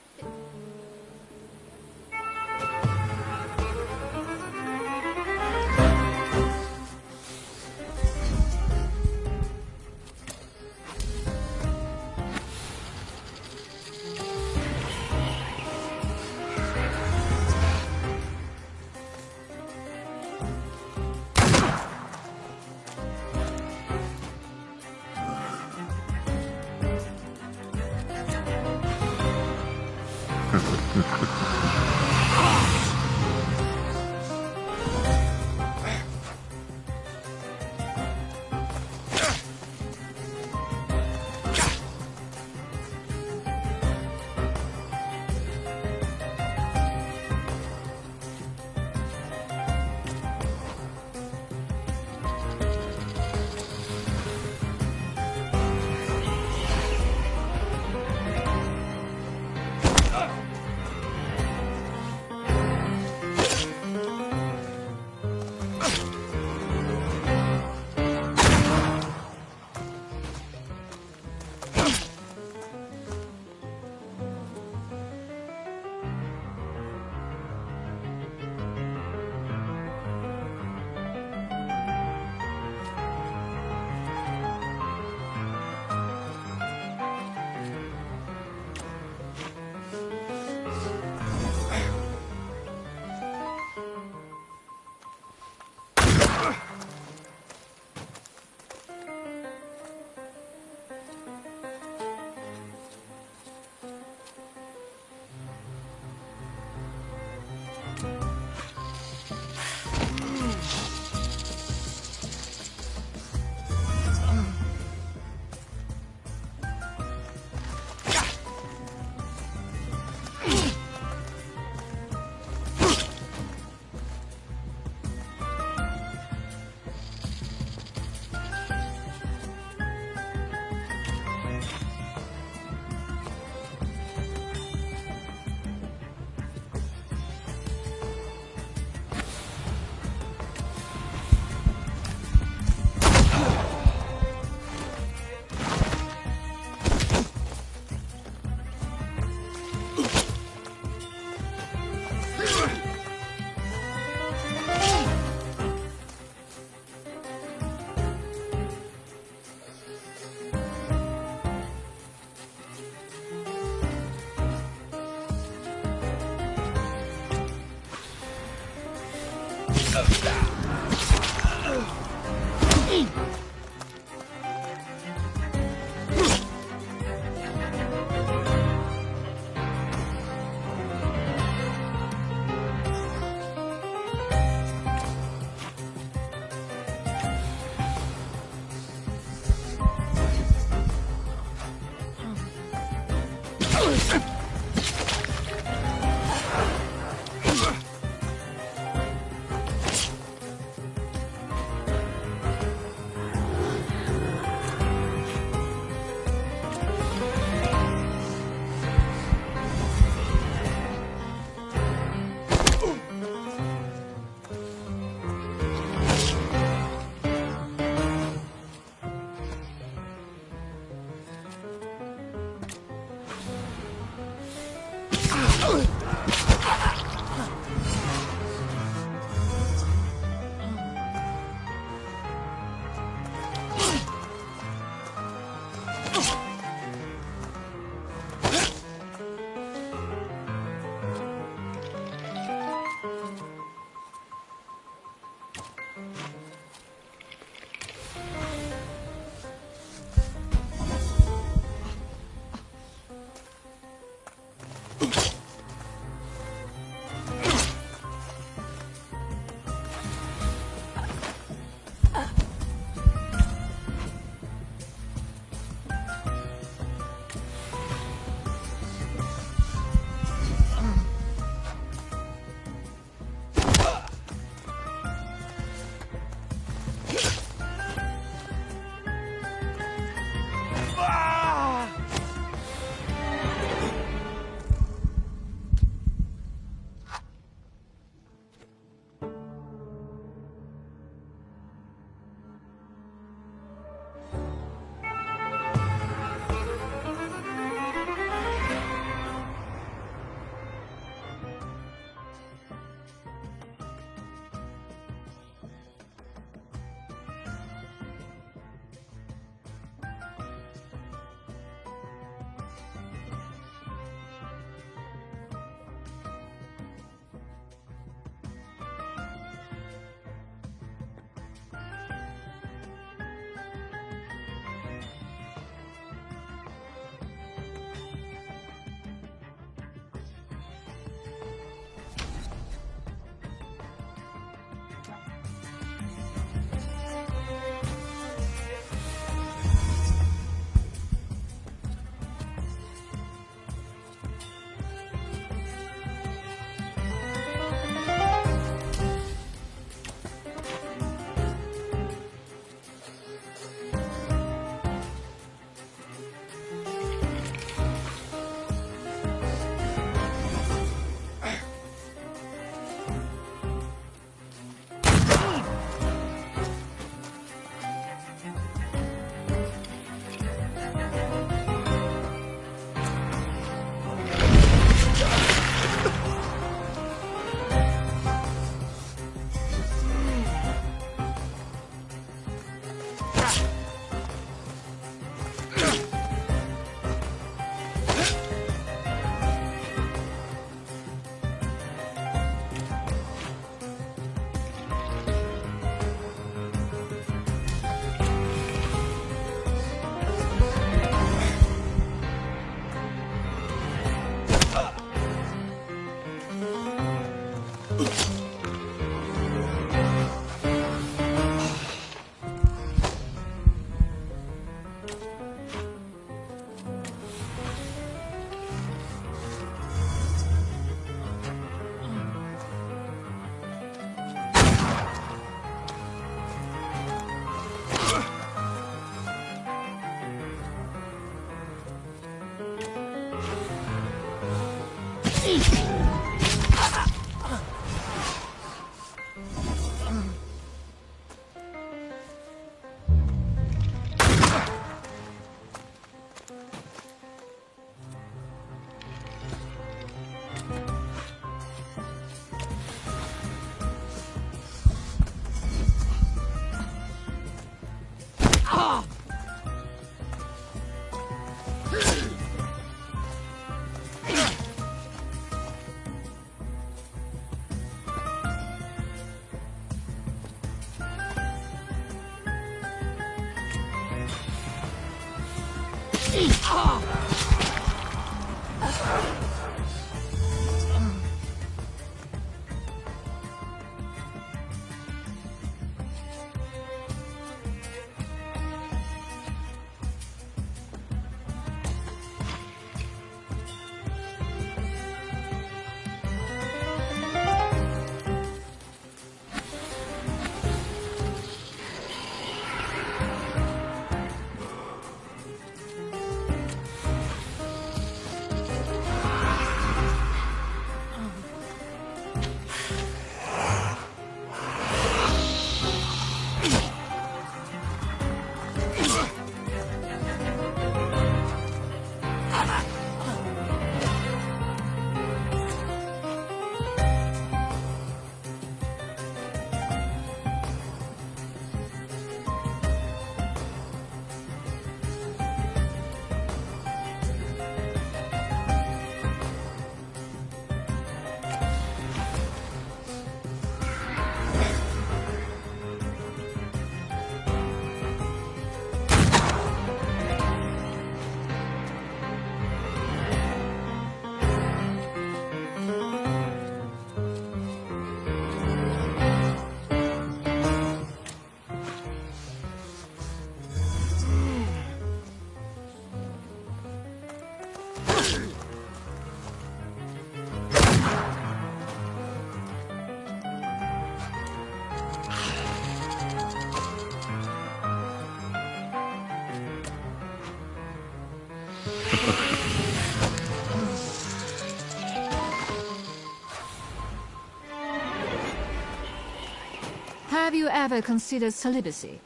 Have you ever considered celibacy?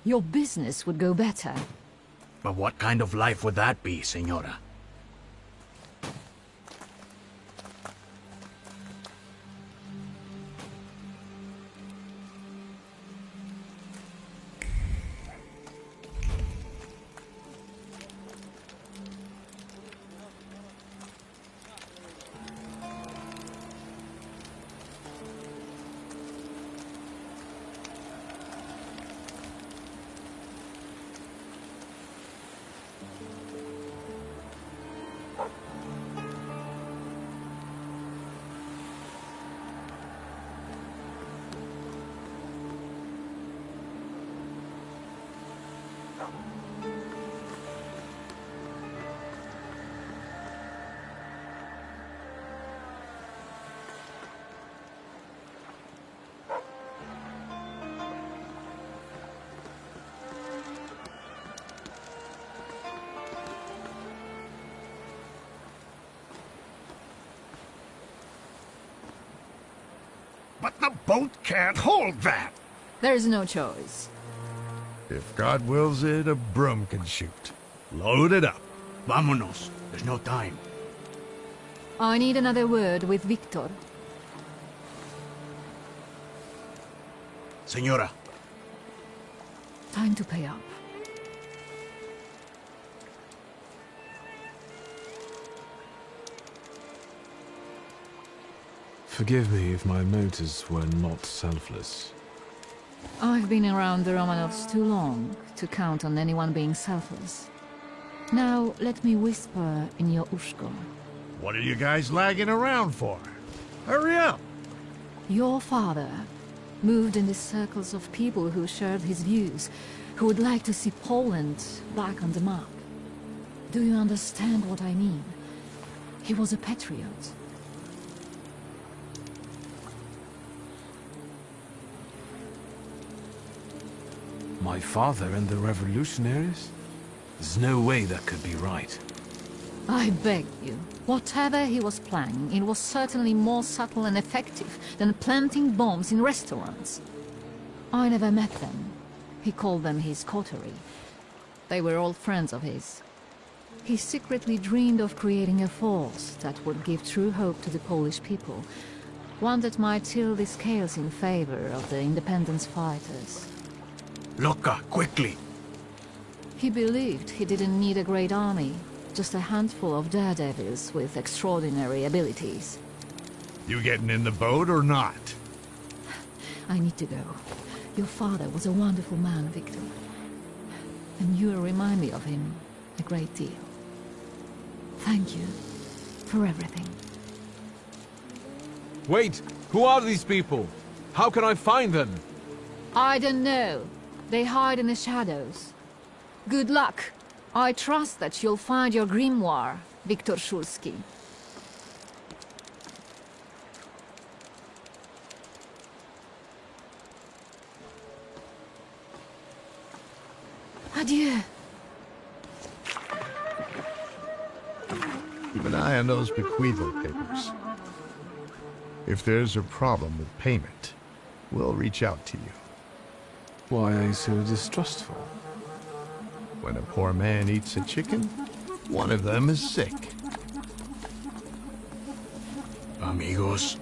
Your business would go better. But what kind of life would that be, Senora? But the boat can't hold that! There is no choice. If God wills it, a broom can shoot. Load it up. Vámonos. There's no time. I need another word with Victor. Senora. Time to pay up. Forgive me if my motives were not selfless. I've been around the Romanovs too long to count on anyone being selfless. Now, let me whisper in your ushko. What are you guys lagging around for? Hurry up! Your father moved in the circles of people who shared his views, who would like to see Poland back on the map. Do you understand what I mean? He was a patriot. My father and the revolutionaries? There's no way that could be right. I beg you. Whatever he was planning, it was certainly more subtle and effective than planting bombs in restaurants. I never met them. He called them his coterie. They were all friends of his. He secretly dreamed of creating a force that would give true hope to the Polish people, one that might tilt the scales in favor of the independence fighters. Loka, quickly! He believed he didn't need a great army, just a handful of daredevils with extraordinary abilities. You getting in the boat or not? I need to go. Your father was a wonderful man, Victor. And you remind me of him. a great deal. Thank you for everything. Wait! Who are these people? How can I find them? I don't know. They hide in the shadows. Good luck. I trust that you'll find your grimoire, Viktor Shulsky. Adieu. Keep an eye on those bequeathal papers. If there's a problem with payment, we'll reach out to you. Why are you so distrustful? When a poor man eats a chicken, one of them is sick. Amigos.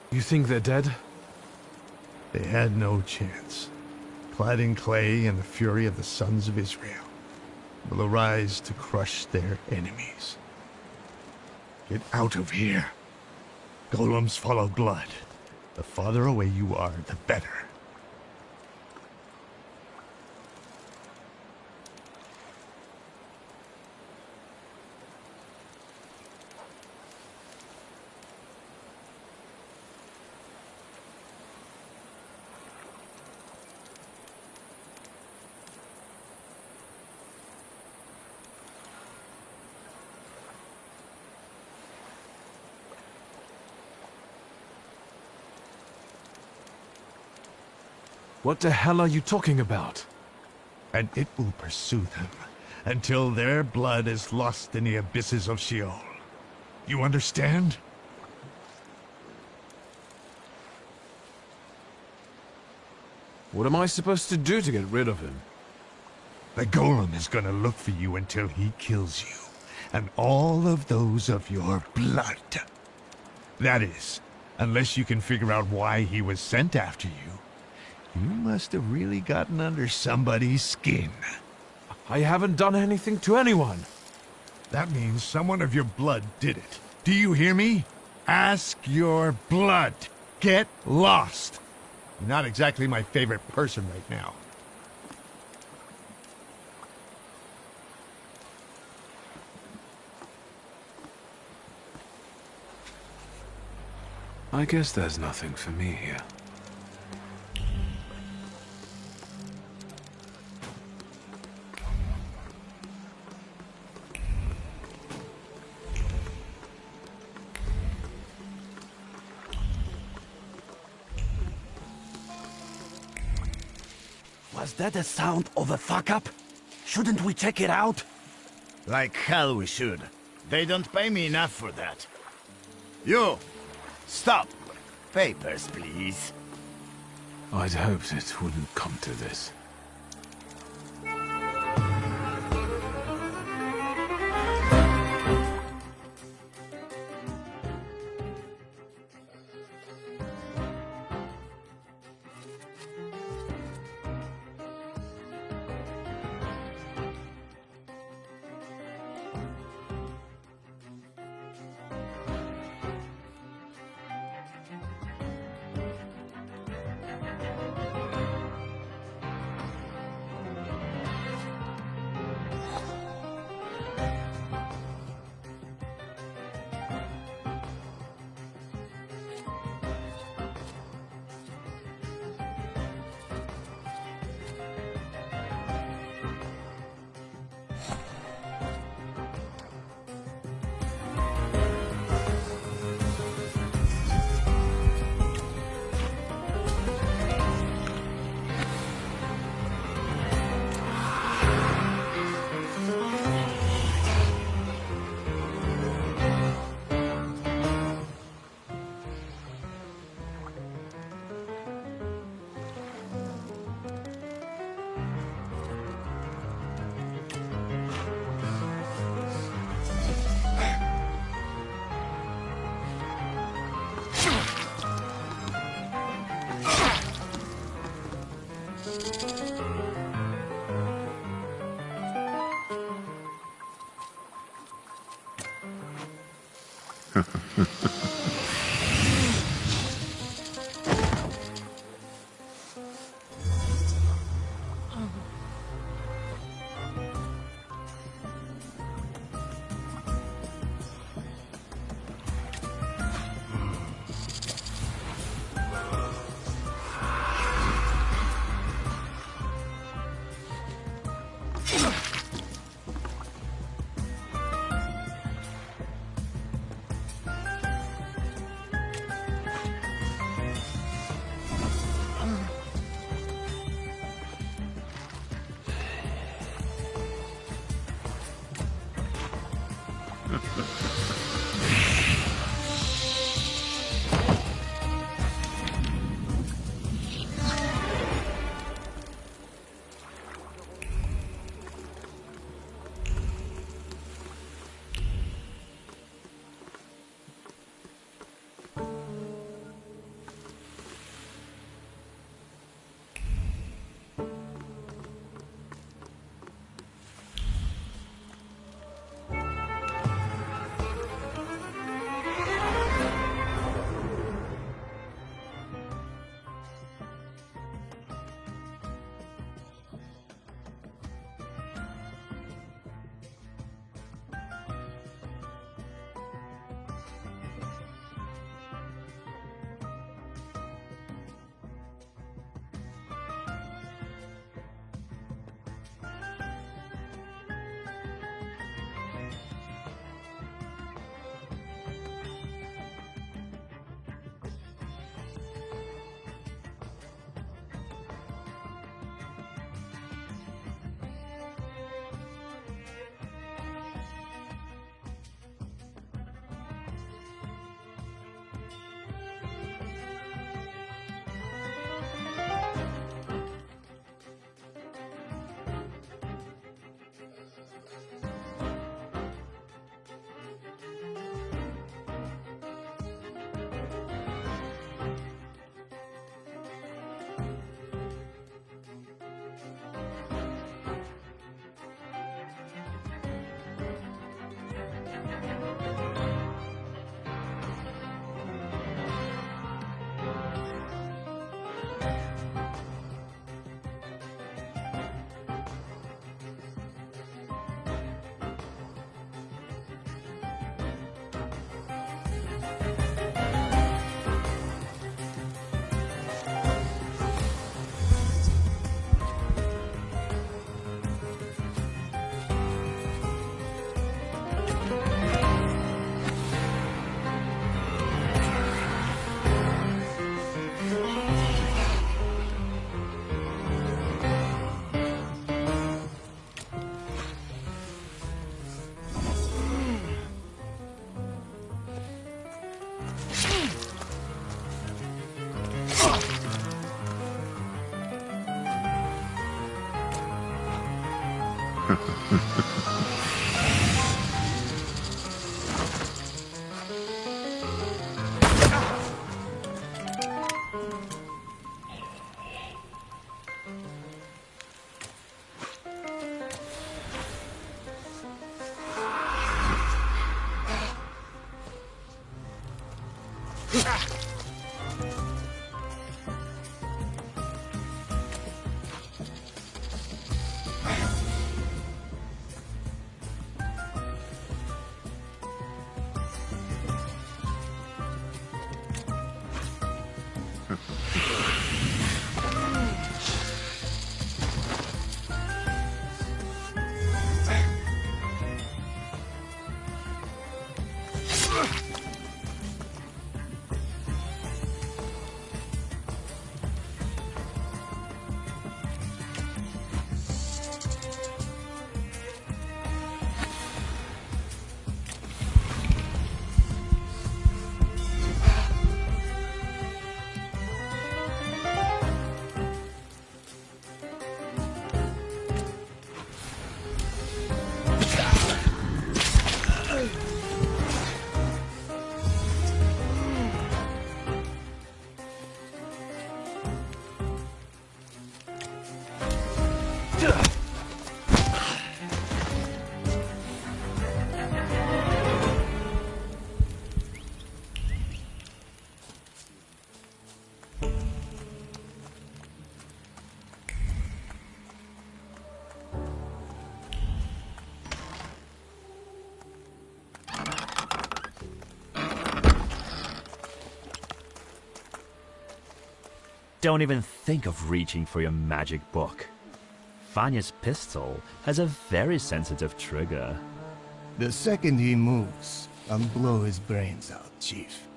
You think they're dead? They had no chance. Clad in clay and the fury of the sons of Israel will arise to crush their enemies. Get out of here. Golems follow blood. The farther away you are, the better. What the hell are you talking about? And it will pursue them until their blood is lost in the abysses of Sheol. You understand? What am I supposed to do to get rid of him? The golem is gonna look for you until he kills you, and all of those of your blood. That is, unless you can figure out why he was sent after you. You must have really gotten under somebody's skin. I haven't done anything to anyone. That means someone of your blood did it. Do you hear me? Ask your blood. Get lost. You're not exactly my favorite person right now. I guess there's nothing for me here. Was that the sound of a fuck-up? Shouldn't we check it out? Like hell we should. They don't pay me enough for that. You! Stop! Papers, please. I'd hoped it wouldn't come to this. Don't even think of reaching for your magic book. Vanya's pistol has a very sensitive trigger. The second he moves, I'll blow his brains out, Chief.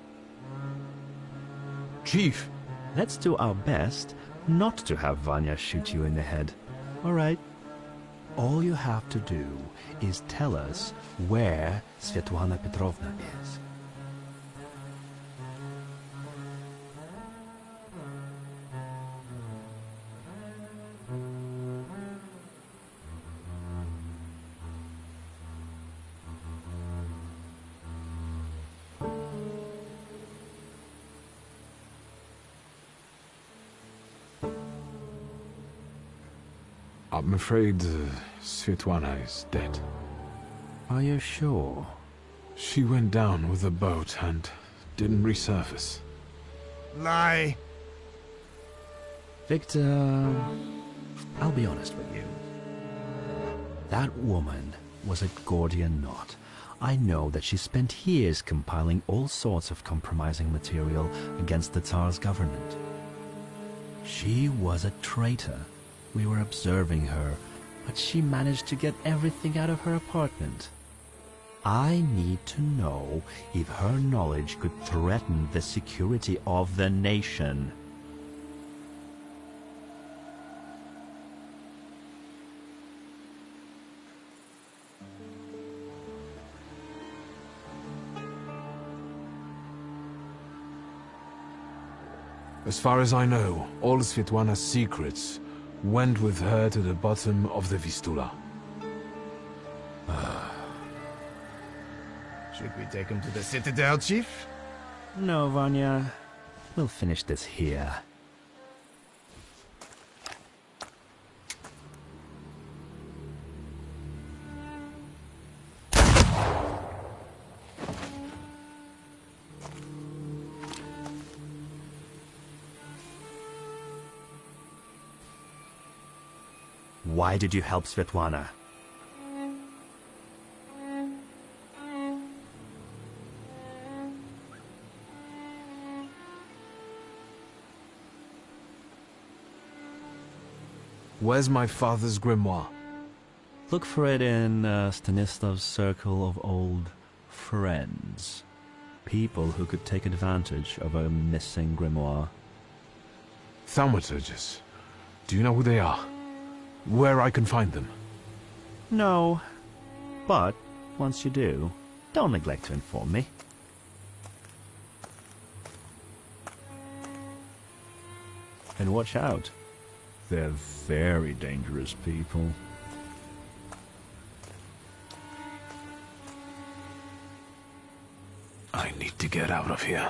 Chief! Let's do our best not to have Vanya shoot you in the head. All right? All you have to do is tell us where Svetlana Petrovna is. I'm afraid Svetlana is dead. Are you sure? She went down with the boat and didn't resurface. Lie. Victor, I'll be honest with you. That woman was a Gordian knot. I know that she spent years compiling all sorts of compromising material against the Tsar's government. She was a traitor. We were observing her, but she managed to get everything out of her apartment. I need to know if her knowledge could threaten the security of the nation. As far as I know, all Svetlana's secrets went with her to the bottom of the Vistula. Should we take him to the Citadel, Chief? No, Vanya. We'll finish this here. Why did you help Svetlana? Where's my father's grimoire? Look for it in Stanislav's circle of old friends. People who could take advantage of a missing grimoire. Thaumaturges. Do you know who they are? Where I can find them? No. But, once you do, don't neglect to inform me. And watch out. They're very dangerous people. I need to get out of here.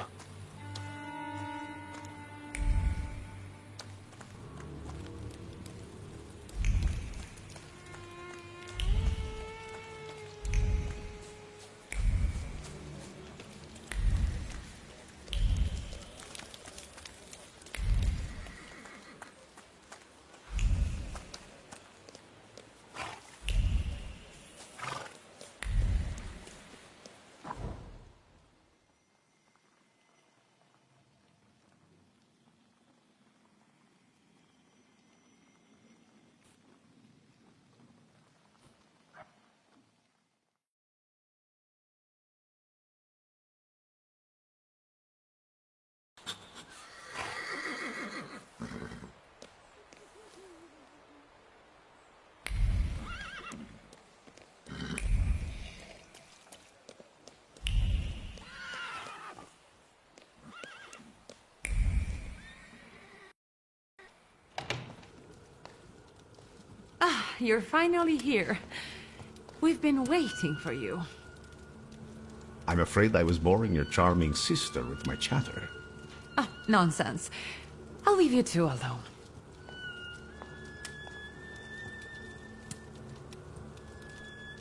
You're finally here. We've been waiting for you. I'm afraid I was boring your charming sister with my chatter. Oh, nonsense. I'll leave you two alone.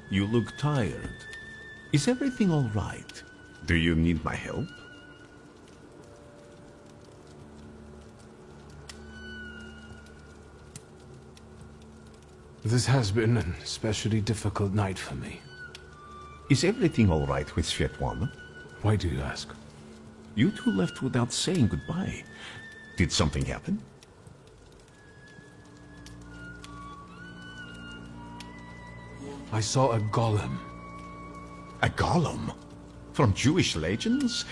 You look tired. Is everything all right? Do you need my help? This has been an especially difficult night for me. Is everything all right with Svetlana? Why do you ask? You two left without saying goodbye. Did something happen? I saw a golem. A golem? From Jewish legends?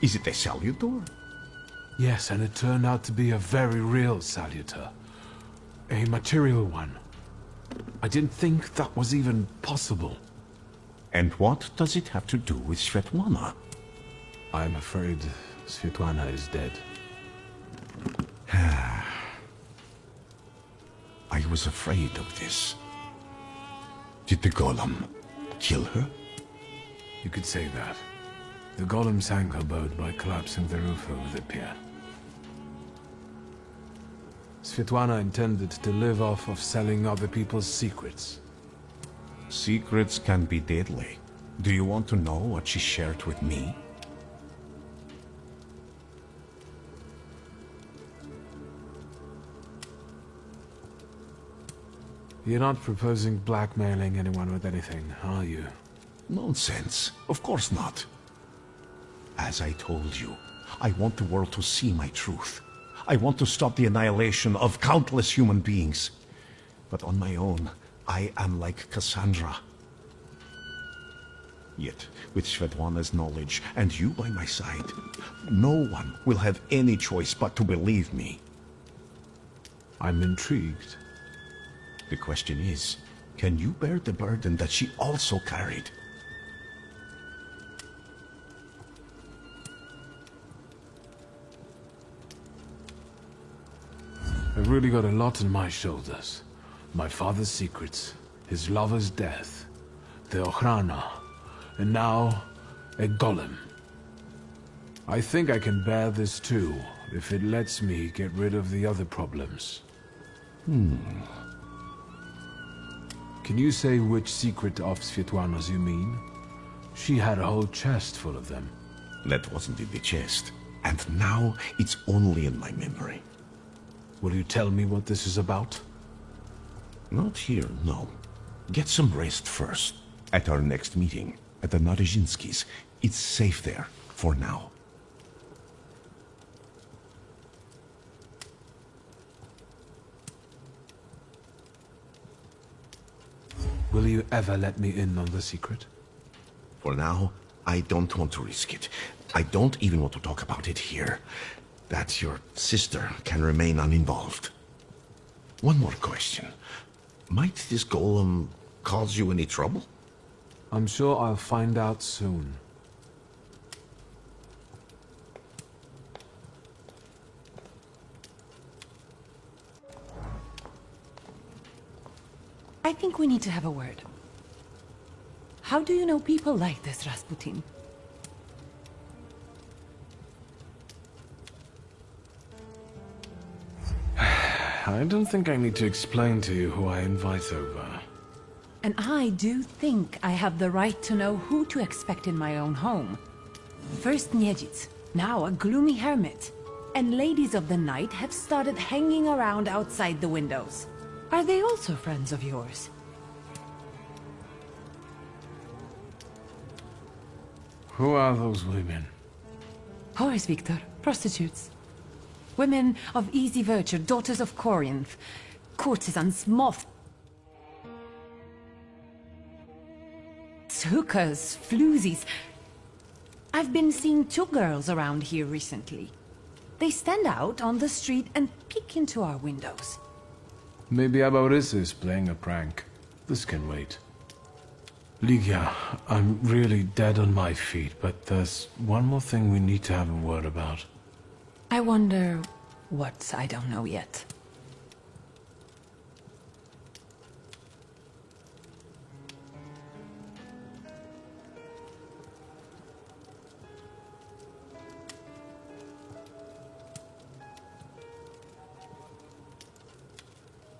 Is it a salutor? Yes, and it turned out to be a very real salutor. A material one. I didn't think that was even possible. And what does it have to do with Svetlana? I'm afraid Svetlana is dead. I was afraid of this. Did the golem kill her? You could say that. The golem sank her boat by collapsing the roof over the pier. Svetlana intended to live off of selling other people's secrets. Secrets can be deadly. Do you want to know what she shared with me? You're not proposing blackmailing anyone with anything, are you? Nonsense. Of course not. As I told you, I want the world to see my truth. I want to stop the annihilation of countless human beings. But on my own, I am like Cassandra. Yet, with Svetlana's knowledge and you by my side, no one will have any choice but to believe me. I'm intrigued. The question is, can you bear the burden that she also carried? I've really got a lot on my shoulders. My father's secrets, his lover's death, the Ochrana, and now a golem. I think I can bear this too, if it lets me get rid of the other problems. Can you say which secret of Svetlana's you mean? She had a whole chest full of them. That wasn't in the chest. And now it's only in my memory. Will you tell me what this is about? Not here, no. Get some rest first. At our next meeting, at the Narezhinskys. It's safe there, for now. Will you ever let me in on the secret? For now, I don't want to risk it. I don't even want to talk about it here. That your sister can remain uninvolved. One more question. Might this golem cause you any trouble? I'm sure I'll find out soon. I think we need to have a word. How do you know people like this, Rasputin? I don't think I need to explain to you who I invite over. And I do think I have the right to know who to expect in my own home. First Niedzic, now a gloomy hermit. And ladies of the night have started hanging around outside the windows. Are they also friends of yours? Who are those women? Whores, Victor. Prostitutes. Women of easy virtue, daughters of Corinth. Courtesans, moth... hookers, floozies. I've been seeing 2 girls around here recently. They stand out on the street and peek into our windows. Maybe Abaurisa is playing a prank. This can wait. Ligia, I'm really dead on my feet, but there's one more thing we need to have a word about. I wonder what I don't know yet.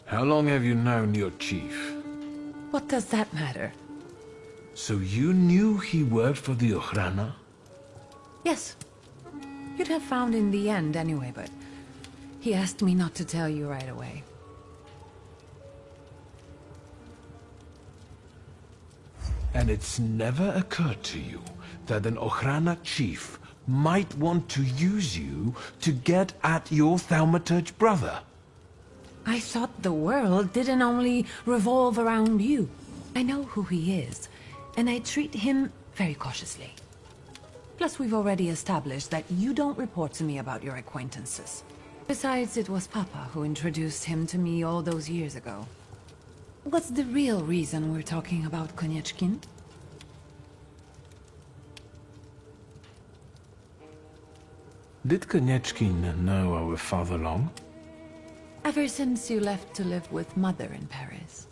How long have you known your chief? What does that matter? So you knew he worked for the Ochrana? Yes. You'd have found in the end anyway, but he asked me not to tell you right away. And it's never occurred to you that an Ochrana chief might want to use you to get at your Thaumaturge brother. I thought the world didn't only revolve around you. I know who he is, and I treat him very cautiously. Plus, we've already established that you don't report to me about your acquaintances. Besides, it was Papa who introduced him to me all those years ago. What's the real reason we're talking about Konieczkin? Did Konieczkin know our father long? Ever since you left to live with Mother in Paris.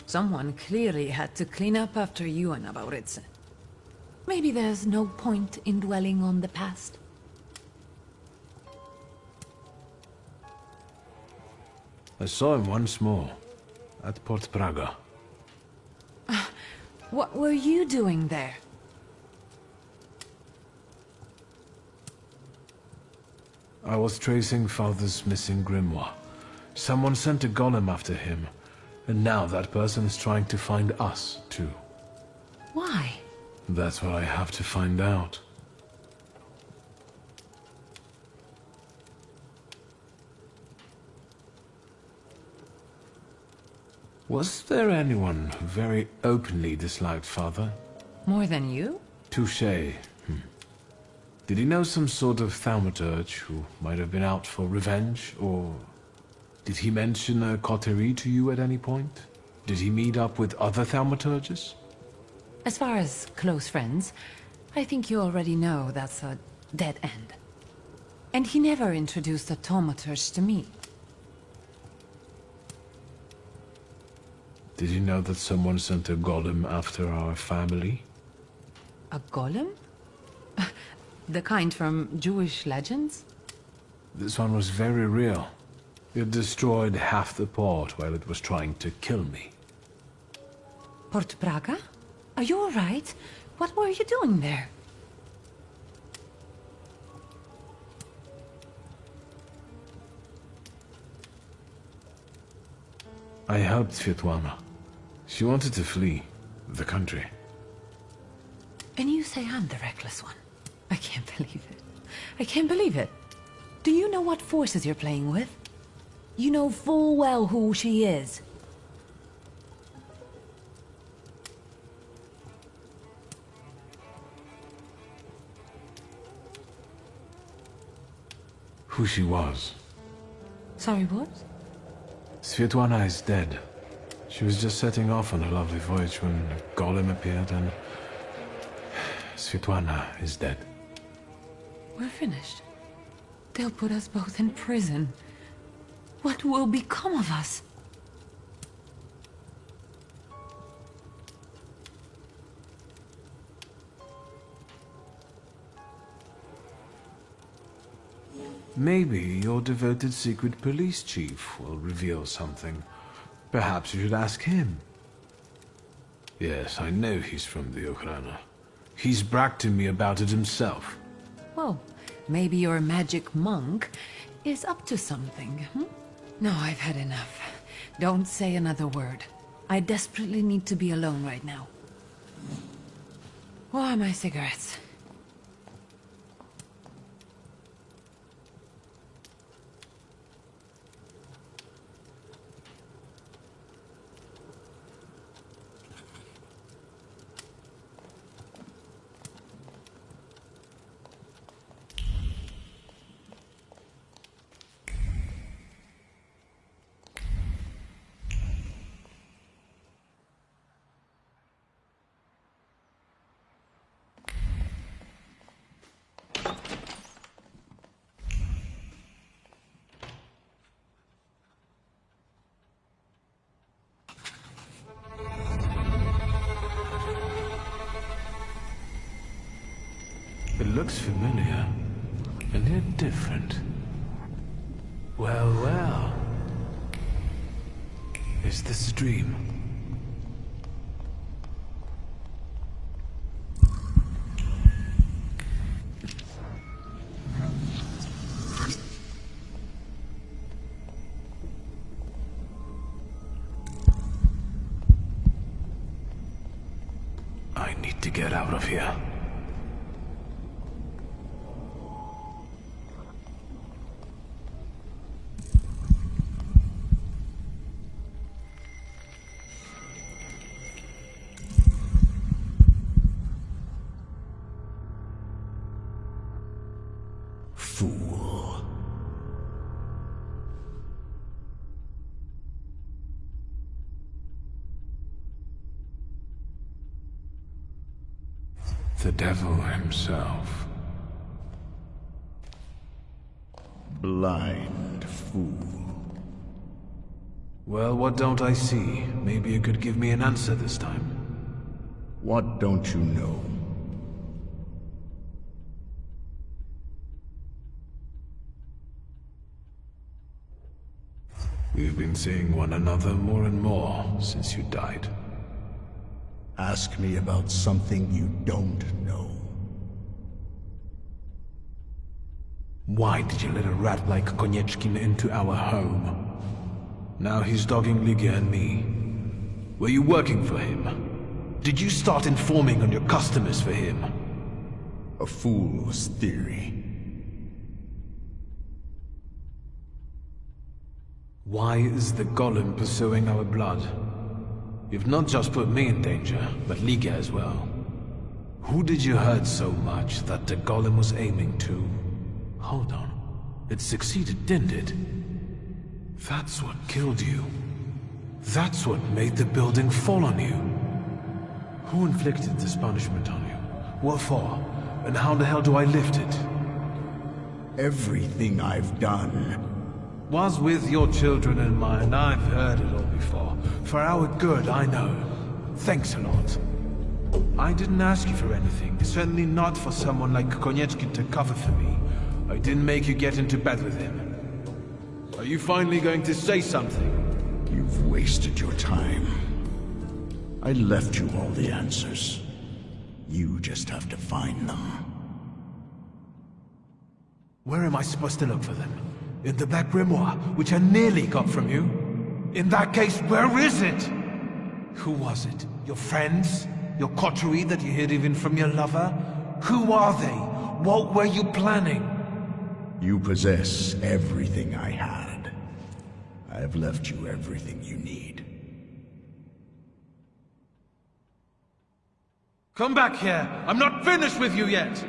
Someone clearly had to clean up after you and Nauboritze. Maybe there's no point in dwelling on the past. I saw him once more, at Port Praga. What were you doing there? I was tracing Father's missing grimoire. Someone sent a golem after him, and now that person is trying to find us, too. Why? That's what I have to find out. Was there anyone who very openly disliked Father? More than you? Touché. Did he know some sort of thaumaturge who might have been out for revenge, or did he mention a coterie to you at any point? Did he meet up with other thaumaturges? As far as close friends, I think you already know that's a dead end. And he never introduced a Thaumaturge to me. Did he know that someone sent a golem after our family? A golem? The kind from Jewish legends? This one was very real. It destroyed half the port while it was trying to kill me. Port Praga? Are you alright? What were you doing there? I helped Svetlana. She wanted to flee the country. And you say I'm the reckless one. I can't believe it. I can't believe it. Do you know what forces you're playing with? You know full well who she is. Who she was. Sorry, what? Svetlana is dead. She was just setting off on a lovely voyage when a golem appeared and... Svetlana is dead. We're finished. They'll put us both in prison. What will become of us? Maybe your devoted secret police chief will reveal something. Perhaps you should ask him. Yes, I know he's from the Ukraina. He's bragged to me about it himself. Well, maybe your magic monk is up to something, hmm? No, I've had enough. Don't say another word. I desperately need to be alone right now. Where are my cigarettes? It looks familiar, and yet different. Well, well. Is this a dream? I need to get out of here. The devil himself. Blind fool. Well, what don't I see? Maybe you could give me an answer this time. What don't you know? We've been seeing one another more and more since you died. Ask me about something you don't know. Why did you let a rat like Konieczkin into our home? Now he's dogging Ligia and me. Were you working for him? Did you start informing on your customers for him? A fool's theory. Why is the golem pursuing our blood? You've not just put me in danger, but Ligia as well. Who did you hurt so much that the golem was aiming to? Hold on. It succeeded, didn't it? That's what killed you. That's what made the building fall on you. Who inflicted this punishment on you? What for? And how the hell do I lift it? Everything I've done was with your children in mind. I've heard it all before. For our good, I know. Thanks a lot. I didn't ask you for anything. Certainly not for someone like Konieczkin to cover for me. I didn't make you get into bed with him. Are you finally going to say something? You've wasted your time. I left you all the answers. You just have to find them. Where am I supposed to look for them? In the Black Grimoire, which I nearly got from you? In that case, where is it? Who was it? Your friends? Your coterie that you hid even from your lover? Who are they? What were you planning? You possess everything I had. I have left you everything you need. Come back here! I'm not finished with you yet!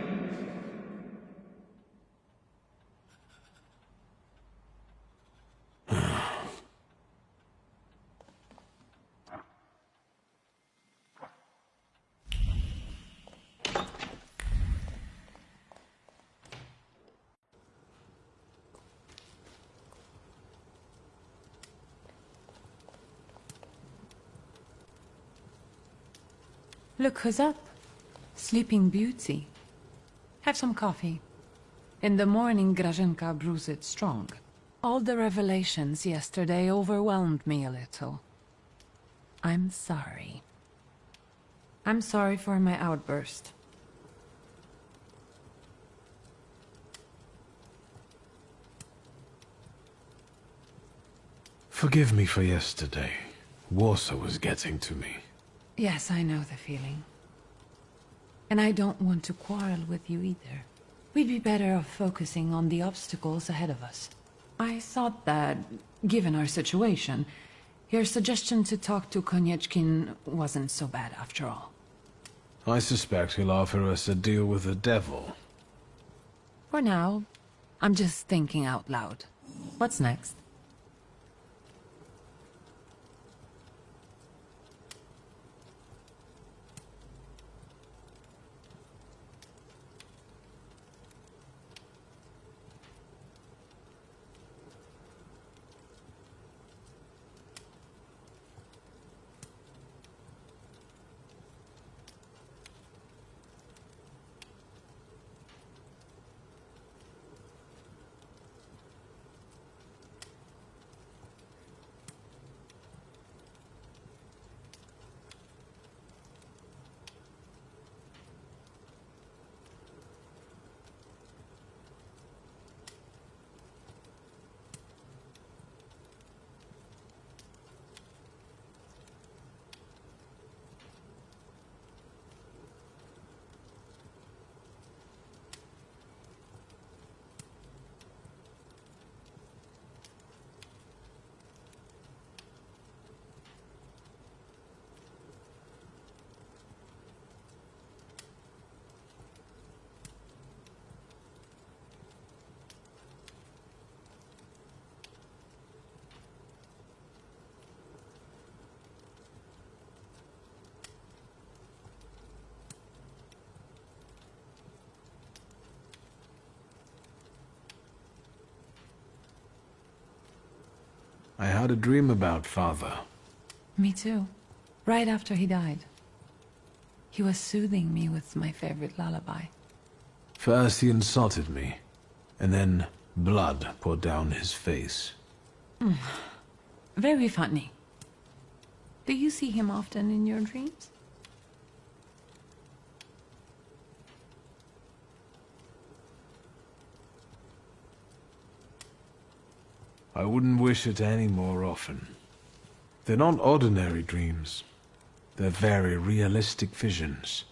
Look who's up. Sleeping Beauty. Have some coffee. In the morning, Grażynka brews it strong. All the revelations yesterday overwhelmed me a little. I'm sorry. I'm sorry for my outburst. Forgive me for yesterday. Warsaw was getting to me. Yes, I know the feeling. And I don't want to quarrel with you either. We'd be better off focusing on the obstacles ahead of us. I thought that, given our situation, your suggestion to talk to Konieczkin wasn't so bad after all. I suspect he'll offer us a deal with the devil. For now, I'm just thinking out loud. What's next? I had a dream about Father. Me too. Right after he died. He was soothing me with my favorite lullaby. First he insulted me, and then blood poured down his face. Very funny. Do you see him often in your dreams? I wouldn't wish it any more often. They're not ordinary dreams. They're very realistic visions.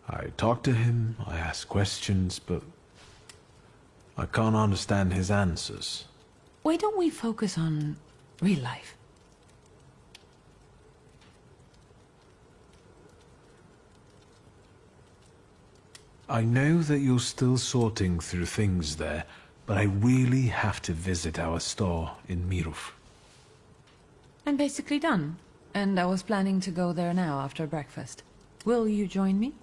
I talk to him, I ask questions, but I can't understand his answers. Why don't we focus on real life? I know that you're still sorting through things there, but I really have to visit our store in Mirov. I'm basically done, and I was planning to go there now after breakfast. Will you join me?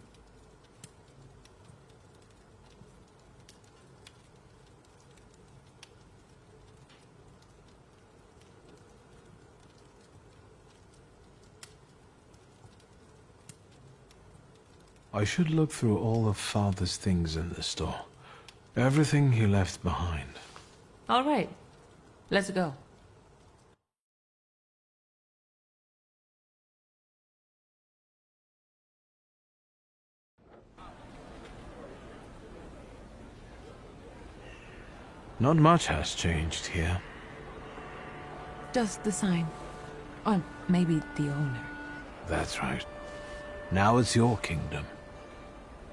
I should look through all of Father's things in the store. Everything he left behind. All right. Let's go. Not much has changed here. Just the sign. Or maybe the owner. That's right. Now it's your kingdom.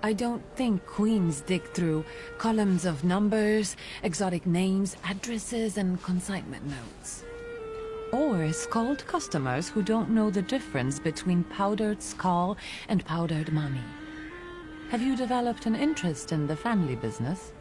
I don't think queens dig through columns of numbers, exotic names, addresses, and consignment notes. Or scold customers who don't know the difference between powdered skull and powdered money. Have you developed an interest in the family business?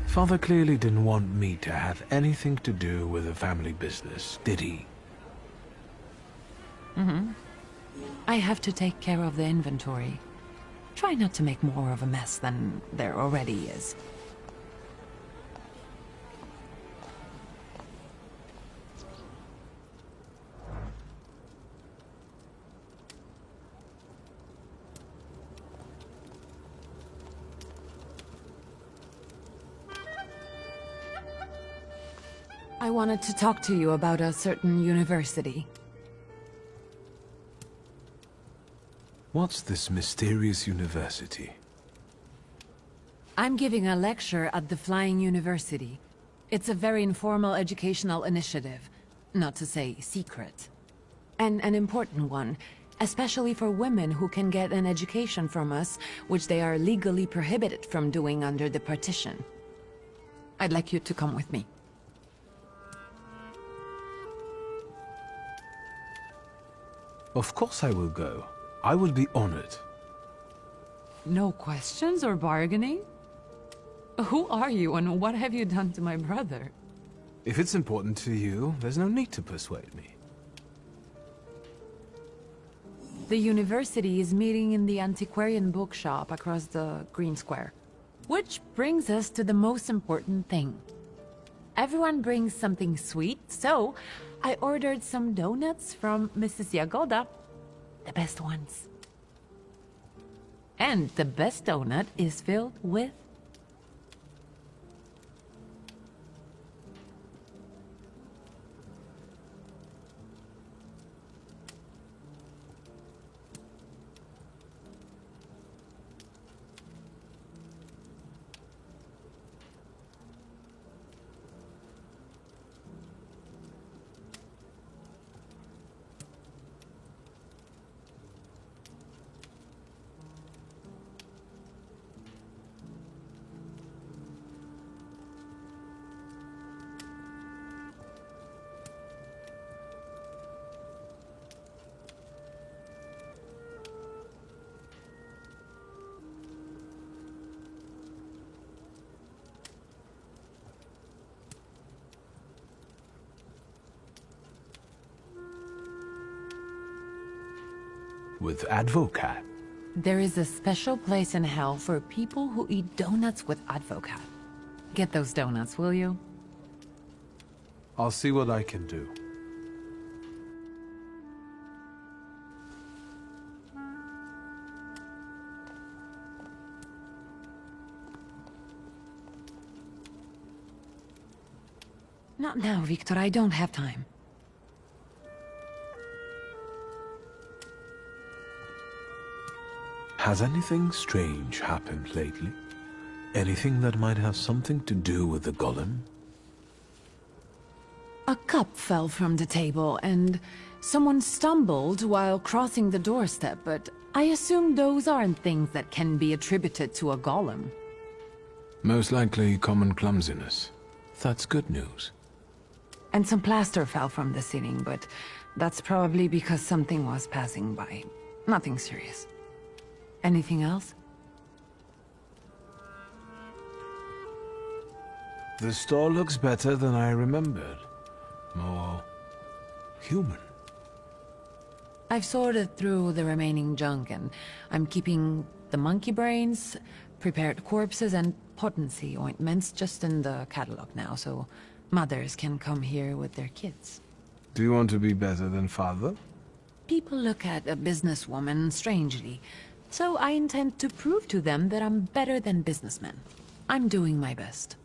Father clearly didn't want me to have anything to do with the family business, did he? I have to take care of the inventory. Try not to make more of a mess than there already is. I wanted to talk to you about a certain university. What's this mysterious university? I'm giving a lecture at the Flying University. It's a very informal educational initiative, not to say secret. And an important one, especially for women who can get an education from us, which they are legally prohibited from doing under the partition. I'd like you to come with me. Of course I will go. I will be honored. No questions or bargaining? Who are you and what have you done to my brother? If it's important to you, there's no need to persuade me. The university is meeting in the antiquarian bookshop across the Green Square. Which brings us to the most important thing. Everyone brings something sweet, so I ordered some donuts from Mrs. Yagoda. The best ones. And the best donut is filled with... With Advocat? There is a special place in hell for people who eat donuts with Advocat. Get those donuts, will you? I'll see what I can do. Not now, Victor. I don't have time. Has anything strange happened lately? Anything that might have something to do with the golem? A cup fell from the table, and someone stumbled while crossing the doorstep, but I assume those aren't things that can be attributed to a golem. Most likely common clumsiness. That's good news. And some plaster fell from the ceiling, but that's probably because something was passing by. Nothing serious. Anything else? The store looks better than I remembered. More human. I've sorted through the remaining junk, and I'm keeping the monkey brains, prepared corpses, and potency ointments just in the catalog now, so mothers can come here with their kids. Do you want to be better than father? People look at a businesswoman strangely, so I intend to prove to them that I'm better than businessmen. I'm doing my best.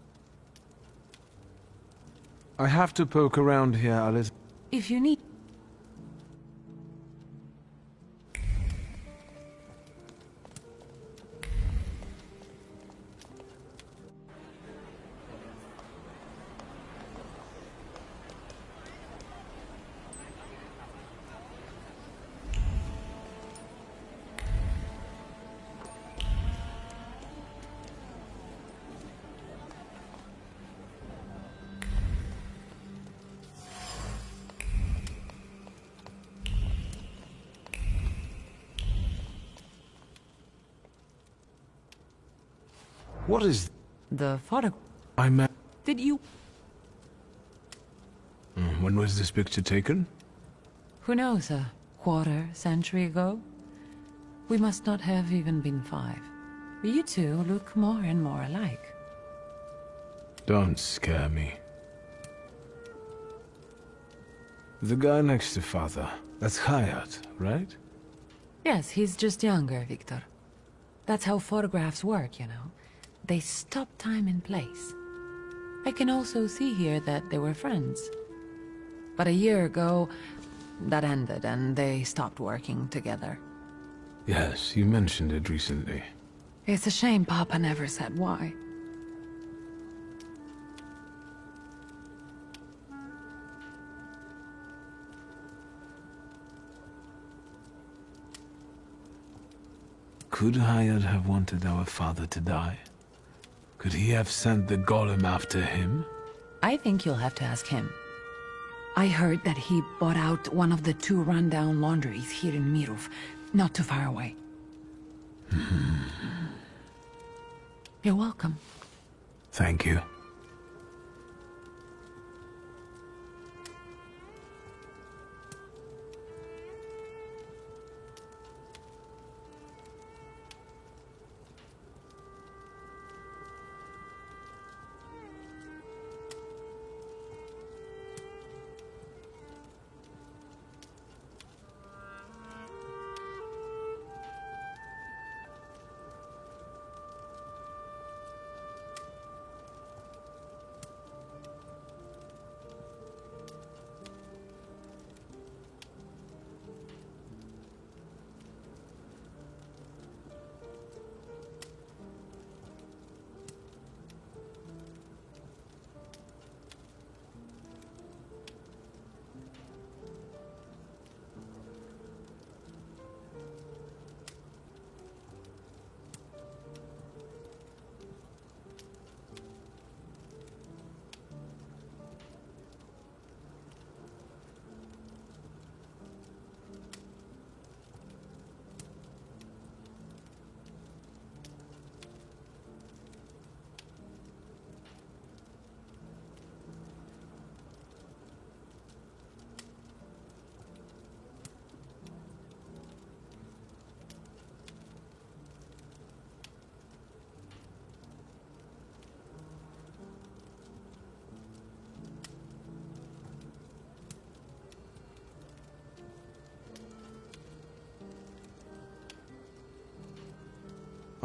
I have to poke around here a little. If you need... What is... The photo... I met... Did you... When was this picture taken? Who knows, a quarter century ago? We must not have even been 5. You two look more and more alike. Don't scare me. The guy next to father, that's Hayat, right? Yes, he's just younger, Victor. That's how photographs work, you know. They stop time and place. I can also see here that they were friends. But a year ago, that ended and they stopped working together. Yes, you mentioned it recently. It's a shame Papa never said why. Could Hayat have wanted our father to die? Could he have sent the golem after him? I think you'll have to ask him. I heard that he bought out one of the 2 rundown laundries here in Mirov, not too far away. You're welcome. Thank you.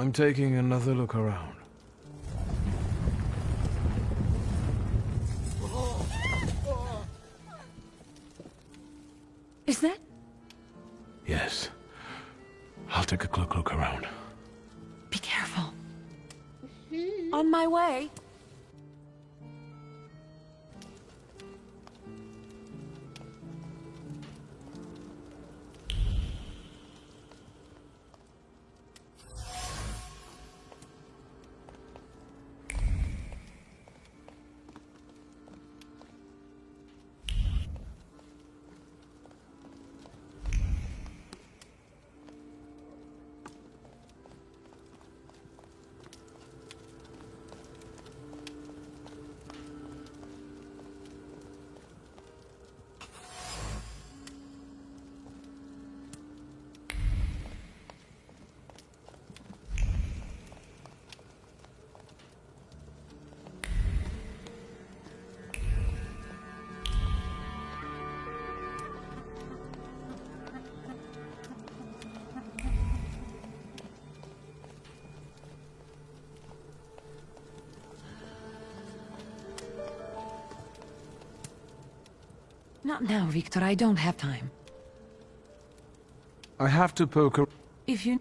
I'm taking another look around. Is that? Yes. I'll take a quick look around. Be careful. On my way. Not now, Victor. I don't have time. I have to poke a... If you...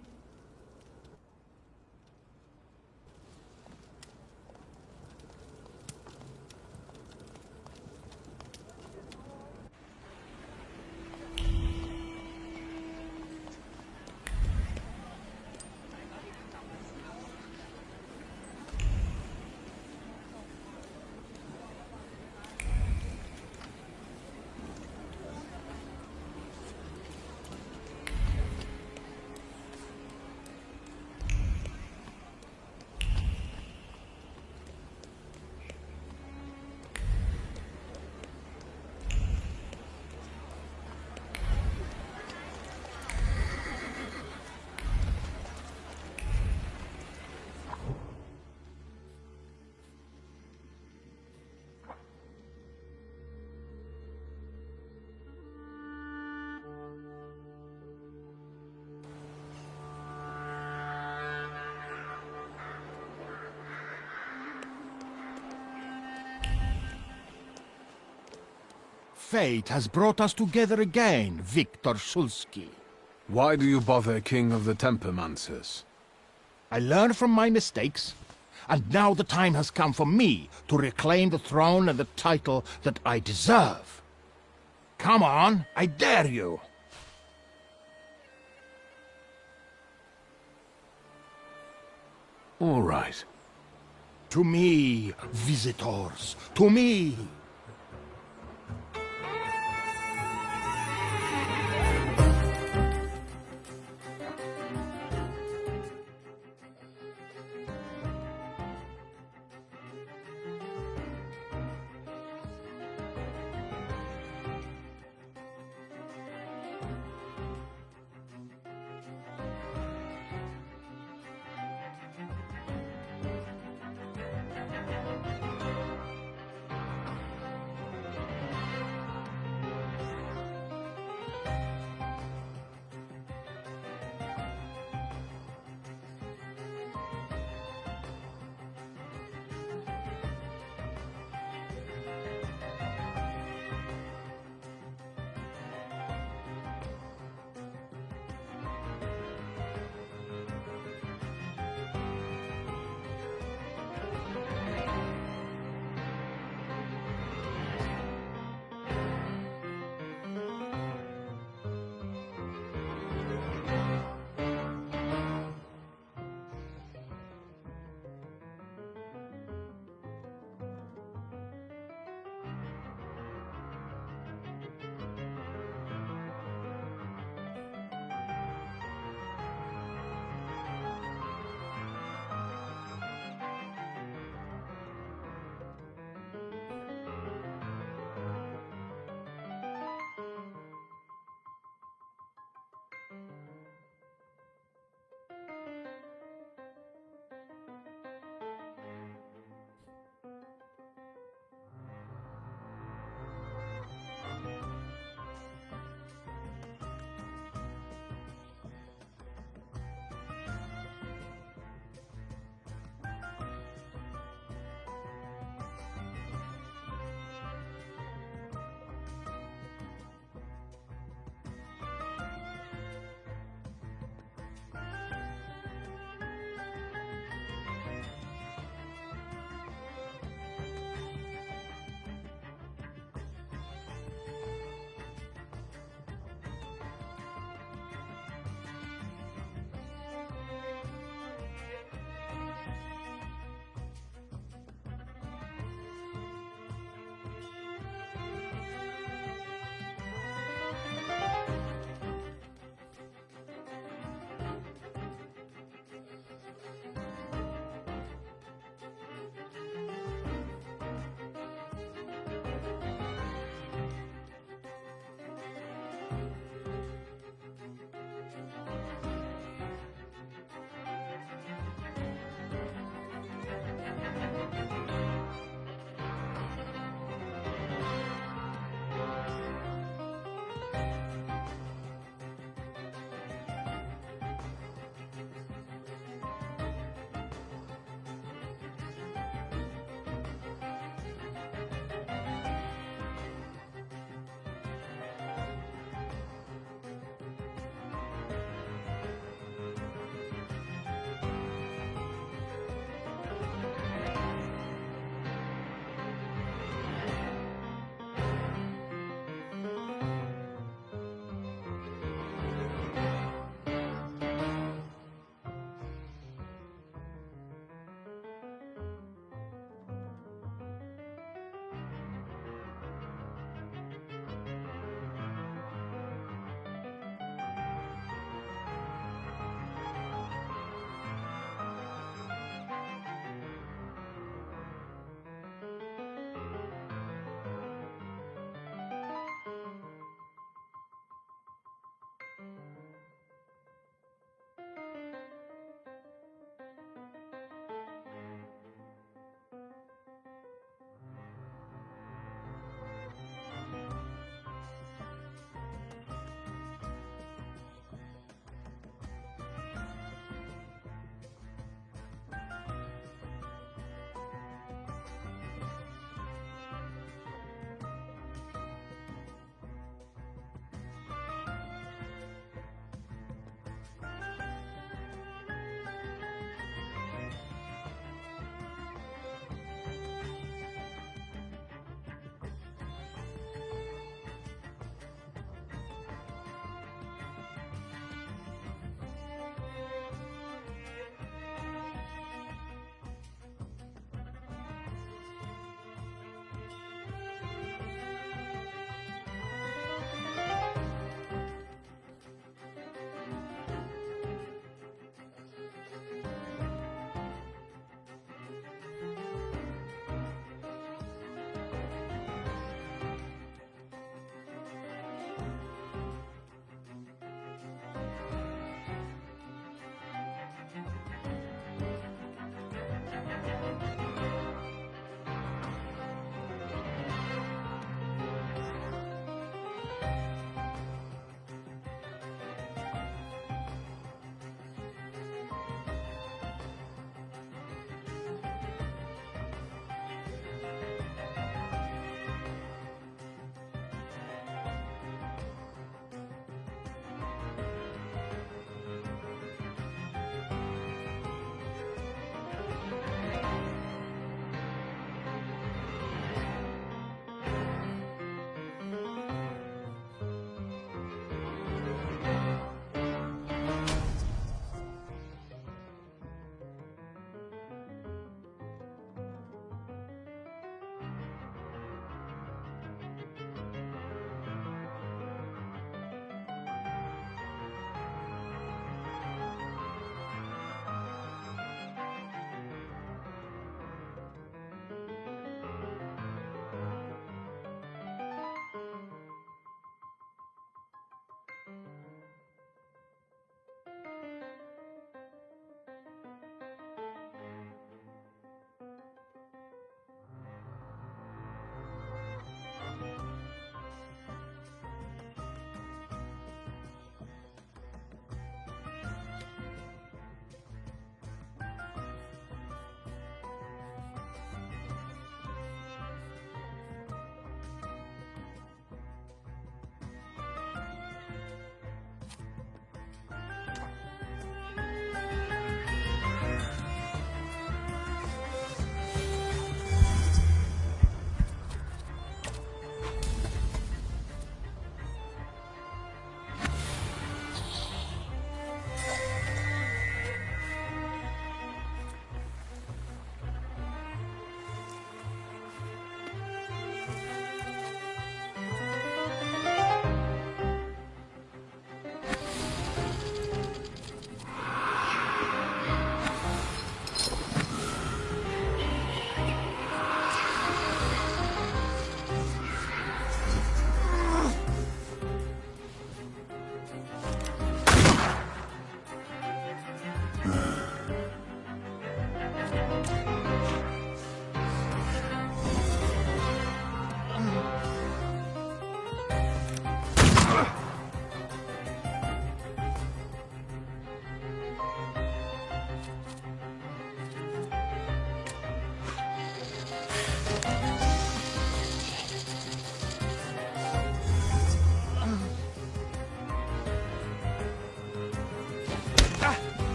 Fate has brought us together again, Victor Shulsky. Why do you bother King of the Tempermancers? I learned from my mistakes, and now the time has come for me to reclaim the throne and the title that I deserve. Come on, I dare you! All right. To me, visitors, to me!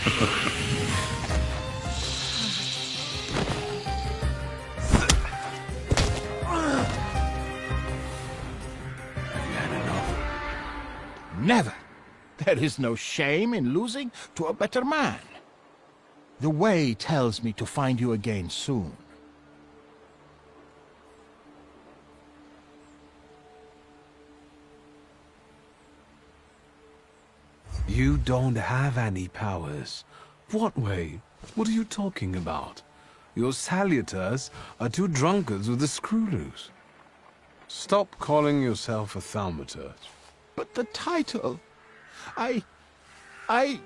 Never. There is no shame in losing to a better man. The way tells me to find you again soon. You don't have any powers. What way? What are you talking about? Your salutors are two drunkards with a screw loose. Stop calling yourself a thaumaturge. But the title... I... I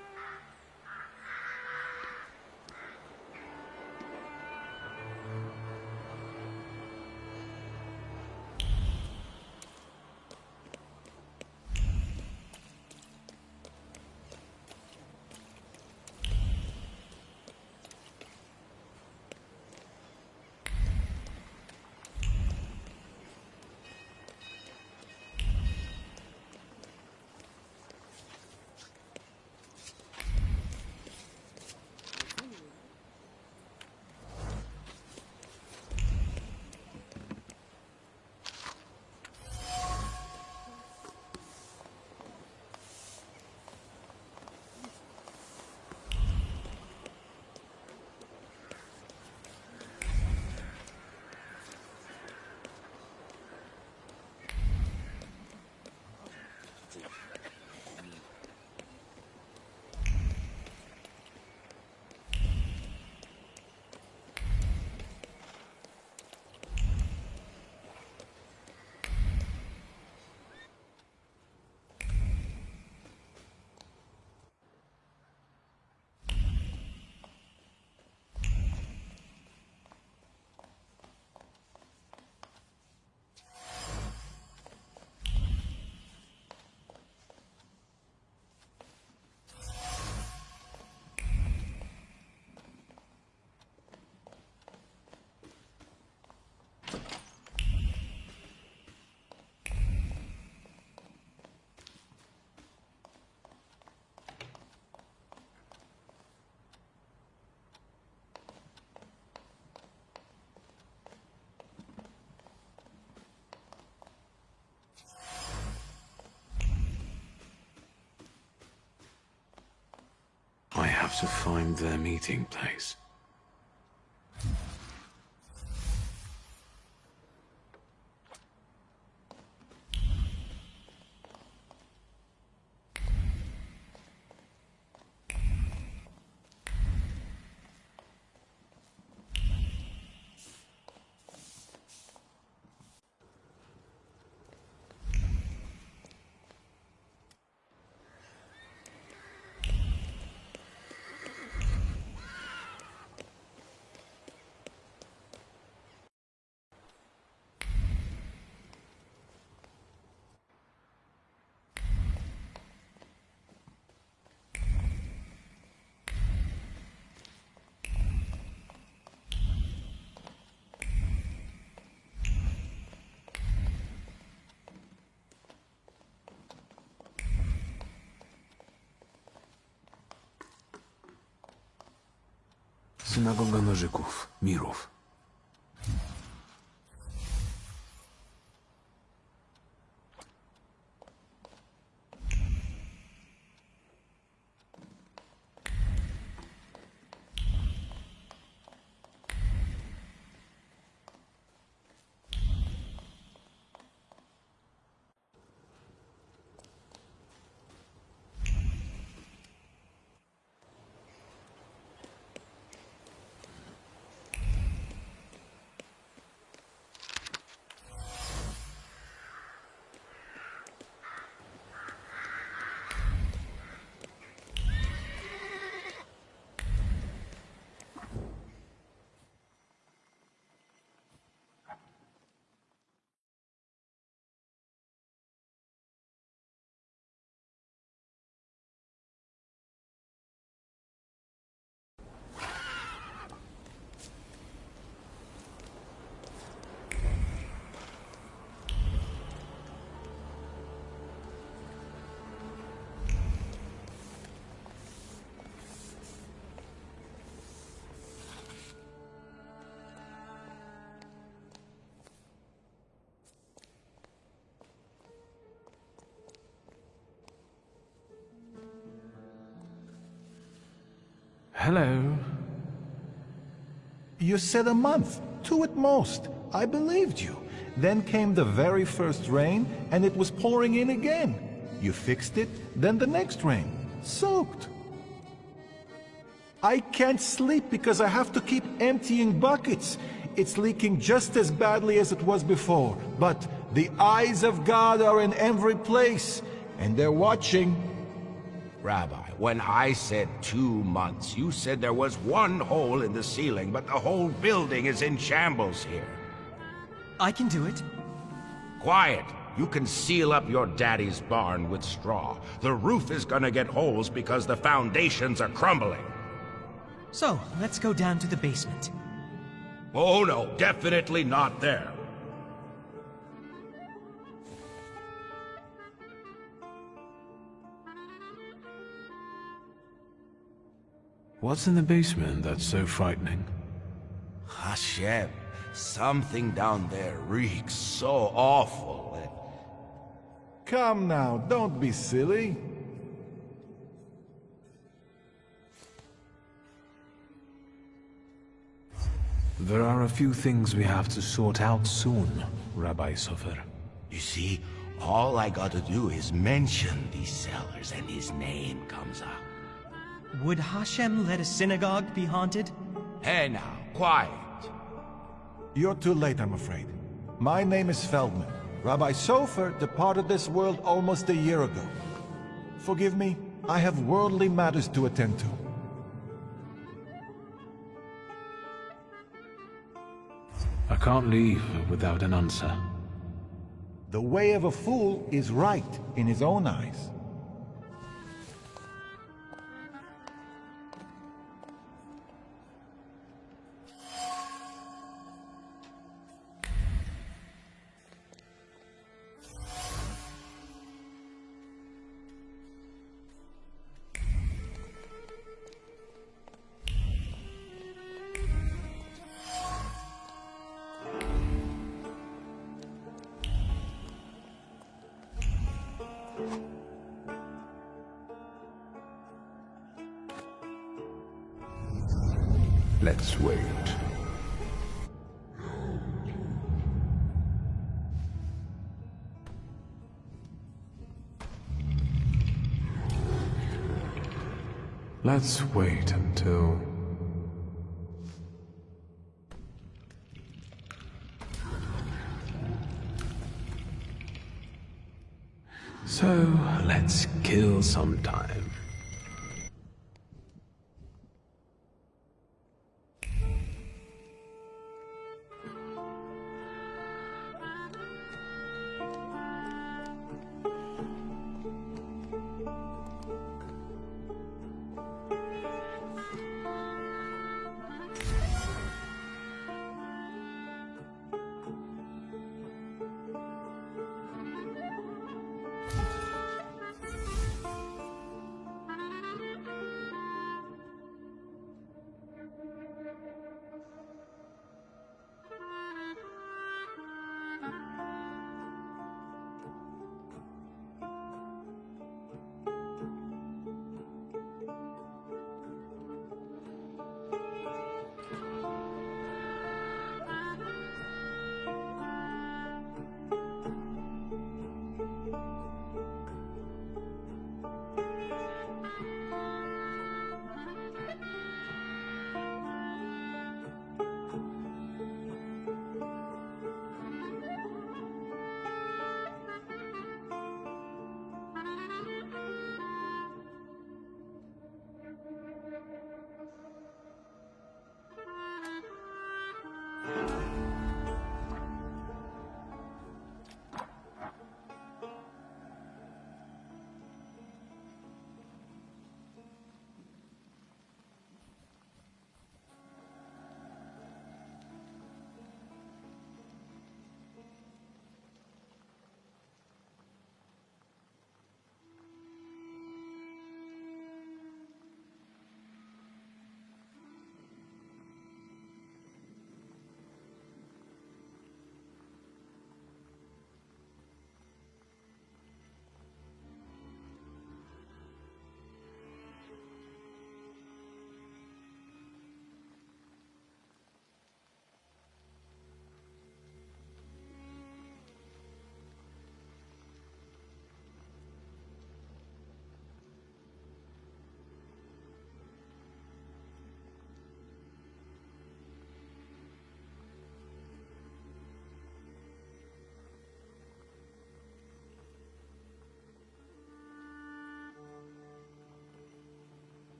have to find their meeting place. Synagoga Nożyków, Mirów. Hello. You said a month, 2 at most. I believed you. Then came the very first rain, and it was pouring in again. You fixed it, then the next rain. Soaked. I can't sleep because I have to keep emptying buckets. It's leaking just as badly as it was before. But the eyes of God are in every place, and they're watching. Rabbi, when I said 2 months, you said there was one hole in the ceiling, but the whole building is in shambles here. I can do it. Quiet! You can seal up your daddy's barn with straw. The roof is gonna get holes because the foundations are crumbling. So, let's go down to the basement. Oh no, definitely not there. What's in the basement that's so frightening? Hashem, something down there reeks so awful. Come now, don't be silly. There are a few things we have to sort out soon, Rabbi Sofer. You see, all I gotta do is mention these cellars and his name comes up. Would Hashem let a synagogue be haunted? Hey now, quiet. You're too late, I'm afraid. My name is Feldman. Rabbi Sofer departed this world almost a year ago. Forgive me, I have worldly matters to attend to. I can't leave without an answer. The way of a fool is right in his own eyes. Let's wait. Let's wait until... So, let's kill some time.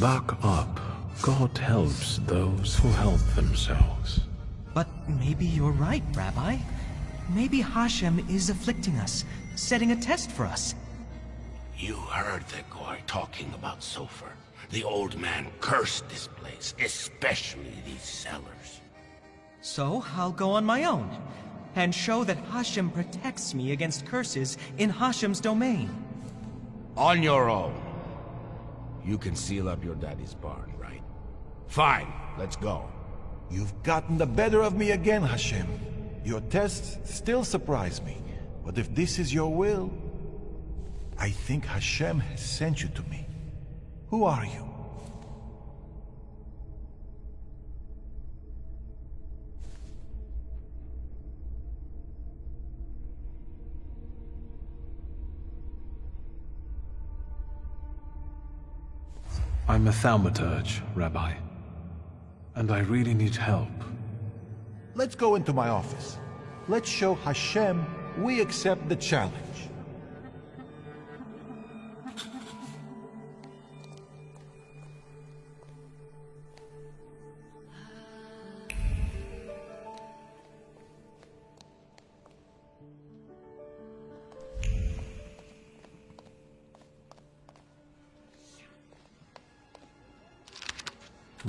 Buck up. God helps those who help themselves. But maybe you're right, Rabbi. Maybe Hashem is afflicting us, setting a test for us. You heard the guy talking about Sofer. The old man cursed this place, especially these cellars. So I'll go on my own, and show that Hashem protects me against curses in Hashem's domain. On your own. You can seal up your daddy's barn, right? Fine, let's go. You've gotten the better of me again, Hashem. Your tests still surprise me, but if this is your will, I think Hashem has sent you to me. Who are you? I'm a thaumaturge, Rabbi. And I really need help. Let's go into my office. Let's show Hashem we accept the challenge.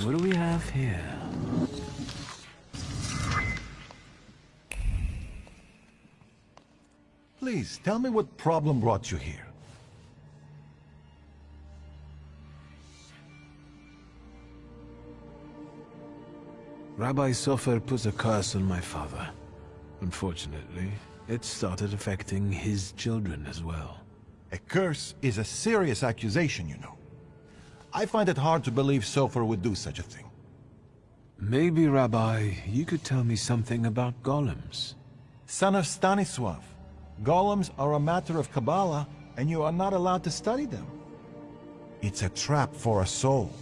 What do we have here? Please, tell me what problem brought you here. Rabbi Sofer put a curse on my father. Unfortunately, it started affecting his children as well. A curse is a serious accusation, you know. I find it hard to believe Sofer would do such a thing. Maybe, Rabbi, you could tell me something about golems. Son of Stanisław, golems are a matter of Kabbalah, and you are not allowed to study them. It's a trap for a soul.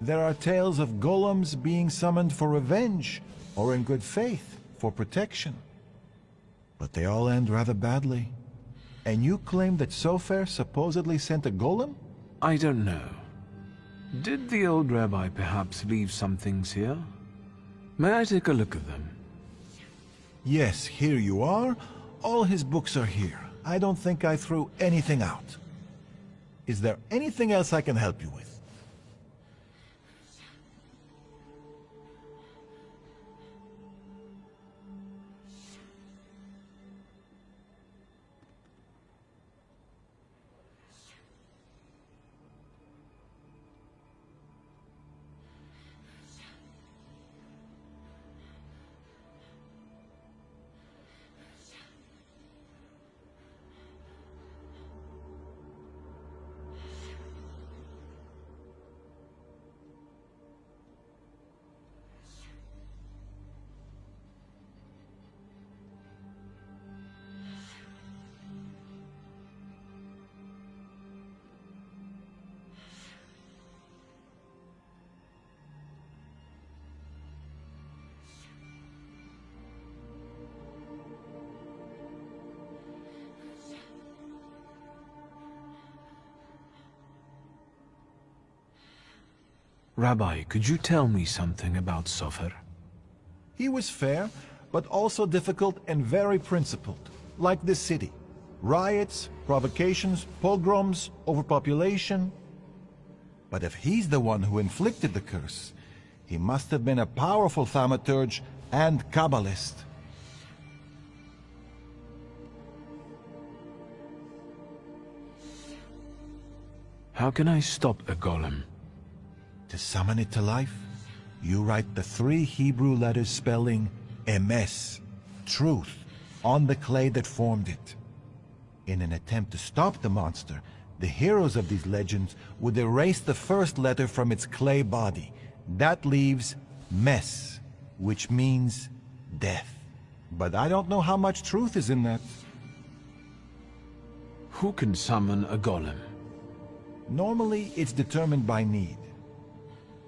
There are tales of golems being summoned for revenge, or in good faith, for protection. But they all end rather badly. And you claim that Sofer supposedly sent a golem? I don't know. Did the old rabbi perhaps leave some things here? May I take a look at them? Yes, here you are. All his books are here. I don't think I threw anything out. Is there anything else I can help you with? Rabbi, could you tell me something about Sofer? He was fair, but also difficult and very principled, like this city. Riots, provocations, pogroms, overpopulation. But if he's the one who inflicted the curse, he must have been a powerful thaumaturge and Kabbalist. How can I stop a golem? To summon it to life, you write the 3 Hebrew letters spelling emes, truth, on the clay that formed it. In an attempt to stop the monster, the heroes of these legends would erase the first letter from its clay body. That leaves mes, which means death. But I don't know how much truth is in that. Who can summon a golem? Normally, it's determined by need.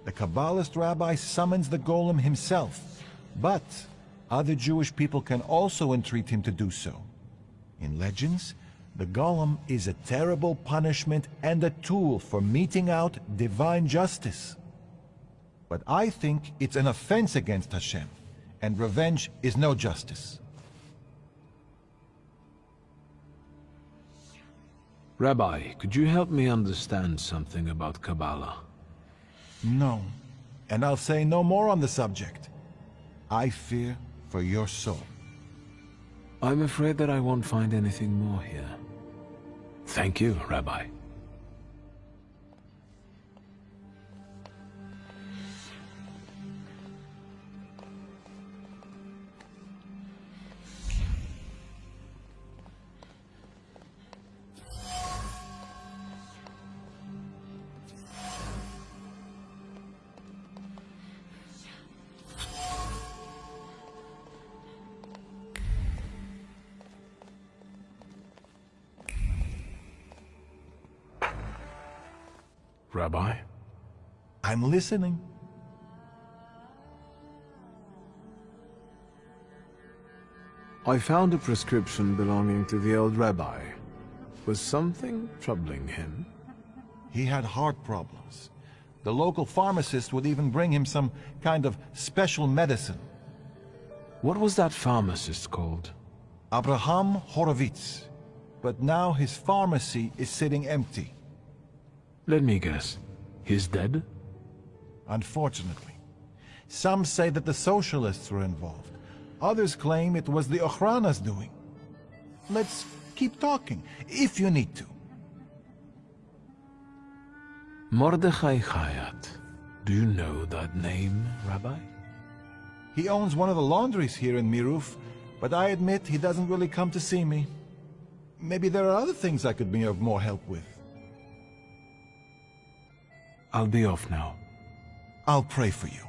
The Kabbalist rabbi summons the golem himself, but other Jewish people can also entreat him to do so. In legends, The golem is a terrible punishment and a tool for meting out divine justice. But I think it's an offense against Hashem, and revenge is no justice. Rabbi, could you help me understand something about Kabbalah? No, and I'll say no more on the subject. I fear for your soul. I'm afraid that I won't find anything more here. Thank you, Rabbi. Rabbi? I'm listening. I found a prescription belonging to the old rabbi. Was something troubling him? He had heart problems. The local pharmacist would even bring him some kind of special medicine. What was that pharmacist called? Abraham Horovitz. But now his pharmacy is sitting empty. Let me guess. He's dead? Unfortunately. Some say that the socialists were involved. Others claim it was the Ochrana's doing. Let's keep talking, if you need to. Mordechai Chayat. Do you know that name, Rabbi? He owns one of the laundries here in Miruf, but I admit he doesn't really come to see me. Maybe there are other things I could be of more help with. I'll be off now. I'll pray for you.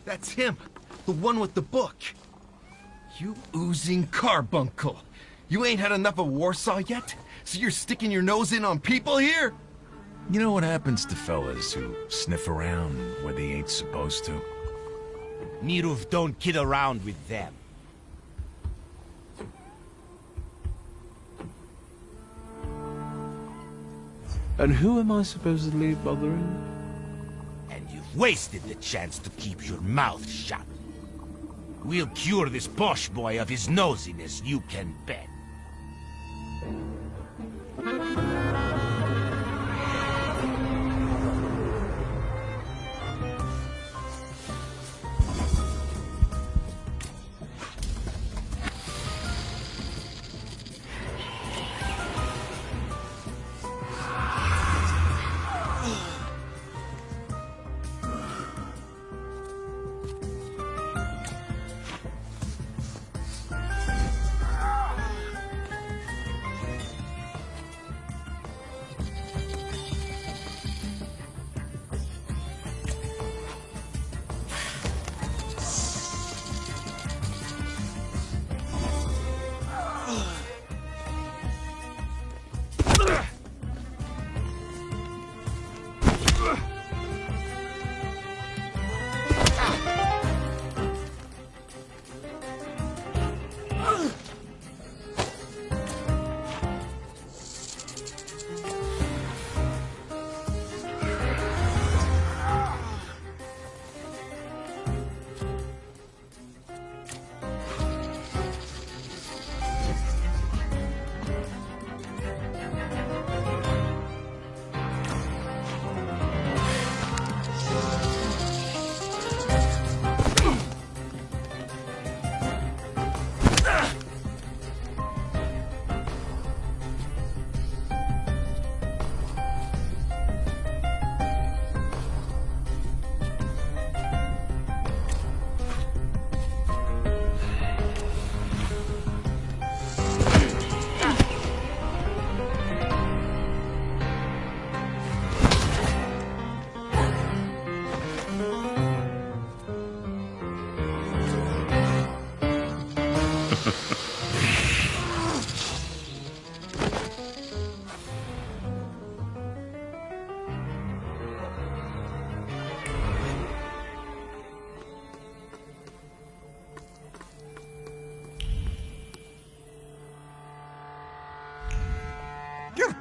That's him! The one with the book! You oozing carbuncle! You ain't had enough of Warsaw yet? So you're sticking your nose in on people here? You know what happens to fellas who sniff around where they ain't supposed to? Miruf don't kid around with them. And who am I supposedly bothering? And you've wasted the chance to keep your mouth shut. We'll cure this posh boy of his nosiness, you can bet.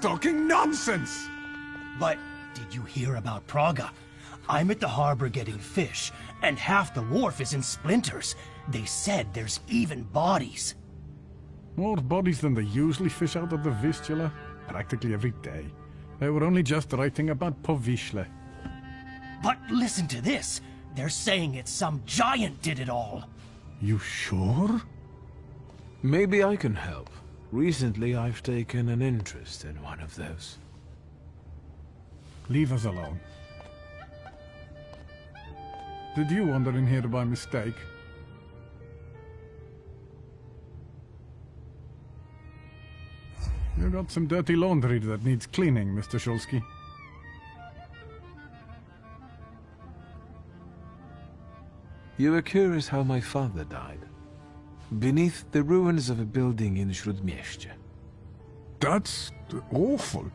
talking nonsense! But did you hear about Praga? I'm at the harbor getting fish, and half the wharf is in splinters. They said there's even bodies. More bodies than they usually fish out of the Vistula, practically every day. They were only just writing about Povishle. But listen to this. They're saying it's some giant did it all. You sure? Maybe I can help. Recently, I've taken an interest in one of those. Leave us alone. Did you wander in here by mistake? You got some dirty laundry that needs cleaning, Mr. Shulsky. You were curious how my father died. Beneath the ruins of a building in Śródmieście. That's awful.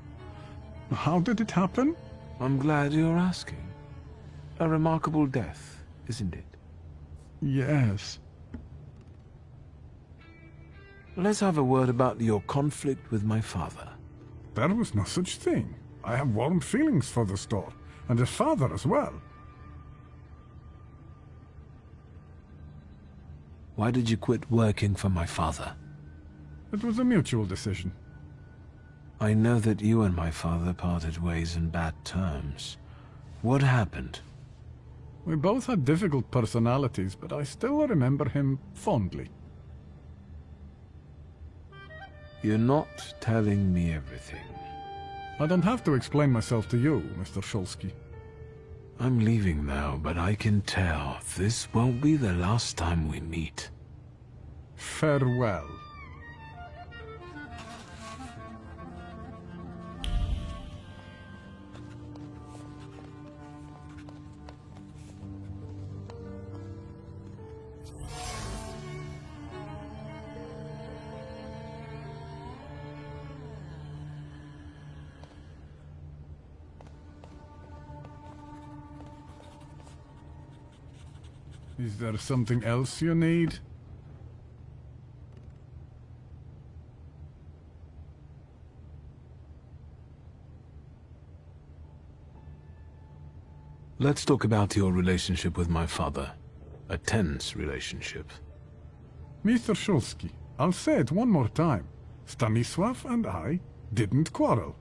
How did it happen? I'm glad you're asking. A remarkable death, isn't it? Yes. Let's have a word about your conflict with my father. There was no such thing. I have warm feelings for the store, and his father as well. Why did you quit working for my father? It was a mutual decision. I know that you and my father parted ways in bad terms. What happened? We both had difficult personalities, but I still remember him fondly. You're not telling me everything. I don't have to explain myself to you, Mr. Shulsky. I'm leaving now, but I can tell this won't be the last time we meet. Farewell. Is there something else you need? Let's talk about your relationship with my father. A tense relationship. Mr. Shulsky, I'll say it one more time. Stanisław and I didn't quarrel.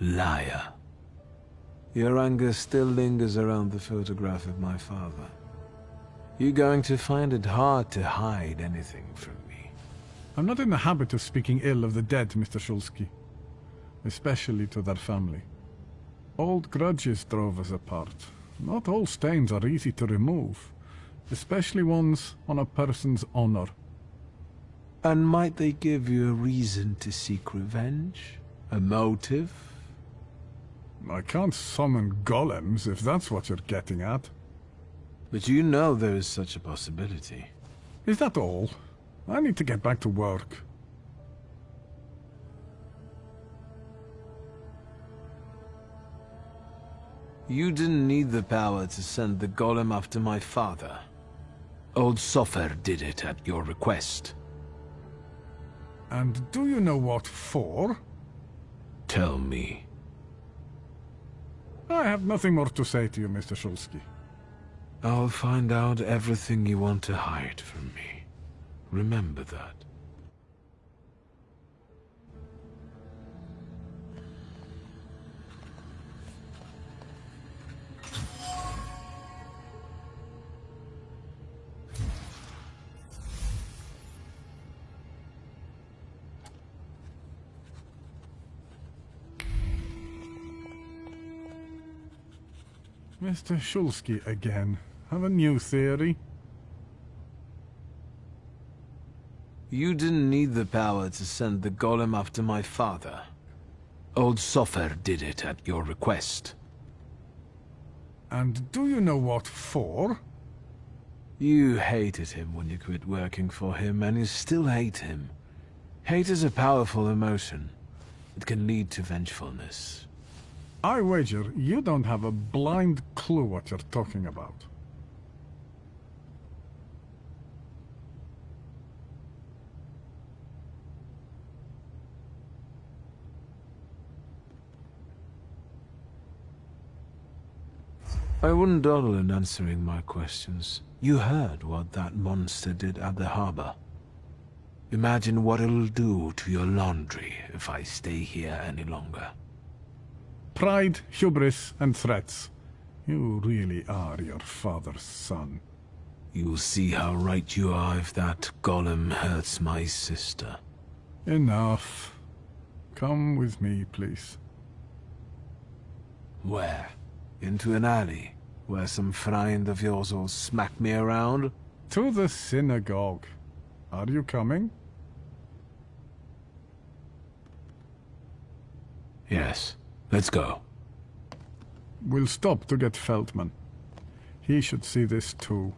Liar. Your anger still lingers around the photograph of my father. You're going to find it hard to hide anything from me. I'm not in the habit of speaking ill of the dead, Mr. Shulsky. Especially to their family. Old grudges drove us apart. Not all stains are easy to remove, especially ones on a person's honor. And might they give you a reason to seek revenge? A motive? I can't summon golems, if that's what you're getting at. But you know there is such a possibility. Is that all? I need to get back to work. You didn't need the power to send the golem after my father. Old Sofer did it at your request. And do you know what for? Tell me. I have nothing more to say to you, Mr. Shulsky. I'll find out everything you want to hide from me. Remember that. Mr. Shulsky again. Have a new theory? You didn't need the power to send the golem after my father. Old Sofer did it at your request. And do you know what for? You hated him when you quit working for him, and you still hate him. Hate is a powerful emotion. It can lead to vengefulness. I wager you don't have a blind clue what you're talking about. I wouldn't dawdle in answering my questions. You heard what that monster did at the harbor. Imagine what it'll do to your laundry if I stay here any longer. Pride, hubris, and threats. You really are your father's son. You'll see how right you are if that golem hurts my sister. Enough. Come with me, please. Where? Into an alley, where some friend of yours will smack me around? To the synagogue. Are you coming? Yes. Let's go. We'll stop to get Feldman. He should see this too.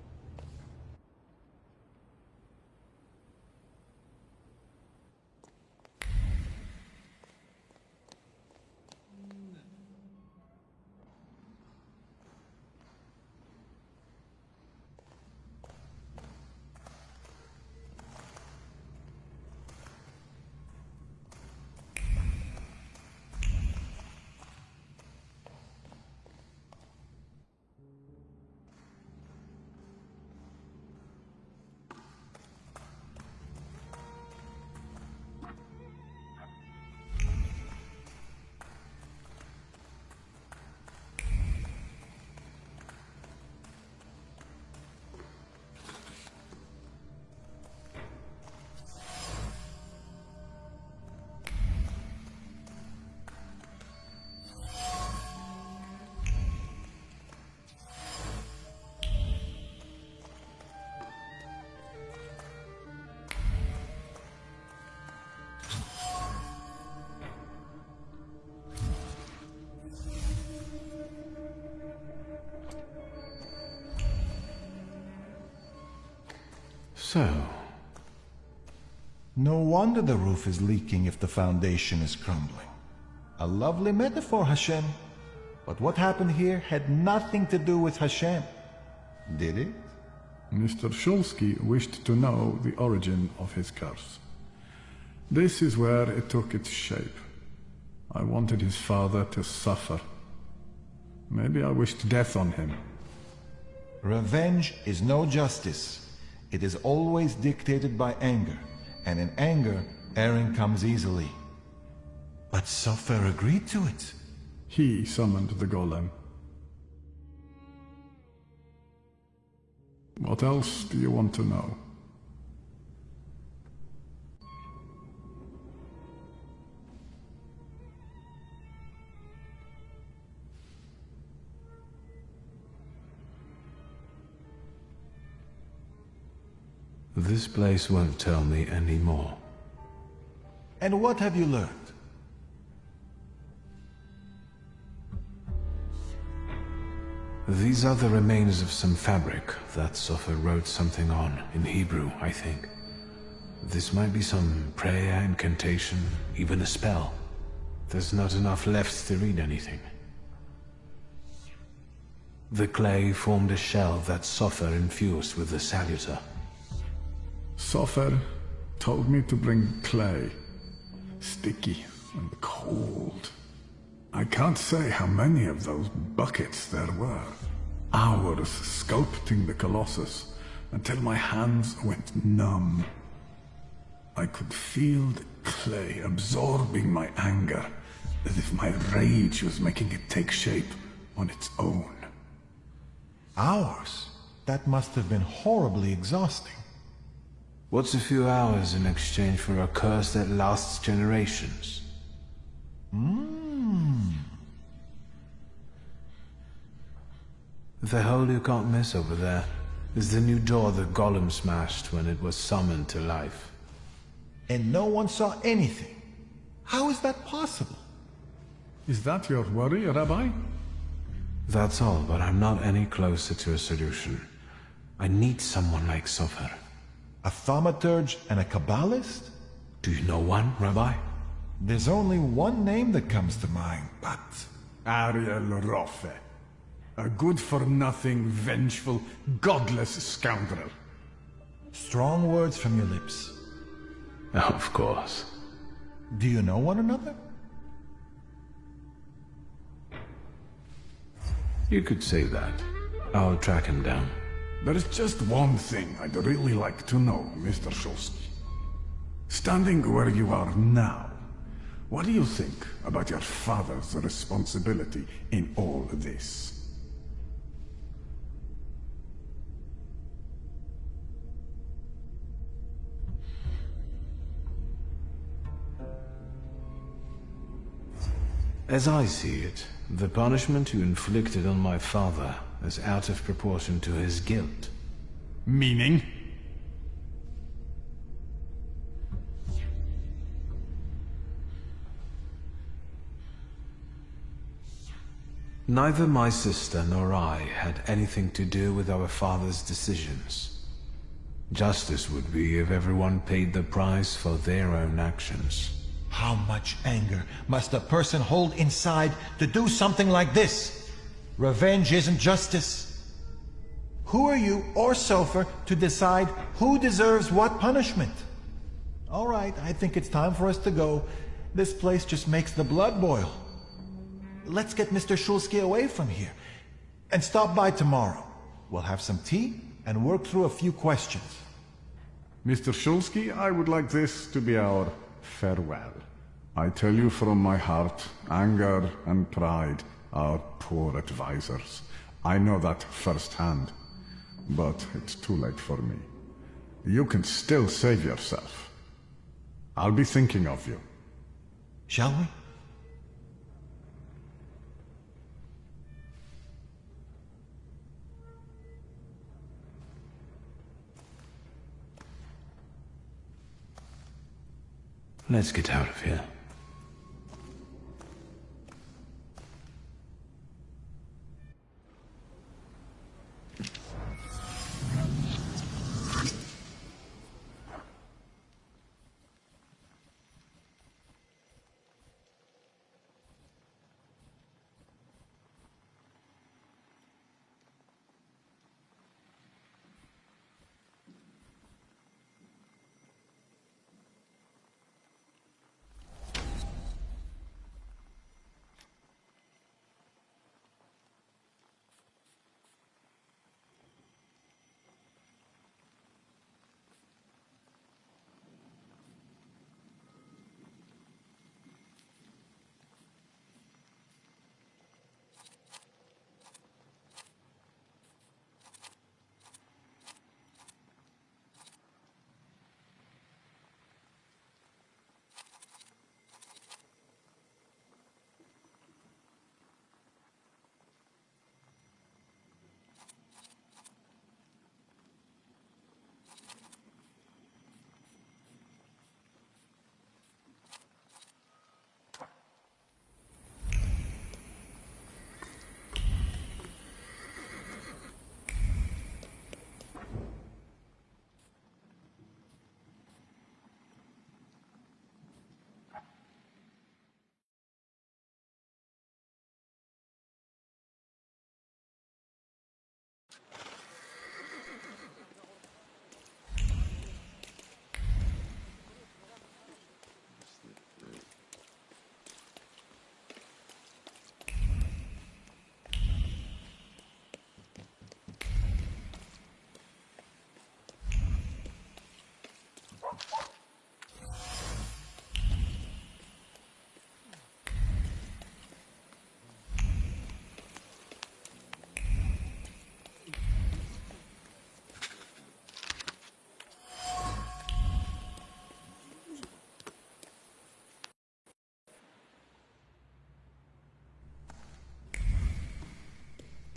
So... No wonder the roof is leaking if the foundation is crumbling. A lovely metaphor, Hashem. But what happened here had nothing to do with Hashem. Did it? Mr. Shulsky wished to know the origin of his curse. This is where it took its shape. I wanted his father to suffer. Maybe I wished death on him. Revenge is no justice. It is always dictated by anger, and in anger, erring comes easily. But Sofer agreed to it. He summoned the golem. What else do you want to know? This place won't tell me any more. And what have you learned? These are the remains of some fabric that Sofer wrote something on, in Hebrew, I think. This might be some prayer, incantation, even a spell. There's not enough left to read anything. The clay formed a shell that Sofer infused with the saluter. Sofer told me to bring clay. Sticky and cold. I can't say how many of those buckets there were. Hours sculpting the Colossus until my hands went numb. I could feel the clay absorbing my anger, as if my rage was making it take shape on its own. Hours? That must have been horribly exhausting. What's a few hours in exchange for a curse that lasts generations? The hole you can't miss over there is the new door the golem smashed when it was summoned to life. And no one saw anything. How is that possible? Is that your worry, Rabbi? That's all, but I'm not any closer to a solution. I need someone like Sofer. A thaumaturge and a Kabbalist? Do you know one, Rabbi? There's only one name that comes to mind, but... Ariel Roffe. A good-for-nothing, vengeful, godless scoundrel. Strong words from your lips. Of course. Do you know one another? You could say that. I'll track him down. There's just one thing I'd really like to know, Mr. Shulsky. Standing where you are now, what do you think about your father's responsibility in all this? As I see it, the punishment you inflicted on my father is out of proportion to his guilt. Meaning? Neither my sister nor I had anything to do with our father's decisions. Justice would be if everyone paid the price for their own actions. How much anger must a person hold inside to do something like this? Revenge isn't justice. Who are you or Sofer to decide who deserves what punishment? All right, I think it's time for us to go. This place just makes the blood boil. Let's get Mr. Shulsky away from here. And stop by tomorrow. We'll have some tea and work through a few questions. Mr. Shulsky, I would like this to be our farewell. I tell you from my heart, anger and pride are poor advisors. I know that firsthand, but it's too late for me. You can still save yourself. I'll be thinking of you. Shall we? Let's get out of here.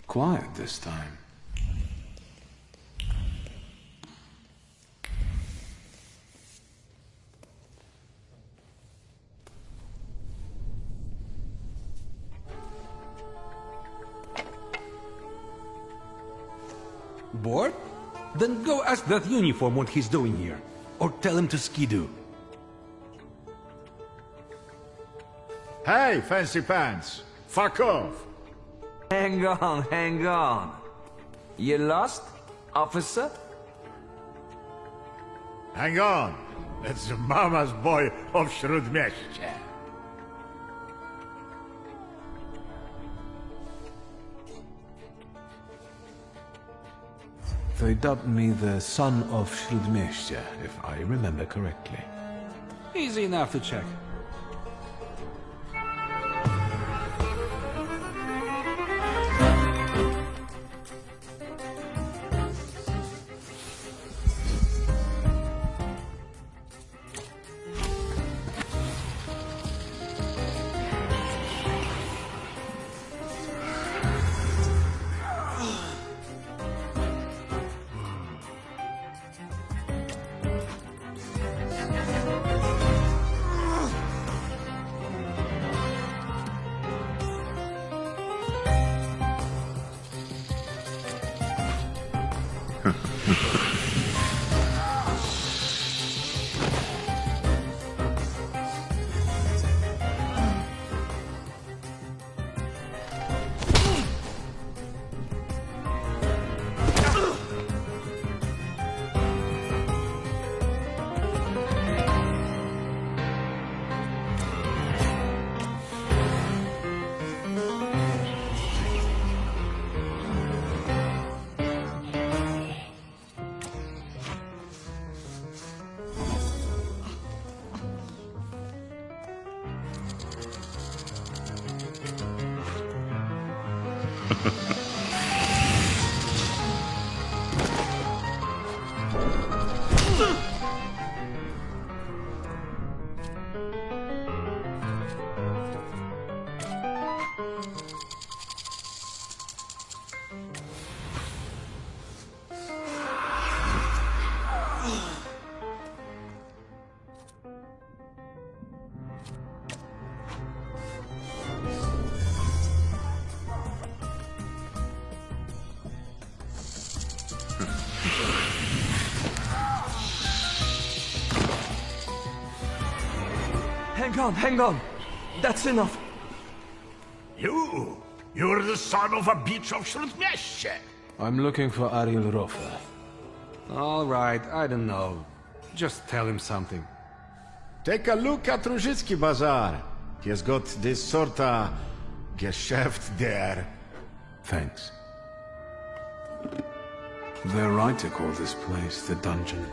Quiet this time. Bored? Then go ask that uniform what he's doing here. Or tell him to skidoo. Hey, fancy pants! Fuck off! Hang on, hang on. You lost, officer? Hang on. That's the mama's boy of Shrudmeshcha. They dubbed me the son of Śródmieścia, if I remember correctly. Easy enough to check. Hang on. That's enough. You're the son of a bitch of Śródmieście. I'm looking for Ariel Rofa. All right, I don't know. Just tell him something. Take a look at Różycki Bazaar. He has got this sorta Geschäft there. Thanks. They're right to call this place the dungeon.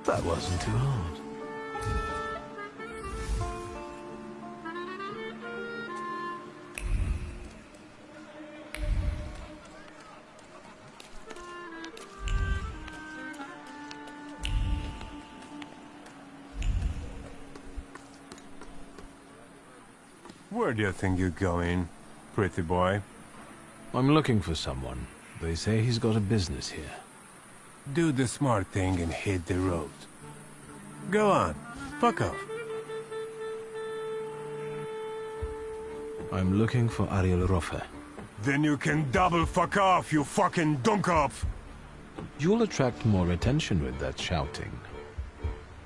That wasn't too hard. Where do you think you're going, pretty boy? I'm looking for someone. They say he's got a business here. Do the smart thing and hit the road. Go on, fuck off. I'm looking for Ariel Rofe. Then you can double fuck off, you fucking dumkopf! You'll attract more attention with that shouting.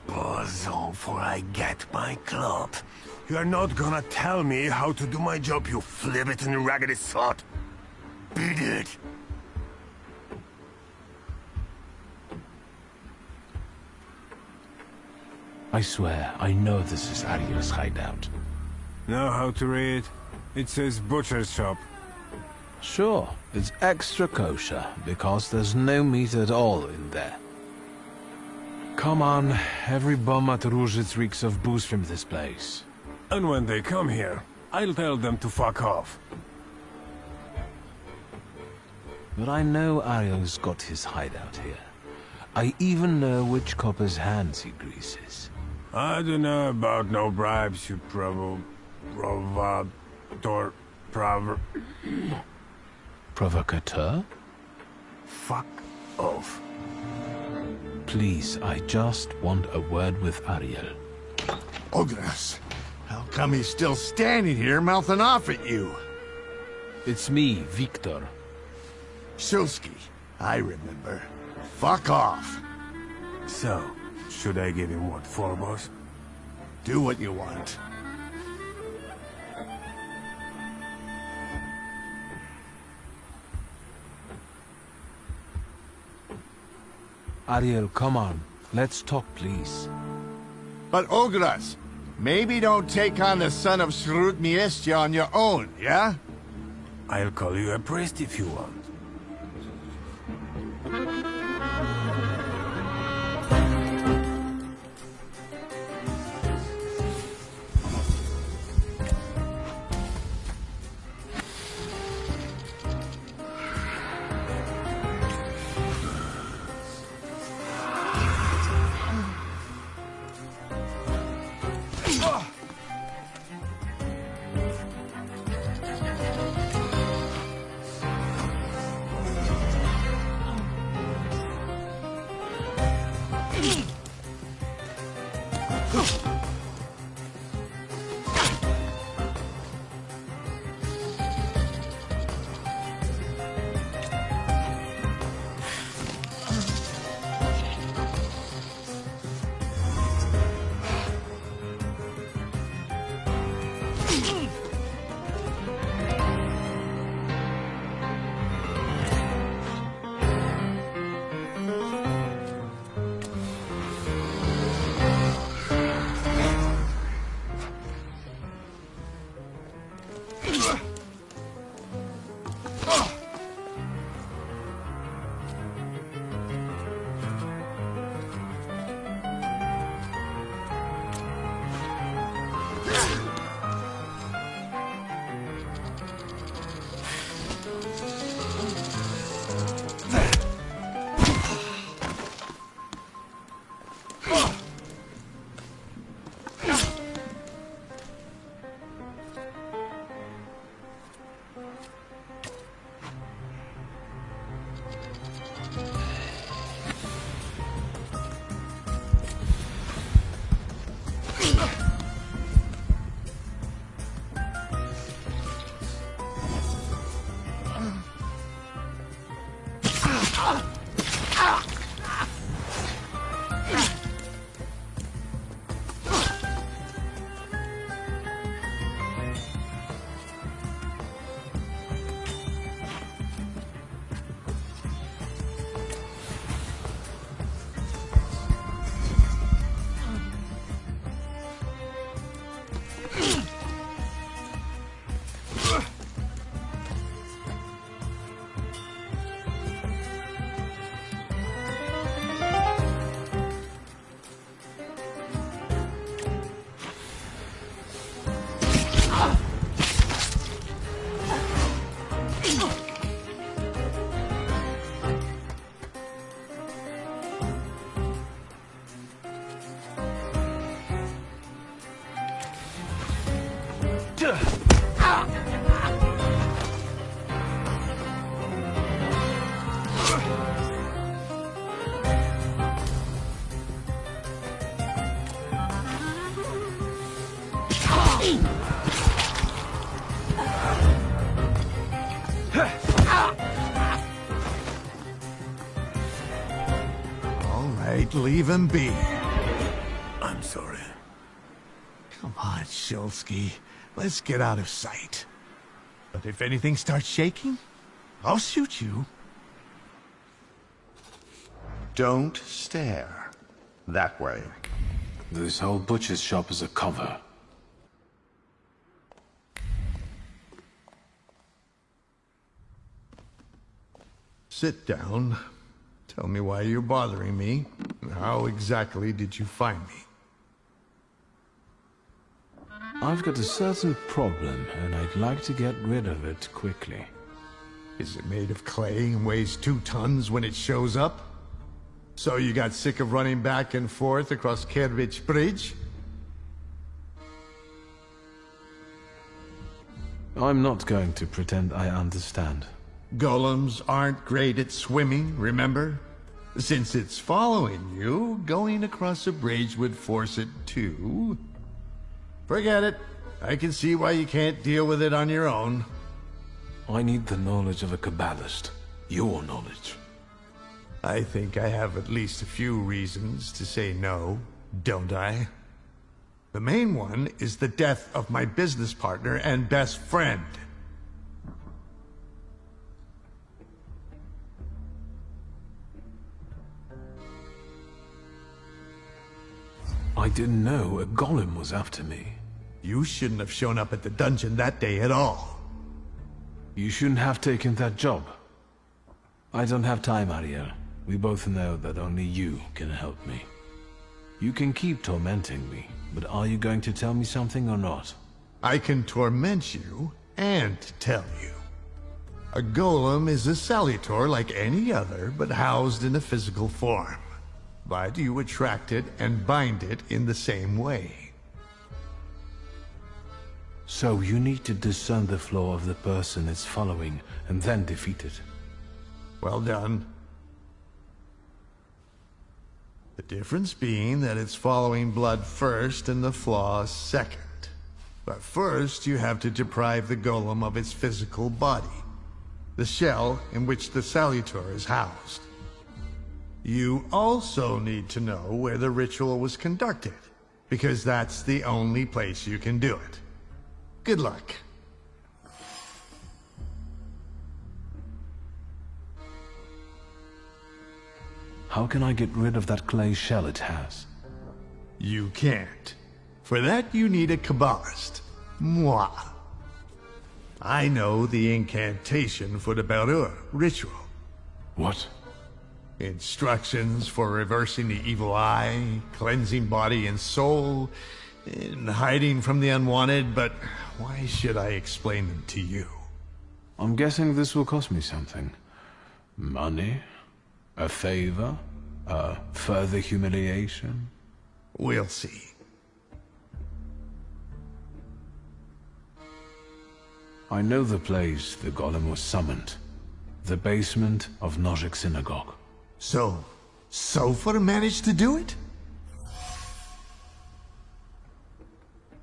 Buzz on for I get my club. You're not gonna tell me how to do my job, you flibbit and raggedy sot. Beat it. I swear, I know this is Ariel's hideout. Know how to read? It says butcher's shop. Sure, it's extra kosher, because there's no meat at all in there. Come on, every bomb at Rouge reeks of booze from this place. And when they come here, I'll tell them to fuck off. But I know Ariel's got his hideout here. I even know which copper's hands he greases. I don't know about no bribes, you Provocateur? Fuck off. Please, I just want a word with Ariel. Ogras, how come he's still standing here mouthing off at you? It's me, Victor. Shulsky, I remember. Fuck off. So, should I give him what for, boss? Do what you want. Ariel, come on. Let's talk, please. But Ogras, maybe don't take on the son of Shrut Miestia on your own, yeah? I'll call you a priest if you want. right, leave him be. I'm sorry. Come on, Shulsky. Let's get out of sight. But if anything starts shaking, I'll shoot you. Don't stare. That way. This whole butcher's shop is a cover. Sit down. Tell me why you're bothering me. How exactly did you find me? I've got a certain problem, and I'd like to get rid of it quickly. Is it made of clay and weighs 2 tons when it shows up? So you got sick of running back and forth across Kervich Bridge? I'm not going to pretend I understand. Golems aren't great at swimming, remember? Since it's following you, going across a bridge would force it to... Forget it. I can see why you can't deal with it on your own. I need the knowledge of a Kabbalist. Your knowledge. I think I have at least a few reasons to say no, don't I? The main one is the death of my business partner and best friend. I didn't know a golem was after me. You shouldn't have shown up at the dungeon that day at all. You shouldn't have taken that job. I don't have time, Ariel. We both know that only you can help me. You can keep tormenting me, but are you going to tell me something or not? I can torment you and tell you. A golem is a salutor like any other, but housed in a physical form. But you attract it and bind it in the same way. So you need to discern the flaw of the person it's following and then defeat it. Well done. The difference being that it's following blood first and the flaw second. But first you have to deprive the golem of its physical body, the shell in which the salutor is housed. You also need to know where the ritual was conducted, because that's the only place you can do it. Good luck. How can I get rid of that clay shell it has? You can't. For that you need a Kabbalist. Moi. I know the incantation for the Berur ritual. What? Instructions for reversing the evil eye, cleansing body and soul, and hiding from the unwanted, but why should I explain them to you? I'm guessing this will cost me something. Money? A favor? A further humiliation? We'll see. I know the place the golem was summoned. The basement of Nozhik Synagogue. So, Sofer managed to do it?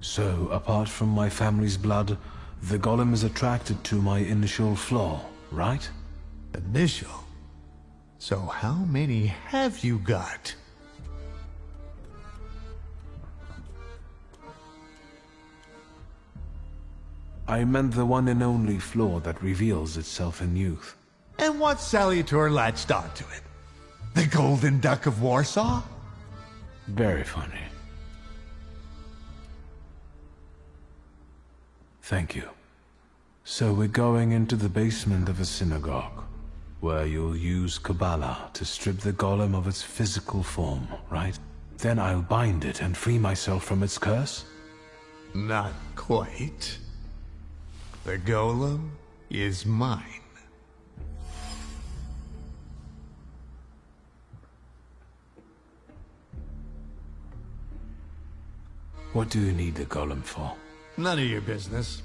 So, apart from my family's blood, the golem is attracted to my initial flaw, right? Initial? So how many have you got? I meant the one and only flaw that reveals itself in youth. And what salutor latched onto it? The Golden Duck of Warsaw? Very funny. Thank you. So we're going into the basement of a synagogue, where you'll use Kabbalah to strip the golem of its physical form, right? Then I'll bind it and free myself from its curse? Not quite. The golem is mine. What do you need the golem for? None of your business.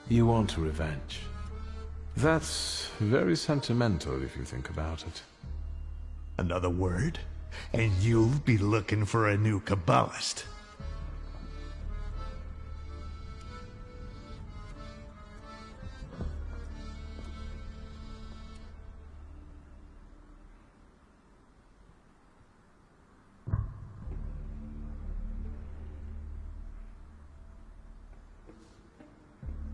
You want revenge. That's very sentimental if you think about it. Another word, and you'll be looking for a new Kabbalist.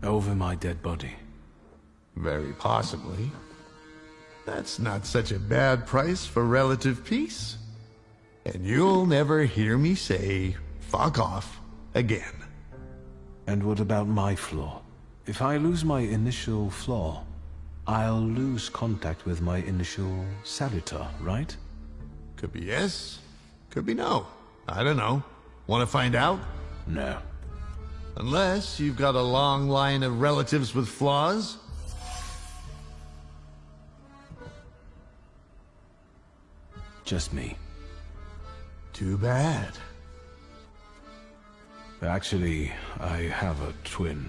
Over my dead body. Very possibly. That's not such a bad price for relative peace. And you'll never hear me say, fuck off, again. And what about my flaw? If I lose my initial flaw, I'll lose contact with my initial saboteur, right? Could be yes, could be no. I don't know. Want to find out? No. Unless you've got a long line of relatives with flaws. Just me. Too bad. Actually, I have a twin.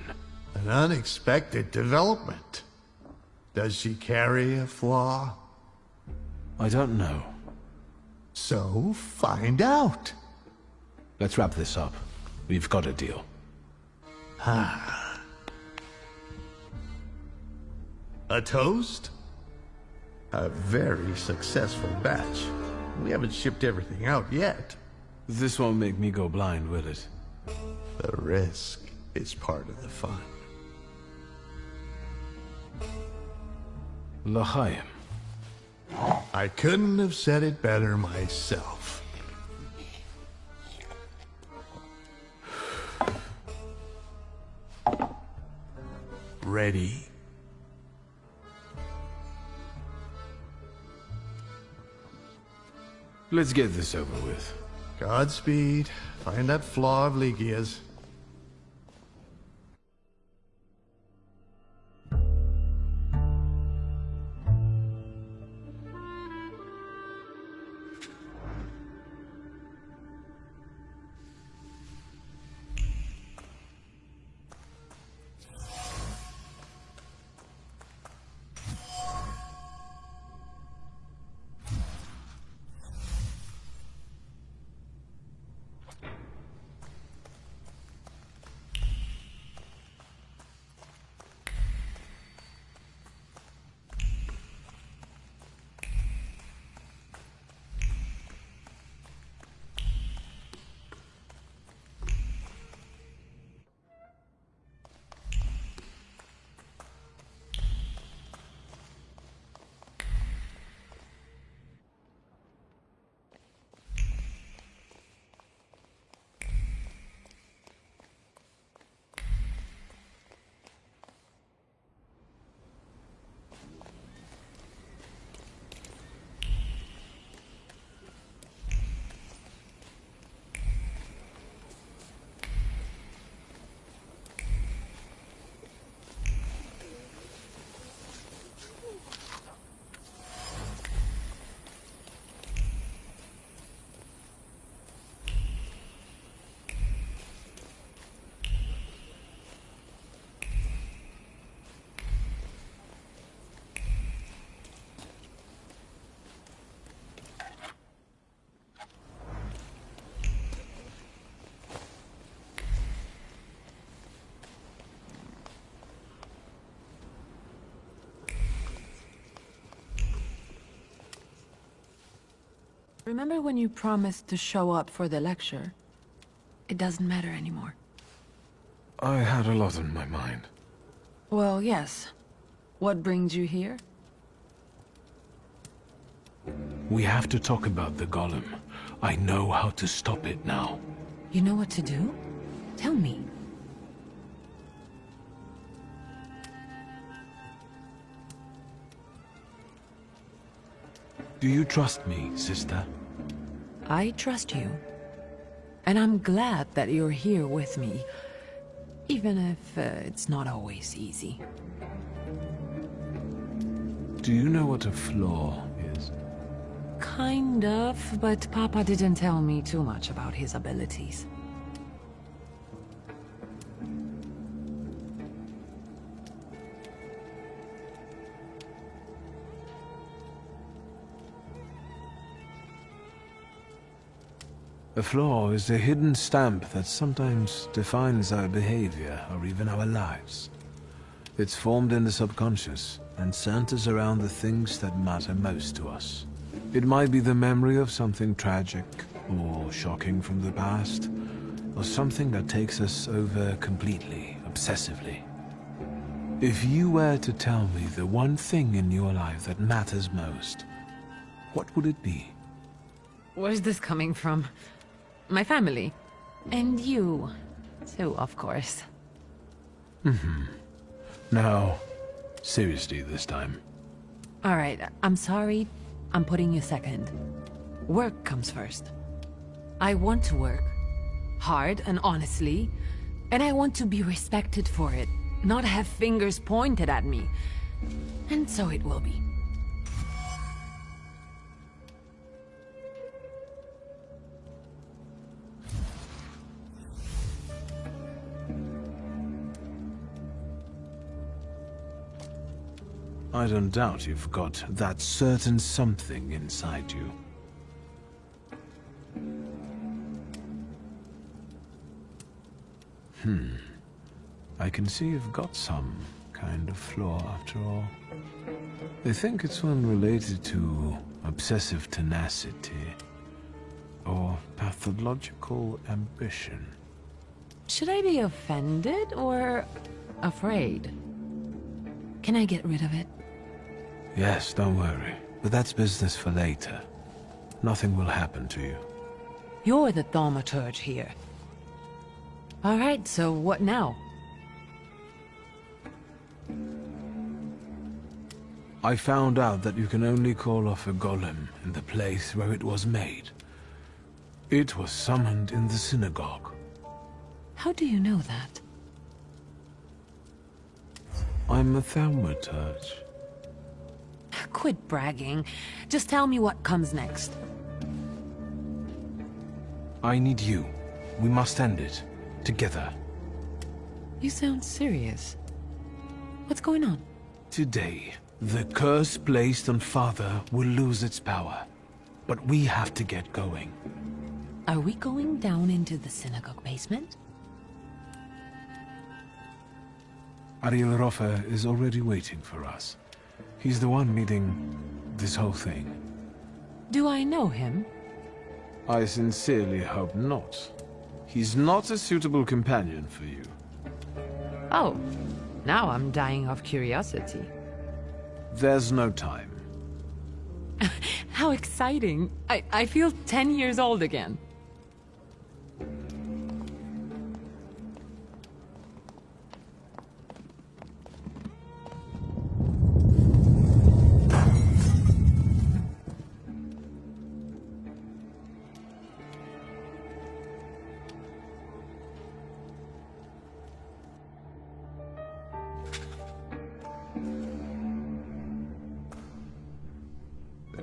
An unexpected development. Does she carry a flaw? I don't know. So, find out. Let's wrap this up. We've got a deal. Ah. A toast? A very successful batch. We haven't shipped everything out yet. This won't make me go blind, will it? The risk is part of the fun. L'chaim. I couldn't have said it better myself. Ready? Let's get this over with. Godspeed. Find that flaw of Lygia's. Remember when you promised to show up for the lecture? It doesn't matter anymore. I had a lot on my mind. Well, yes. What brings you here? We have to talk about the golem. I know how to stop it now. You know what to do? Tell me. Do you trust me, sister? I trust you. And I'm glad that you're here with me. Even if it's not always easy. Do you know what a flaw is? Kind of, but Papa didn't tell me too much about his abilities. A flaw is a hidden stamp that sometimes defines our behavior or even our lives. It's formed in the subconscious and centers around the things that matter most to us. It might be the memory of something tragic or shocking from the past, or something that takes us over completely, obsessively. If you were to tell me the one thing in your life that matters most, what would it be? Where's this coming from? My family. And you, too, of course. Now, seriously this time. Alright, I'm sorry. I'm putting you second. Work comes first. I want to work. Hard and honestly. And I want to be respected for it. Not have fingers pointed at me. And so it will be. I don't doubt you've got that certain something inside you. I can see you've got some kind of flaw after all. I think it's one related to obsessive tenacity or pathological ambition. Should I be offended or afraid? Can I get rid of it? Yes, don't worry. But that's business for later. Nothing will happen to you. You're the Thaumaturge here. Alright, so what now? I found out that you can only call off a golem in the place where it was made. It was summoned in the synagogue. How do you know that? I'm a Thaumaturge. Quit bragging. Just tell me what comes next. I need you. We must end it. Together. You sound serious. What's going on? Today, the curse placed on Father will lose its power. But we have to get going. Are we going down into the synagogue basement? Ariel Roffe is already waiting for us. He's the one leading this whole thing. Do I know him? I sincerely hope not. He's not a suitable companion for you. Oh, now I'm dying of curiosity. There's no time. How exciting. I feel 10 years old again.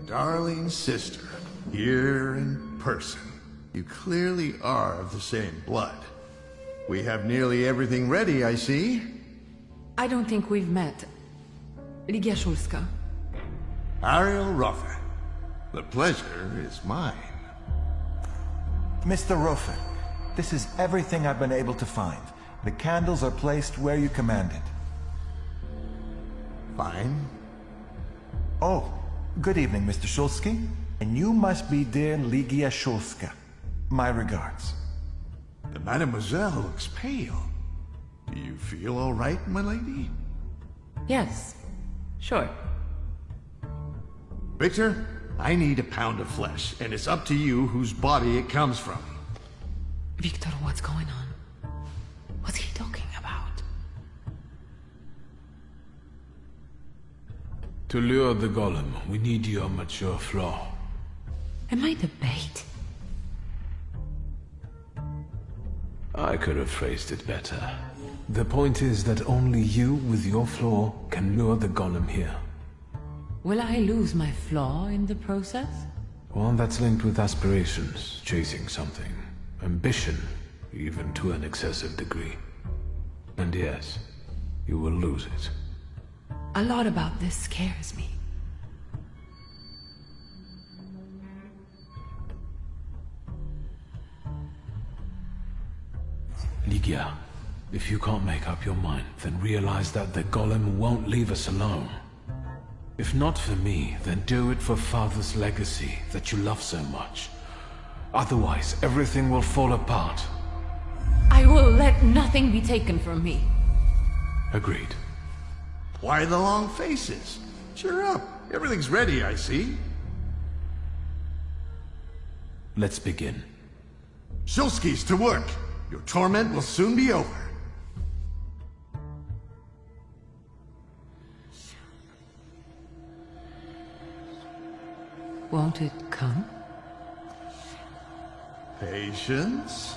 Darling sister, here in person. You clearly are of the same blood. We have nearly everything ready, I see. I don't think we've met. Ligia Shulska. Ariel Roffe. The pleasure is mine. Mr. Roffe, this is everything I've been able to find. The candles are placed where you commanded. Fine. Oh, good evening, Mr. Shulsky. And you must be dear Ligia Shulska. My regards. The Mademoiselle looks pale. Do you feel all right, my lady? Yes, sure. Victor, I need a pound of flesh, and it's up to you whose body it comes from. Victor, what's going on? What's he talking about? To lure the golem, we need your mature flaw. Am I the bait? I could have phrased it better. The point is that only you with your flaw can lure the golem here. Will I lose my flaw in the process? One that's linked with aspirations, chasing something. Ambition, even to an excessive degree. And yes, you will lose it. A lot about this scares me. Ligia, if you can't make up your mind, then realize that the golem won't leave us alone. If not for me, then do it for Father's legacy that you love so much. Otherwise, everything will fall apart. I will let nothing be taken from me. Agreed. Why the long faces? Cheer up. Everything's ready, I see. Let's begin. Shulski's to work. Your torment will soon be over. Won't it come? Patience.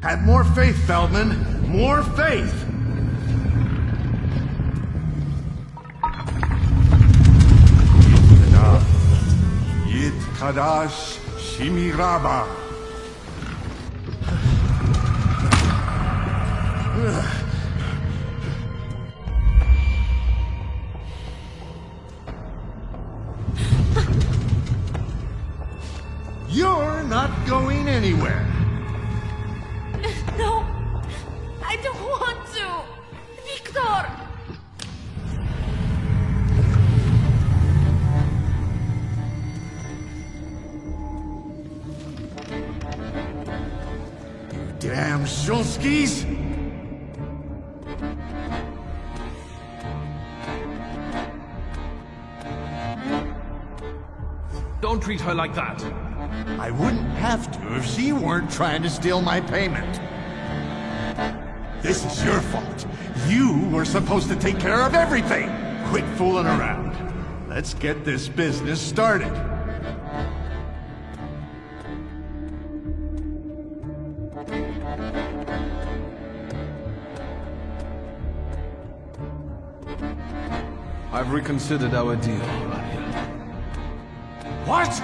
Have more faith, Feldman. More faith! Yit Kadash Shimiraba. You're not going anywhere. No! I don't want to! Victor! Damn Shulskis! Don't treat her like that. I wouldn't have to if she weren't trying to steal my payment. This is your fault. You were supposed to take care of everything. Quit fooling around. Let's get this business started. I've reconsidered our deal, Ryan. What?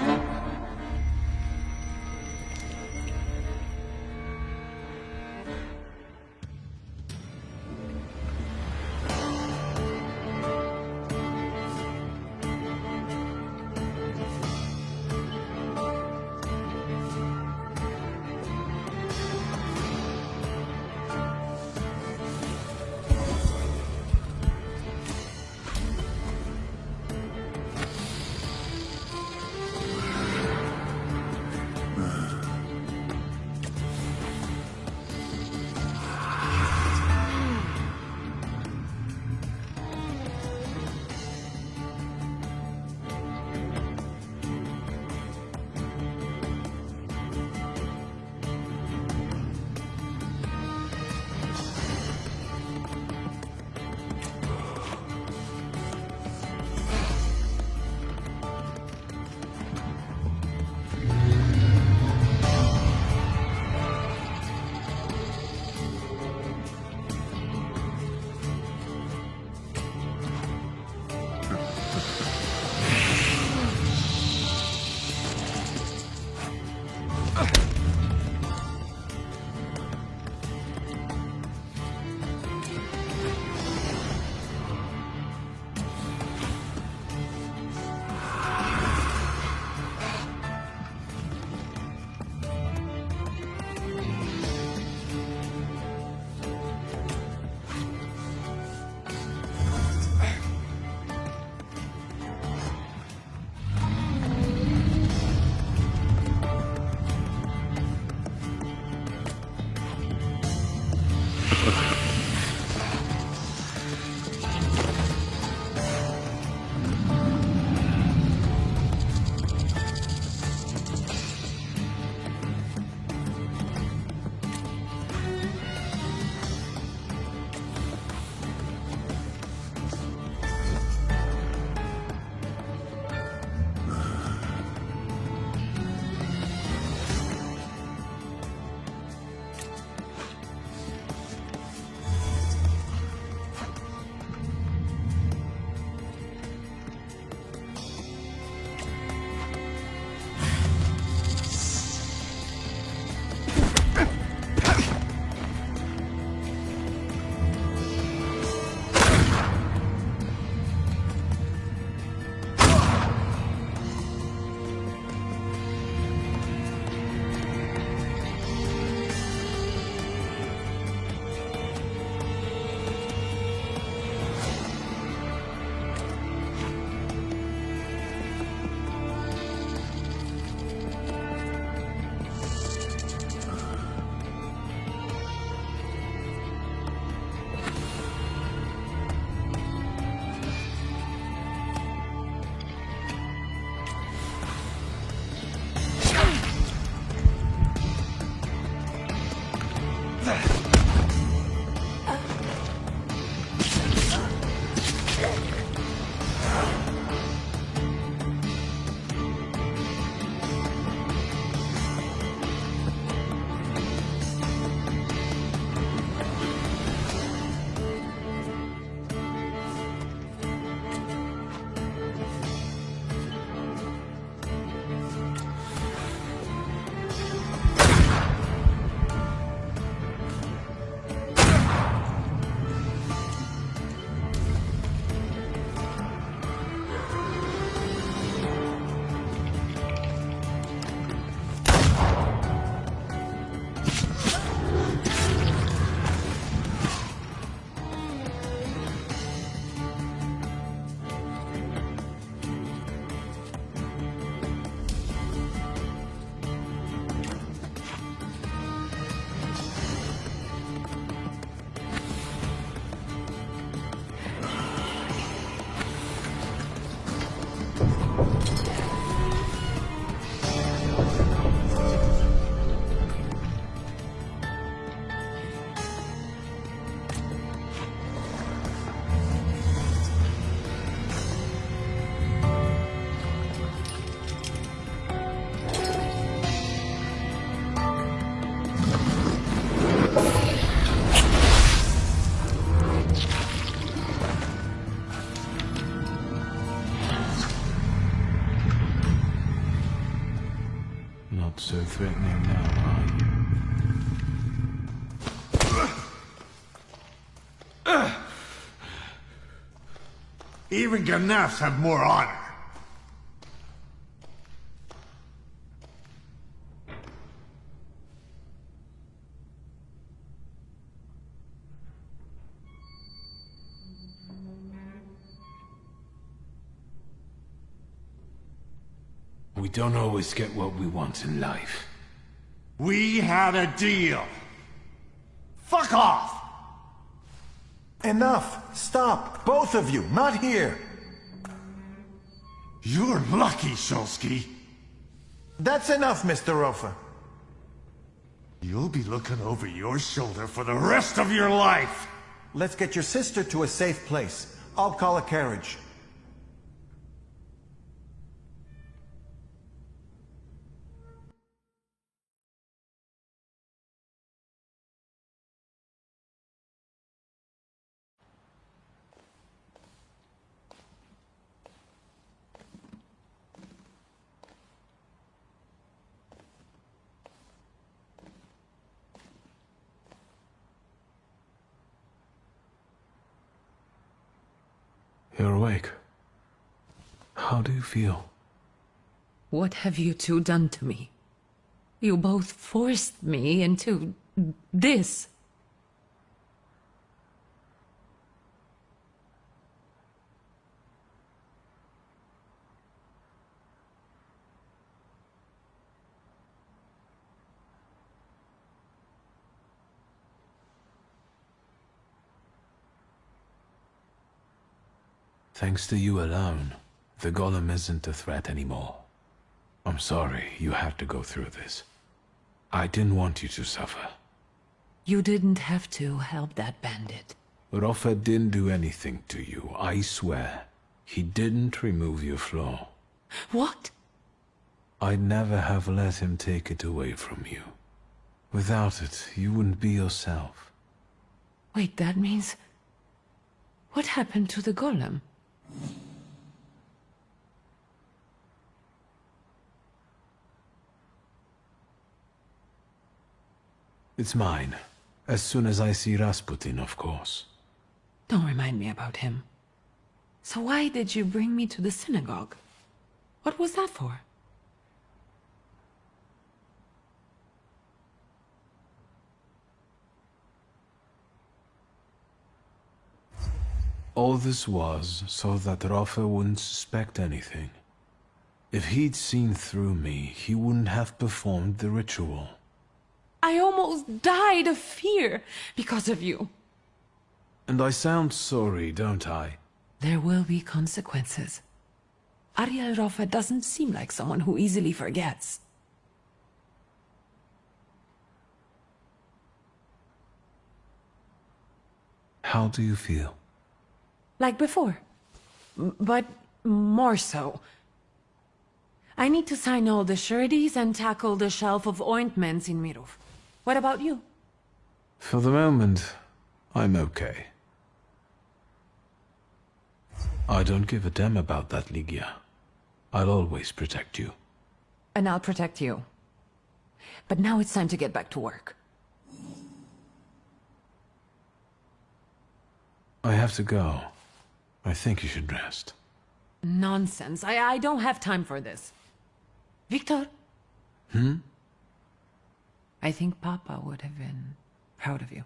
threatening now, are you? Even Ganefs have more honor. We don't always get what we want in life. We had a deal. Fuck off! Enough! Stop! Both of you! Not here! You're lucky, Shulsky. That's enough, Mr. Rofa. You'll be looking over your shoulder for the rest of your life! Let's get your sister to a safe place. I'll call a carriage. You're awake. How do you feel? What have you two done to me? You both forced me into this. Thanks to you alone, the golem isn't a threat anymore. I'm sorry you had to go through this. I didn't want you to suffer. You didn't have to help that bandit. Rofa didn't do anything to you, I swear. He didn't remove your flaw. What? I'd never have let him take it away from you. Without it, you wouldn't be yourself. Wait, that means... What happened to the golem? It's mine. As soon as I see Rasputin, of course. Don't remind me about him. So why did you bring me to the synagogue? What was that for? All this was so that Rofa wouldn't suspect anything. If he'd seen through me, he wouldn't have performed the ritual. I almost died of fear because of you. And I sound sorry, don't I? There will be consequences. Ariel Rofa doesn't seem like someone who easily forgets. How do you feel? Like before. But more so. I need to sign all the sureties and tackle the shelf of ointments in Mirov. What about you? For the moment, I'm okay. I don't give a damn about that, Ligia. I'll always protect you. And I'll protect you. But now it's time to get back to work. I have to go. I think you should rest. Nonsense. I don't have time for this. Victor? I think Papa would have been proud of you.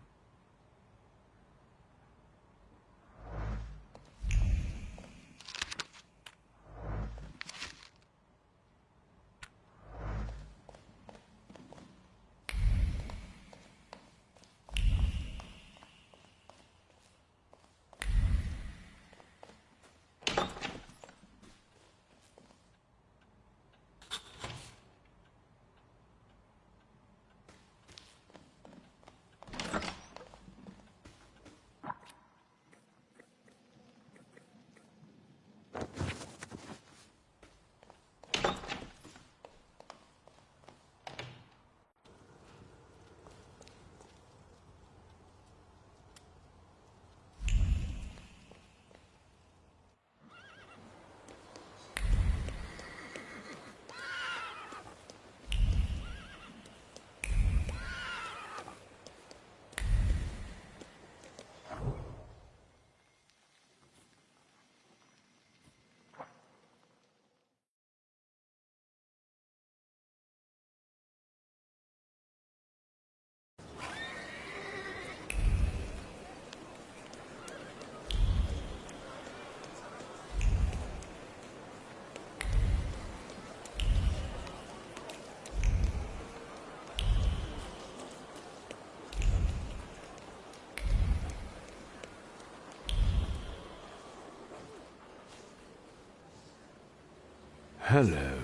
Hello.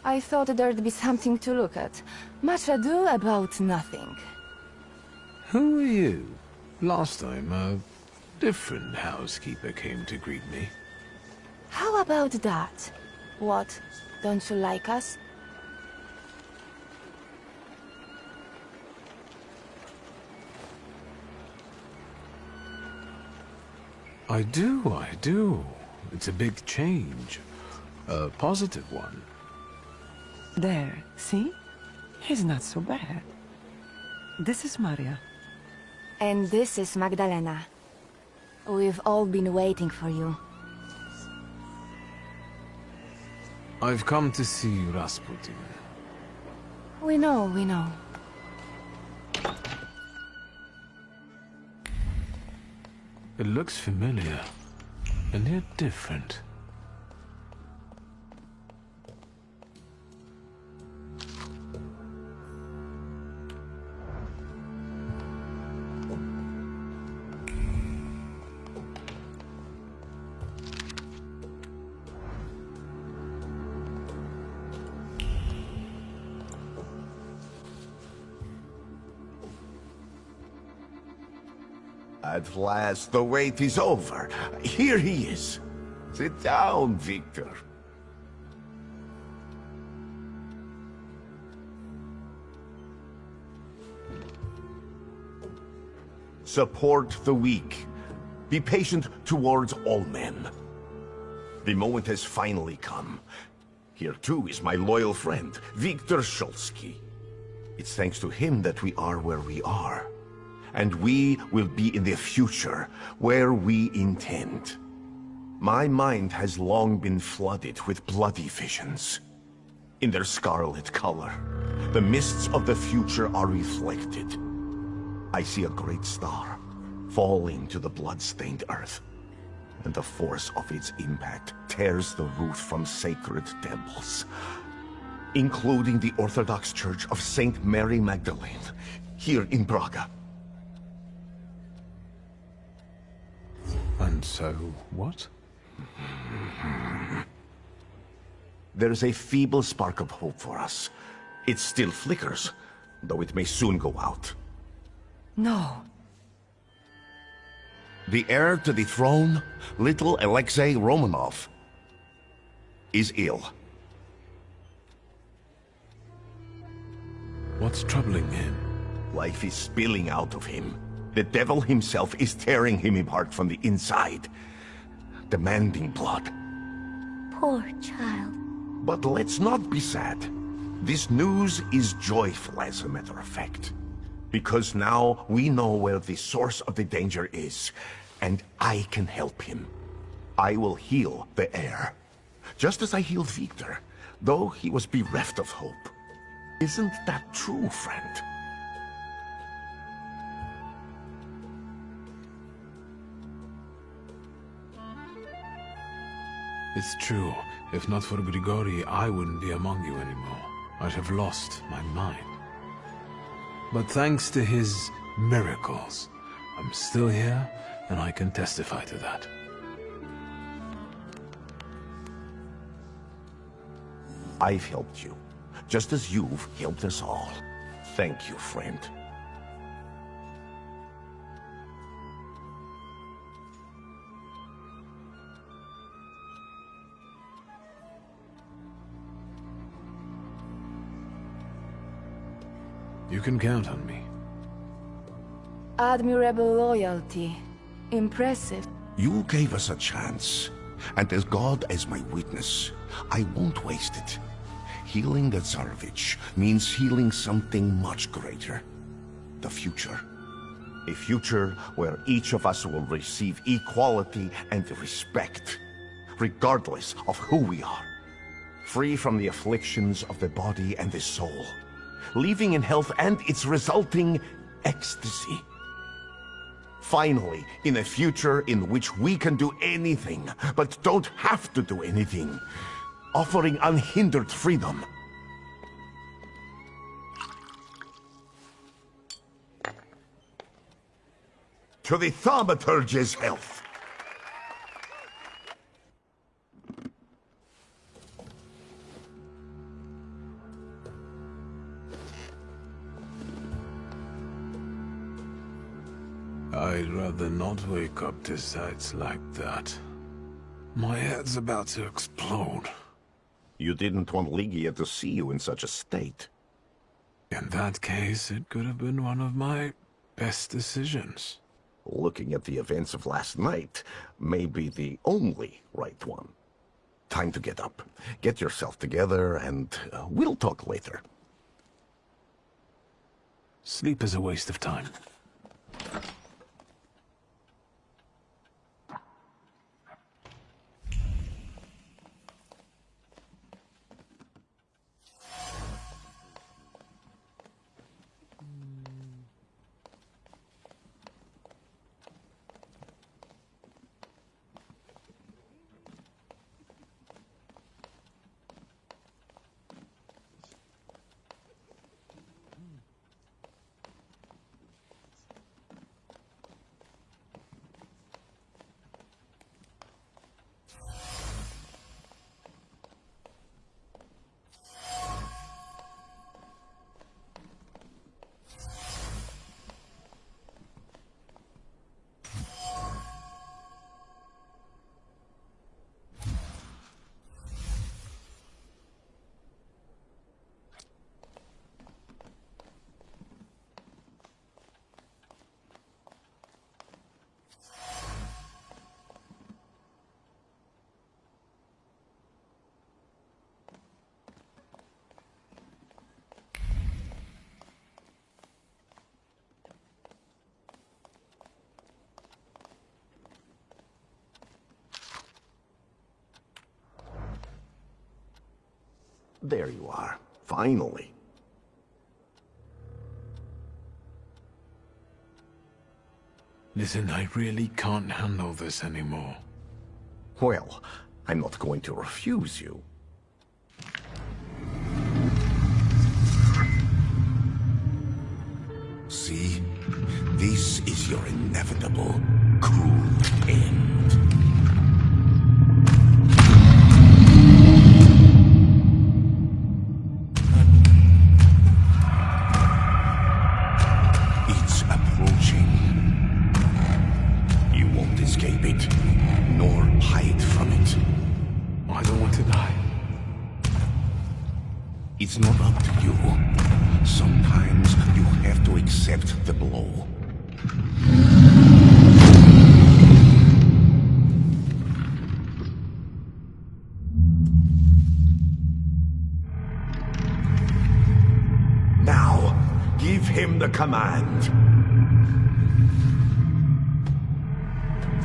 I thought there'd be something to look at. Much ado about nothing. Who are you? Last time, a different housekeeper came to greet me. How about that? What? Don't you like us? I do. It's a big change. A positive one. There, see? He's not so bad. This is Maria. And this is Magdalena. We've all been waiting for you. I've come to see Rasputin. We know. It looks familiar, and yet different. At last, the wait is over. Here he is. Sit down, Victor. Support the weak. Be patient towards all men. The moment has finally come. Here too is my loyal friend, Viktor Shulsky. It's thanks to him that we are where we are. And we will be in the future, where we intend. My mind has long been flooded with bloody visions. In their scarlet color, the mists of the future are reflected. I see a great star falling to the blood-stained earth, and the force of its impact tears the roof from sacred temples, including the Orthodox Church of Saint Mary Magdalene, here in Praga. And so, what? There is a feeble spark of hope for us. It still flickers, though it may soon go out. No. The heir to the throne, little Alexei Romanov, is ill. What's troubling him? Life is spilling out of him. The devil himself is tearing him apart from the inside, demanding blood. Poor child. But let's not be sad. This news is joyful, as a matter of fact. Because now we know where the source of the danger is, and I can help him. I will heal the heir, just as I healed Victor, though he was bereft of hope. Isn't that true, friend? It's true. If not for Grigori, I wouldn't be among you anymore. I'd have lost my mind. But thanks to his miracles, I'm still here, and I can testify to that. I've helped you, just as you've helped us all. Thank you, friend. You can count on me. Admirable loyalty. Impressive. You gave us a chance, and as God as my witness, I won't waste it. Healing the Tsarevich means healing something much greater. The future. A future where each of us will receive equality and respect, regardless of who we are. Free from the afflictions of the body and the soul. Living in health and its resulting ecstasy. Finally, in a future in which we can do anything, but don't have to do anything. Offering unhindered freedom. To the Thaumaturge's health. I'd rather not wake up to sights like that. My head's about to explode. You didn't want Ligia to see you in such a state. In that case, it could have been one of my best decisions. Looking at the events of last night may be the only right one. Time to get up. Get yourself together, and we'll talk later. Sleep is a waste of time. There you are, finally. Listen, I really can't handle this anymore. Well, I'm not going to refuse you. See? This is your inevitable, cruel end. It's approaching. You won't escape it, nor hide from it. I don't want to die. It's not up to you. Sometimes you have to accept the blow. Now, give him the command.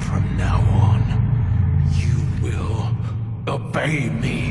From now on, you will obey me.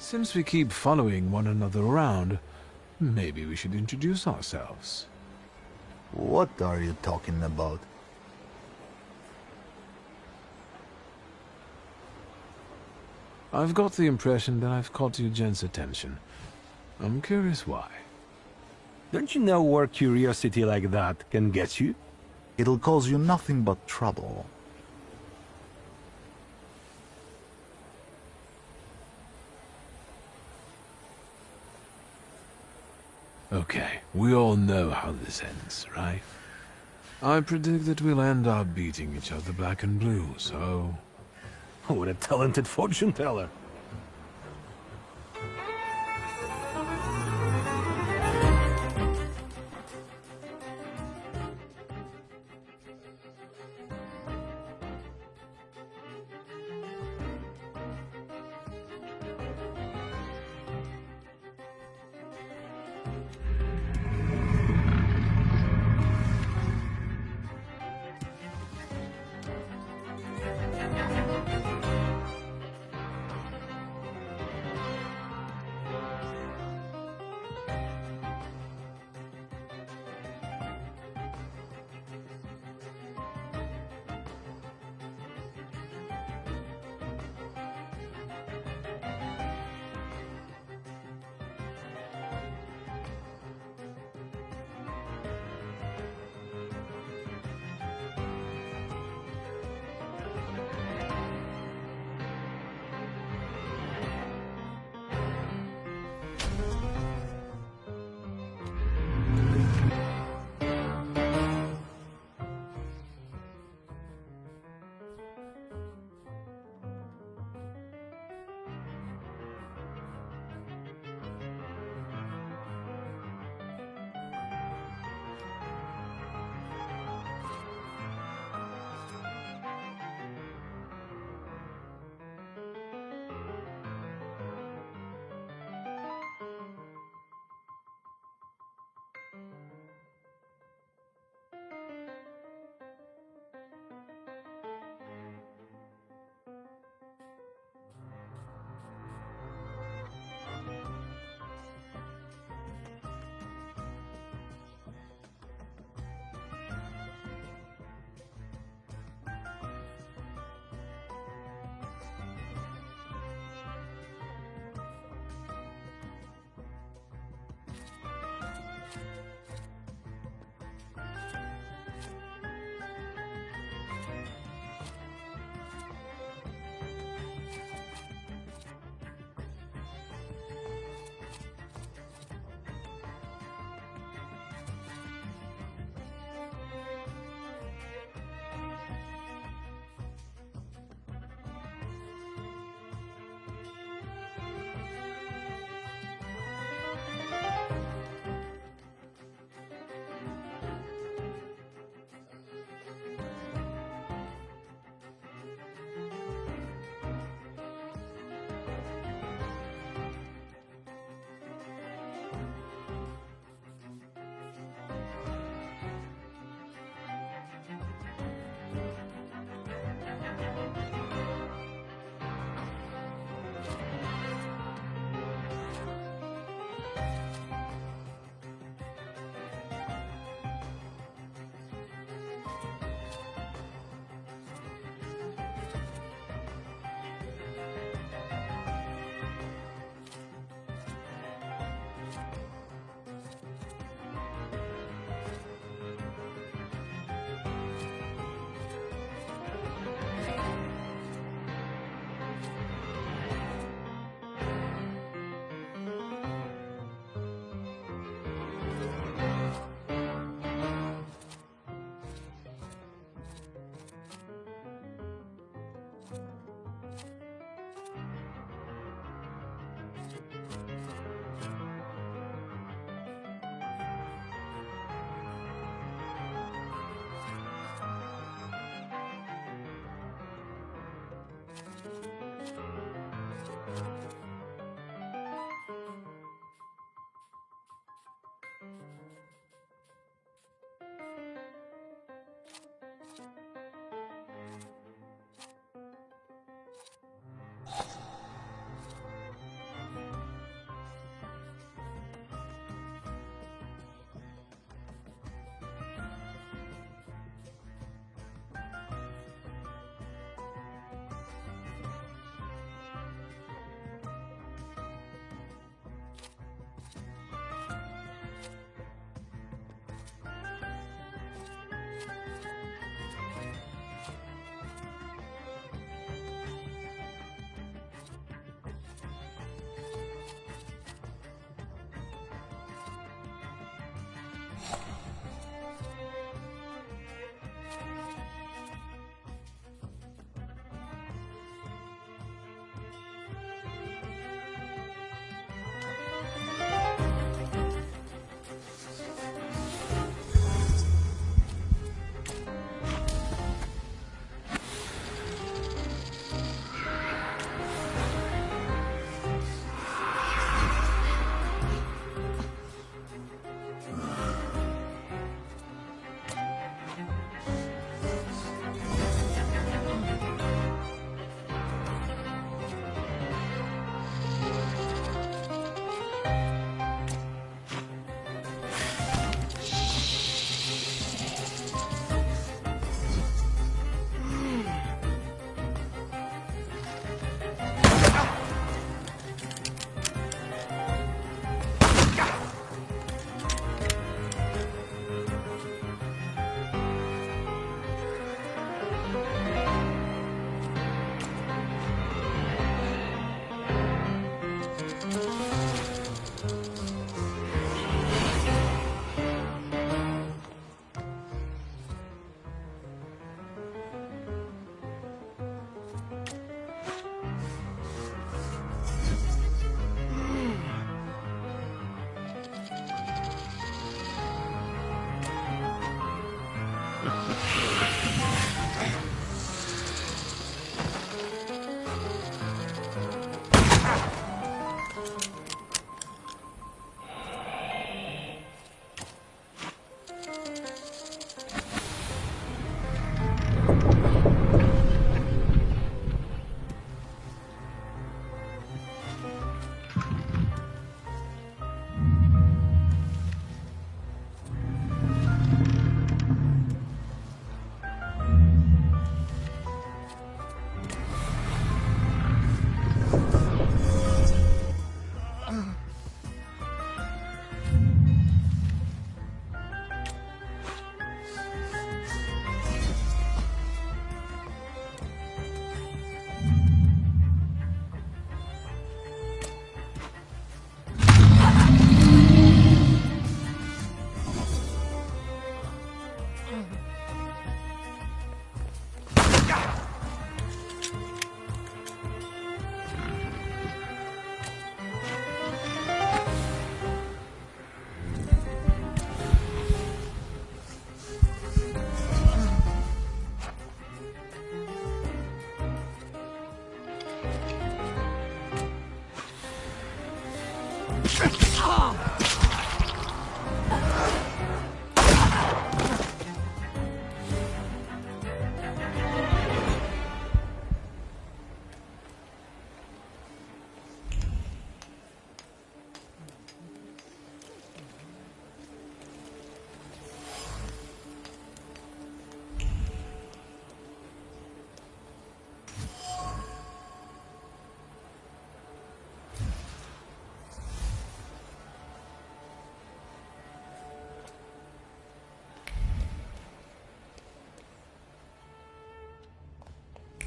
Since we keep following one another around, maybe we should introduce ourselves. What are you talking about? I've got the impression that I've caught you gents' attention. I'm curious why. Don't you know where curiosity like that can get you? It'll cause you nothing but trouble. Okay, we all know how this ends, right? I predict that we'll end up beating each other black and blue, so... What a talented fortune teller.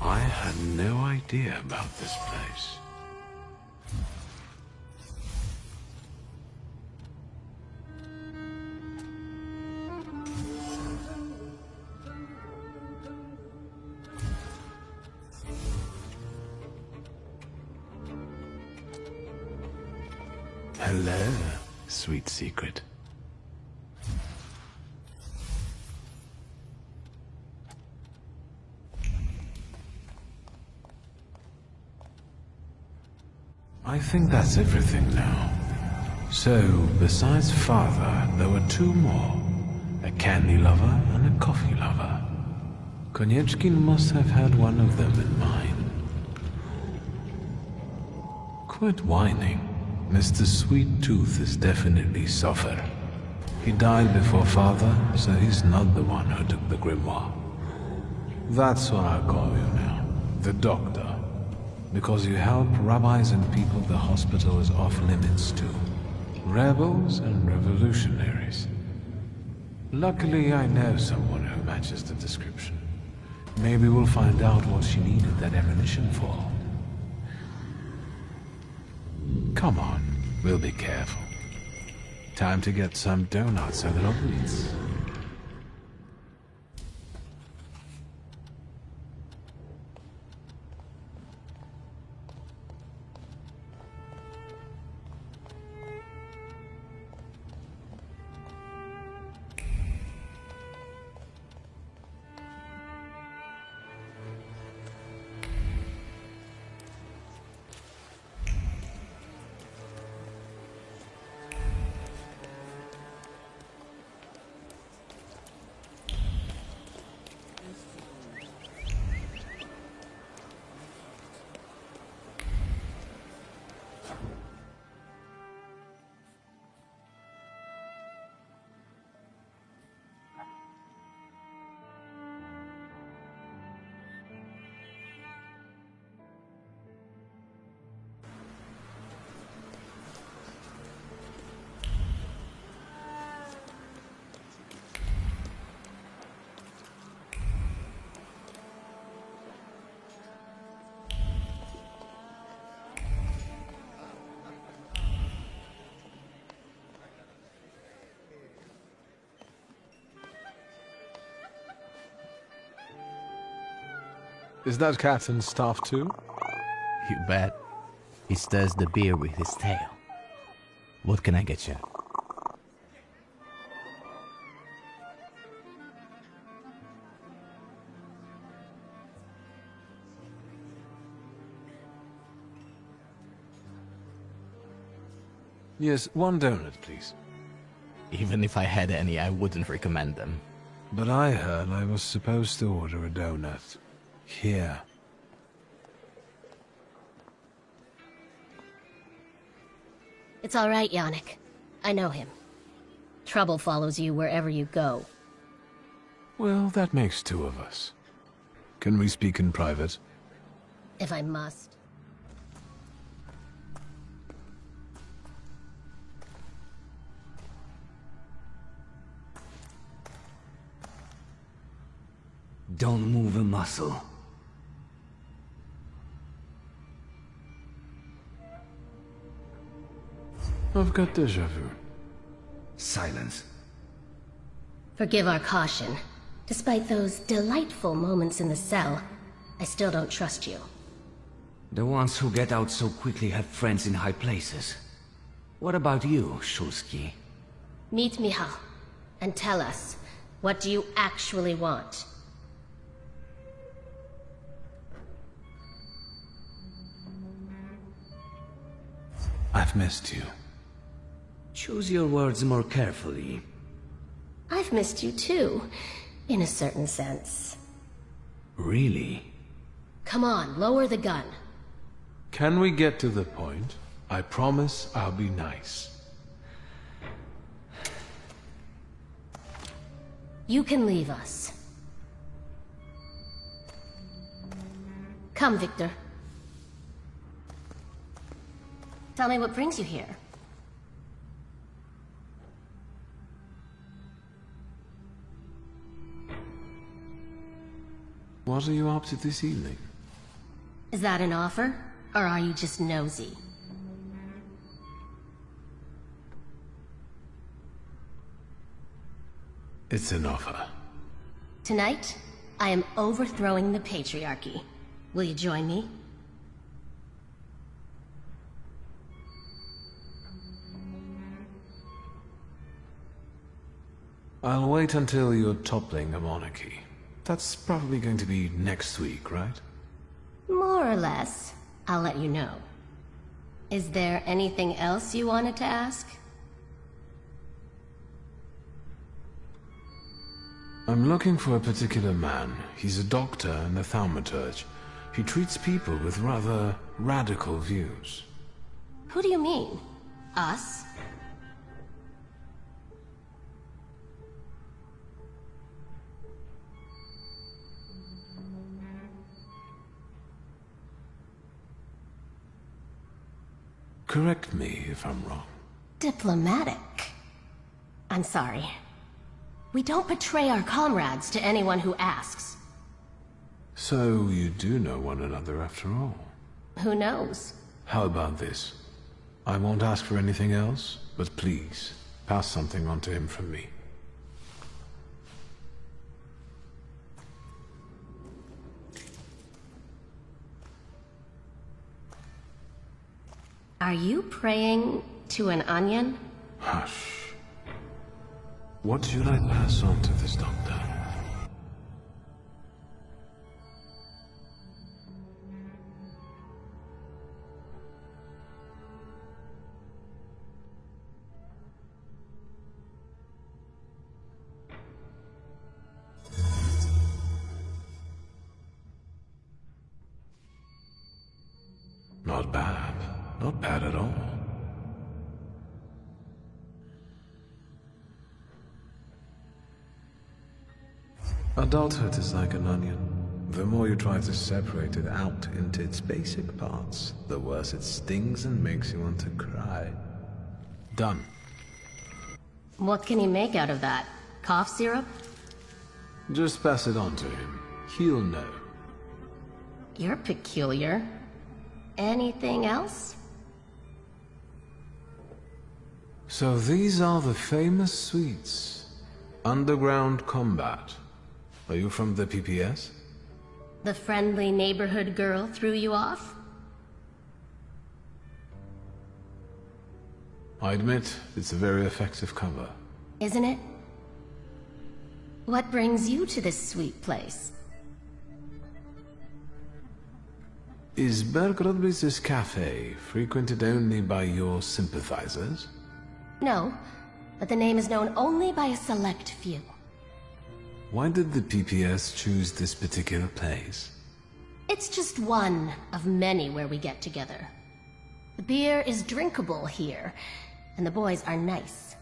I had no idea about this place. Hello, sweet secret. I think that's everything now. So, besides father, there were two more. A candy lover and a coffee lover. Konieczkin must have had one of them in mind. Quit whining. Mr. Sweet Tooth is definitely suffer. He died before father, so he's not the one who took the grimoire. That's what I call you now. The doctor. Because you help rabbis and people the hospital is off limits to. Rebels and revolutionaries. Luckily, I know someone who matches the description. Maybe we'll find out what she needed that ammunition for. Come on, we'll be careful. Time to get some donuts and omelets. Is that Captain's staff too? You bet. He stirs the beer with his tail. What can I get you? Yes, one donut, please. Even if I had any, I wouldn't recommend them. But I heard I was supposed to order a donut. Here. It's all right, Yannick. I know him. Trouble follows you wherever you go. Well, that makes two of us. Can we speak in private? If I must. Don't move a muscle. I've got déjà vu. Silence. Forgive our caution. Despite those delightful moments in the cell, I still don't trust you. The ones who get out so quickly have friends in high places. What about you, Shulsky? Meet Michal, and tell us, what do you actually want? I've missed you. Choose your words more carefully. I've missed you too, in a certain sense. Really? Come on, lower the gun. Can we get to the point? I promise I'll be nice. You can leave us. Come, Victor. Tell me what brings you here. What are you up to this evening? Is that an offer, or are you just nosy? It's an offer. Tonight, I am overthrowing the patriarchy. Will you join me? I'll wait until you're toppling a monarchy. That's probably going to be next week, right? More or less. I'll let you know. Is there anything else you wanted to ask? I'm looking for a particular man. He's a doctor and a thaumaturge. He treats people with rather radical views. Who do you mean? Us? Correct me if I'm wrong. Diplomatic. I'm sorry. We don't betray our comrades to anyone who asks. So you do know one another after all. Who knows? How about this? I won't ask for anything else, but please, pass something on to him from me. Are you praying to an onion? Hush. What should I pass on to this doctor? Not bad. Not bad at all. Adulthood is like an onion. The more you try to separate it out into its basic parts, the worse it stings and makes you want to cry. Done. What can he make out of that? Cough syrup? Just pass it on to him. He'll know. You're peculiar. Anything else? So these are the famous suites. Underground combat. Are you from the PPS? The friendly neighborhood girl threw you off? I admit, it's a very effective cover. Isn't it? What brings you to this sweet place? Is Bergrodbiz's cafe frequented only by your sympathizers? No, but the name is known only by a select few. Why did the PPS choose this particular place? It's just one of many where we get together. The beer is drinkable here, and the boys are nice.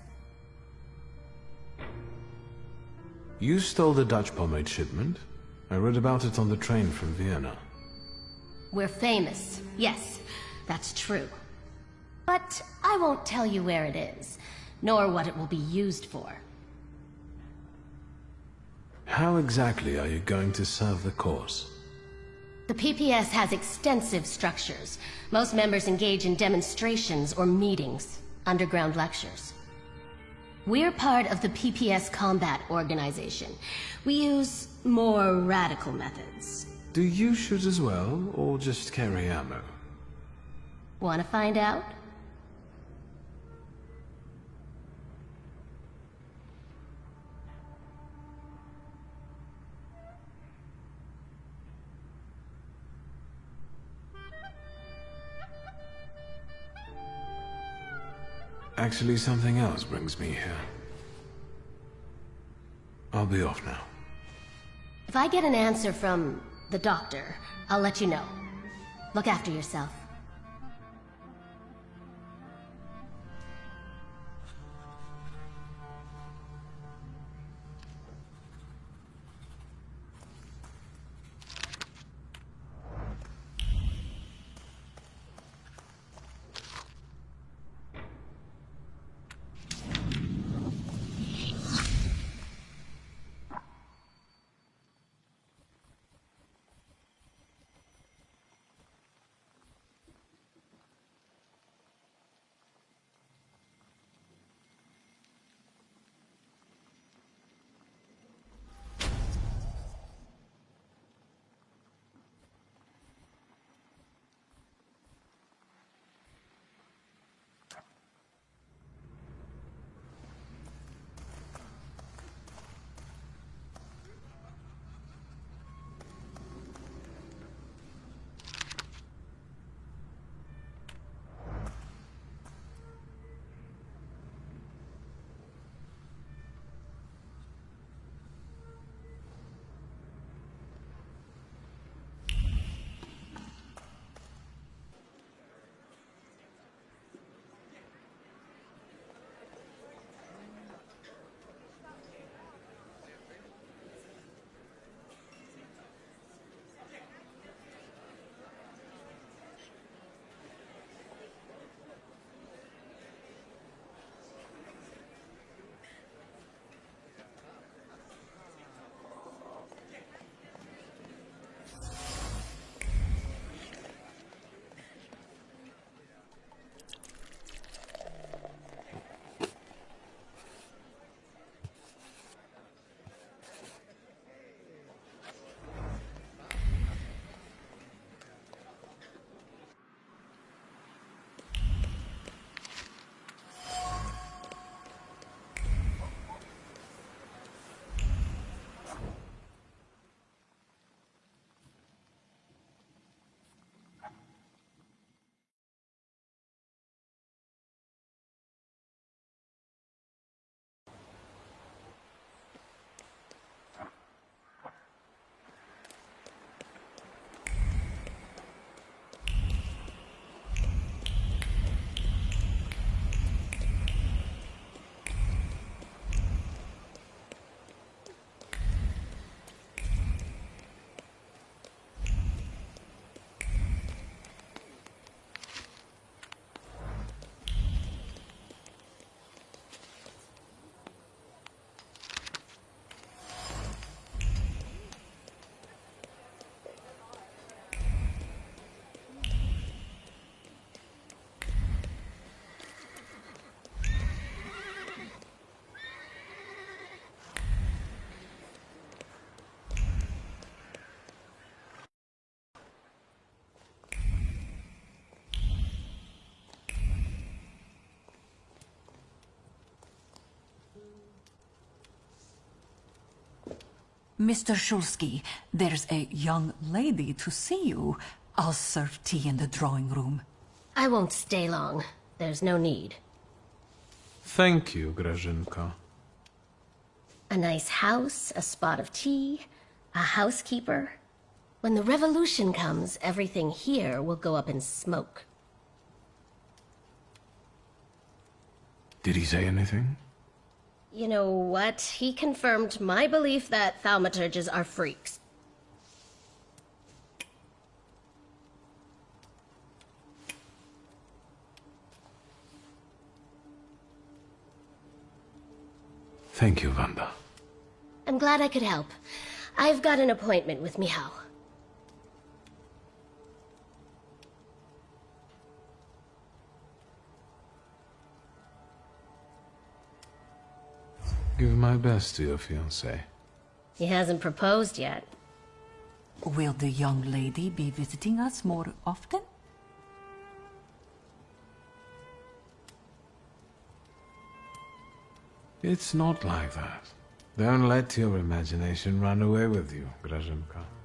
You stole the Dutch pomade shipment? I read about it on the train from Vienna. We're famous, yes, that's true. But I won't tell you where it is, nor what it will be used for. How exactly are you going to serve the course? The PPS has extensive structures. Most members engage in demonstrations or meetings, underground lectures. We're part of the PPS Combat Organization. We use more radical methods. Do you shoot as well, or just carry ammo? Want to find out? Actually, something else brings me here. I'll be off now. If I get an answer from the doctor, I'll let you know. Look after yourself. Mr. Shulsky, there's a young lady to see you. I'll serve tea in the drawing room. I won't stay long. There's no need. Thank you, Grażynka. A nice house, a spot of tea, a housekeeper. When the revolution comes, everything here will go up in smoke. Did he say anything? You know what? He confirmed my belief that thaumaturges are freaks. Thank you, Wanda. I'm glad I could help. I've got an appointment with Michał. Give my best to your fiancé. He hasn't proposed yet. Will the young lady be visiting us more often? It's not like that. Don't let your imagination run away with you, Grażynka.